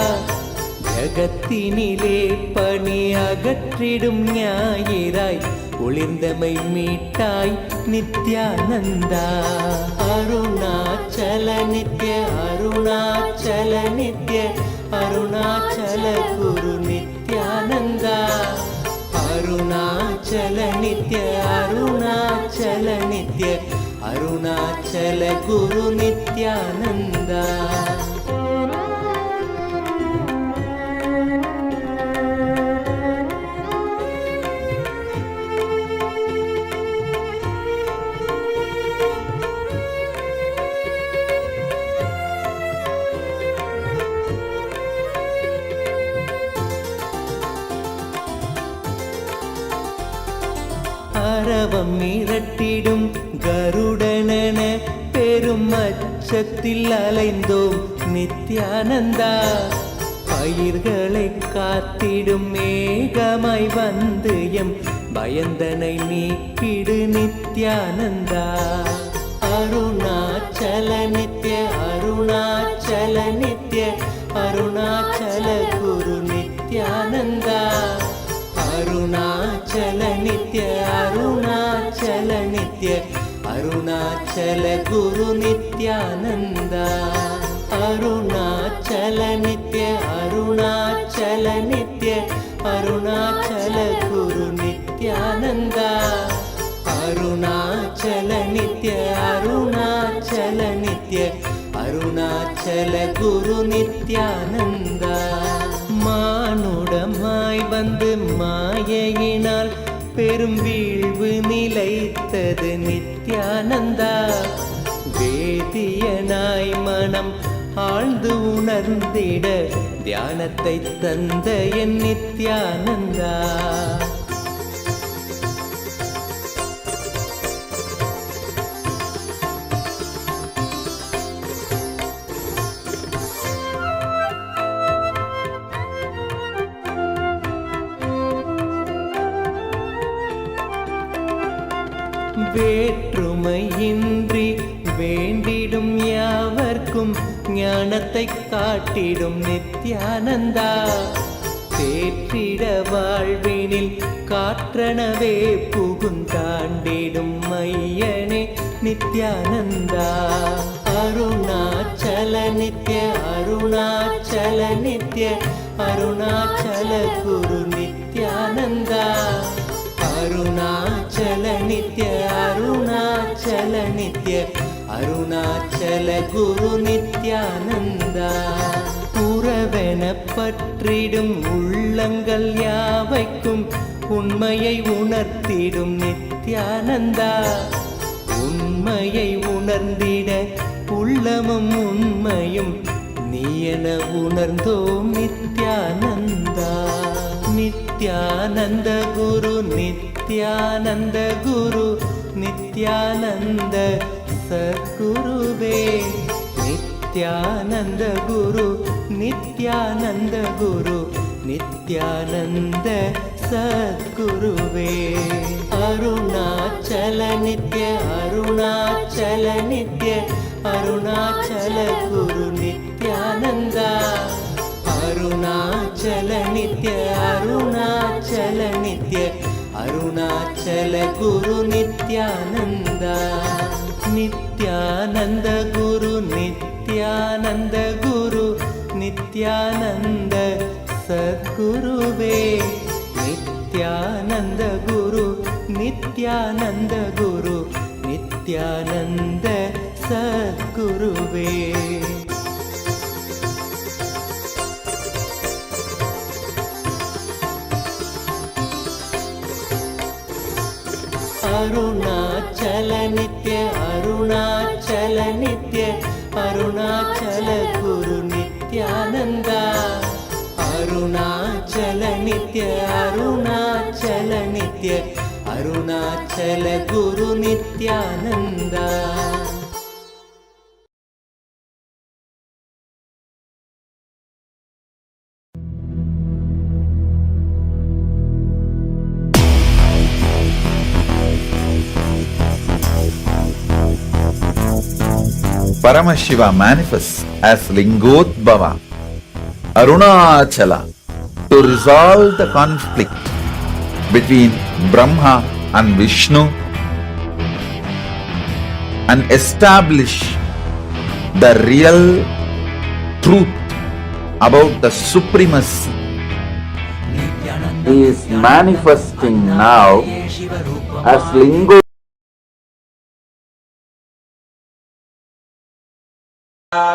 ஜகத்தினிலே பனி அகற்றிடும் ஞாயிறாய் ஒளிர்ந்தமை மீட்டாய் நித்யானந்தா அருணாச்சல நித்ய அருணாச்சல நித்ய அருணாச்சல குரு நித்யானந்தா அருணாச்சல நித்ய அருணாச்சல நித்ய அருணாச்சல குரு நித்யானந்தா அரவம் மிரட்டிடும் கருடனென பெரும் அச்சத்தில் அலைந்தோம் நித்யானந்தா பயிர்களை காத்திடும் மேகமாய் வந்து எம் பயந்தனை நீக்கிடு நித்யானந்தா அருணாச்சல நித்ய அருணாச்சல நித்ய அருணாச்சல குரு நித்யானந்தா அருணாச்சல நித்ய அருணாச்சல நித்ய அருணாச்சல குரு நித்யானந்தா அருணாச்சல நித்ய அருணாச்சல நித்ய அருணாச்சல குரு நித்யானந்தா அருணாச்சல நித்ய அருணாச்சல நித்ய அருணாச்சல குரு நித்யானந்தா மானுடமாய் வந்து மாயையினால் பெரும் வீழ்வு நிலைத்தது நித்யானந்தா வேதியனாய் மனம் ஆழ்ந்து உணர்ந்திட தியானத்தை தந்த என் நித்யானந்தா வேற்றுமையின்றி வேண்டிடும் யாவர்க்கும் ஞானத்தை காட்டிடும் நித்யானந்தா தேற்றிட வாழ்வினில் காற்றனவே புகுந்தாண்டிடும் மையனே நித்யானந்தா அருணாச்சல நித்ய அருணாச்சல நித்ய அருணாச்சல குரு நித்யானந்தா அருணாச்சல நித்ய அருணாச்சல நித்ய அருணாச்சல குரு நித்யானந்தா உறவென பற்றிடும் உள்ளங்கள் யாவைக்கும் உண்மையை உணர்த்திடும் நித்யானந்தா உண்மையை உணர்ந்திட உள்ளமும் உண்மையும் நீ என உணர்ந்தோம் நித்யானந்தா நித்யானந்த குரு நித்யானந்த குரு நித்யானந்த சத்குருவே நித்யானந்த குரு நித்யானந்த குரு नित्यानन्द सद्गुरुवे अरुणाचल नित्य अरुणाचल नित्य अरुणाचल गुरु नित्यानन्द अरुणाचल नित्य अरुणाचल नित्य अरुणाचल गुरु नित्यानन्द नित्यानन्द गुरु नित्यानन्द गुरु नित्यानन्द सद्गुरुवे नित्यानन्द गुरु नित्यानन्द गुरु नित्यानन्द सद्गुरुवे अरुणाचल नित्य अरुणाचल नित्य अरुणाचल गुरु नित्यानन्द अरुणाचल नित्य अरुणाचल नित्य अरुणाचल गुरु Nityanand Paramashiva manifests as Lingodbhava, Arunachala, to resolve the conflict between Brahma and Vishnu and establish the real truth about the supremacy. He is manifesting now as Lingodbhava.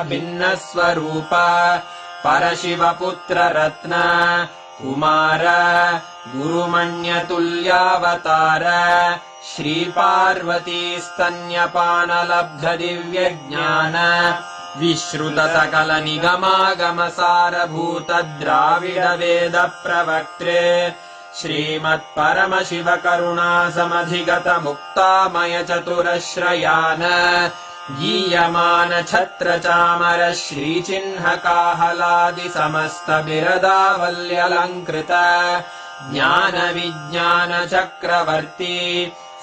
भिन्न स्वरूप परशिव पुत्र रत्न कुमार गुरुमण्यतुल्यावतार श्री पार्वती स्तन्यपानलब्ध दिव्य ज्ञान विश्रुत सकल निगमागम सारभूत द्राविड वेद प्रवक्त्रे श्रीमत् परमशिव करुणा समधिगत मुक्तामय चतुरश्रयान गीयमान छत्र चामर श्रीचिह्न काहलादि समस्त बिरदावल्यलङ्कृत ज्ञान विज्ञान चक्रवर्ती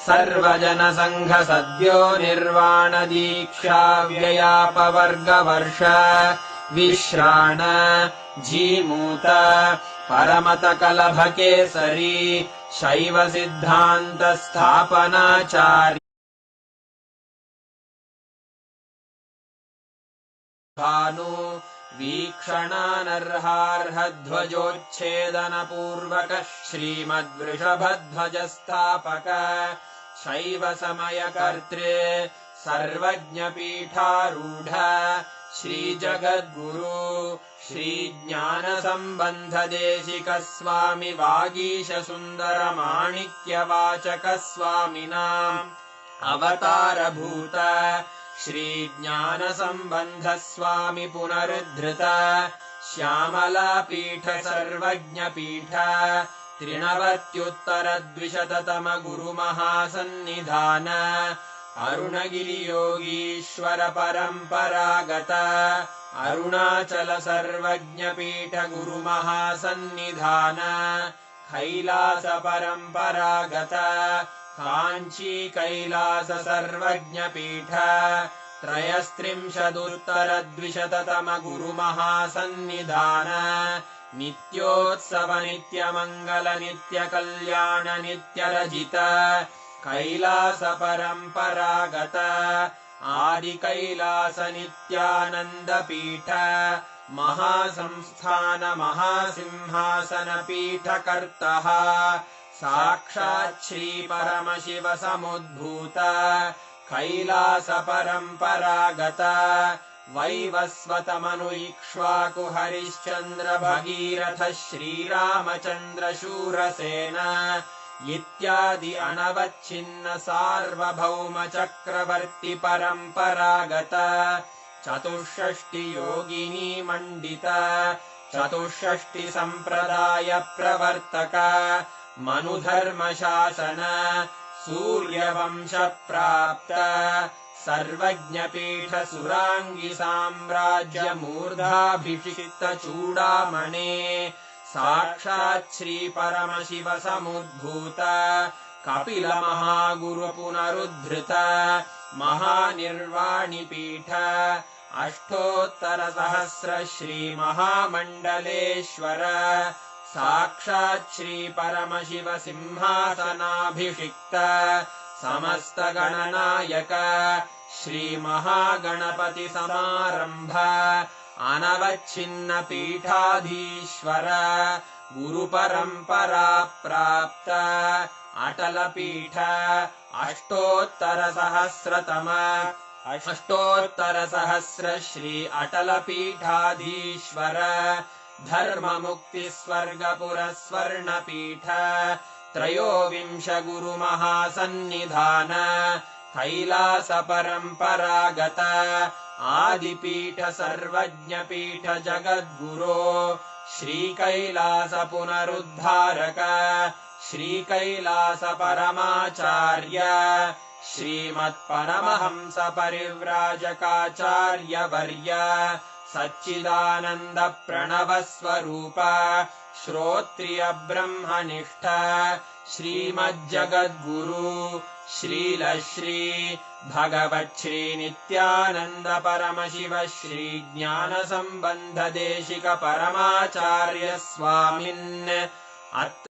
सर्वजन संघ सद्यो निर्वाण दीक्षा व्ययापवर्गवर्ष विश्राण जीमूत परमत कलभ केसरी शैव सिद्धान्त स्थापनाचार्य भानु वीक्षणानर्हार्हध्वजोच्छेदन पूर्वक श्रीमद्वृषभध्वजस्थापक शैव समय कर्त्रे सर्वज्ञ पीठारूढ श्री जगद्गुरु श्री ज्ञान संबंध देशिक स्वामी वागीश सुंदर माणिक्य वाचक स्वामिनाम् अवतार भूत श्री ज्ञान संबंध स्वामी पुनरुद्धृत श्यामला पीठ सर्वज्ञ पीठ त्रिनवत्युत्तर द्विशततम गुरु महासन्निधान अरुणगिरि योगीश्वर परंपरागत अरुणाचल सर्वज्ञ पीठ गुरु महासन्निधान कैलास परंपरागत कांची कैलास सर्वज्ञ पीठ त्रयस्त्रिंशदुत्तर द्विशततम गुरु महासन्निधान नित्योत्सव नित्य मंगल नित्य कल्याण नित्य रजित कैलास परंपरागत आदि कैलास नित्यानंद पीठ महासंस्थान महासिंहासन पीठ कर्तः साक्षात् श्री परमशिव समुद्भूत कैलास परंपरागत वैवस्वतमनु इक्ष्वाकु हरिश्चंद्र भगीरथ श्रीरामचंद्र शूरसेन इत्यादि अनवच्छिन्न सार्वभौम चक्रवर्ती परंपरागत चतुष्षष्टि योगिनी मंडित चतुष्षष्टि संप्रदाय प्रवर्तक मनुधर्म शासन सूर्यवंश प्राप्त सर्वज्ञ पीठ सुरांगी साम्राज्य मूर्धाभिषिक्त चूड़ामणे साक्षात् श्री परमशिव समुद्भूत कपिल महागुरु पुनरुद्धृत महानिर्वाणिपीठ अष्टोत्तर सहस्र श्री महामण्डलेश्वर साक्षात् श्री परमशिव सिंहासनाभिषिक्त समस्त गणनायक श्री महागणपति समारंभ अनवच्छिन्न पीठाधीश्वर गुरु परंपरा प्राप्त अटल पीठ अष्टोत्तर सहस्र श्री अटल पीठाधीश्वर धर्म मुक्ति स्वर्गपुर स्वर्ण पीठ त्रयोविंश गुरु महासन्निधान कैलास परंपरागत आदिपीठ सर्वज्ञ पीठ जगद्गुरो श्री कैलास पुनरुद्धारक श्री कैलास परमाचार्य श्रीमत् परमहंस परिव्राजकाचार्य वर्य सच्चिदानंद प्रणव स्वरूप श्रोत्रिय ब्रह्मनिष्ठ श्रीमज्जगद्गुरु श्रील श्री भगवच्छ्री नित्यानंद परमशिव श्री ज्ञान संबंध देशिक परमाचार्य स्वामिन् अत्र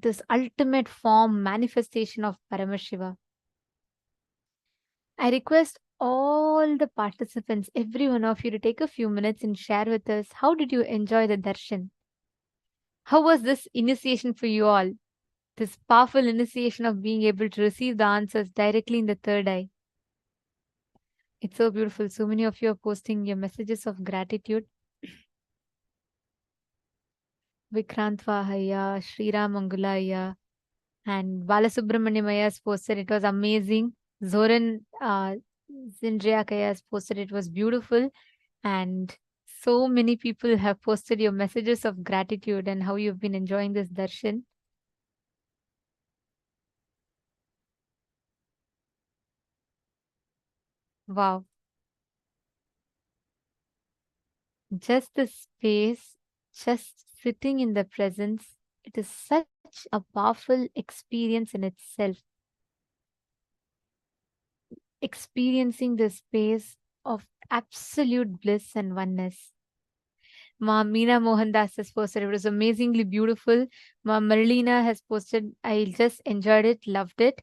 this ultimate form manifestation of Paramashiva. I request all the participants, every one of you, to take a few minutes and share with us how did you enjoy the darshan? How was this initiation for you all? This powerful initiation of being able to receive the answers directly in the third eye. It's so beautiful. So many of you are posting your messages of gratitude. Vikrant Vahaya, Sriram Mangulaya, and Balasubramanyam has posted it was amazing. Zoran Zindria has posted it was beautiful. And so many people have posted your messages of gratitude and how you've been enjoying this darshan. Wow. Just the space, just sitting in the presence, it is such a powerful experience in itself. Experiencing the space of absolute bliss and oneness. Ma Meena Mohandas has posted, it was amazingly beautiful. Ma Marlena has posted, I just enjoyed it, loved it.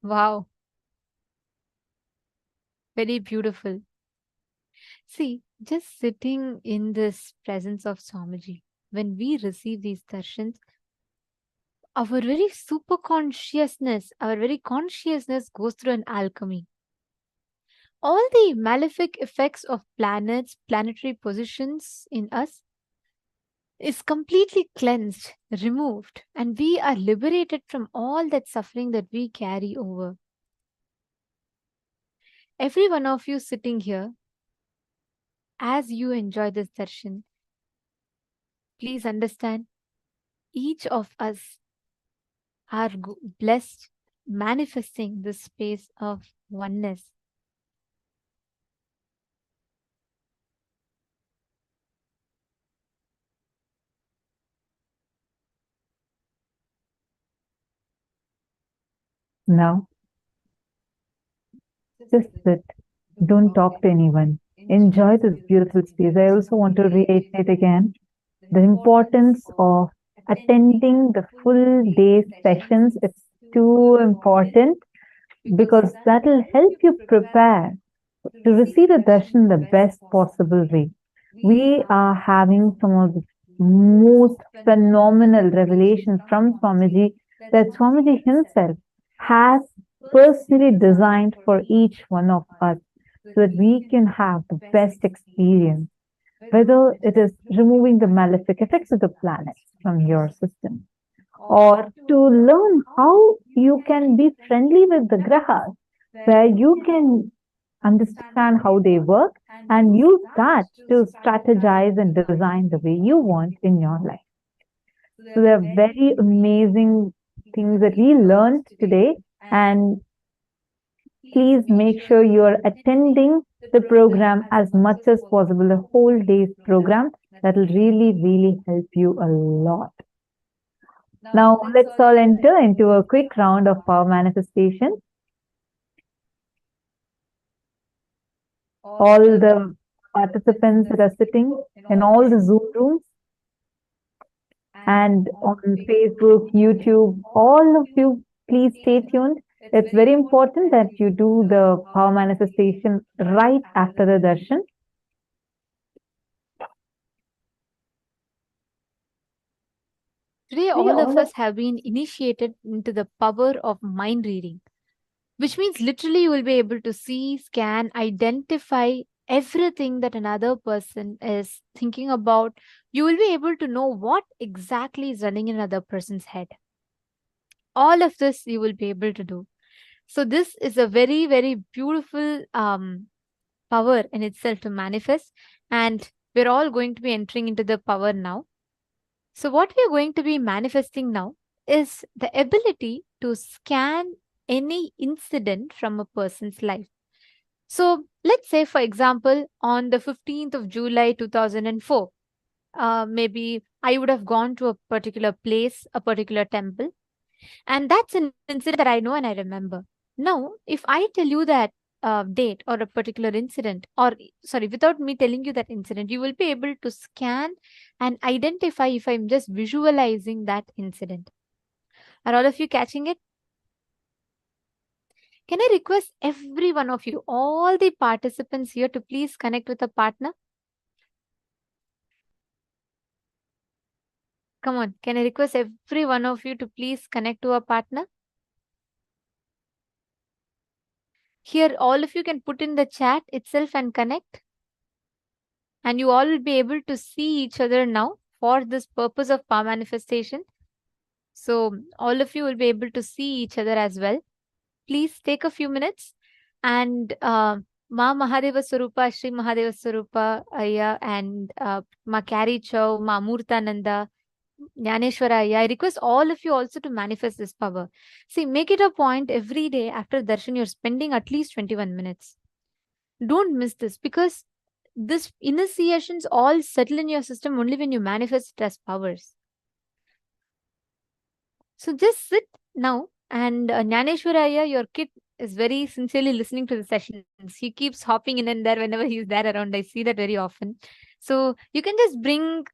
Wow. Very beautiful. See, just sitting in this presence of Swamiji, when we receive these darshans, our very super consciousness, our very consciousness goes through an alchemy. All the malefic effects of planets, planetary positions in us is completely cleansed, removed, and we are liberated from all that suffering that we carry over. Every one of you sitting here, as you enjoy this darshan, please understand, each of us are blessed, manifesting this space of oneness. Now, just sit. Don't talk to anyone. Enjoy this beautiful space. I also want to reiterate again the importance of attending the full day sessions. It's too important because that will help you prepare to receive the darshan the best possible way. We are having some of the most phenomenal revelations from Swamiji that Swamiji himself has personally designed for each one of us so that we can have the best experience, whether it is removing the malefic effects of the planet from your system, or to learn how you can be friendly with the grahas, where you can understand how they work and use that to strategize and design the way you want in your life. So there are very amazing things that we learned today, and please make sure you're attending the program as much as possible, the whole day's program. That will really help you a lot. Now let's all enter into a quick round of power manifestation. All the participants that are sitting in all the Zoom rooms and on Facebook, YouTube, all of you, please stay tuned. It's very important that you do the power manifestation right after the darshan. Today, all of us have been initiated into the power of mind reading, which means literally you will be able to see, scan, identify everything that another person is thinking about. You will be able to know what exactly is running in another person's head. All of this you will be able to do. So this is a very beautiful power in itself to manifest, and we're all going to be entering into the power now. So what we are going to be manifesting now is the ability to scan any incident from a person's life. So let's say, for example, on the 15th of July 2004, maybe I would have gone to a particular place, a particular temple, and that's an incident that I know and I remember. Now, if I tell you that date or a particular incident, or sorry, without me telling you that incident, you will be able to scan and identify if I'm just visualizing that incident. Are all of you catching it? Can I request every one of you, all the participants here, to please connect with a partner? Come on, can I request every one of you to please connect to a partner? Here, all of you can put in the chat itself and connect. And you all will be able to see each other now for this purpose of power manifestation. So all of you will be able to see each other as well. Please take a few minutes and Ma Mahadeva Swarupa, Shri Mahadeva Swarupa Ayya, and Ma Carrie Chow, Ma Murtananda, Jnaneshwara, I request all of you also to manifest this power. See, make it a point every day after darshan, you're spending at least 21 minutes. Don't miss this, because this initiations all settle in your system only when you manifest it as powers. So just sit now, and Jnaneshwara, your kid is very sincerely listening to the sessions. He keeps hopping in and there whenever he's there around. I see that very often. So you can just bring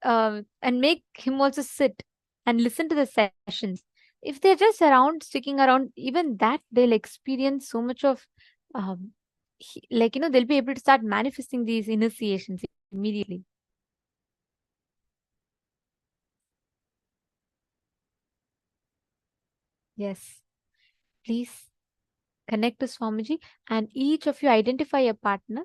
and make him also sit and listen to the sessions. If they're just around, sticking around, even that they'll experience so much of, they'll be able to start manifesting these initiations immediately. Yes. Please connect to Swamiji, and each of you identify a partner.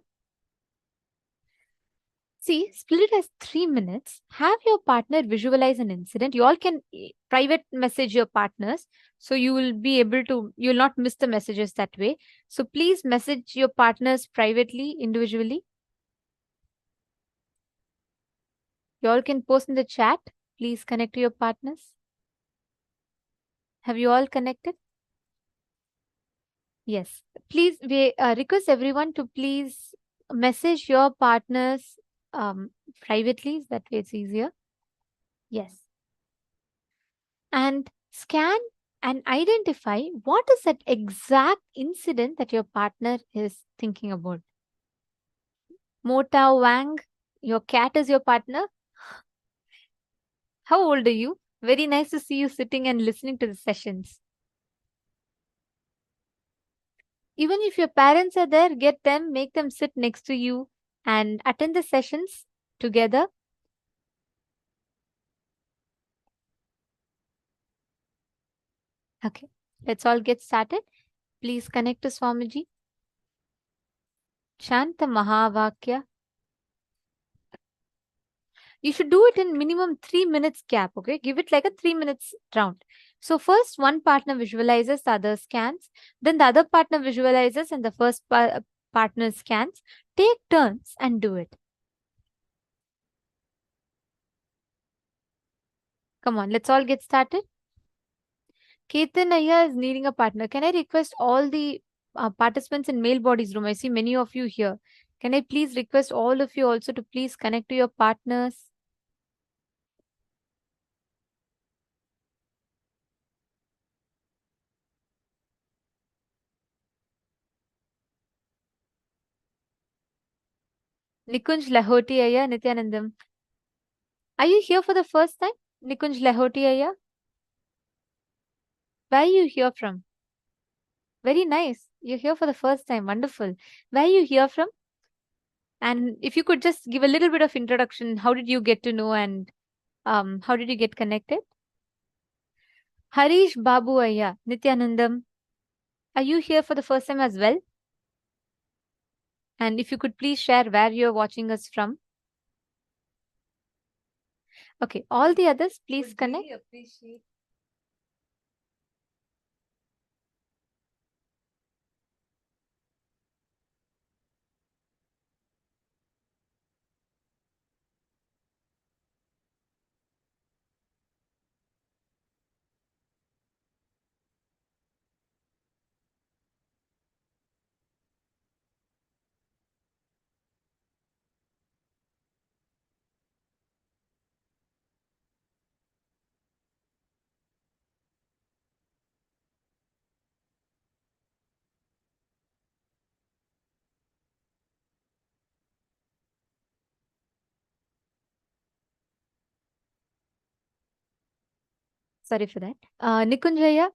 See, split it as 3 minutes. Have your partner visualize an incident. You all can private message your partners, so you will be able to, you will not miss the messages that way. So please message your partners privately, individually. You all can post in the chat. Please connect to your partners. Have you all connected? Yes. Please, we request everyone to please message your partners privately. That way it's easier. Yes. And scan and identify what is that exact incident that your partner is thinking about. Mota Wang, your cat is your partner. How old are you? Very nice to see you sitting and listening to the sessions. Even if your parents are there, get them, make them sit next to you and attend the sessions together. Okay, let's all get started. Please connect to Swamiji. Chant the Mahavakya. You should do it in minimum 3 minutes gap, okay? Give it like a 3 minutes round. So first one partner visualizes, the other scans. Then the other partner visualizes and the first partner scans. Take turns and do it. Come on, let's all get started. Ketan Ayya is needing a partner. Can I request all the participants in male bodies room? I see many of you here. Can I please request all of you also to please connect to your partners? Nikunj Lahoti Ayya, Nithyanandam. Are you here for the first time? Nikunj Lahoti Ayya? Where are you here from? Very nice. You're here for the first time. Wonderful. Where are you here from? And if you could just give a little bit of introduction, how did you get to know and how did you get connected? Harish Babu Ayya, Nithyanandam. Are you here for the first time as well? And if you could please share where you're watching us from. Okay, all the others, please connect. Really appreciate. Sorry for that. Nikunjaya,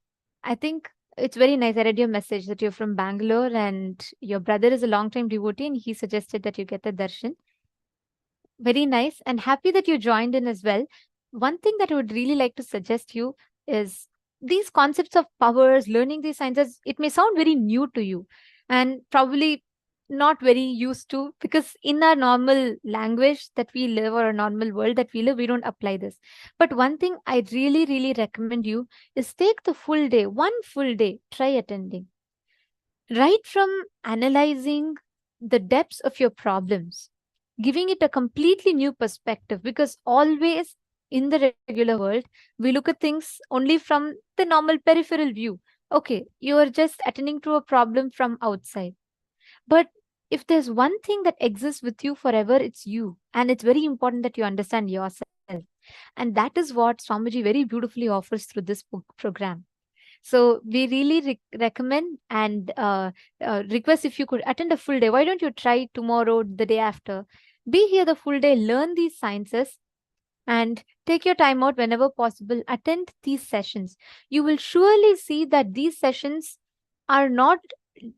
I think it's very nice. I read your message that you're from Bangalore and your brother is a long-time devotee and he suggested that you get the darshan. Very nice and happy that you joined in as well. One thing that I would really like to suggest you is these concepts of powers, learning these sciences, it may sound very new to you and probably not very used to, because in our normal language that we live or a normal world that we live, we don't apply this. But one thing I really recommend you is take the full day, one full day, try attending. Right from analyzing the depths of your problems, giving it a completely new perspective, because always in the regular world, we look at things only from the normal peripheral view. Okay, you are just attending to a problem from outside. But if there's one thing that exists with you forever, it's you. And it's very important that you understand yourself. And that is what Swamiji very beautifully offers through this program. So we really recommend and request if you could attend a full day. Why don't you try tomorrow, the day after? Be here the full day, learn these sciences, and take your time out whenever possible. Attend these sessions. You will surely see that these sessions are not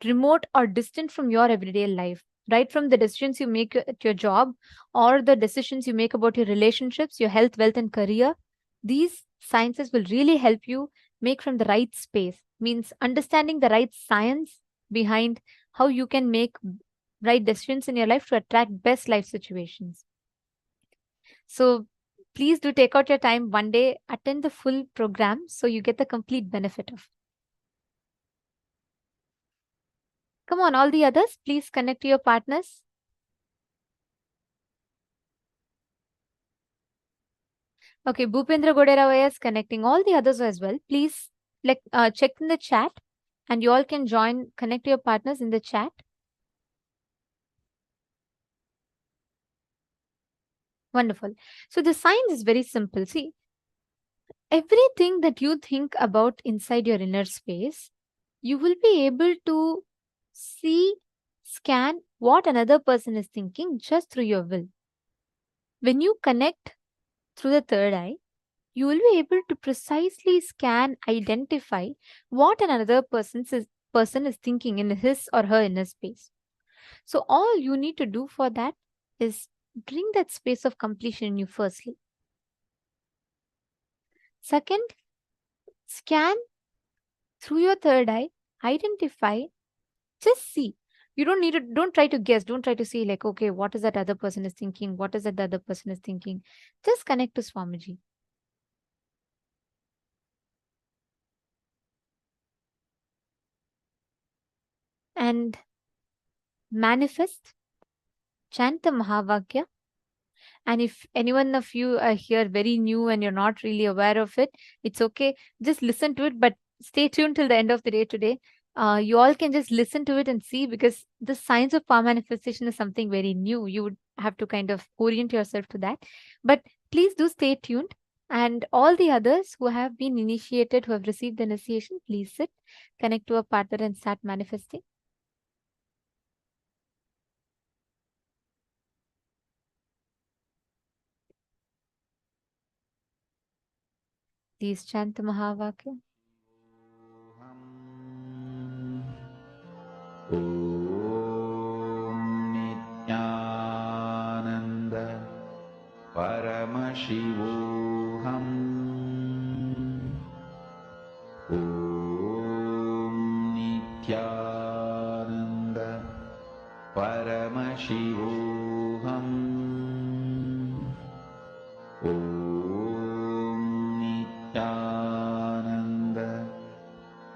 remote or distant from your everyday life. Right from the decisions you make at your job or the decisions you make about your relationships, your health, wealth, and career, these sciences will really help you make from the right space. Means understanding the right science behind how you can make right decisions in your life to attract best life situations. So please do take out your time one day, attend the full program so you get the complete benefit of. Come on, all the others, please connect to your partners. Okay, Bhupendra Goderavaya is connecting. All the others as well. Please check in the chat and you all can join, connect to your partners in the chat. Wonderful. So the science is very simple. See, everything that you think about inside your inner space, you will be able to see, scan what another person is thinking just through your will. When you connect through the third eye, you will be able to precisely scan, identify what another person is thinking in his or her inner space. So all you need to do for that is bring that space of completion in you firstly. Second, scan through your third eye, identify, just see. You don't try to guess, don't try to see like, okay, what is that other person is thinking? What is that the other person is thinking? Just connect to Swamiji. And manifest, chant the Mahavakya. And if anyone of you are here very new and you're not really aware of it, it's okay. Just listen to it, but stay tuned till the end of the day today. You all can just listen to it and see, because the science of power manifestation is something very new. You would have to kind of orient yourself to that. But please do stay tuned. And all the others who have been initiated, who have received the initiation, please sit, connect to a partner and start manifesting. Please chant the Mahavakya. Nityananda Paramashivoham. Om Nityananda Paramashivoham. Om Nityananda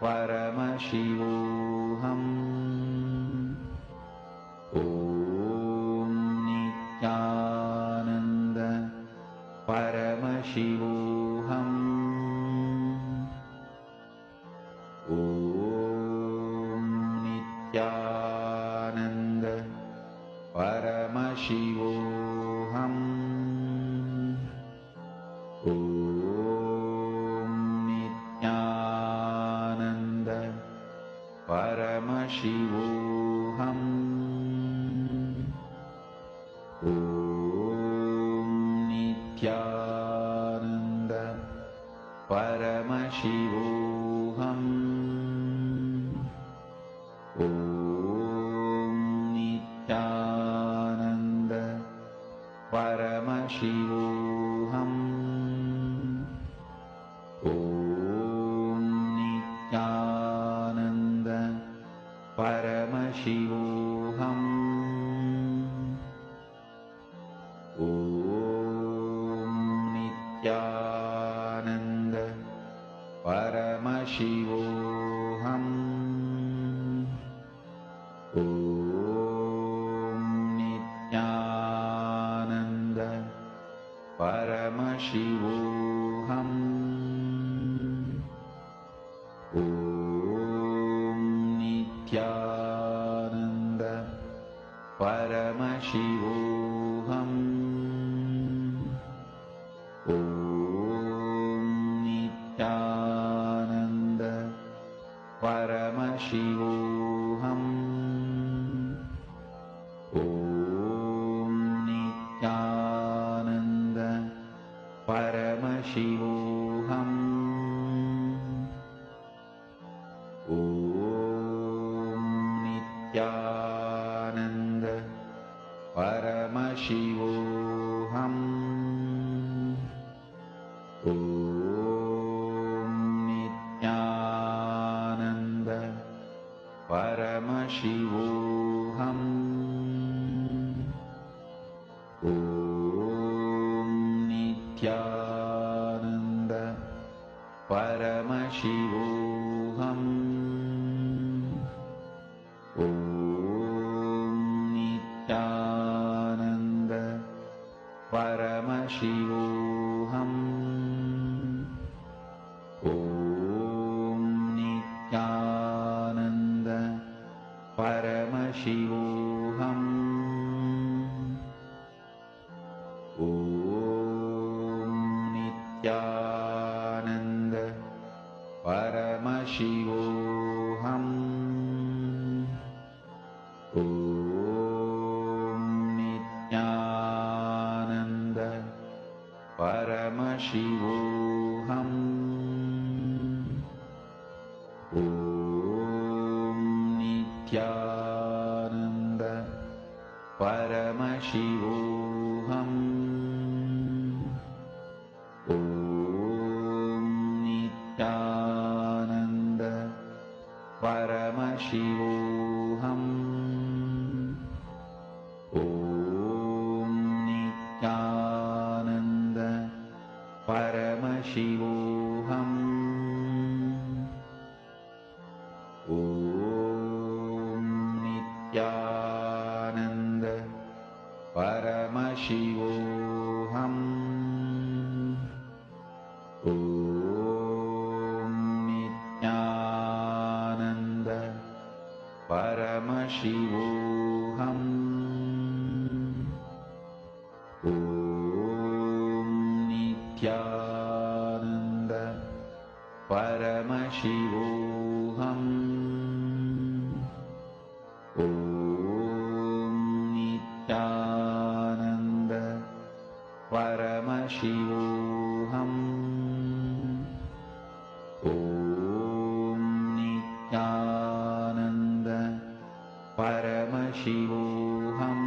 Paramashivoham. Om Nityananda Paramashivoham. Om Nityananda Paramashivoham. Om Nityananda Paramashivoham. Om Nityananda Paramashivoham. Om Nityananda Paramashivoham. Om Nityananda Paramashivoham. Om Nityananda Paramashivoham. Om Nityananda Paramashivoham. Om Nityananda Paramashivoham. Om Nityananda Paramashivoham. Om Nityananda Paramashivoham. Om Nityananda Paramashivoham. Om Nityananda Paramashivoham. Om Nityananda Paramashivoham. Om Nityananda Paramashivoham. Om Nityananda Paramashivoham. Om Nityananda Paramashivoham. Om Nithyananda Paramashivoham. Om Nithyananda Paramashivoham. Om Nithyananda Paramashivoham. Om Nithyananda Paramashivoham. Om Nithyananda Paramashivoham. Om Nithyananda Paramashivoham. Om Nithyananda Paramashivoham. Om Nithyananda Paramashivoham. Om Nithyananda Paramashivoham.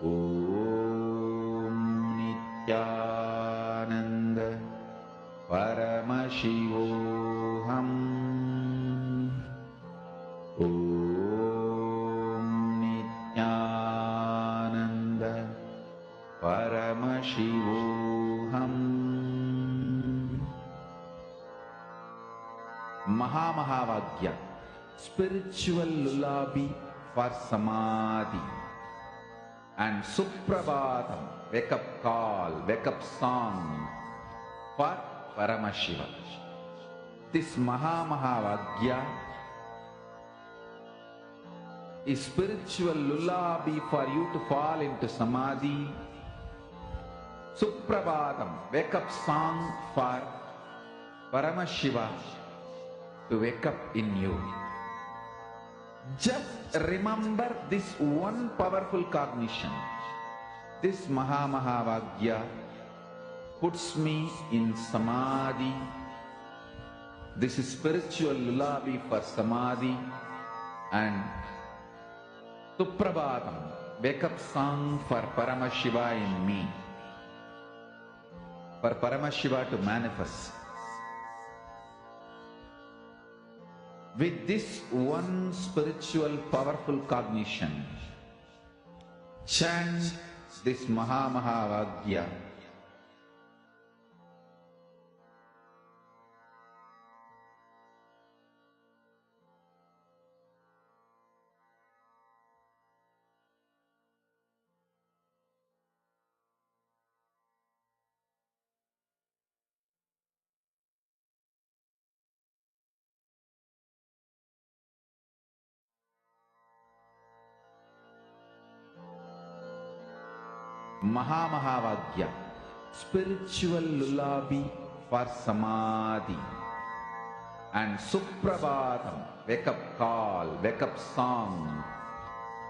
Om Nithyananda Paramashivoham. Om Nithyananda Paramashivoham. Mahamahavagya, spiritual lullaby for Samadhi, and Suprabhatam, wake up call, wake up song for Paramashiva. This Mahamahavagya is spiritual lullaby for you to fall into Samadhi. Suprabhatam, wake up song for Paramashiva to wake up in you. Just remember this one powerful cognition. This Mahamahavagya puts me in Samadhi. This is spiritual lullaby for Samadhi. And Suprabhatam, wake up song for Paramashiva in me. For Paramashiva to manifest. With this one spiritual powerful cognition, chant this Mahamahavagya. Mahamahavagya, spiritual lullaby for Samadhi, and Suprabhatam, wake up call, wake up song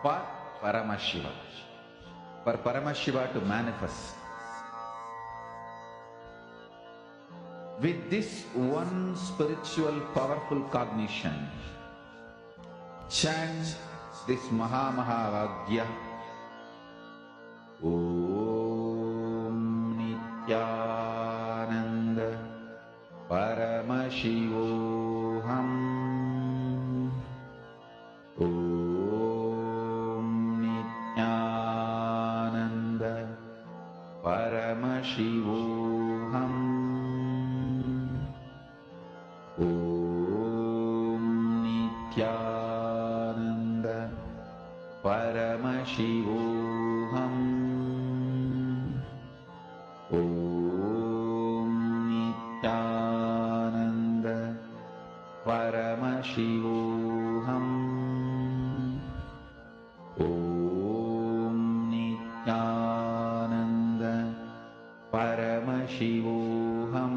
for Paramashiva. For Paramashiva to manifest. With this one spiritual powerful cognition, chant this Mahamahavagya. Om Nithyananda Paramashivoham. Om Nithyananda Paramashivoham. Om Nithyananda Paramashivoham. Om Nithyananda Paramashivoham. Om Nithyananda Paramashivoham.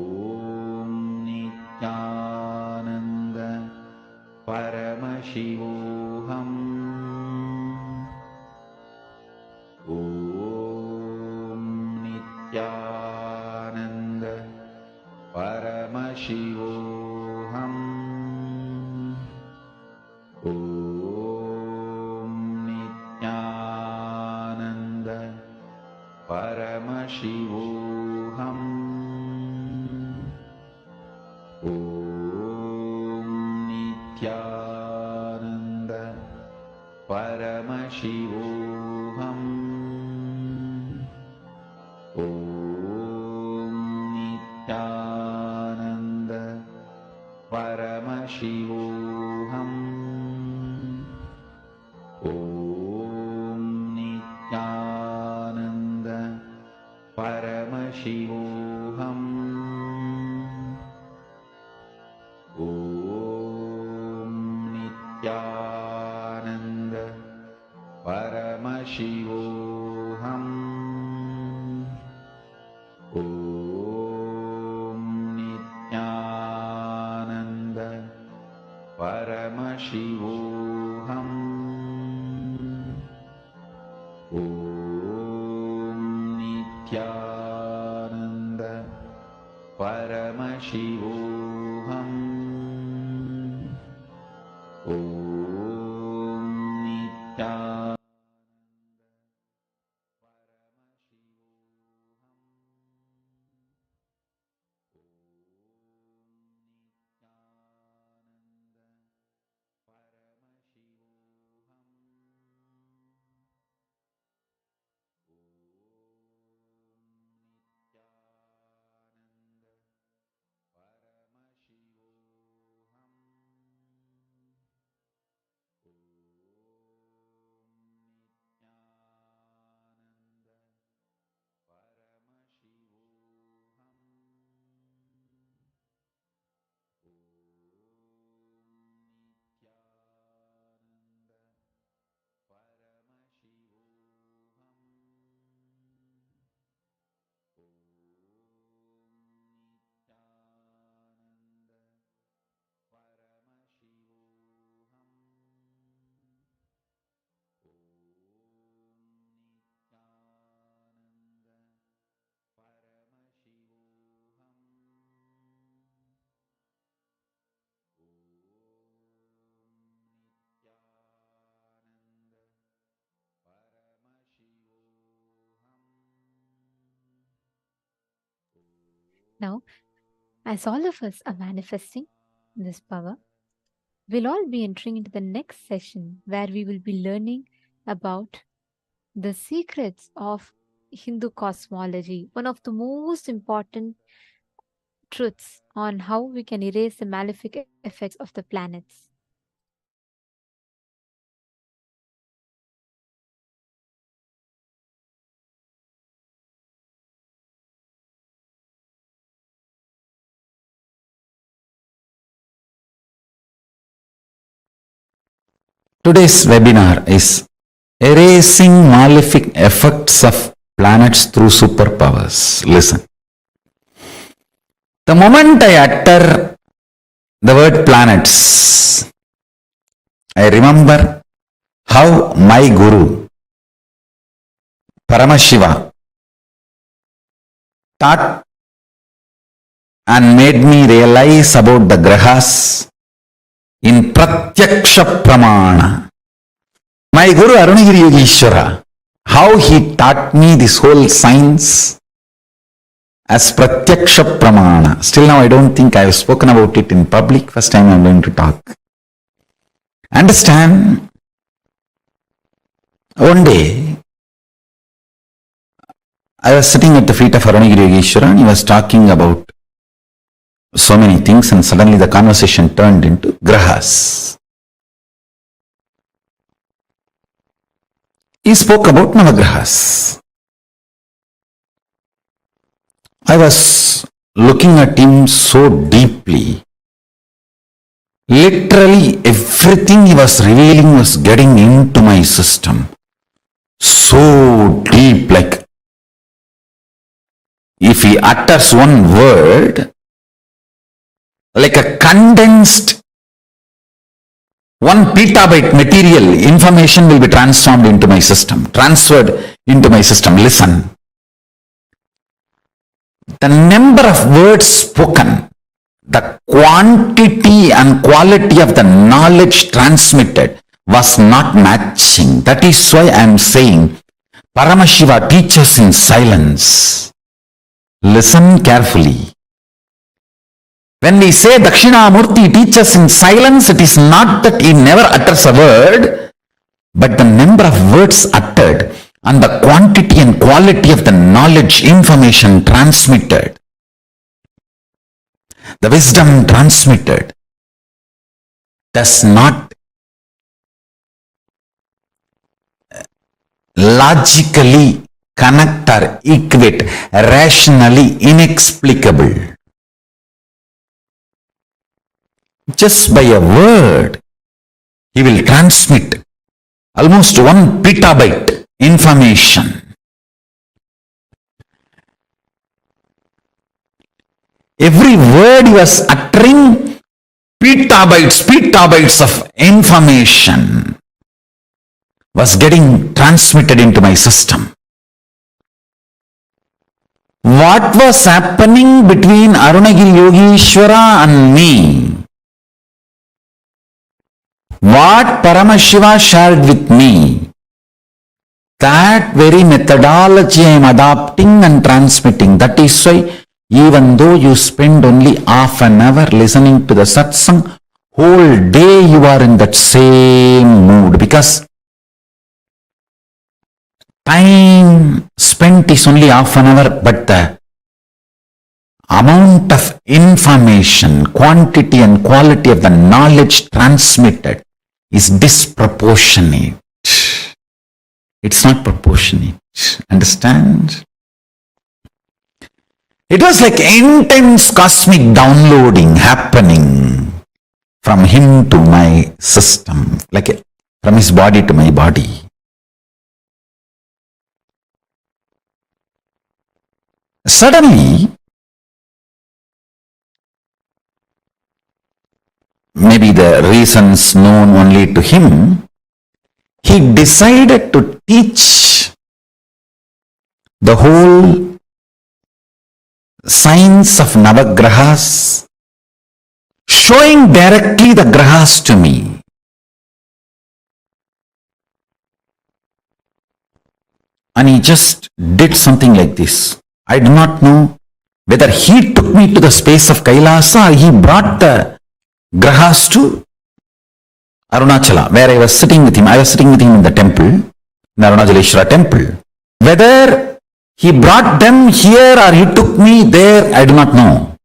Paramashivoham. Om Nithyananda Paramashivoham. Om Nithyananda Paramashivoham. Om Nithyananda Paramashivoham. Om Nithyananda Paramashivoham. Om Nithyananda Paramashivoham. Om Nithyananda Paramashivoham. Om Nithyananda Paramashivoham. Om Nithyananda Paramashivoham. Om Nithyananda Now, as all of us are manifesting this power, we'll all be entering into the next session where we will be learning about the secrets of Hindu cosmology, one of the most important truths on how we can erase the malefic effects of the planets. Today's webinar is Erasing Malefic Effects of Planets Through Superpowers. Listen. The moment I utter the word planets, I remember how my Guru, Paramashiva, taught and made me realize about the grahas in Pratyaksha Pramana. My Guru Arunagiri Yogeshwara, how he taught me this whole science as Pratyaksha Pramana. Still now I don't think I have spoken about it in public. First time I am going to talk. Understand? One day, I was sitting at the feet of Arunagiri Yogeshwara and he was talking about so many things, and suddenly the conversation turned into grahas. He spoke about Navagrahas. I was looking at him so deeply. Literally everything he was revealing was getting into my system. So deep, like if he utters one word, like a condensed 1 petabyte material, information will be transformed into my system, transferred into my system. Listen. The number of words spoken, the quantity and quality of the knowledge transmitted was not matching. That is why I am saying Paramashiva teaches in silence. Listen carefully. When we say Dakshinamurti teaches in silence, it is not that he never utters a word, but the number of words uttered and the quantity and quality of the knowledge, information transmitted, the wisdom transmitted, does not logically connect or equate, rationally inexplicable. Just by a word, he will transmit almost 1 petabyte information. Every word he was uttering, petabytes of information was getting transmitted into my system. What was happening between Arunagiri Yogeshwara and me? What Paramashiva shared with me, that very methodology I am adopting and transmitting. That is why even though you spend only half an hour listening to the satsang, whole day you are in that same mood, because time spent is only half an hour, but the amount of information, quantity and quality of the knowledge transmitted is disproportionate. It's not proportionate. Understand? It was like intense cosmic downloading happening from him to my system, like from his body to my body. Suddenly, maybe the reasons known only to him, he decided to teach the whole science of Navagrahas, showing directly the grahas to me. And he just did something like this. I do not know whether he took me to the space of Kailasa or he brought the grahas to Arunachala, where I was sitting with him. I was sitting with him in the temple, in the Arunachaleshwara temple. Whether he brought them here or he took me there, I do not know.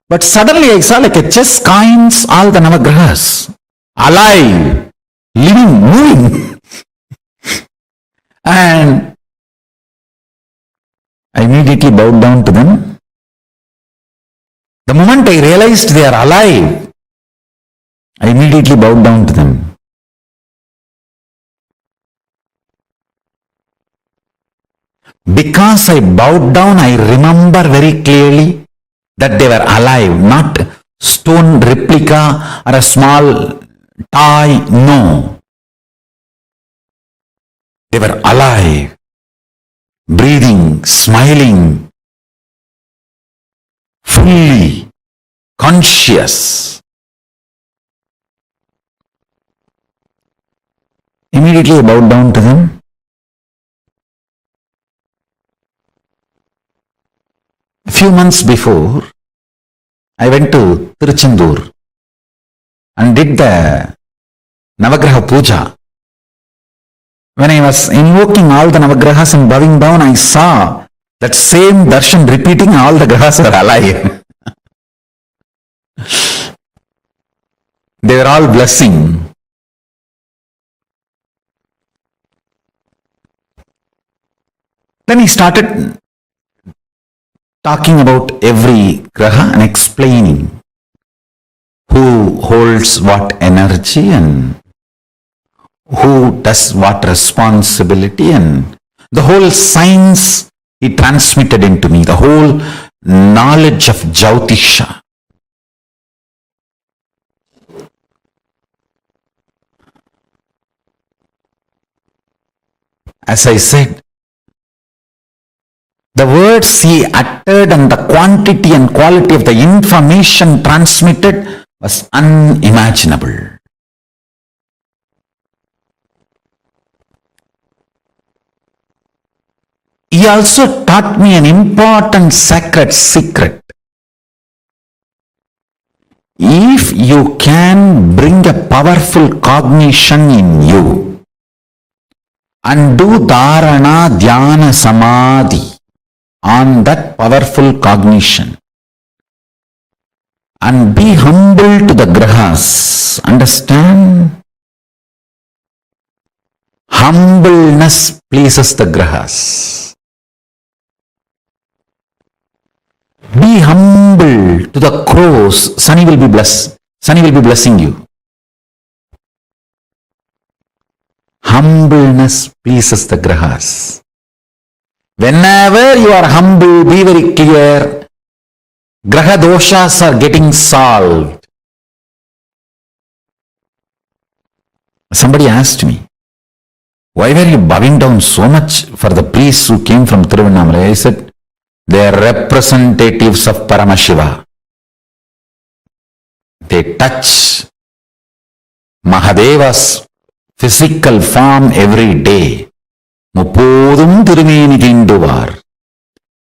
But suddenly I saw like a chess coins, all the Navagrahas, alive, living, moving. And I immediately bowed down to them. The moment I realized they are alive, I immediately bowed down to them. Because I bowed down, I remember very clearly that they were alive, not stone replica or a small toy. No. They were alive, breathing, smiling, fully conscious. Immediately I bowed down to them. A few months before, I went to Tiruchendur and did the Navagraha Puja. When I was invoking all the Navagrahas and bowing down, I saw that same darshan repeating, all the grahas are alive. They were all blessing. Then he started talking about every graha and explaining who holds what energy and who does what responsibility, and the whole science he transmitted into me, the whole knowledge of Jyotisha. as I said, the words he uttered and the quantity and quality of the information transmitted was unimaginable. He also taught me an important sacred secret. If you can bring a powerful cognition in you and do dharana, dhyana, samadhi on that powerful cognition and be humble to the grahas, understand? Humbleness pleases the grahas. Be humble to the crows. Sunny will be blessed. Sunny will be blessing you. Humbleness pleases the grahas. Whenever you are humble, be very clear. Graha doshas are getting solved. Somebody asked me, why were you bowing down so much for the priests who came from Tiruvannamalai? I said, they are representatives of Paramashiva. They touch Mahadeva's physical form every day. Muppodum Tirumeni Tinduvar.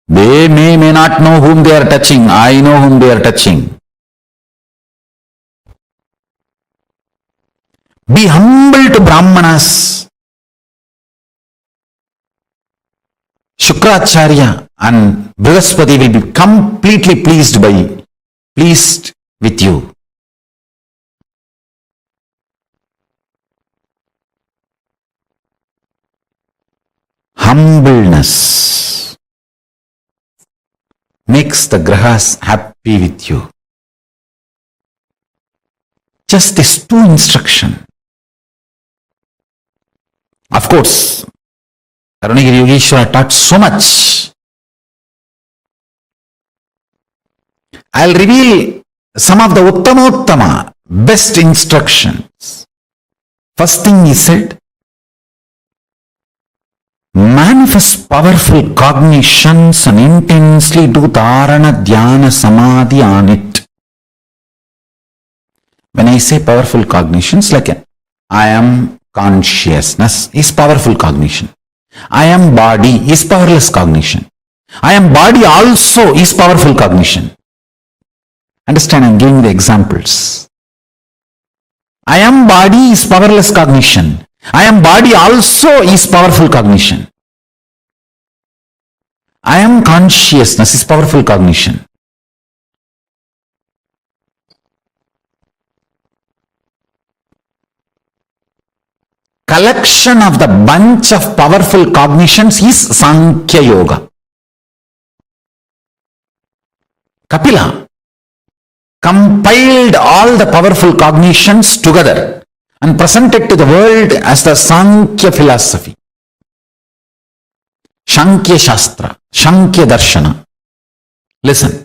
They may not know whom they are touching. I know whom they are touching. Be humble to Brahmanas. Shukracharya and Brihaspati will be completely pleased with you. Humbleness makes the grahas happy with you. Just this two instruction. Of course, Arunagiri Yogeshwara taught so much. I'll reveal some of the Uttama, best instructions. First thing he said, manifest powerful cognitions and intensely do dharana, dhyana, samadhi on it. When I say powerful cognitions, like I am consciousness is powerful cognition. I am body is powerless cognition. I am body also is powerful cognition. Understand, I am giving the examples. I am body is powerless cognition. I am body also is powerful cognition. I am consciousness is powerful cognition. Collection of the bunch of powerful cognitions is Sankhya Yoga. Kapila compiled all the powerful cognitions together and presented to the world as the Sankhya philosophy. Sankhya Shastra, Sankhya Darshana. Listen.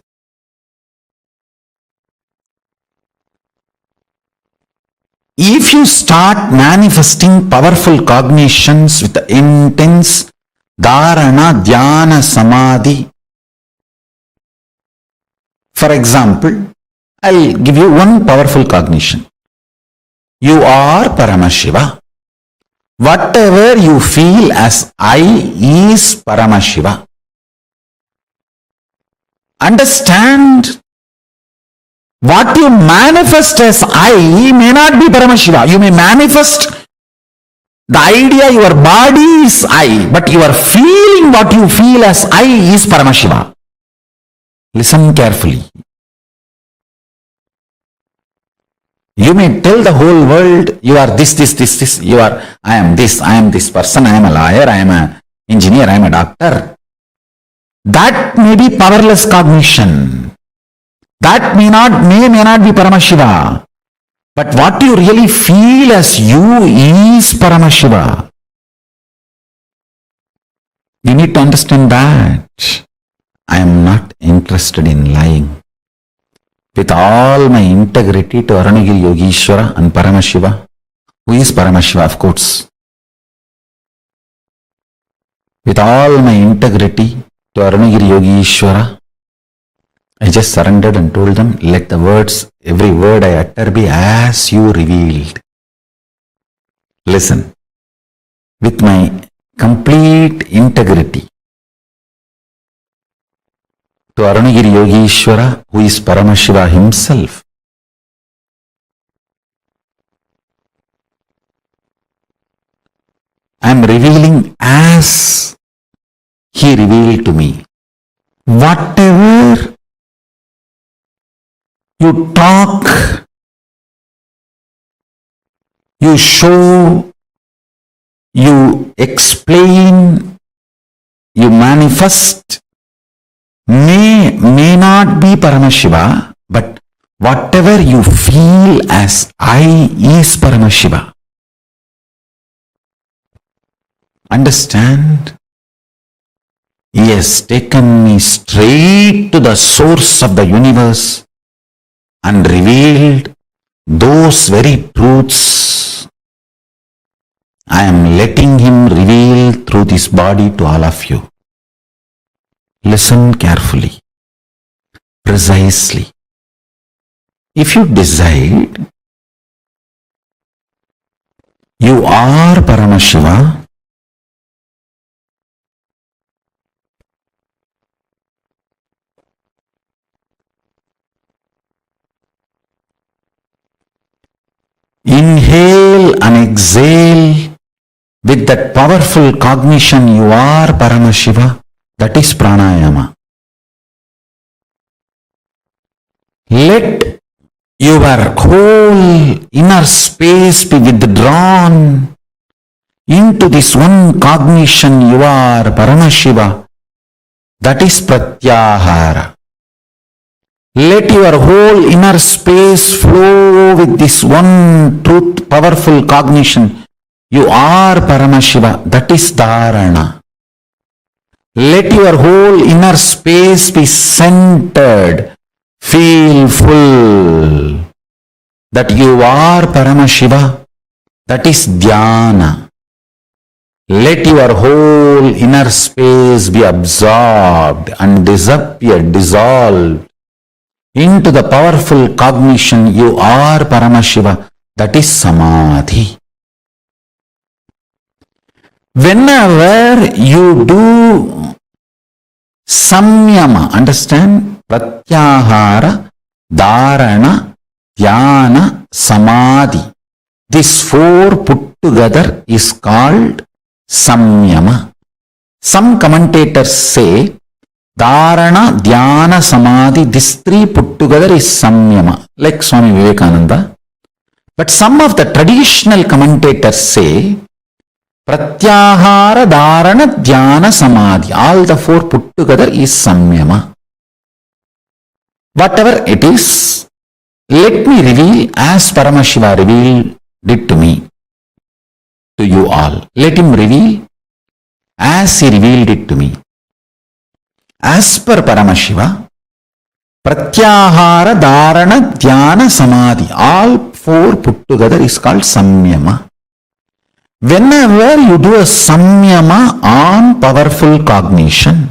If you start manifesting powerful cognitions with the intense dharana, dhyana, samadhi, for example, I'll give you one powerful cognition. You are Paramashiva. Whatever you feel as I is Paramashiva. Understand, what you manifest as I may not be Paramashiva. You may manifest the idea your body is I, but you are feeling what you feel as I is Paramashiva. Listen carefully. You may tell the whole world you are this. You are, I am this person, I am a lawyer, I am an engineer, I am a doctor. That may be powerless cognition. That may not be Paramashiva. But what you really feel as you is Paramashiva. You need to understand that. I am not interested in lying. With all my integrity to Arunagiri Yogeshwara and Paramashiva, who is Paramashiva, of course. with all my integrity to Arunagiri Yogishwara, I just surrendered and told them, let the words, every word I utter be as you revealed. Listen, with my complete integrity to Arunagiri Yogishwara, who is Paramashiva himself, I am revealing as he revealed to me. Whatever you talk, you show, you explain, you manifest, may not be Paramashiva, but whatever you feel as I is Paramashiva. Understand? He has taken me straight to the source of the universe and revealed those very truths. I am letting him reveal through this body to all of you. Listen carefully, precisely. If you decide you are Paramashiva, inhale and exhale with that powerful cognition you are Paramashiva. That is pranayama. Let your whole inner space be withdrawn into this one cognition you are Paramashiva. That is pratyahara. Let your whole inner space flow with this one truth, powerful cognition. You are Paramashiva. That is dharana. Let your whole inner space be centered. Feel full that you are Paramashiva. That is dhyana. Let your whole inner space be absorbed and disappear, dissolved into the powerful cognition you are Paramashiva. That is Samadhi. Whenever you do samyama, understand? Pratyahara, dharana, dhyana, samadhi. These four put together is called samyama. Some commentators say dharana, dhyana, samadhi, these three put together is samyama, like Swami Vivekananda. But some of the traditional commentators say pratyahara, dharana, dhyana, samadhi, all the four put together is samyama. Whatever it is, let me reveal as Paramashiva revealed it to me, to you all. Let him reveal as he revealed it to me. As per Paramashiva, pratyahara, dharana, dhyana, samadhi, all four put together is called samyama. Whenever you do a samyama on powerful cognition,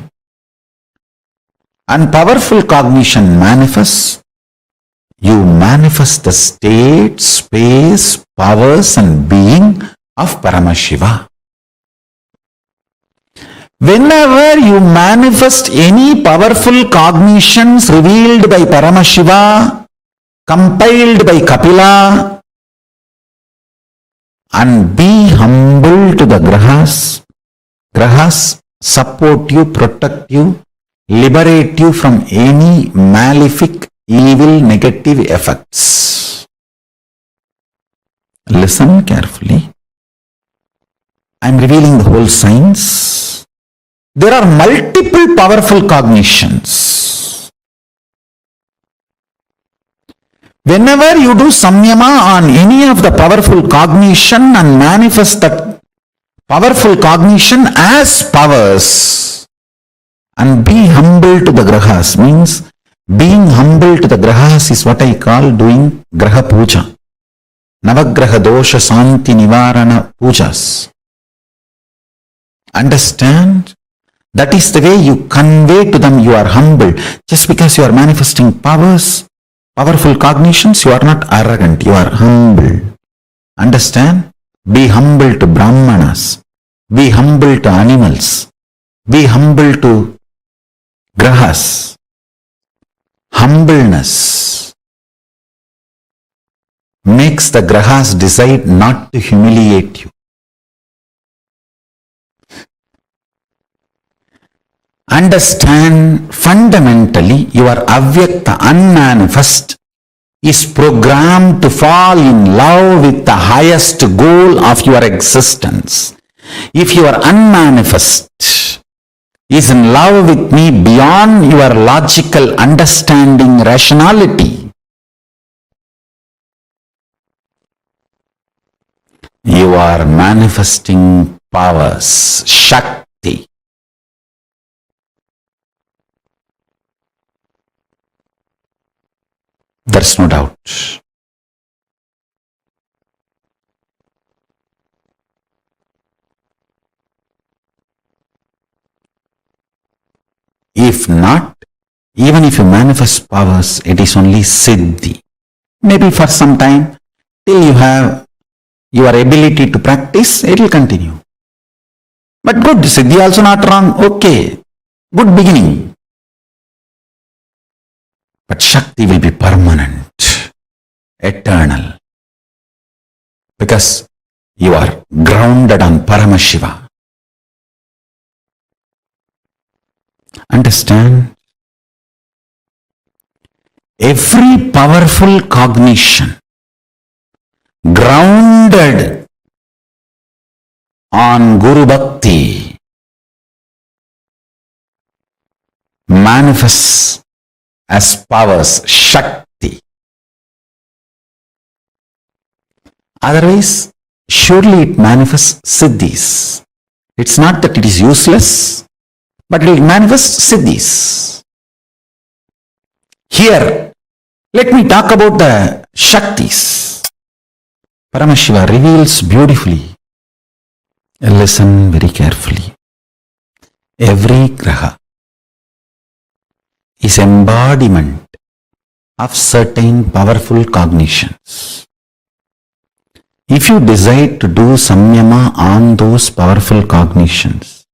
and powerful cognition manifests, you manifest the state, space, powers and being of Paramashiva. Whenever you manifest any powerful cognitions revealed by Paramashiva, compiled by Kapila, and be humble to the grahas. Grahas support you, protect you, liberate you from any malefic, evil, negative effects. Listen carefully. I am revealing the whole science. There are multiple powerful cognitions. Whenever you do samyama on any of the powerful cognition and manifest that powerful cognition as powers, and be humble to the grahas, means being humble to the grahas is what I call doing graha puja. Navagraha dosha santi nivarana pujas. Understand? That is the way you convey to them you are humble. Just because you are manifesting powers, powerful cognitions, you are not arrogant, you are humble. Understand? Be humble to Brahmanas. Be humble to animals. Be humble to grahas. Humbleness makes the grahas decide not to humiliate you. Understand, fundamentally, your avyakta, unmanifest, is programmed to fall in love with the highest goal of your existence. If your unmanifest is in love with me beyond your logical understanding, rationality, you are manifesting powers, Shakti. There's no doubt. If not, even if you manifest powers, it is only Siddhi. Maybe for some time, till you have your ability to practice, it will continue. But good, Siddhi also not wrong, okay. Good beginning. But Shakti will be permanent, eternal. Because you are grounded on Paramashiva. Understand? Every powerful cognition grounded on Guru Bhakti manifests as powers, Shakti. Otherwise, surely it manifests Siddhis. It's not that it is useless, but it will manifest Siddhis. Here, let me talk about the Shaktis. Paramashiva reveals beautifully. Listen very carefully. Every graha is embodiment of certain powerful cognitions. If you decide to do samyama on those powerful cognitions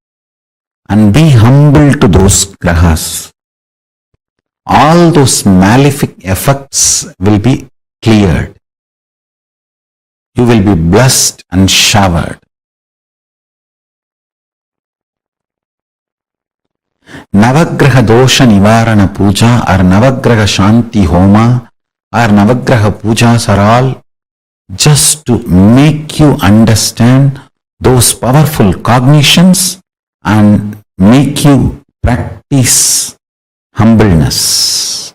and be humble to those grahas, all those malefic effects will be cleared. You will be blessed and showered. Navagraha dosha nivarana puja or Navagraha shanti homa or Navagraha pujas are all just to make you understand those powerful cognitions and make you practice humbleness.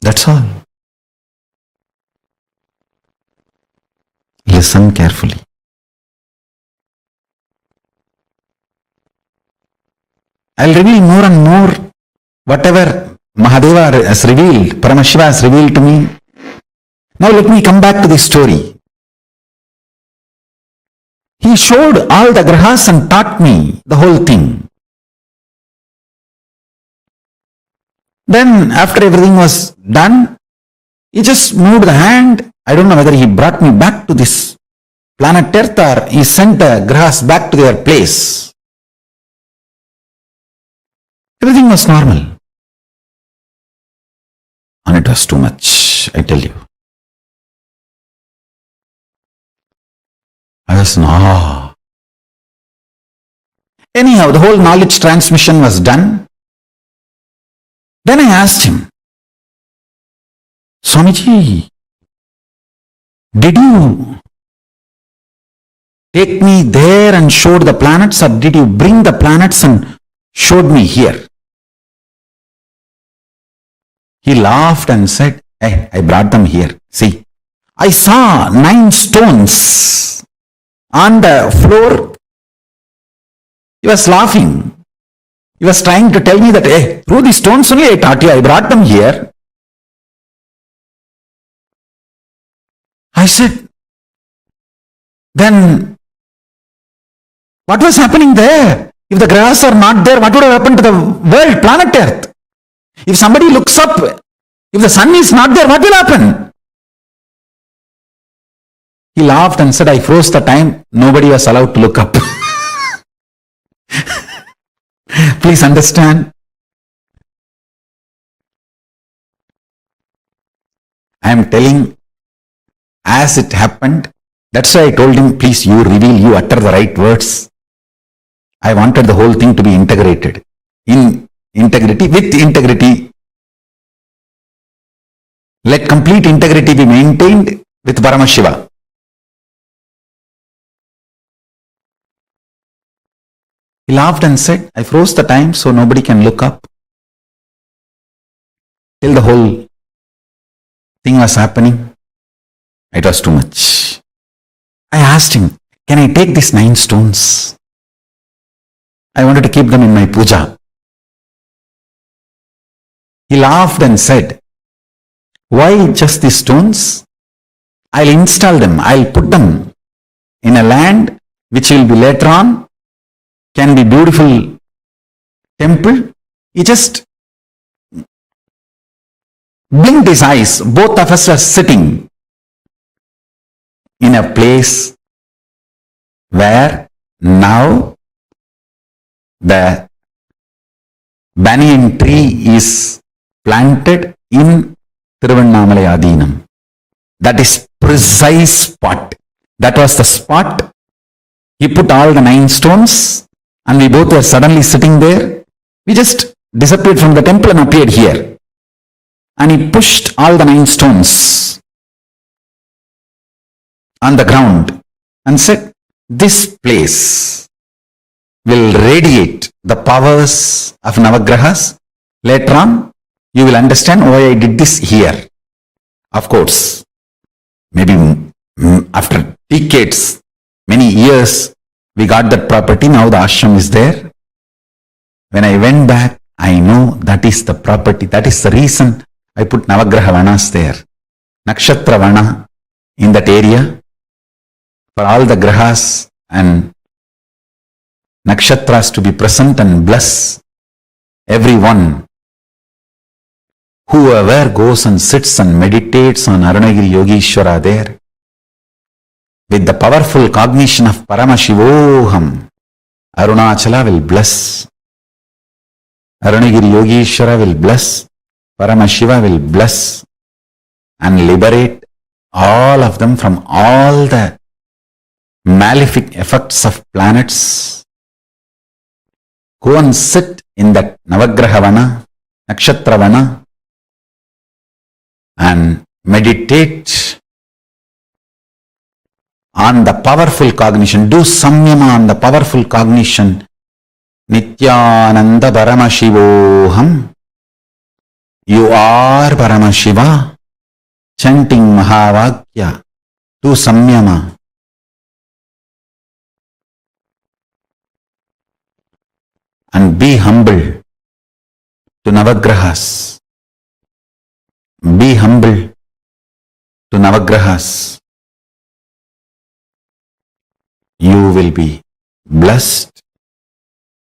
That's all. Listen carefully. I'll reveal more and more whatever Mahadeva has revealed, Paramashiva has revealed to me. Now let me come back to the story. He showed all the grahas and taught me the whole thing. Then after everything was done, he just moved the hand. I don't know whether he brought me back to this planet Earth or he sent the grahas back to their place. Everything was normal. And it was too much, I tell you. I was in awe. Anyhow, the whole knowledge transmission was done. Then I asked him, Swamiji, did you take me there and showed the planets, or did you bring the planets and showed me here? He laughed and said, hey, I brought them here. See, I saw 9 stones on the floor. He was laughing. He was trying to tell me that, hey, through these stones only I taught you, I brought them here. I said, then What was happening there? If the grahas are not there, what would have happened to the world, planet Earth? If somebody looks up, if the sun is not there, what will happen? He laughed and said, I froze the time. Nobody was allowed to look up. Please understand. I am telling as it happened. That's why I told him, please, you reveal, you utter the right words. I wanted the whole thing to be integrated. In integrity, with integrity. Let complete integrity be maintained with Paramashiva. He laughed and said, I froze the time so nobody can look up. Till the whole thing was happening, it was too much. I asked him, can I take these 9 stones? I wanted to keep them in my puja. He laughed and said, why just these stones? I'll install them, I'll put them in a land which will be later on, can be beautiful temple. He just blinked his eyes. Both of us were sitting in a place where now the banyan tree is planted in Tiruvannamalai Adinam. That is precise spot. That was the spot. He put all the 9 stones and we both were suddenly sitting there. We just disappeared from the temple and appeared here. And he pushed all the 9 stones on the ground and said, this place will radiate the powers of Navagrahas. Later on, you will understand why I did this here. Of course, maybe after decades, many years, we got that property. Now the ashram is there. When I went back, I know that is the property. That is the reason I put Navagraha Vanas there. Nakshatra Vana in that area for all the grahas and nakshatras to be present and bless everyone. Whoever goes and sits and meditates on Arunagiri Yogeshwara there, with the powerful cognition of Paramashivoham, Arunachala will bless. Arunagiri Yogeshwara will bless. Paramashiva will bless and liberate all of them from all the malefic effects of planets. Go and sit in that Navagrahavana, Nakshatravana, and meditate on the powerful cognition. Do samyama on the powerful cognition. Nithyananda Paramashivoham. You are Paramashiva. Chanting Mahavakya. Do samyama. And be humble to Navagrahas. Be humble to Navagrahas. You will be blessed,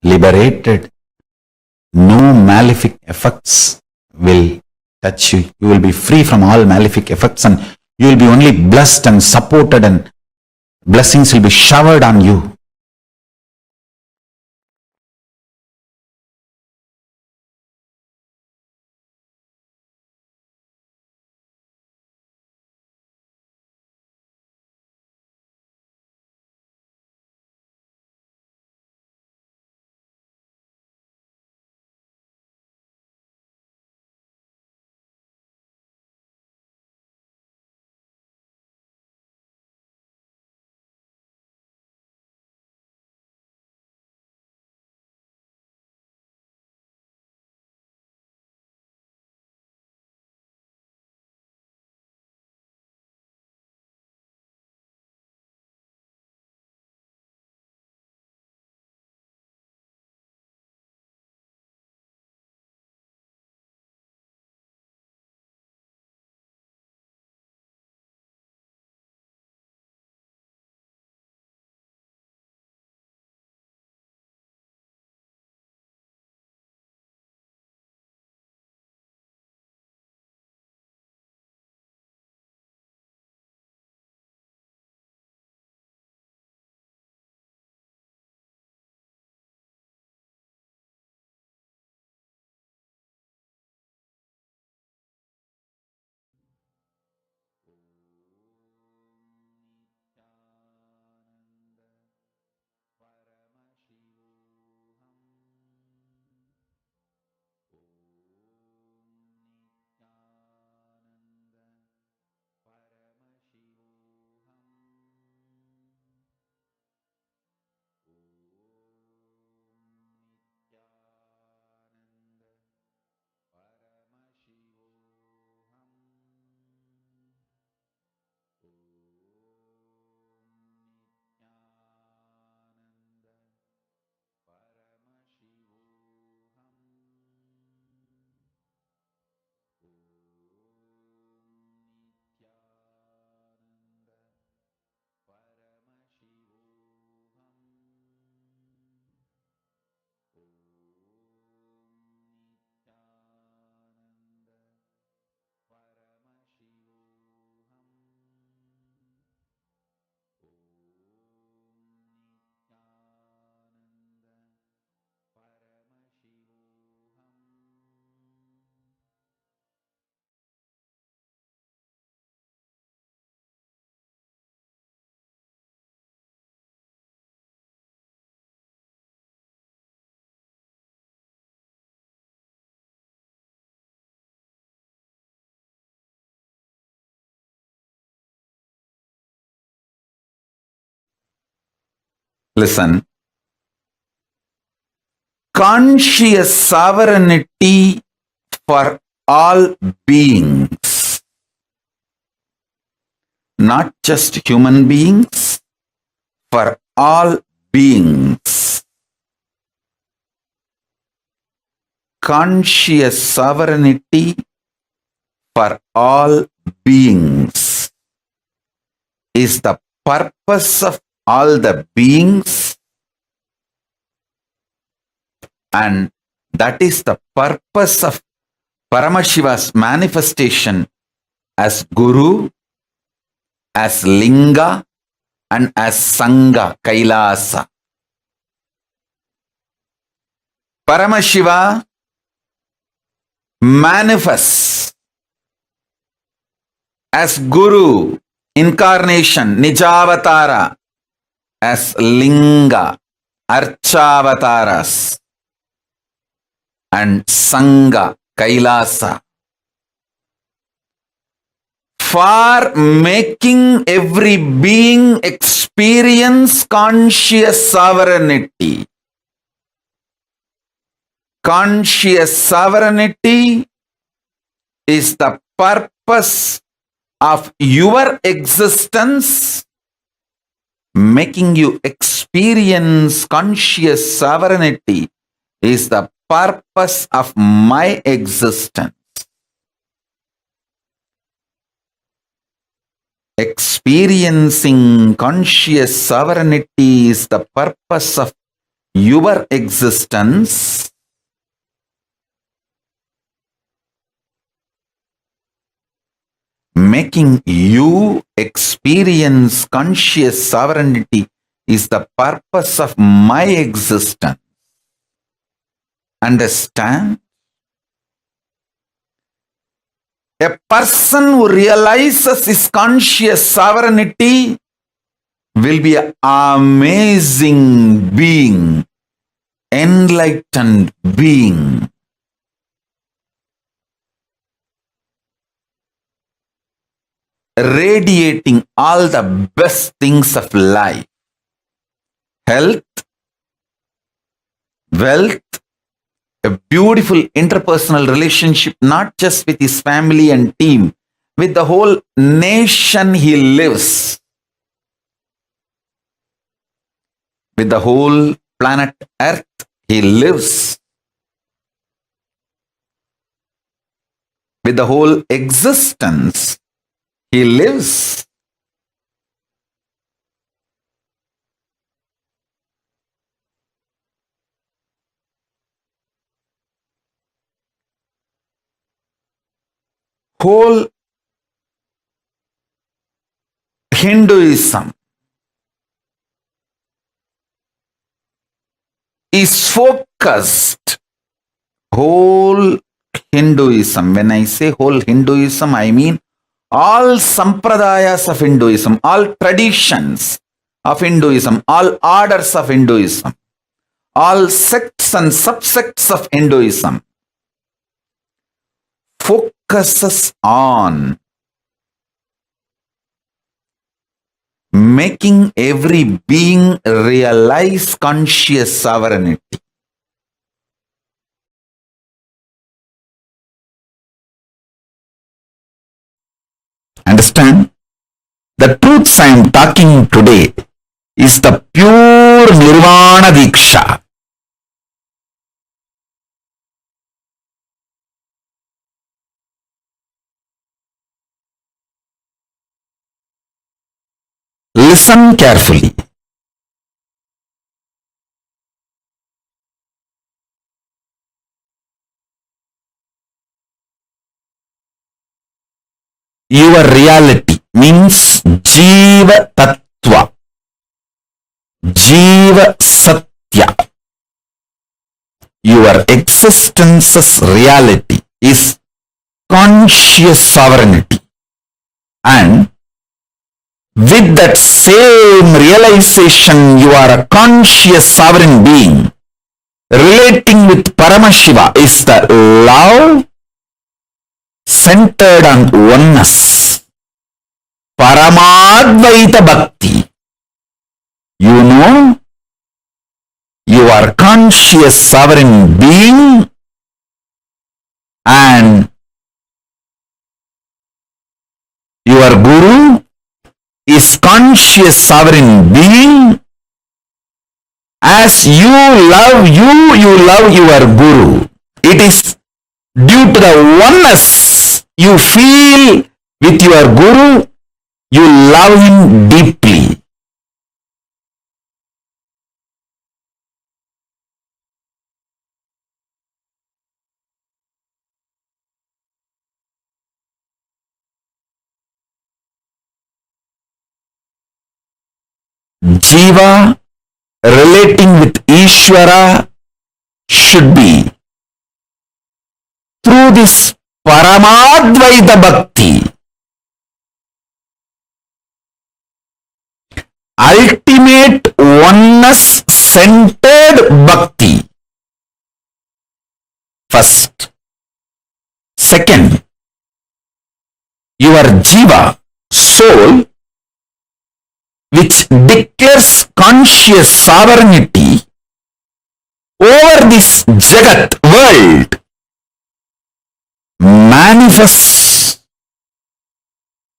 liberated. No malefic effects will touch you. You will be free from all malefic effects and you will be only blessed and supported and blessings will be showered on you. Listen. Conscious sovereignty for all beings, not just human beings, for all beings. Conscious sovereignty for all beings is the purpose of all the beings, and that is the purpose of Paramashiva's manifestation as Guru, as Linga, and as Sangha, Kailasa. Paramashiva manifests as Guru, incarnation, Nijavatara, as Linga, Archavataras, and Sangha, Kailasa, for making every being experience conscious sovereignty. Conscious sovereignty is the purpose of your existence. Making you experience conscious sovereignty is the purpose of my existence. Experiencing conscious sovereignty is the purpose of your existence. Making you experience conscious sovereignty is the purpose of my existence. Understand? A person who realizes his conscious sovereignty will be an amazing being, enlightened being. Radiating all the best things of life. Health, wealth, a beautiful interpersonal relationship, not just with his family and team, with the whole nation he lives, with the whole planet Earth he lives, with the whole existence he lives. Whole Hinduism is focused. Whole Hinduism, when I say whole Hinduism, I mean all sampradayas of Hinduism, all traditions of Hinduism, all orders of Hinduism, all sects and subsects of Hinduism focuses on making every being realize conscious sovereignty. Understand? The truths I am talking today is the pure Nirvana Diksha. Listen carefully. Your reality means Jiva Tattva, Jiva Satya. Your existence's reality is conscious sovereignty, and with that same realization, you are a conscious sovereign being. Relating with Paramashiva is the love centered on oneness. Paramadvaita Bhakti. You know are conscious sovereign being, and your Guru is conscious sovereign being. As you love you, you love your Guru. It is due to the oneness you feel with your Guru, you love him deeply. Jiva relating with Ishvara should be through this Paramadvaita Bhakti, ultimate oneness centered Bhakti. First. Second, your Jiva, soul, which declares conscious sovereignty over this Jagat world, manifests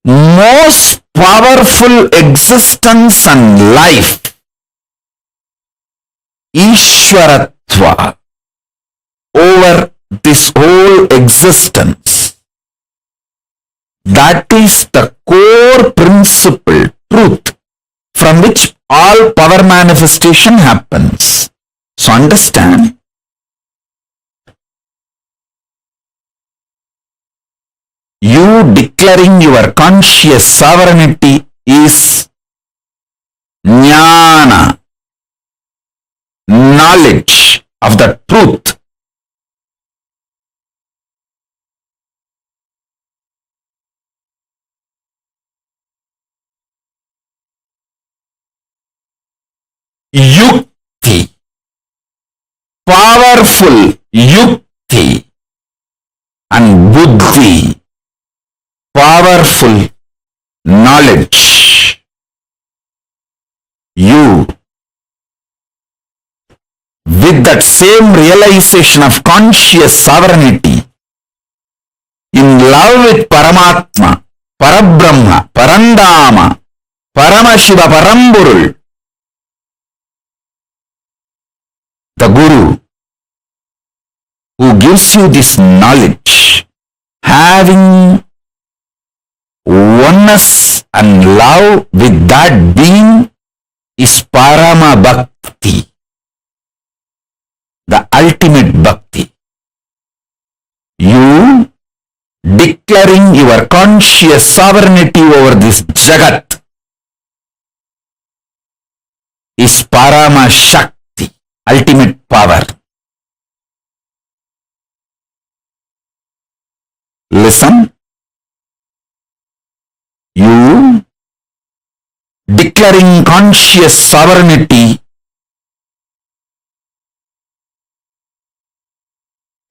most powerful existence and life, Ishwaratva, over this whole existence. That is the core principle, truth, from which all power manifestation happens. So understand, you declaring your conscious sovereignty is jnana, knowledge of the truth. Yukti, powerful yukti, and buddhi, powerful knowledge. You, with that same realization of conscious sovereignty, in love with Paramatma, Parabrahma, Parandama, Paramashiva, Paramburul, the Guru, who gives you this knowledge, having oneness and love with that being, is Parama Bhakti, the ultimate Bhakti. You declaring your conscious sovereignty over this Jagat is Parama Shakti, ultimate power. Listen, you declaring conscious sovereignty,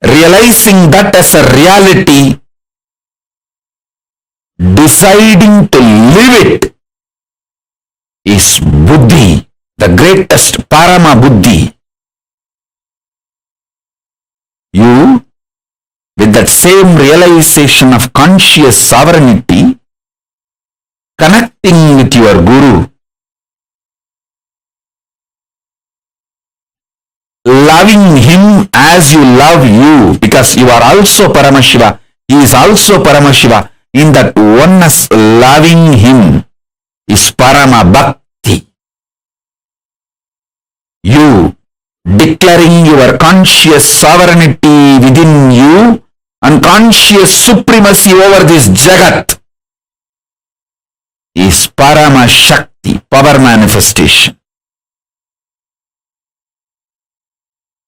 realizing that as a reality, deciding to live it, is Buddhi, the greatest Parama Buddhi. You, with that same realization of conscious sovereignty, connecting with your Guru, loving him as you love you, because you are also Paramashiva, he is also Paramashiva. In that oneness, loving him is Parama Bhakti. You declaring your conscious sovereignty within you and conscious supremacy over this Jagat is Parama Shakti, power manifestation.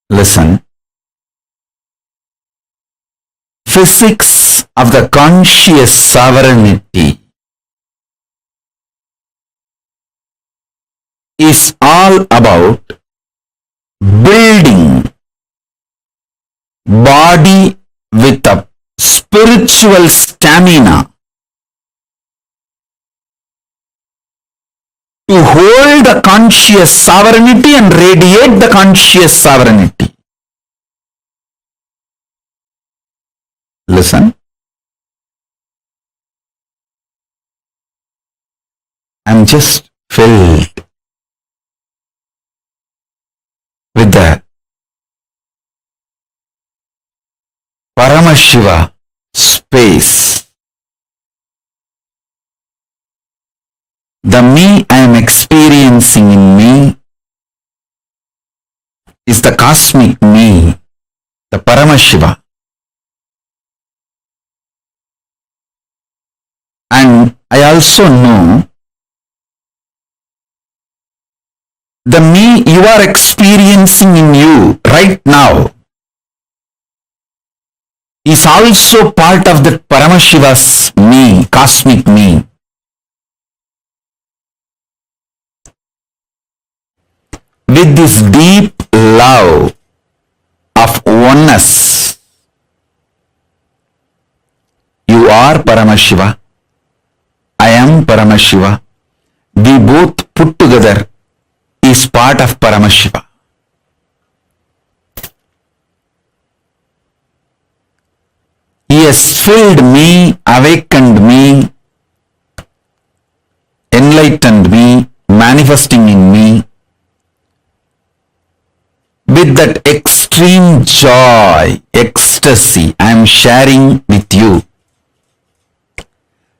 Listen. Physics of the conscious sovereignty is all about building body with a spiritual stamina to hold the conscious sovereignty and radiate the conscious sovereignty. Listen. I'm just filled with the Paramashiva space. The me I am experiencing in me is the cosmic me, the Paramashiva. And I also know the me you are experiencing in you right now is also part of the Paramashiva's me, cosmic me. With this deep love of oneness, you are Paramashiva, I am Paramashiva, we both put together is part of Paramashiva. He has filled me, awakened me, enlightened me, manifesting in me with that extreme joy, ecstasy I am sharing with you.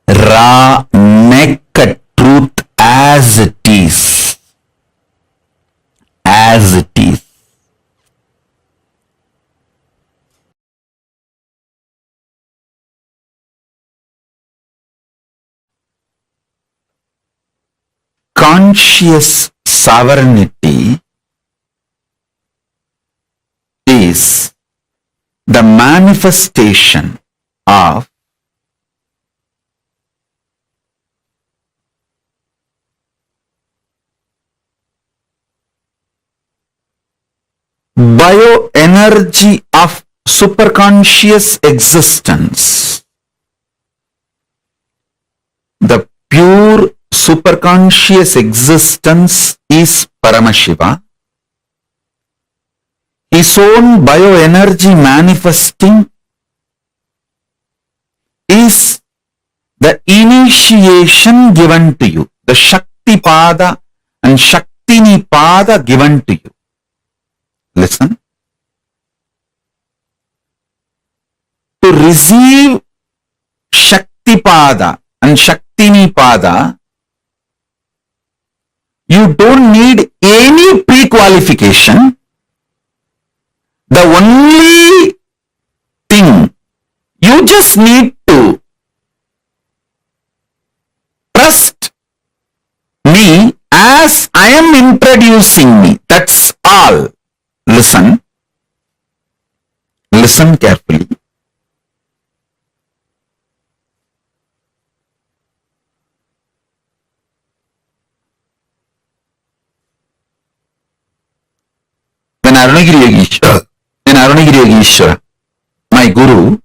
Raw, naked truth as it is. As it is. Conscious sovereignty is the manifestation of bioenergy of superconscious existence. The pure superconscious existence is Paramashiva. His own bioenergy manifesting is the initiation given to you, the Shakti Pada and Shaktini Pada given to you. Listen. To receive Shakti Pada and Shaktini Pada, you don't need any pre-qualification. The only thing you just need to trust me as I am introducing me. That's all. Listen. Listen carefully. When Arunagiri Yogeshwara, my guru,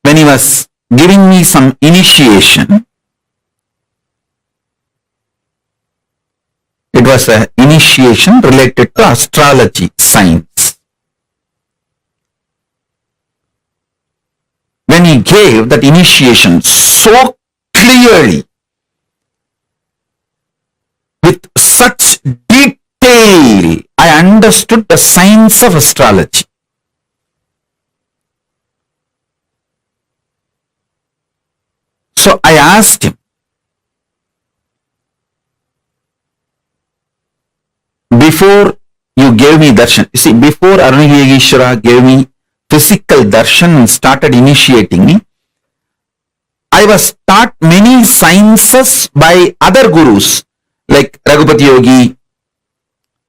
when he was giving me some initiation, it was an initiation related to astrology science. When he gave that initiation so clearly, with such detail, I understood the science of astrology. So I asked him, before you gave me darshan, you see, before Arunagiri Yogeshwara gave me physical darshan and started initiating me, I was taught many sciences by other gurus like Raghupati Yogi,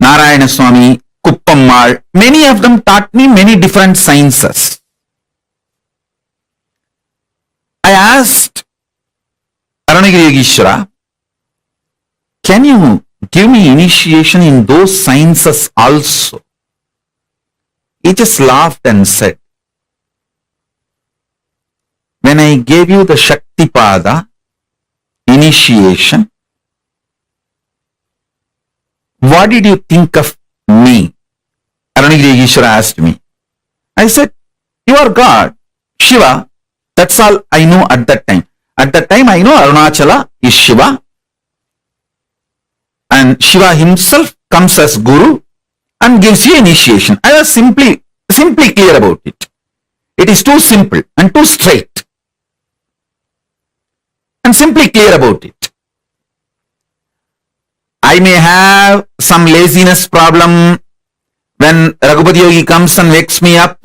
Narayana Swami, Kuppammal. Many of them taught me many different sciences. I asked Arunagiri Yogeshwara, can you give me initiation in those sciences also? He just laughed and said, when I gave you the Shakti Pada, initiation, what did you think of me? Arunagiri Ishvara asked me. I said, you are God, Shiva. That's all I know at that time. At that time, I know Arunachala is Shiva. And Shiva himself comes as Guru and gives you initiation. I was simply clear about it. It is too simple and too straight. And simply clear about it. I may have some laziness problem when Raghupati Yogi comes and wakes me up,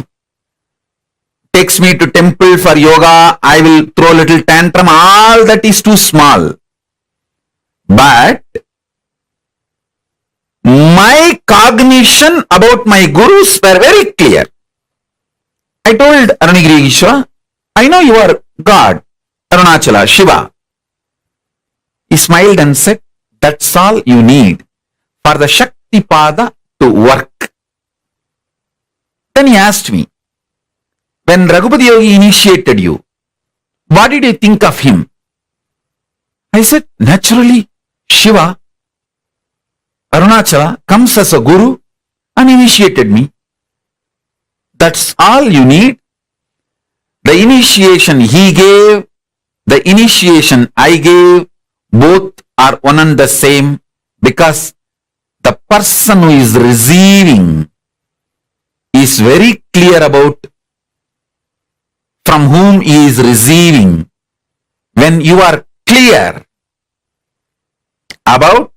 takes me to temple for yoga, I will throw a little tantrum. All that is too small. But my cognition about my gurus were very clear. I told Arunagiri Ishvara, I know you are God, Arunachala, Shiva. He smiled and said, that's all you need for the Shakti Pada to work. Then he asked me, when Raghupati Yogi initiated you, what did you think of him? I said, naturally, Shiva, Arunachala comes as a guru and initiated me. That's all you need. The initiation he gave, the initiation I gave, both are one and the same, because the person who is receiving is very clear about from whom he is receiving. When you are clear about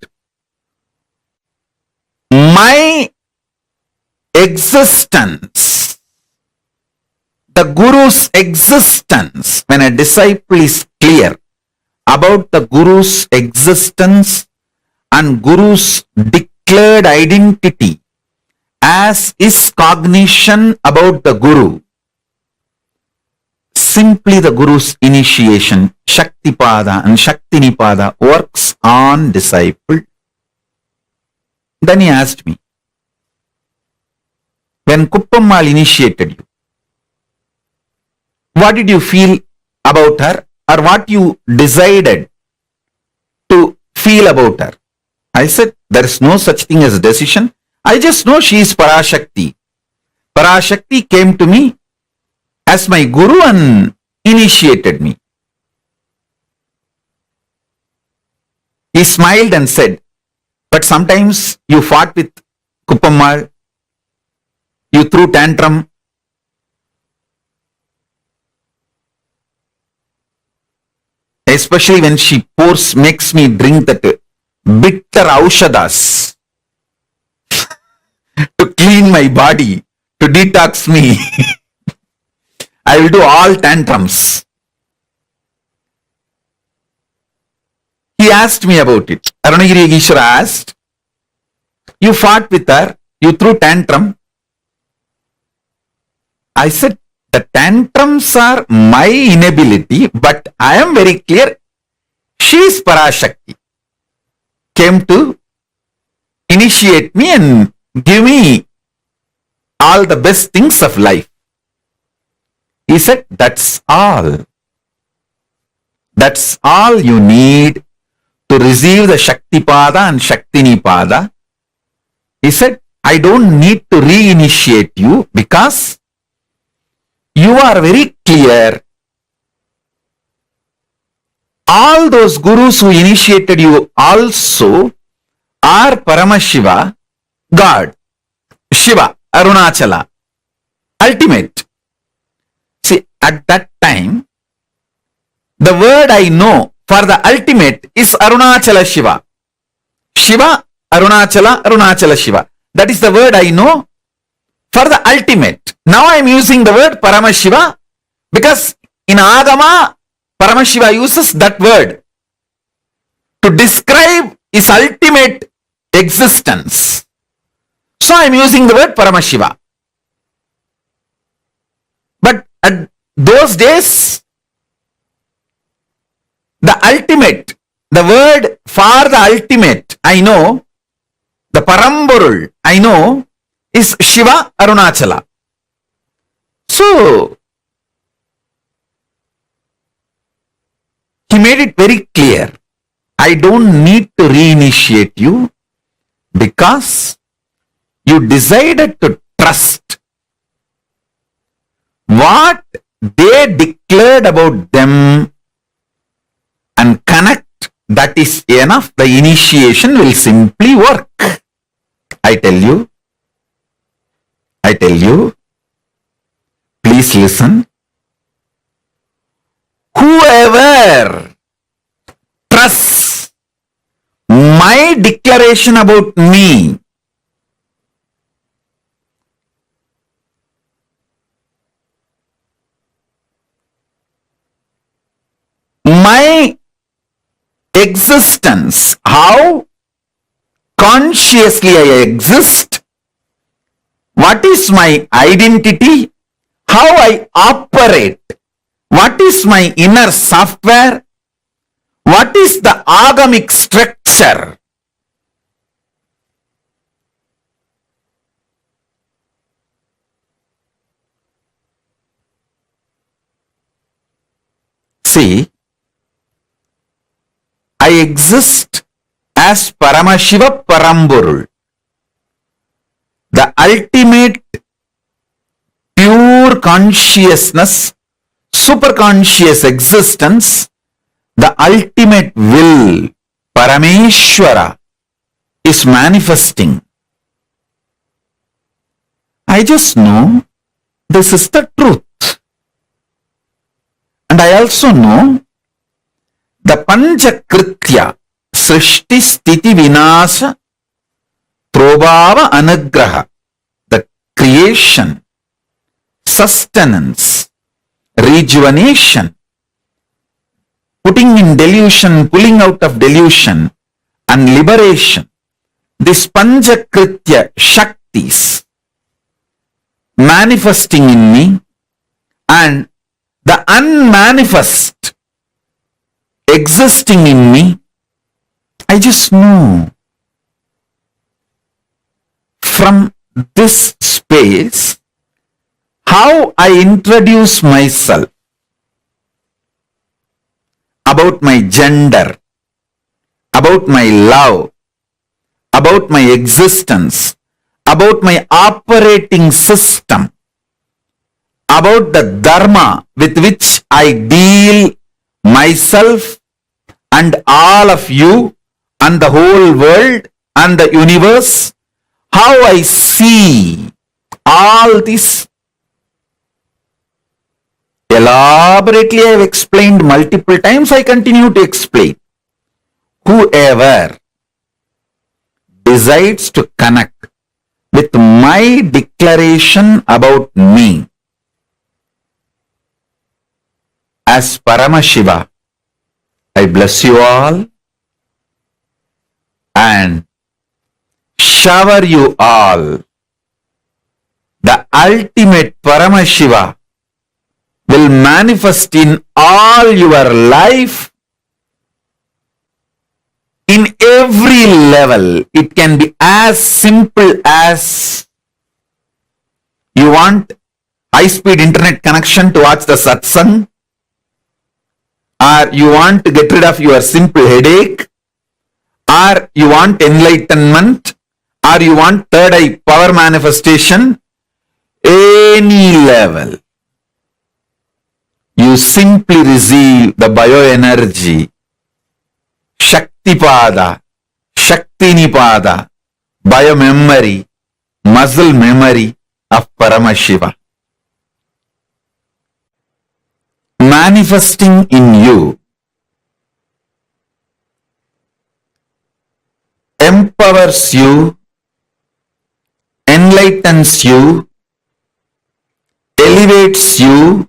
my existence, the Guru's existence, when a disciple is clear about the Guru's existence and Guru's declared identity as his cognition about the Guru, simply the Guru's initiation, Shaktipada and Shaktinipada, works on disciple. Then he asked me, when Kuppammal initiated you, what did you feel about her, or what you decided to feel about her? I said, there is no such thing as a decision. I just know she is Parashakti. Parashakti came to me as my Guru and initiated me. He smiled and said, but sometimes you fought with Kuppammal, you threw tantrum. Especially when she makes me drink that bitter aushadas to clean my body, to detox me. I will do all tantrums. He asked me about it. Arunagiri Ishvara asked, you fought with her, you threw tantrum. I said, the tantrums are my inability, but I am very clear, she is Parashakti. Came to initiate me and give me all the best things of life. He said, that's all. That's all you need to receive the Shaktipada and Shaktinipada. He said, I don't need to reinitiate you because you are very clear. All those gurus who initiated you also are Paramashiva, God, Shiva, Arunachala, ultimate. See, at that time, the word I know for the ultimate is Arunachala Shiva. Shiva, Arunachala, Arunachala Shiva. That is the word I know for the ultimate. Now I am using the word Paramashiva because in Agama, Paramashiva uses that word to describe his ultimate existence. So I am using the word Paramashiva. But at those days, the ultimate, the word for the ultimate, I know, the Paramborul, I know, is Shiva Arunachala. So, He made it very clear. I don't need to reinitiate you because you decided to trust what they declared about them and connect. That is enough. The initiation will simply work. I tell you, please listen. Whoever trusts my declaration about me, my existence, how consciously I exist, what is my identity, how I operate, what is my inner software, what is the agamic structure. See, I exist as Paramashiva Paramburul, the ultimate pure consciousness, superconscious existence, the ultimate will, Parameshwara, is manifesting. I just know this is the truth. And I also know the Panchakritya, Srishti Sthiti Vinasa Prabhava Anugraha, the creation, sustenance, rejuvenation, putting in delusion, pulling out of delusion, and liberation. This Panchakritya Shaktis manifesting in me, and the unmanifest existing in me, I just know. From this space, how I introduce myself, about my gender, about my love, about my existence, about my operating system, about the dharma with which I deal myself and all of you and the whole world and the universe, how I see all this. Elaborately I have explained multiple times, I continue to explain. Whoever decides to connect with my declaration about me as Paramashiva, I bless you all and shower you all. The ultimate Paramashiva will manifest in all your life, in every level. It can be as simple as you want high-speed internet connection to watch the satsang, or you want to get rid of your simple headache, or you want enlightenment, or you want third eye power manifestation, any level. You simply receive the bioenergy, Shaktipada, Shaktinipada, biomemory, muscle memory of Paramashiva. Manifesting in you, empowers you, enlightens you, elevates you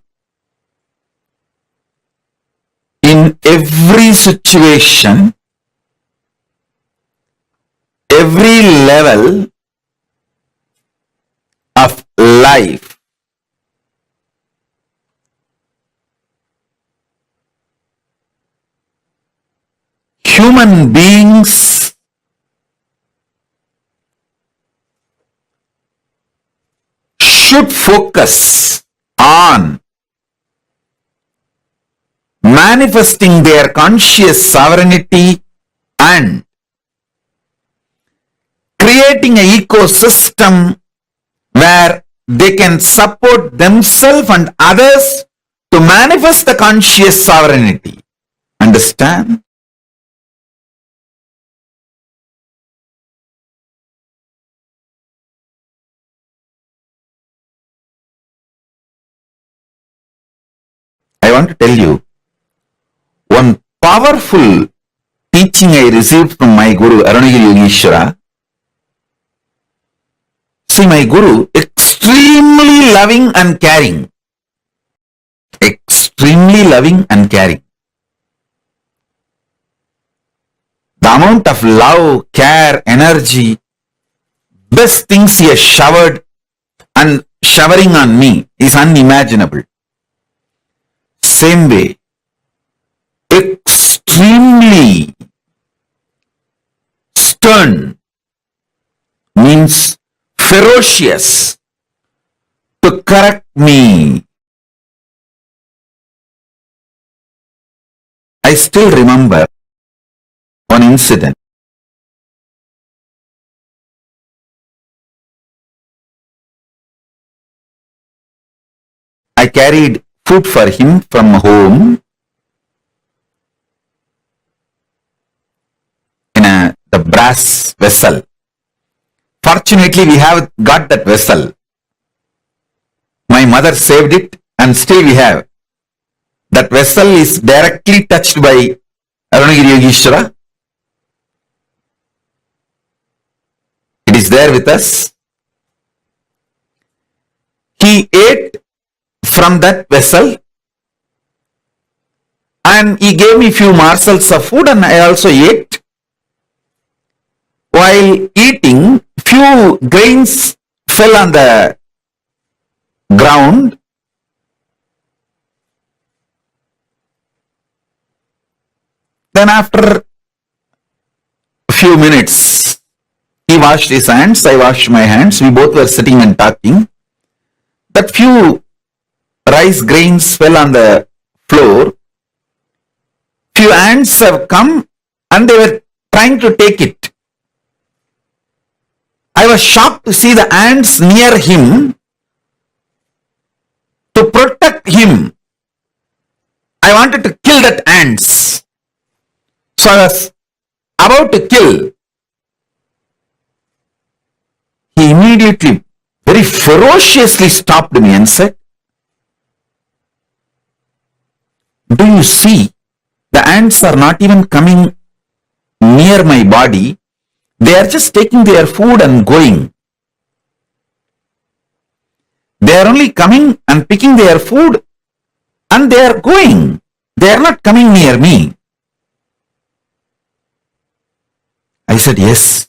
in every situation, every level of life. Human beings should focus on manifesting their conscious sovereignty and creating an ecosystem where they can support themselves and others to manifest the conscious sovereignty. Understand? I want to tell you one powerful teaching I received from my Guru Arunagiri Yogeshwara. See, my Guru, extremely loving and caring. Extremely loving and caring. The amount of love, care, energy, best things he has showered and showering on me is unimaginable. Same way, extremely stern means ferocious to correct me. I still remember one incident. I carried food for him from home in the brass vessel. Fortunately, we have got that vessel. My mother saved it and still we have. That vessel is directly touched by Arunagiri Yogeshwara. It is there with us. He ate from that vessel and he gave me few morsels of food and I also ate. While eating, few grains fell on the ground. Then after a few minutes, he washed his hands, I washed my hands, we both were sitting and talking. That few rice grains fell on the floor. Few ants have come and they were trying to take it. I was shocked to see the ants near him to protect him. I wanted to kill that ants. So I was about to kill. He immediately, very ferociously stopped me and said, "Do you see, the ants are not even coming near my body. They are just taking their food and going. They are only coming and picking their food and they are going. They are not coming near me." I said, "Yes."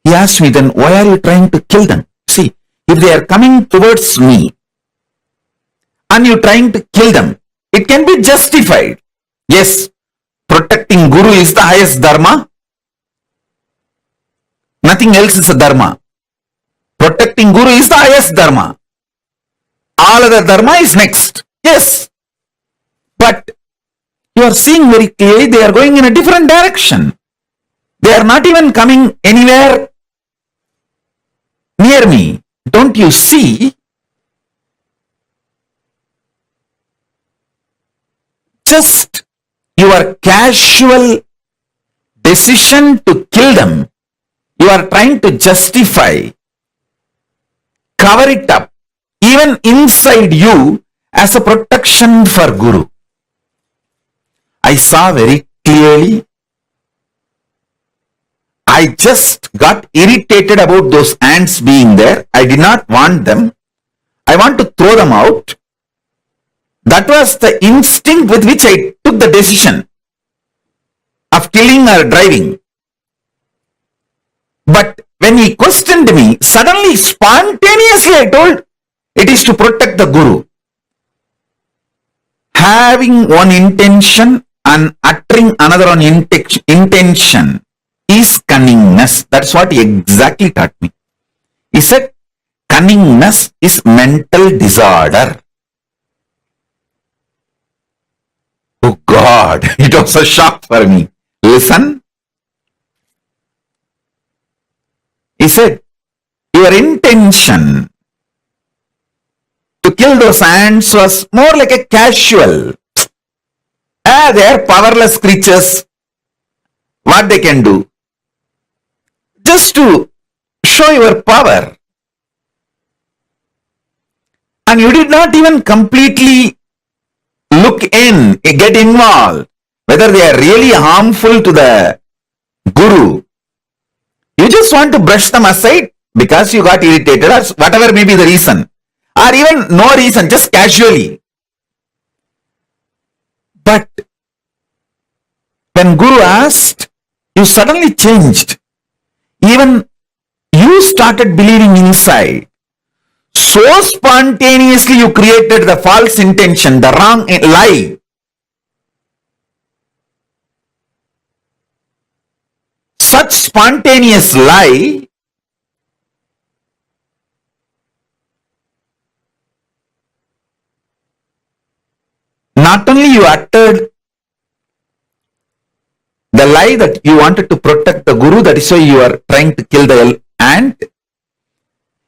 He asked me, "Then why are you trying to kill them? See, if they are coming towards me and you are trying to kill them, it can be justified. Yes, protecting Guru is the highest dharma. Nothing else is a dharma. Protecting Guru is the highest dharma. All other dharma is next. Yes. But you are seeing very clearly they are going in a different direction. They are not even coming anywhere near me. Don't you see?" Just your casual decision to kill them, you are trying to justify, cover it up, even inside you as a protection for Guru. I saw very clearly. I just got irritated about those ants being there. I did not want them. I want to throw them out. That was the instinct with which I took the decision of killing or driving. But when he questioned me, suddenly, spontaneously I told, it is to protect the Guru. Having one intention and uttering another on intention is cunningness. That's what he exactly taught me. He said, cunningness is mental disorder. God, it was a shock for me. Listen. He said, your intention to kill those ants was more like a casual. They are powerless creatures. What they can do? Just to show your power. And you did not even completely look in, get involved, whether they are really harmful to the Guru. You just want to brush them aside because you got irritated or whatever may be the reason. Or even no reason, just casually. But when Guru asked, you suddenly changed. Even you started believing inside. So spontaneously you created the false intention, the wrong lie. Such spontaneous lie not only you uttered the lie that you wanted to protect the Guru, that is why you are trying to kill the ant,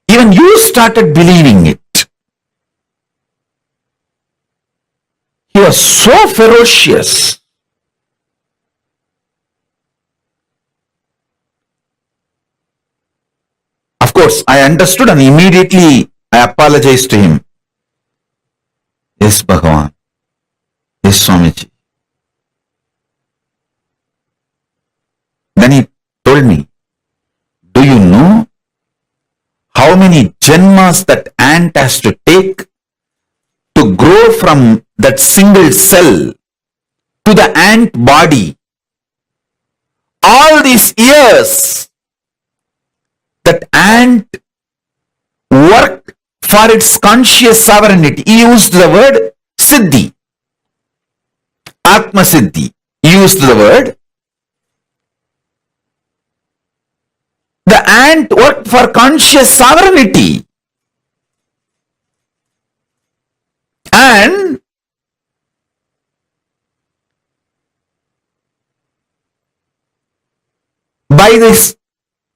even you started believing it. He was so ferocious. Of course, I understood and immediately I apologized to him. Yes, Bhagavan. Yes, Swamiji. Then he told me, do you know how many janmas that ant has to take to grow from that single cell to the ant body? All these years that ant worked for its conscious sovereignty. He used the word Siddhi. Atma Siddhi. He used the word. The ant worked for conscious sovereignty. And by this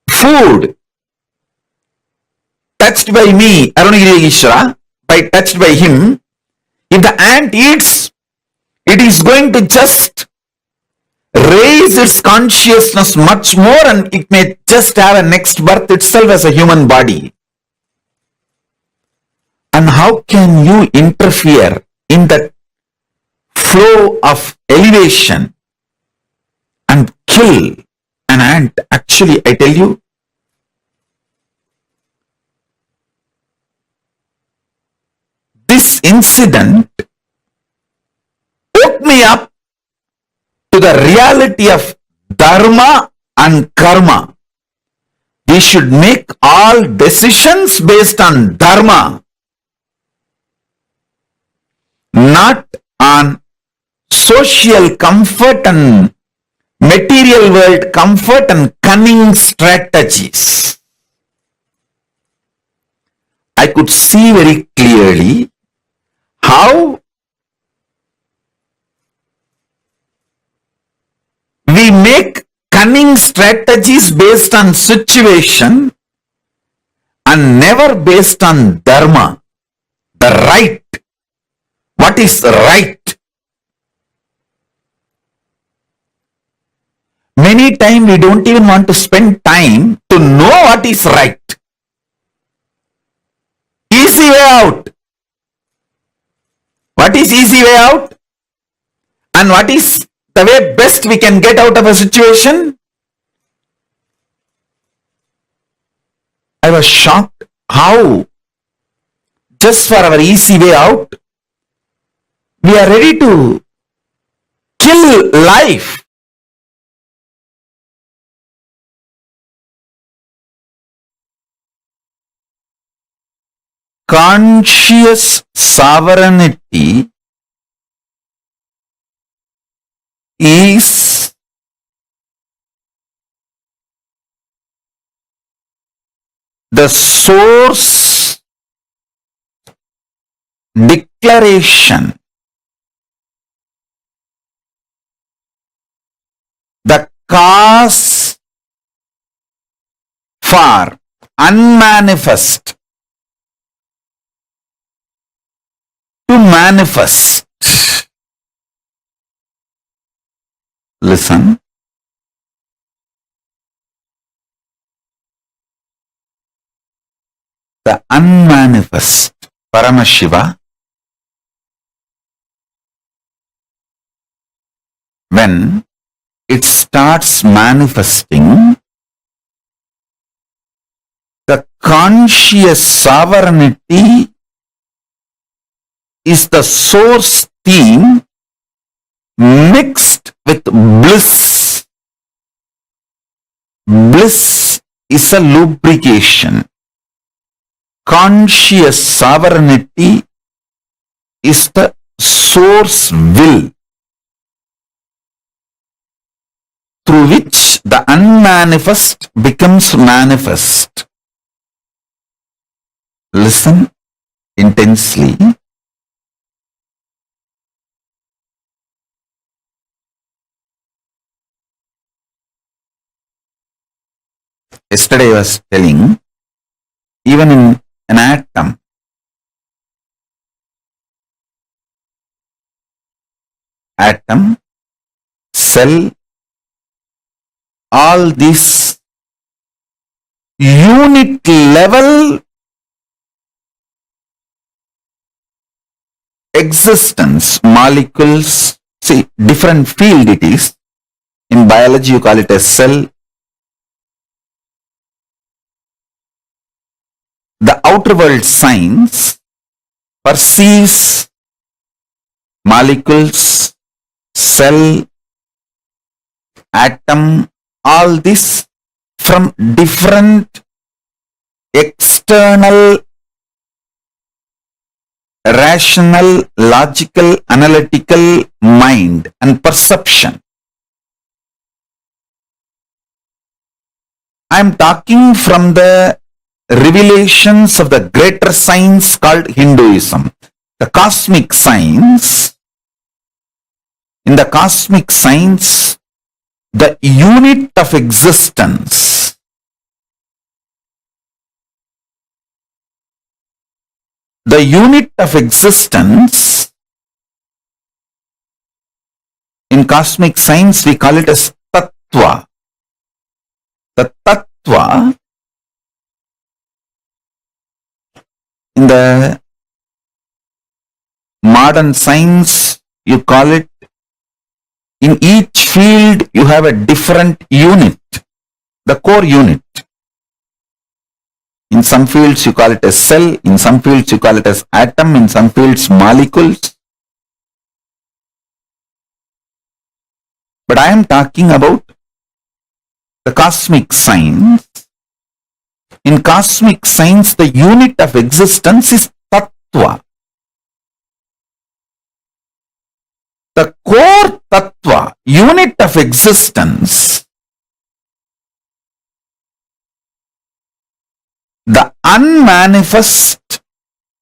food touched by me, Arunagiri Ishvara, by touched by him, if the ant eats, it is going to just raise its consciousness much more and it may just have a next birth itself as a human body. And how can you interfere in that flow of elevation and kill an ant? Actually, I tell you, this incident woke me up to the reality of dharma and karma. We should make all decisions based on dharma, not on social comfort and material world comfort and cunning strategies. I could see very clearly how we make cunning strategies based on situation and never based on dharma, the right. What is right? Many times we don't even want to spend time to know what is right. Easy way out. What is easy way out? And what is the way best we can get out of a situation? I was shocked how just for our easy way out, we are ready to kill life. Conscious sovereignty is the source declaration cause for unmanifest to manifest. Listen. The unmanifest Paramashiva, when it starts manifesting, the conscious sovereignty is the source theme mixed with bliss. Bliss is a lubrication. Conscious sovereignty is the source will through which the unmanifest becomes manifest. Listen intensely. Yesterday I was telling, even in an atom, cell, all these unit level existence, molecules, see, different field it is. In biology you call it a cell. The outer world science perceives molecules, cell, atom, all this from different external, rational, logical, analytical mind and perception. I am talking from the revelations of the greater science called Hinduism. The cosmic science. In the cosmic science, the unit of existence, the unit of existence, in cosmic science we call it as tattva. The tattva, in the modern science you call it, in each field you have a different unit, the core unit. In some fields you call it as cell, in some fields you call it as atom, in some fields molecules. But I am talking about the cosmic science. In cosmic science, the unit of existence is tattva. The core tattva, unit of existence, the unmanifest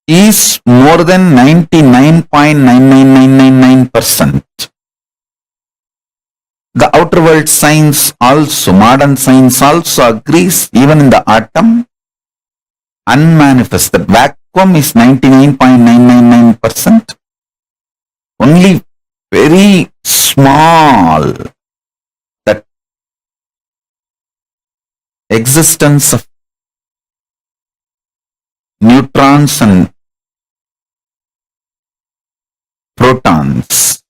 is more than 99.99999%. The outer world science also, modern science also agrees, even in the atom, unmanifest, the vacuum is 99.999%. Only very small, that existence of neutrons and protons.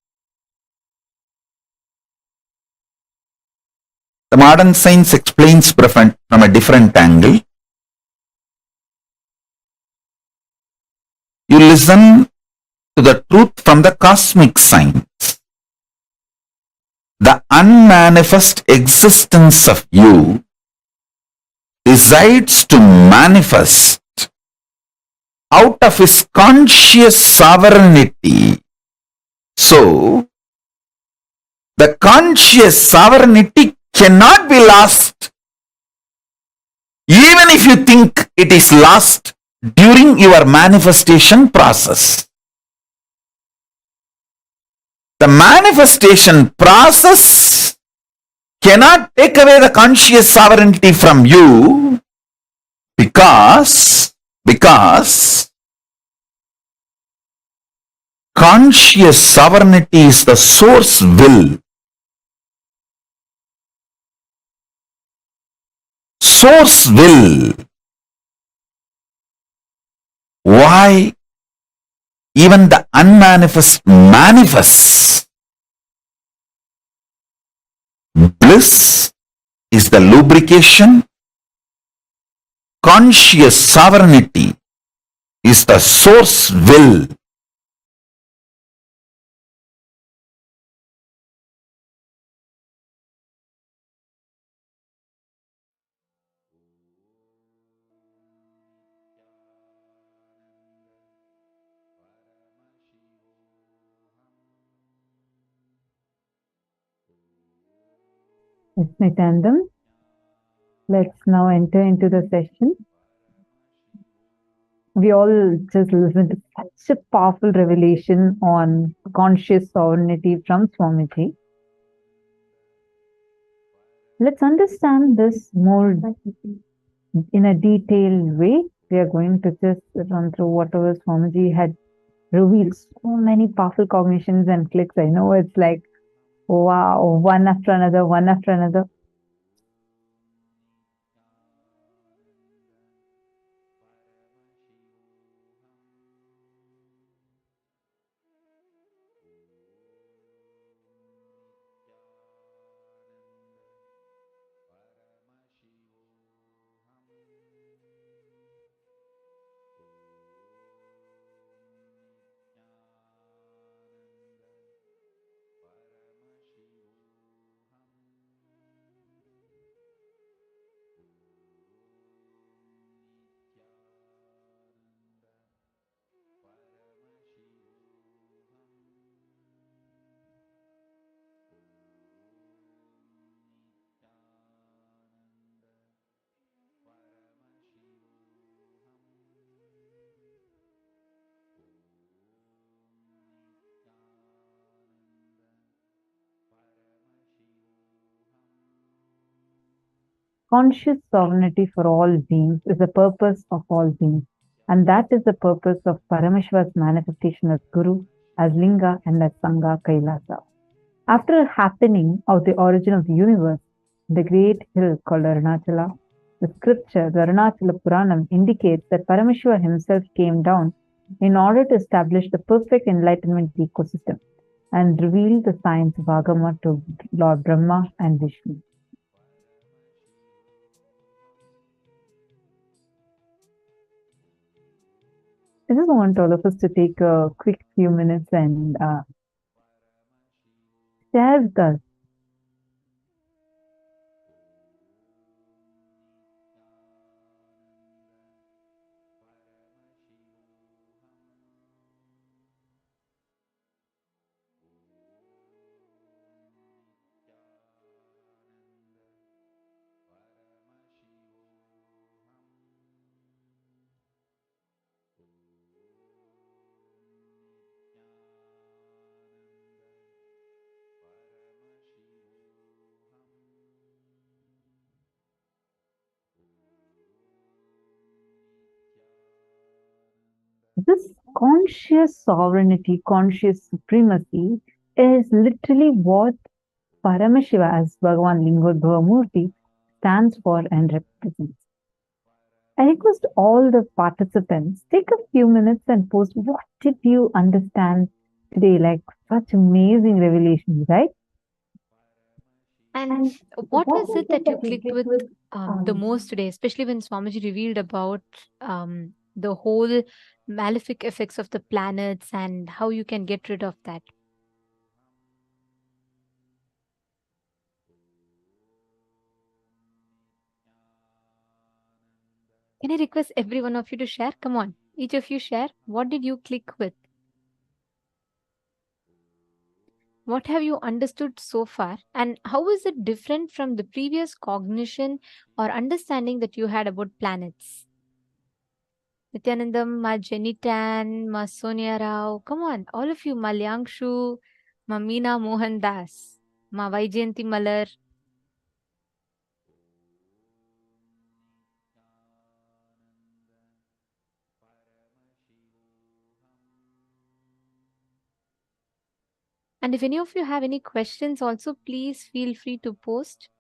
The modern science explains from a different angle. You listen to the truth from the cosmic science. The unmanifest existence of you decides to manifest out of his conscious sovereignty. So, the conscious sovereignty cannot be lost, even if you think it is lost during your manifestation process. The manifestation process cannot take away the conscious sovereignty from you because conscious sovereignty is the source will. Source will. Why even the unmanifest manifests? Bliss is the lubrication. Conscious sovereignty is the source will. Nityanandam, let's now enter into the session. We all just listened to such a powerful revelation on conscious sovereignty from Swamiji. Let's understand this more in a detailed way. We are going to just run through whatever Swamiji had revealed. So many powerful cognitions and clicks. I know it's like, wow, one after another, one after another. Conscious sovereignty for all beings is the purpose of all beings, and that is the purpose of Paramashiva's manifestation as Guru, as Linga, and as Sangha Kailasa. After the happening of the origin of the universe, the great hill called Arunachala, the scripture, the Arunachala Puranam, indicates that Paramashiva himself came down in order to establish the perfect enlightenment ecosystem and reveal the science of Agama to Lord Brahma and Vishnu. I just want all of us to take a quick few minutes and share with us this conscious sovereignty, conscious supremacy is literally what Paramashiva as Bhagavan Lingodbhava Murty stands for and represents. I request all the participants take a few minutes and post what did you understand today, like such amazing revelations, right? And what was it that you clicked with the most today, especially when Swamiji revealed about the whole malefic effects of the planets and how you can get rid of that? Can I request every one of you to share? Come on, each of you share. What did you click with? What have you understood so far? And how is it different from the previous cognition or understanding that you had about planets? Nityanandam, Ma Jenny Tan, Ma Sonia Rao. Come on, all of you. Ma Liangshu, Ma Meena Mohan Das, Ma Vaijayanti Malar. And if any of you have any questions also, please feel free to post.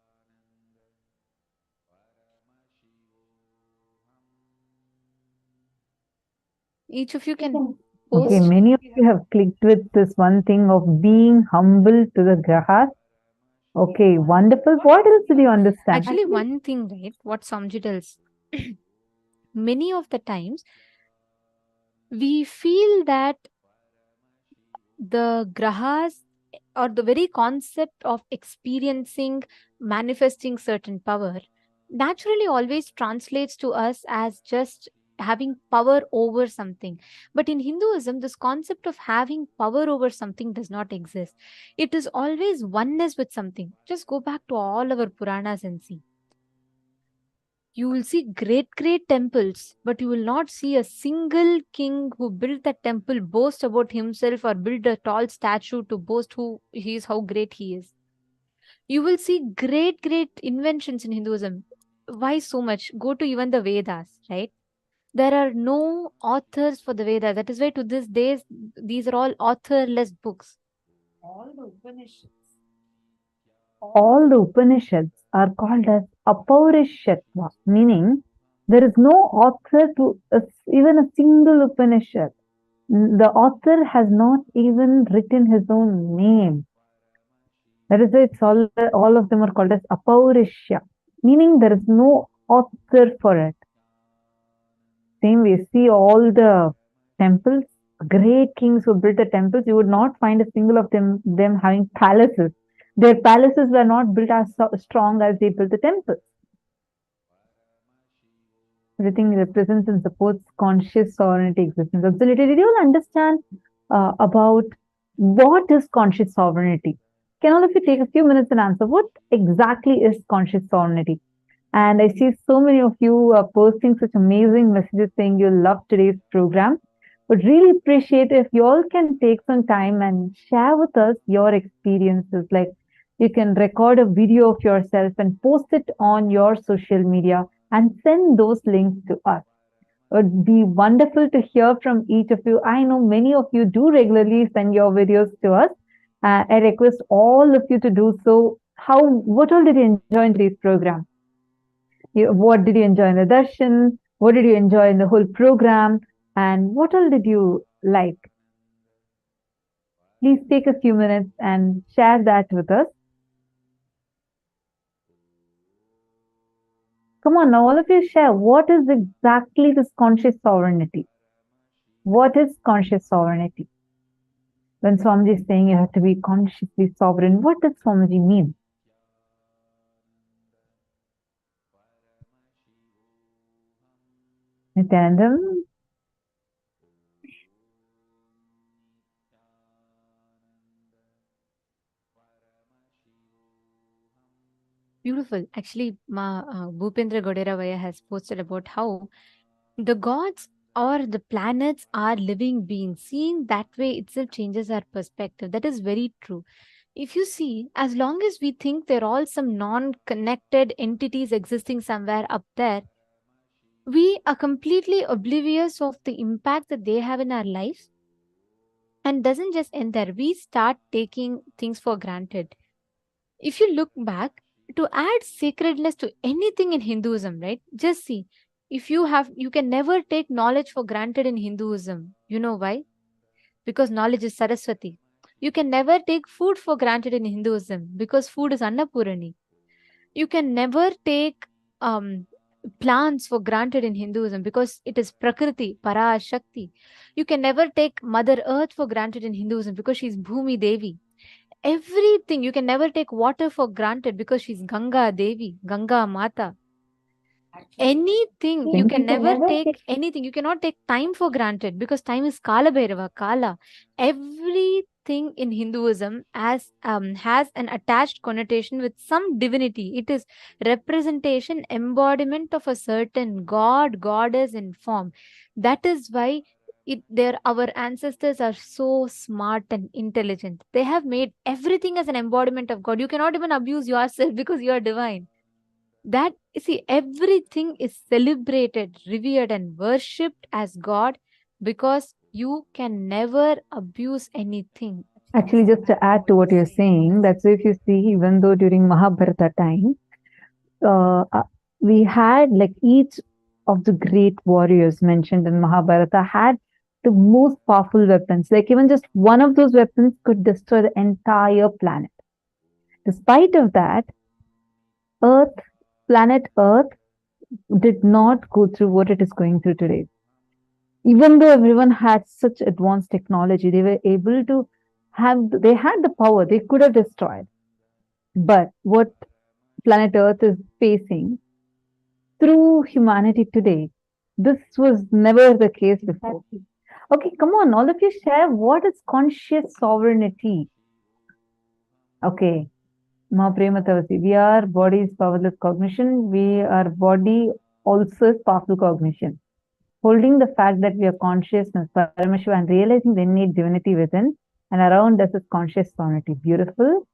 Each of you can post. Okay, many of you have clicked with this one thing of being humble to the grahas. Okay, wonderful. What else did you understand? Actually, one thing, right, what Samji tells, many of the times we feel that the grahas or the very concept of experiencing, manifesting certain power naturally always translates to us as just having power over something. But in Hinduism, this concept of having power over something does not exist. It is always oneness with something. Just go back to all our Puranas and see. You will see great, great temples, but you will not see a single king who built that temple boast about himself or build a tall statue to boast who he is, how great he is. You will see great, great inventions in Hinduism. Why so much? Go to even the Vedas, right? There are no authors for the Vedas. That is why to this day, these are all authorless books. All the Upanishads are called as Apaurishatva, meaning there is no author to even a single Upanishad. The author has not even written his own name. That is why it's all of them are called as Apaurishya, meaning there is no author for it. Same way, see all the temples, great kings who built the temples, you would not find a single of them having palaces. Their palaces were not built as strong as they built the temples. Everything represents and supports conscious sovereignty existence. Absolutely. Did you all understand about what is conscious sovereignty? Can all of you take a few minutes and answer what exactly is conscious sovereignty? And I see so many of you posting such amazing messages saying you love today's program. Would really appreciate if you all can take some time and share with us your experiences. Like you can record a video of yourself and post it on your social media and send those links to us. It would be wonderful to hear from each of you. I know many of you do regularly send your videos to us. I request all of you to do so. What all did you enjoy in today's program? What did you enjoy in the darshan? What did you enjoy in the whole program? And what all did you like? Please take a few minutes and share that with us. Come on, now all of you share. What is exactly this conscious sovereignty? What is conscious sovereignty? When Swamiji is saying you have to be consciously sovereign, what does Swamiji mean? Nityananda? Beautiful. Actually, Bhupendra Goderavaya has posted about how the gods or the planets are living beings. Seeing that way itself changes our perspective. That is very true. If you see, as long as we think they're all some non-connected entities existing somewhere up there, we are completely oblivious of the impact that they have in our lives. And doesn't just end there. We start taking things for granted. If you look back, to add sacredness to anything in Hinduism, right? Just see, you can never take knowledge for granted in Hinduism. You know why? Because knowledge is Saraswati. You can never take food for granted in Hinduism because food is Annapurani. You can never take plants for granted in Hinduism because it is Prakriti, Para Shakti. You can never take Mother Earth for granted in Hinduism because she's Bhumi Devi. Everything, you can never take water for granted because she's Ganga Devi, Ganga Mata. Anything, you can never take anything. You cannot take time for granted because time is Kala Bhairava, Kala. Everything in Hinduism has an attached connotation with some divinity. It is representation, embodiment of a certain god, goddess in form. That is why our ancestors are so smart and intelligent. They have made everything as an embodiment of God. You cannot even abuse yourself because you are divine. That, you see, everything is celebrated, revered, and worshipped as God because you can never abuse anything. Actually, just to add to what you're saying, that's if you see, even though during Mahabharata time, we had like each of the great warriors mentioned in Mahabharata had the most powerful weapons. Like even just one of those weapons could destroy the entire planet. Despite of that, Earth, planet Earth, did not go through what it is going through today. Even though everyone had such advanced technology, they were able to they had the power, they could have destroyed. But what planet Earth is facing through humanity today, this was never the case before. Okay, come on, all of you share what is conscious sovereignty. Okay, Mahaprematavasi, we are body's powerless cognition, our body also is powerful cognition. Holding the fact that we are consciousness, Paramashiva, and realizing the innate divinity within and around us is conscious sovereignty. Beautiful.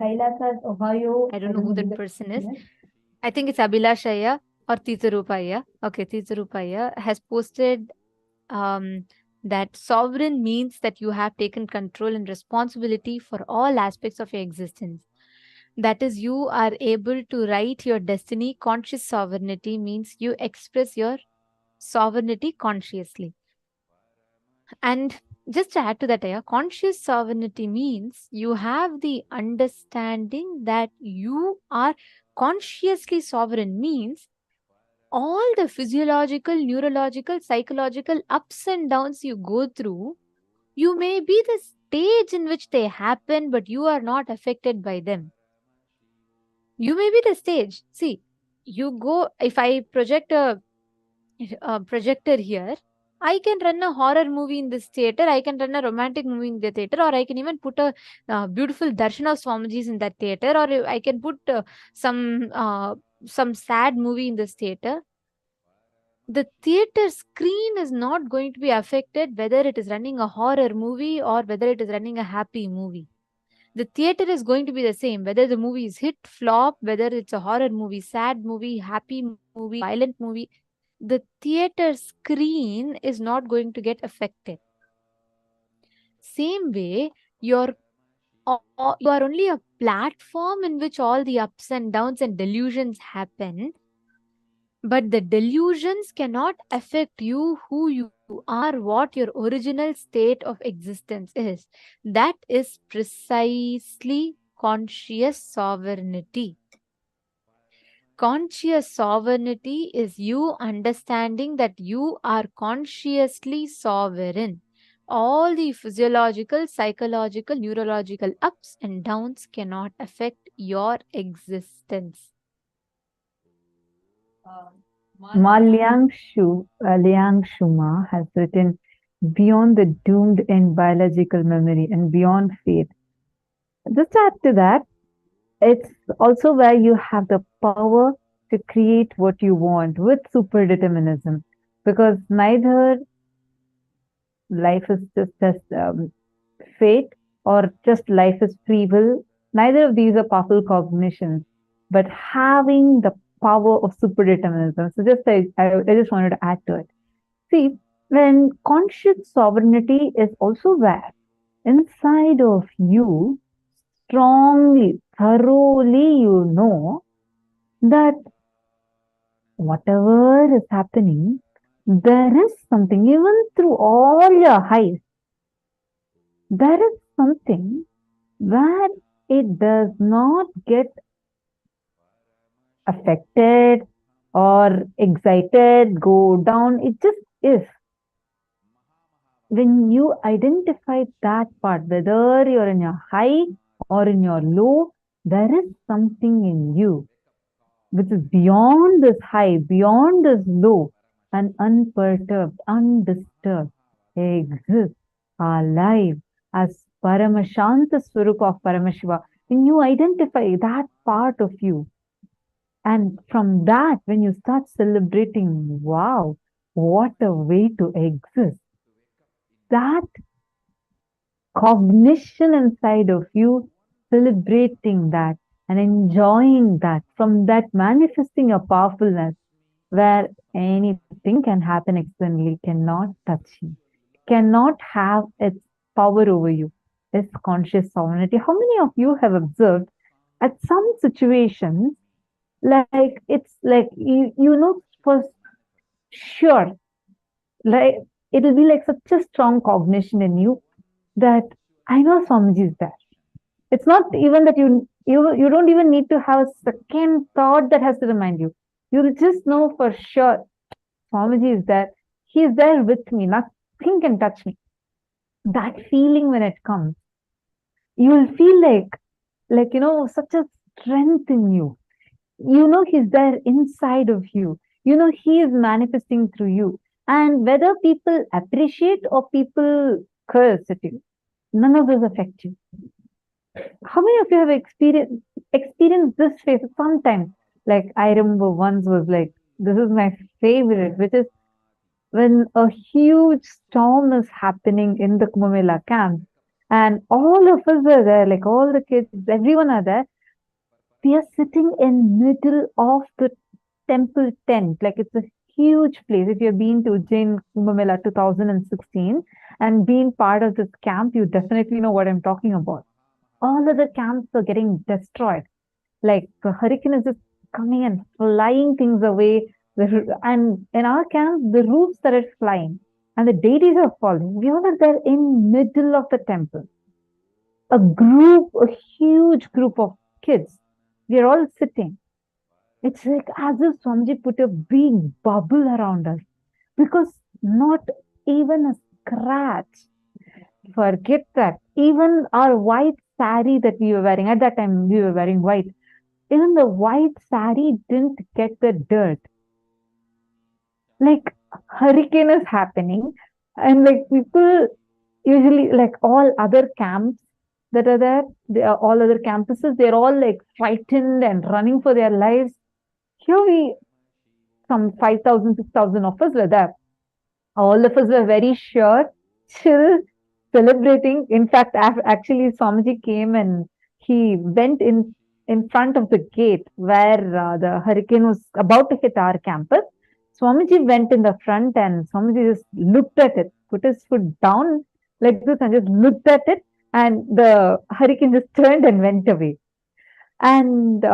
Kailasa, Ohio. I don't know who that person is. I think it's Abhilashaya or Titarupaya. Okay, Titarupaya has posted that sovereign means that you have taken control and responsibility for all aspects of your existence. That is, you are able to write your destiny. Conscious sovereignty means you express your sovereignty consciously. And just to add to that, conscious sovereignty means you have the understanding that you are consciously sovereign, means all the physiological, neurological, psychological ups and downs you go through, you may be the stage in which they happen, but you are not affected by them. You may be the stage. See, you go, if I project a projector here, I can run a horror movie in this theater, I can run a romantic movie in the theater, or I can even put a beautiful Darshan of Swamijis in that theater, or I can put some sad movie in this theater. The theater screen is not going to be affected whether it is running a horror movie or whether it is running a happy movie. The theater is going to be the same, whether the movie is hit, flop, whether it's a horror movie, sad movie, happy movie, violent movie. The theater screen is not going to get affected. Same way, you are only a platform in which all the ups and downs and delusions happen. But the delusions cannot affect you, who you are, what your original state of existence is. That is precisely conscious sovereignty. Conscious sovereignty is you understanding that you are consciously sovereign. All the physiological, psychological, neurological ups and downs cannot affect your existence. Liang Shuma has written, beyond the doomed end biological memory and beyond fate. Just add to that, it's also where you have the power to create what you want with super determinism, because neither life is just fate or just life is free will. Neither of these are powerful cognitions, but having the power of super determinism. So I just wanted to add to it. See, when conscious sovereignty is also where inside of you, strongly, thoroughly, you know that whatever is happening, there is something, even through all your highs, there is something where it does not get affected or excited, go down. It just is. When you identify that part, whether you're in your high or in your low, there is something in you which is beyond this high, beyond this low, and unperturbed, undisturbed, exists, alive as Paramashanta Swarupa of Paramashiva. When you identify that part of you, and from that, when you start celebrating, wow, what a way to exist, that cognition inside of you, celebrating that and enjoying that, from that manifesting a powerfulness where anything can happen externally, cannot touch you, cannot have its power over you. is conscious sovereignty. How many of you have observed at some situations, like it's like you know for sure, like it'll be like such a strong cognition in you that I know Swamiji is there. It's not even that you don't even need to have a second thought that has to remind you. You'll just know for sure Swamiji is there. He is there with me. Nothing can touch me. That feeling when it comes, you will feel like such a strength in you. You know he's there inside of you. You know he is manifesting through you. And whether people appreciate or people curse at you, none of this affects you. How many of you have experienced this phase sometime? Like I remember once was like, this is my favorite, which is when a huge storm is happening in the Kumbh Mela camp, and all of us are there, like all the kids, everyone are there. We are sitting in middle of the temple tent, like it's a huge place. If you've been to Ujjain Kumbh Mela 2016 and been part of this camp, you definitely know what I'm talking about. All other camps are getting destroyed. Like the hurricane is just coming and flying things away. And in our camp, the roofs started flying and the deities are falling. We all are there in middle of the temple. A huge group of kids. We are all sitting. It's like as if Swamiji put a big bubble around us because not even a scratch. Forget that. Even our white sari that we were wearing, at that time we were wearing white, even the white sari didn't get the dirt. Like hurricane is happening and like people usually, like all other camps that are there, all other campuses, they're all like frightened and running for their lives. Here some 5,000, 6,000 of us were there. All of us were very sure, chill, celebrating. In fact, actually Swamiji came and he went in front of the gate where the hurricane was about to hit our campus. Swamiji went in the front and Swamiji just looked at it, put his foot down like this and just looked at it, and the hurricane just turned and went away. And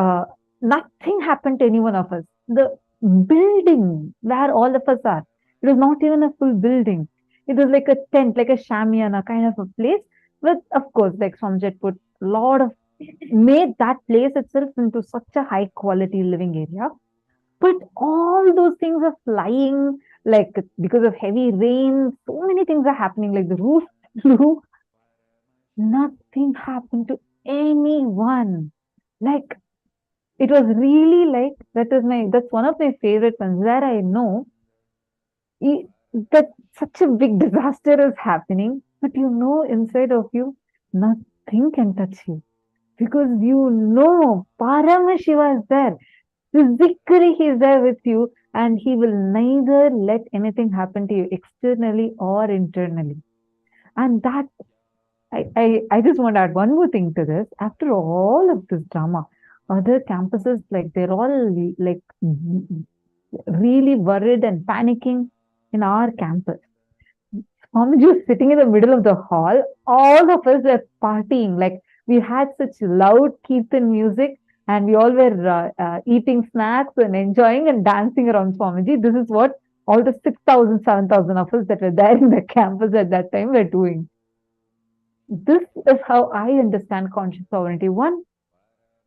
nothing happened to any one of us. The building where all of us are, it was not even a full building. It was like a tent, like a shamiana kind of a place. But of course, like Swamiji put a lot of, made that place itself into such a high quality living area. But all those things are flying, like because of heavy rain, so many things are happening, like the roof blew. Nothing happened to anyone. Like it was really like, that's one of my favorite ones where I know that such a big disaster is happening, but you know inside of you, nothing can touch you. Because you know Paramashiva is there. Physically he is there with you and he will neither let anything happen to you externally or internally. And that, I just want to add one more thing to this. After all of this drama, other campuses, like they're all like really worried and panicking. In our campus, Swamiji was sitting in the middle of the hall. All of us were partying. Like we had such loud kirtan music and we all were eating snacks and enjoying and dancing around Swamiji. This is what all the 6,000, 7,000 of us that were there in the campus at that time were doing. This is how I understand conscious sovereignty. One,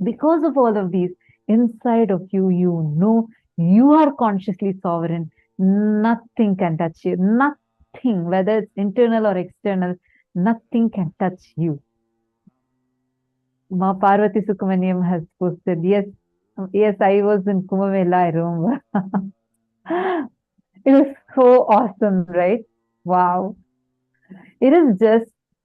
because of all of these, inside of you, you know you are consciously sovereign. Nothing can touch you. Nothing, whether it's internal or external, nothing can touch you. Ma Parvati Sukhamaniam has posted, yes, I was in Kumbh Mela, I remember. It was so awesome, right? Wow. It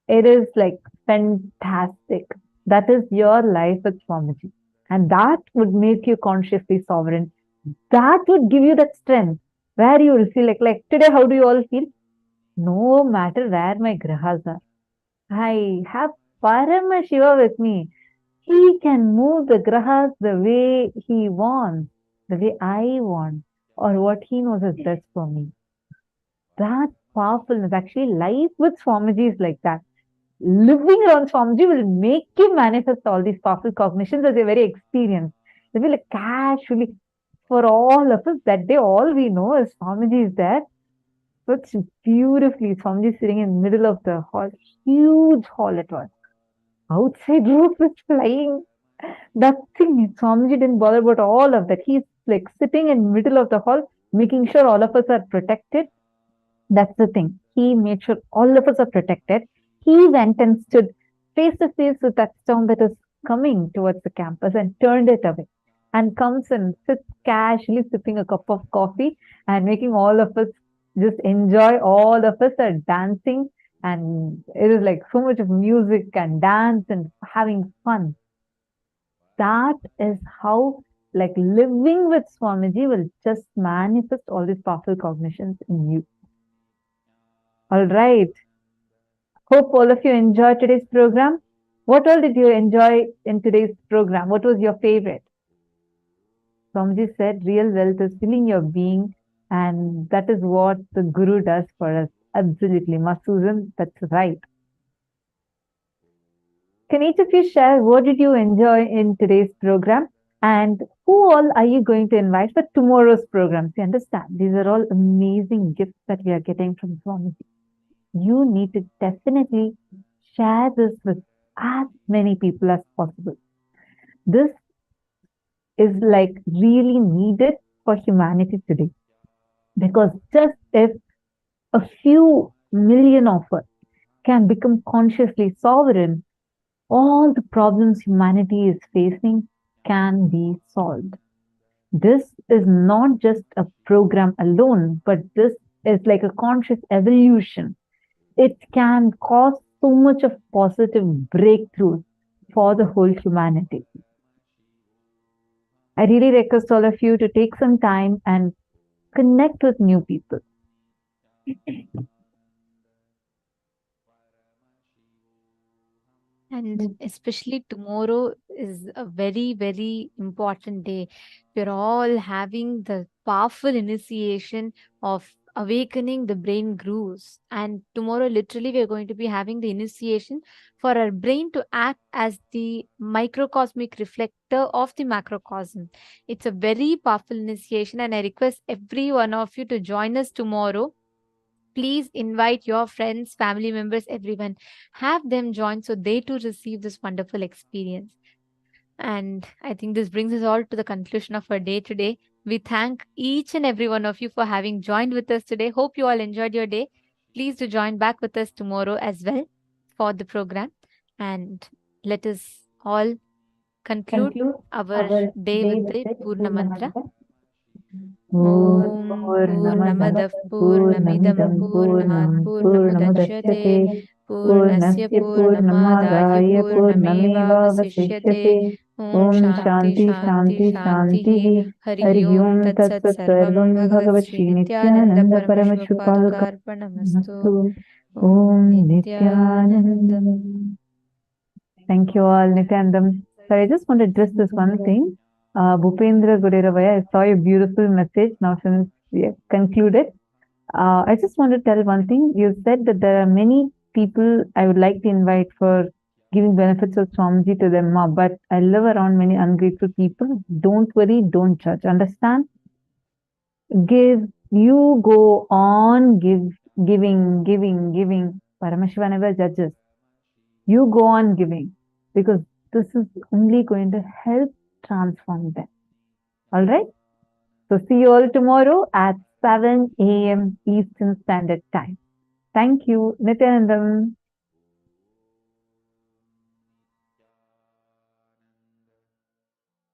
is like fantastic. That is your life with Swamiji. And that would make you consciously sovereign. That would give you that strength where you will feel like today, how do you all feel? No matter where my grahas are, I have Paramashiva with me. He can move the grahas the way he wants, the way I want, or what he knows is best for me. That powerfulness, actually, life with Swamiji is like that. living around Swamiji will make you manifest all these powerful cognitions as you're very experienced. They will like casually, for all of us, that day, all we know is Swamiji is there. Such beautifully, Swamiji sitting in the middle of the hall, huge hall it was. Outside roof is flying. That thing, Swamiji didn't bother about all of that. He's like sitting in the middle of the hall, making sure all of us are protected. That's the thing. He made sure all of us are protected. He went and stood face to face with that storm that is coming towards the campus and turned it away and comes and sits casually sipping a cup of coffee and making all of us just enjoy. All of us are dancing and it is like so much of music and dance and having fun. That is how like living with Swamiji will just manifest all these powerful cognitions in you. All right. Hope all of you enjoyed today's program. What all did you enjoy in today's program? What was your favorite? Swamiji said real wealth is filling your being, and that is what the Guru does for us. Absolutely. Ma Susan, that's right. Can each of you share what did you enjoy in today's program? And who all are you going to invite for tomorrow's program? You understand? These are all amazing gifts that we are getting from Swamiji. You need to definitely share this with as many people as possible. This is like really needed for humanity today. Because just if a few million of us can become consciously sovereign, all the problems humanity is facing can be solved. This is not just a program alone, but this is like a conscious evolution. It can cause so much of positive breakthroughs for the whole humanity. I really request all of you to take some time and connect with new people. And especially tomorrow is a very, very important day. We're all having the powerful initiation of awakening the brain grooves. And tomorrow, literally, we're going to be having the initiation for our brain to act as the microcosmic reflector of the macrocosm. It's a very powerful initiation, and I request every one of you to join us tomorrow. Please invite your friends, family members, everyone. Have them join so they too receive this wonderful experience. And I think this brings us all to the conclusion of our day today. We thank each and every one of you for having joined with us today. Hope you all enjoyed your day. Please do join back with us tomorrow as well for the program. And let us all conclude our day with the Purna Mantra. Om Purnamadav Purnamidam Purnat Purnamudachyate Purnasya Purnamadaya Purnameva Vasishyate. Om Shanti Shanti Shanti Hari Om Tat Sat Sarvam Bhagavat Shri Nithyananda Paramashiva Namastu. Om Nithyanandam. Thank you all, Nithyanandam. So I just want to address this one thing. Bhupendra Guderavaya, I saw your beautiful message. Now since we have concluded, I just want to tell one thing. You said that there are many people I would like to invite for giving benefits of Swamiji to them, but I live around many ungrateful people. Don't worry, don't judge. Understand? Give. You go on giving. Paramashiva never judges. You go on giving because this is only going to help transform them. All right? So see you all tomorrow at 7 a.m. Eastern Standard Time. Thank you, Nithyanandam.